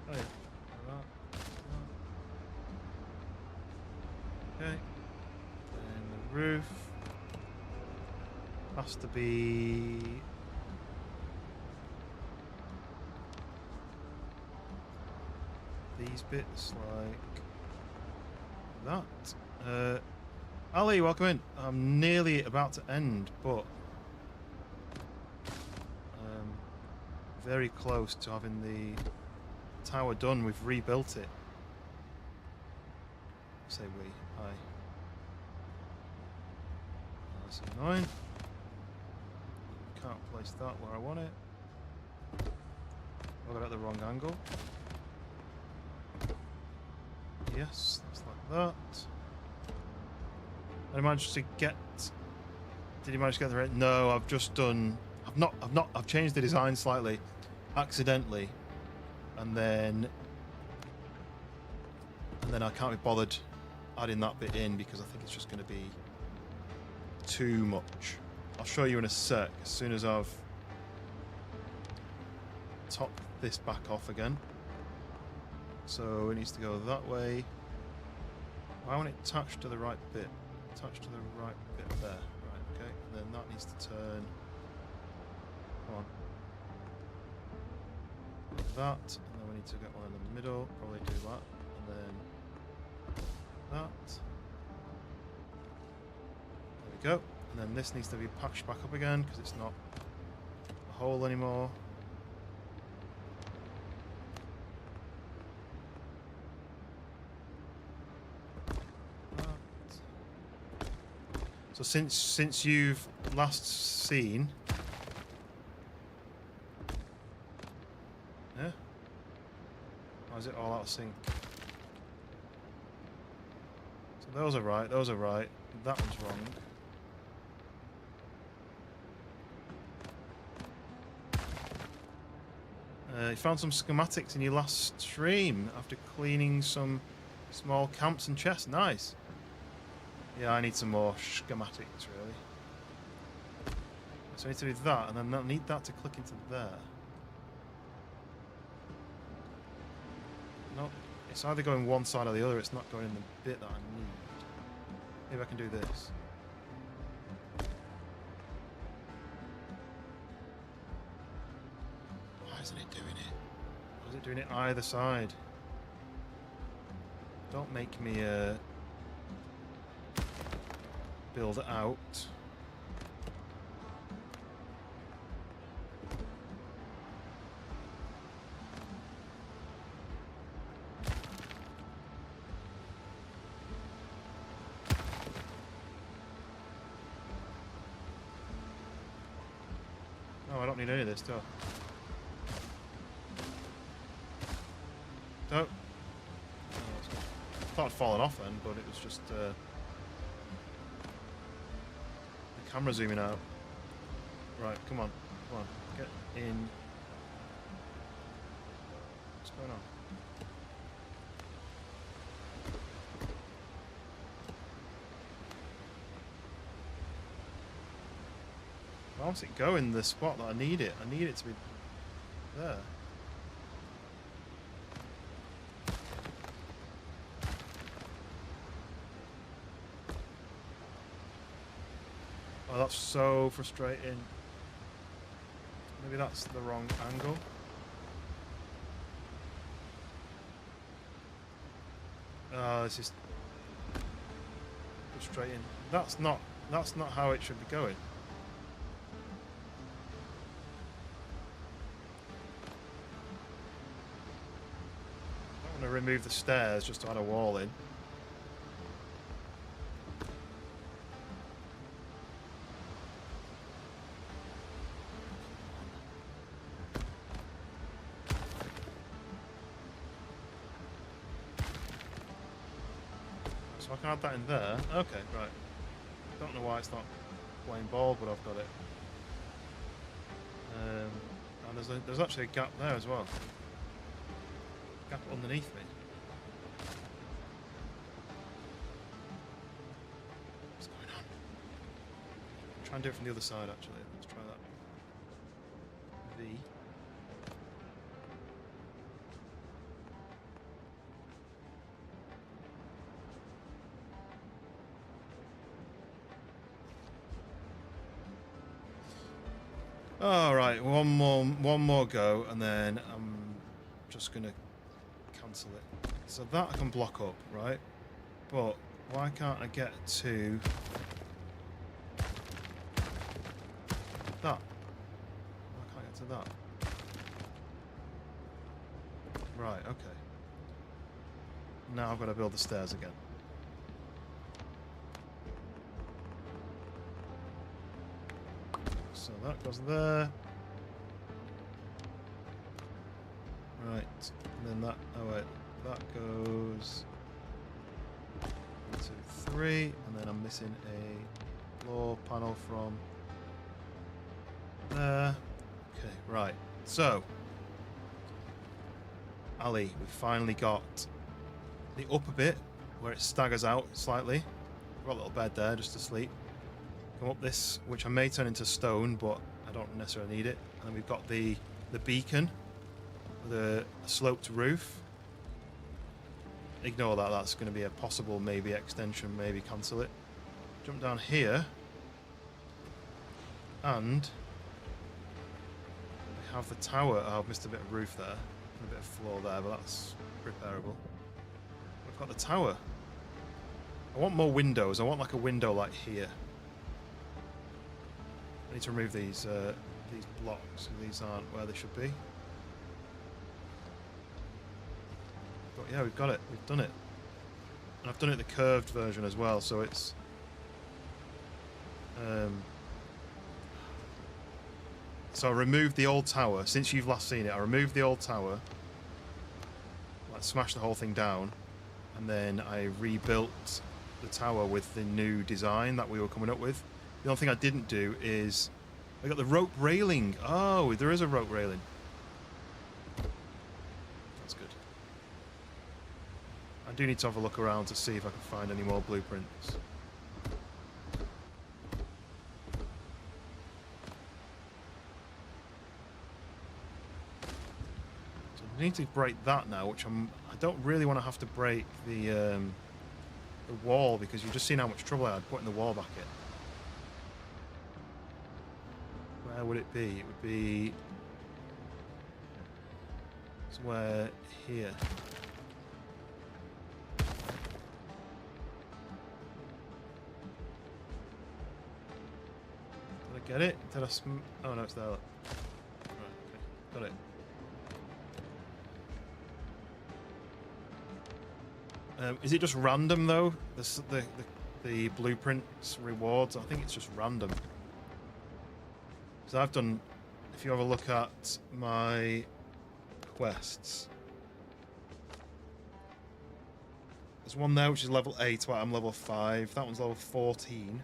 Oh yeah. Okay. And the roof has to be these bits like that. Ali, welcome in. I'm nearly about to end, but very close to having the tower done. We've rebuilt it. Say we. Hi. That's annoying. Can't place that where I want it. I got it at the wrong angle. Yes, that's like that. I managed to get. Did you manage to get the right? No, I've just done. I've changed the design slightly, accidentally, and then I can't be bothered adding that bit in because I think it's just going to be too much. I'll show you in a sec as soon as I've topped this back off again. So it needs to go that way. I want it attached to the right bit. Attached to the right bit there. Right, okay. And then that needs to turn. Come on. Like that. And then we need to get one in the middle. Probably do that. And then that. There we go. And then this needs to be patched back up again because it's not a hole anymore. So since you've last seen, yeah, or is it all out of sync? So those are right, those are right. That one's wrong. You found some schematics in your last stream after cleaning some small camps and chests. Nice. Yeah, I need some more schematics, really. So I need to do that, and then I need that to click into there. No, it's either going one side or the other. It's not going in the bit that I need. Maybe I can do this. Why isn't it doing it? Why is it doing it either side? Don't make me build out. No, I don't need any of this, do I? No. Oh, I thought I'd fallen off then, but it was just camera zooming out. Right, come on, get in. What's going on? Why won't it go in the spot that I need it? I need it to be there. Oh, that's so frustrating. Maybe that's the wrong angle. Oh, this is frustrating. That's not how it should be going. I want to remove the stairs just to add a wall in. so I can add that in there. Okay, right. Don't know why it's not playing ball, but I've got it. And there's actually a gap there as well. Gap underneath me. What's going on? Try and do it from the other side, actually. Let's try that. V. All right, one more go, and then I'm just gonna cancel it. So that I can block up, right? But why can't I get to that? Why can't I get to that? Right, okay. Now I've got to build the stairs again. So that goes there. Right, and then that, oh wait, that goes 1, 2, 3, and then I'm missing a floor panel from there. Okay, right, so Ali, we've finally got the upper bit where it staggers out slightly. Got a little bed there just to sleep. Come up this, which I may turn into stone, but I don't necessarily need it. And then we've got the beacon with a sloped roof. Ignore that, that's going to be a possible maybe extension, maybe cancel it. Jump down here. And we have the tower. Oh, I've missed a bit of roof there. And a bit of floor there, but that's repairable. We've got the tower. I want more windows. I want like a window like here. I need to remove these blocks. These aren't where they should be. But yeah, we've got it. We've done it. And I've done it the curved version as well, so it's so I removed the old tower. Since you've last seen it, I removed the old tower, like smashed the whole thing down, and then I rebuilt the tower with the new design that we were coming up with. The only thing I didn't do is I got the rope railing. Oh, there is a rope railing. That's good. I do need to have a look around to see if I can find any more blueprints. So I need to break that now, which I don't really want to have to break the wall, because you've just seen how much trouble I had putting the wall back in. Where would it be? It would be somewhere here. Did I get it? Did I oh no, it's there. Look. Right, okay. Got it. Is it just random though? The blueprints rewards? I think it's just random. So I've done, if you have a look at my quests, there's one there which is level 8, well, I'm level 5, that one's level 14,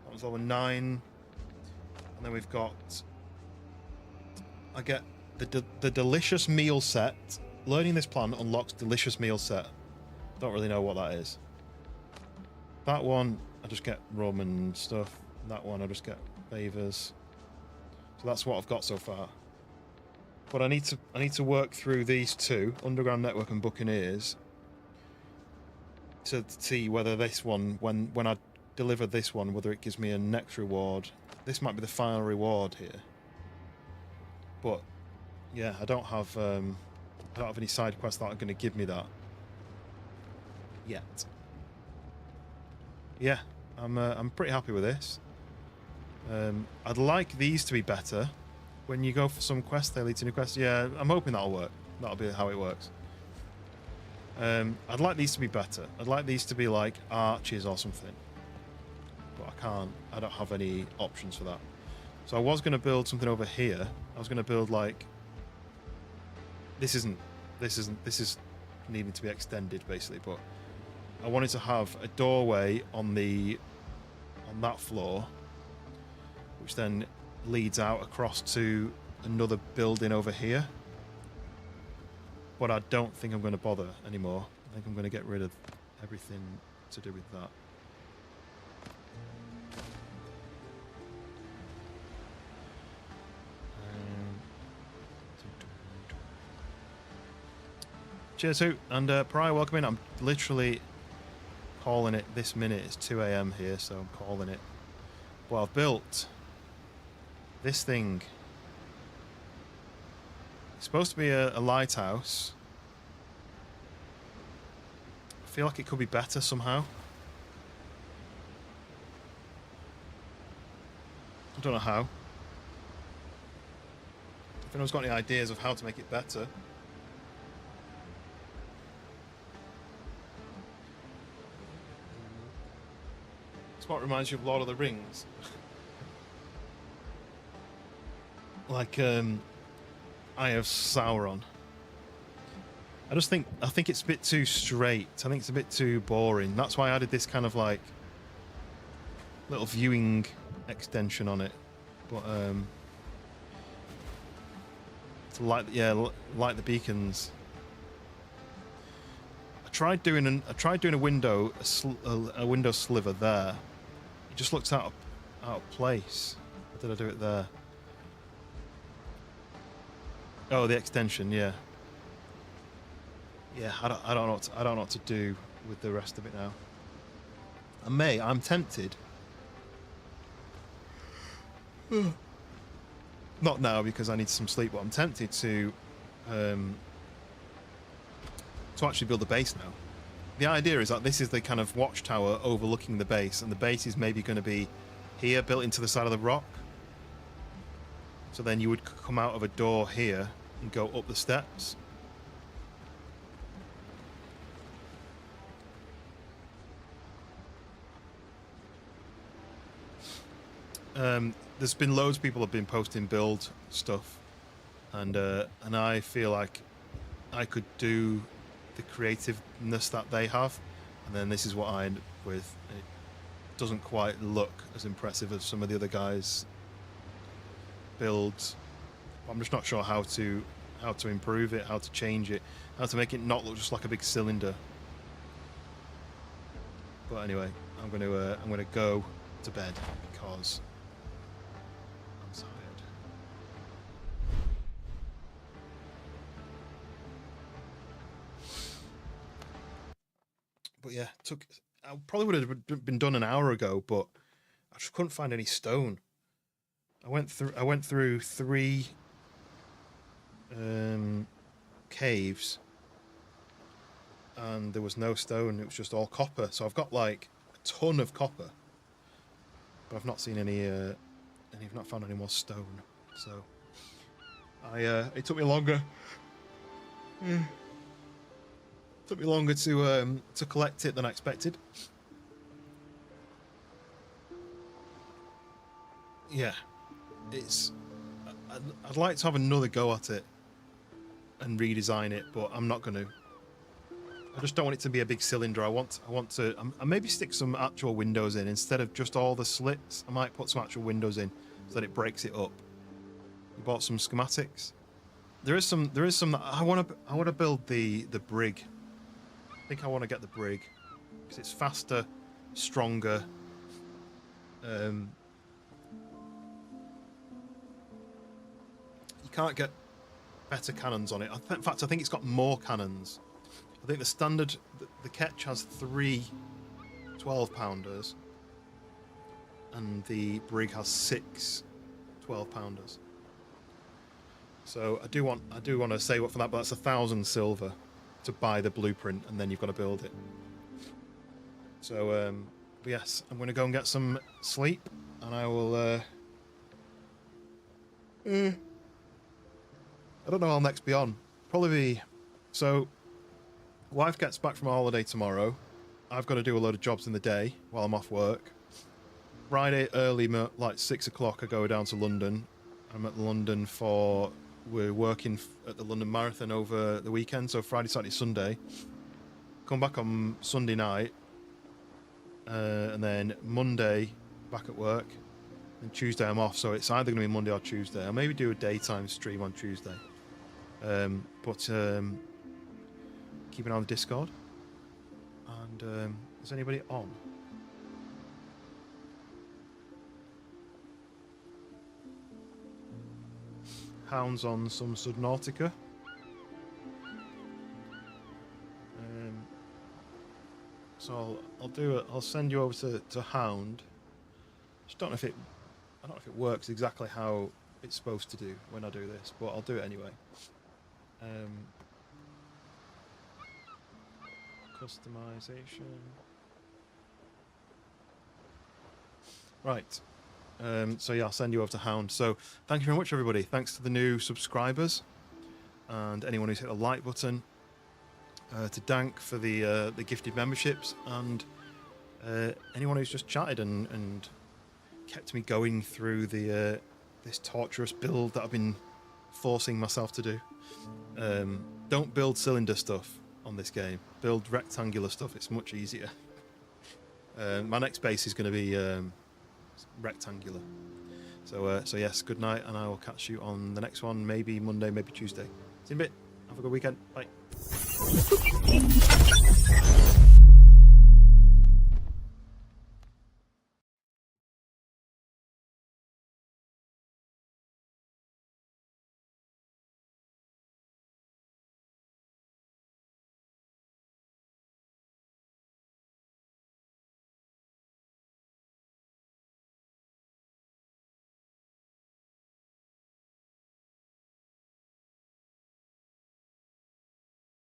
that one's level 9, and then we've got, I get the delicious meal set. Learning this plan unlocks delicious meal set. Don't really know what that is. That one, I just get rum and stuff. That one, I just get favours. So that's what I've got so far. But I need to work through these two, Underground Network and Buccaneers, to see whether this one, when I deliver this one, whether it gives me a next reward. This might be the final reward here. But yeah, I don't have any side quests that are going to give me that yet. Yeah, I'm pretty happy with this. I'd like these to be better. When you go for some quests, they lead to new quests. Yeah, I'm hoping that'll work. That'll be how it works. I'd like these to be better. I'd like these to be like arches or something. But I can't. I don't have any options for that. So I was going to build something over here. I was going to build like... This is needing to be extended, basically, but... I wanted to have a doorway on that floor, which then leads out across to another building over here. But I don't think I'm going to bother anymore. I think I'm going to get rid of everything to do with that. Cheers, Hoot. And Pariah, welcome in. I'm literally calling it this minute. It's 2 a.m. here, so I'm calling it. Well, I've built this thing. It's supposed to be a lighthouse. I feel like it could be better somehow. I don't know how. If anyone's got any ideas of how to make it better. It's what reminds you of Lord of the Rings. Like, Eye of Sauron. I think it's a bit too straight. I think it's a bit too boring. That's why I added this kind of like little viewing extension on it. But to light the beacons. I tried doing a window a window sliver there. It just looks out of place. Or did I do it there? Oh, the extension, yeah. Yeah, I don't know what to do with the rest of it now. I'm tempted. Not now because I need some sleep, but I'm tempted to actually build a base now. The idea is that this is the kind of watchtower overlooking the base, and the base is maybe going to be here, built into the side of the rock. So then you would come out of a door here and go up the steps. There's been loads of people have been posting build stuff, and I feel like I could do the creativeness that they have, and then this is what I end up with. It doesn't quite look as impressive as some of the other guys' builds. I'm just not sure how to improve it, how to change it, how to make it not look just like a big cylinder. But anyway, I'm gonna go to bed because I'm tired. But yeah, I probably would have been done an hour ago, but I just couldn't find any stone. I went through 3 caves, and there was no stone. It was just all copper. So I've got like a ton of copper, but I've not seen any. I've not found any more stone. So it took me longer. Took me longer to collect it than I expected. Yeah, I'd like to have another go at it and redesign it, but I'm not going to. I just don't want it to be a big cylinder. I want to maybe stick some actual windows in instead of just all the slits. I might put some actual windows in so that it breaks it up. We bought some schematics. There is some that I want to build the brig. I think I want to get the brig because it's faster, stronger. You can't get better cannons on it. In fact, I think it's got more cannons. I think the standard, the Ketch has 3 12-pounders, and the brig has 6 12-pounders. So I do want to save up for that, but that's 1,000 silver to buy the blueprint, and then you've got to build it. So yes, I'm going to go and get some sleep, and I will. I don't know how I'll next be on. Probably be. So, wife gets back from a holiday tomorrow. I've got to do a load of jobs in the day while I'm off work. Friday early, like 6 o'clock, I go down to London. I'm at London we're working at the London Marathon over the weekend, so Friday, Saturday, Sunday. come back on Sunday night, and then Monday back at work, and Tuesday I'm off. So it's either going to be Monday or Tuesday. I'll maybe do a daytime stream on Tuesday. But keep an eye on the Discord. And is anybody on? Hounds on some Subnautica. So I'll do it. I'll send you over to Hound. Just don't know if it. I don't know if it works exactly how it's supposed to do when I do this, but I'll do it anyway. Customization. Right. So yeah, I'll send you over to Hound. So thank you very much, everybody. Thanks to the new subscribers and anyone who's hit the like button. To Dank for the gifted memberships, and anyone who's just chatted and kept me going through the this torturous build that I've been forcing myself to do. Don't build cylinder stuff on this game. Build rectangular stuff. It's much easier. My next base is going to be rectangular. So yes, good night, and I will catch you on the next one. Maybe Monday, maybe Tuesday. See you in a bit. Have a good weekend. Bye.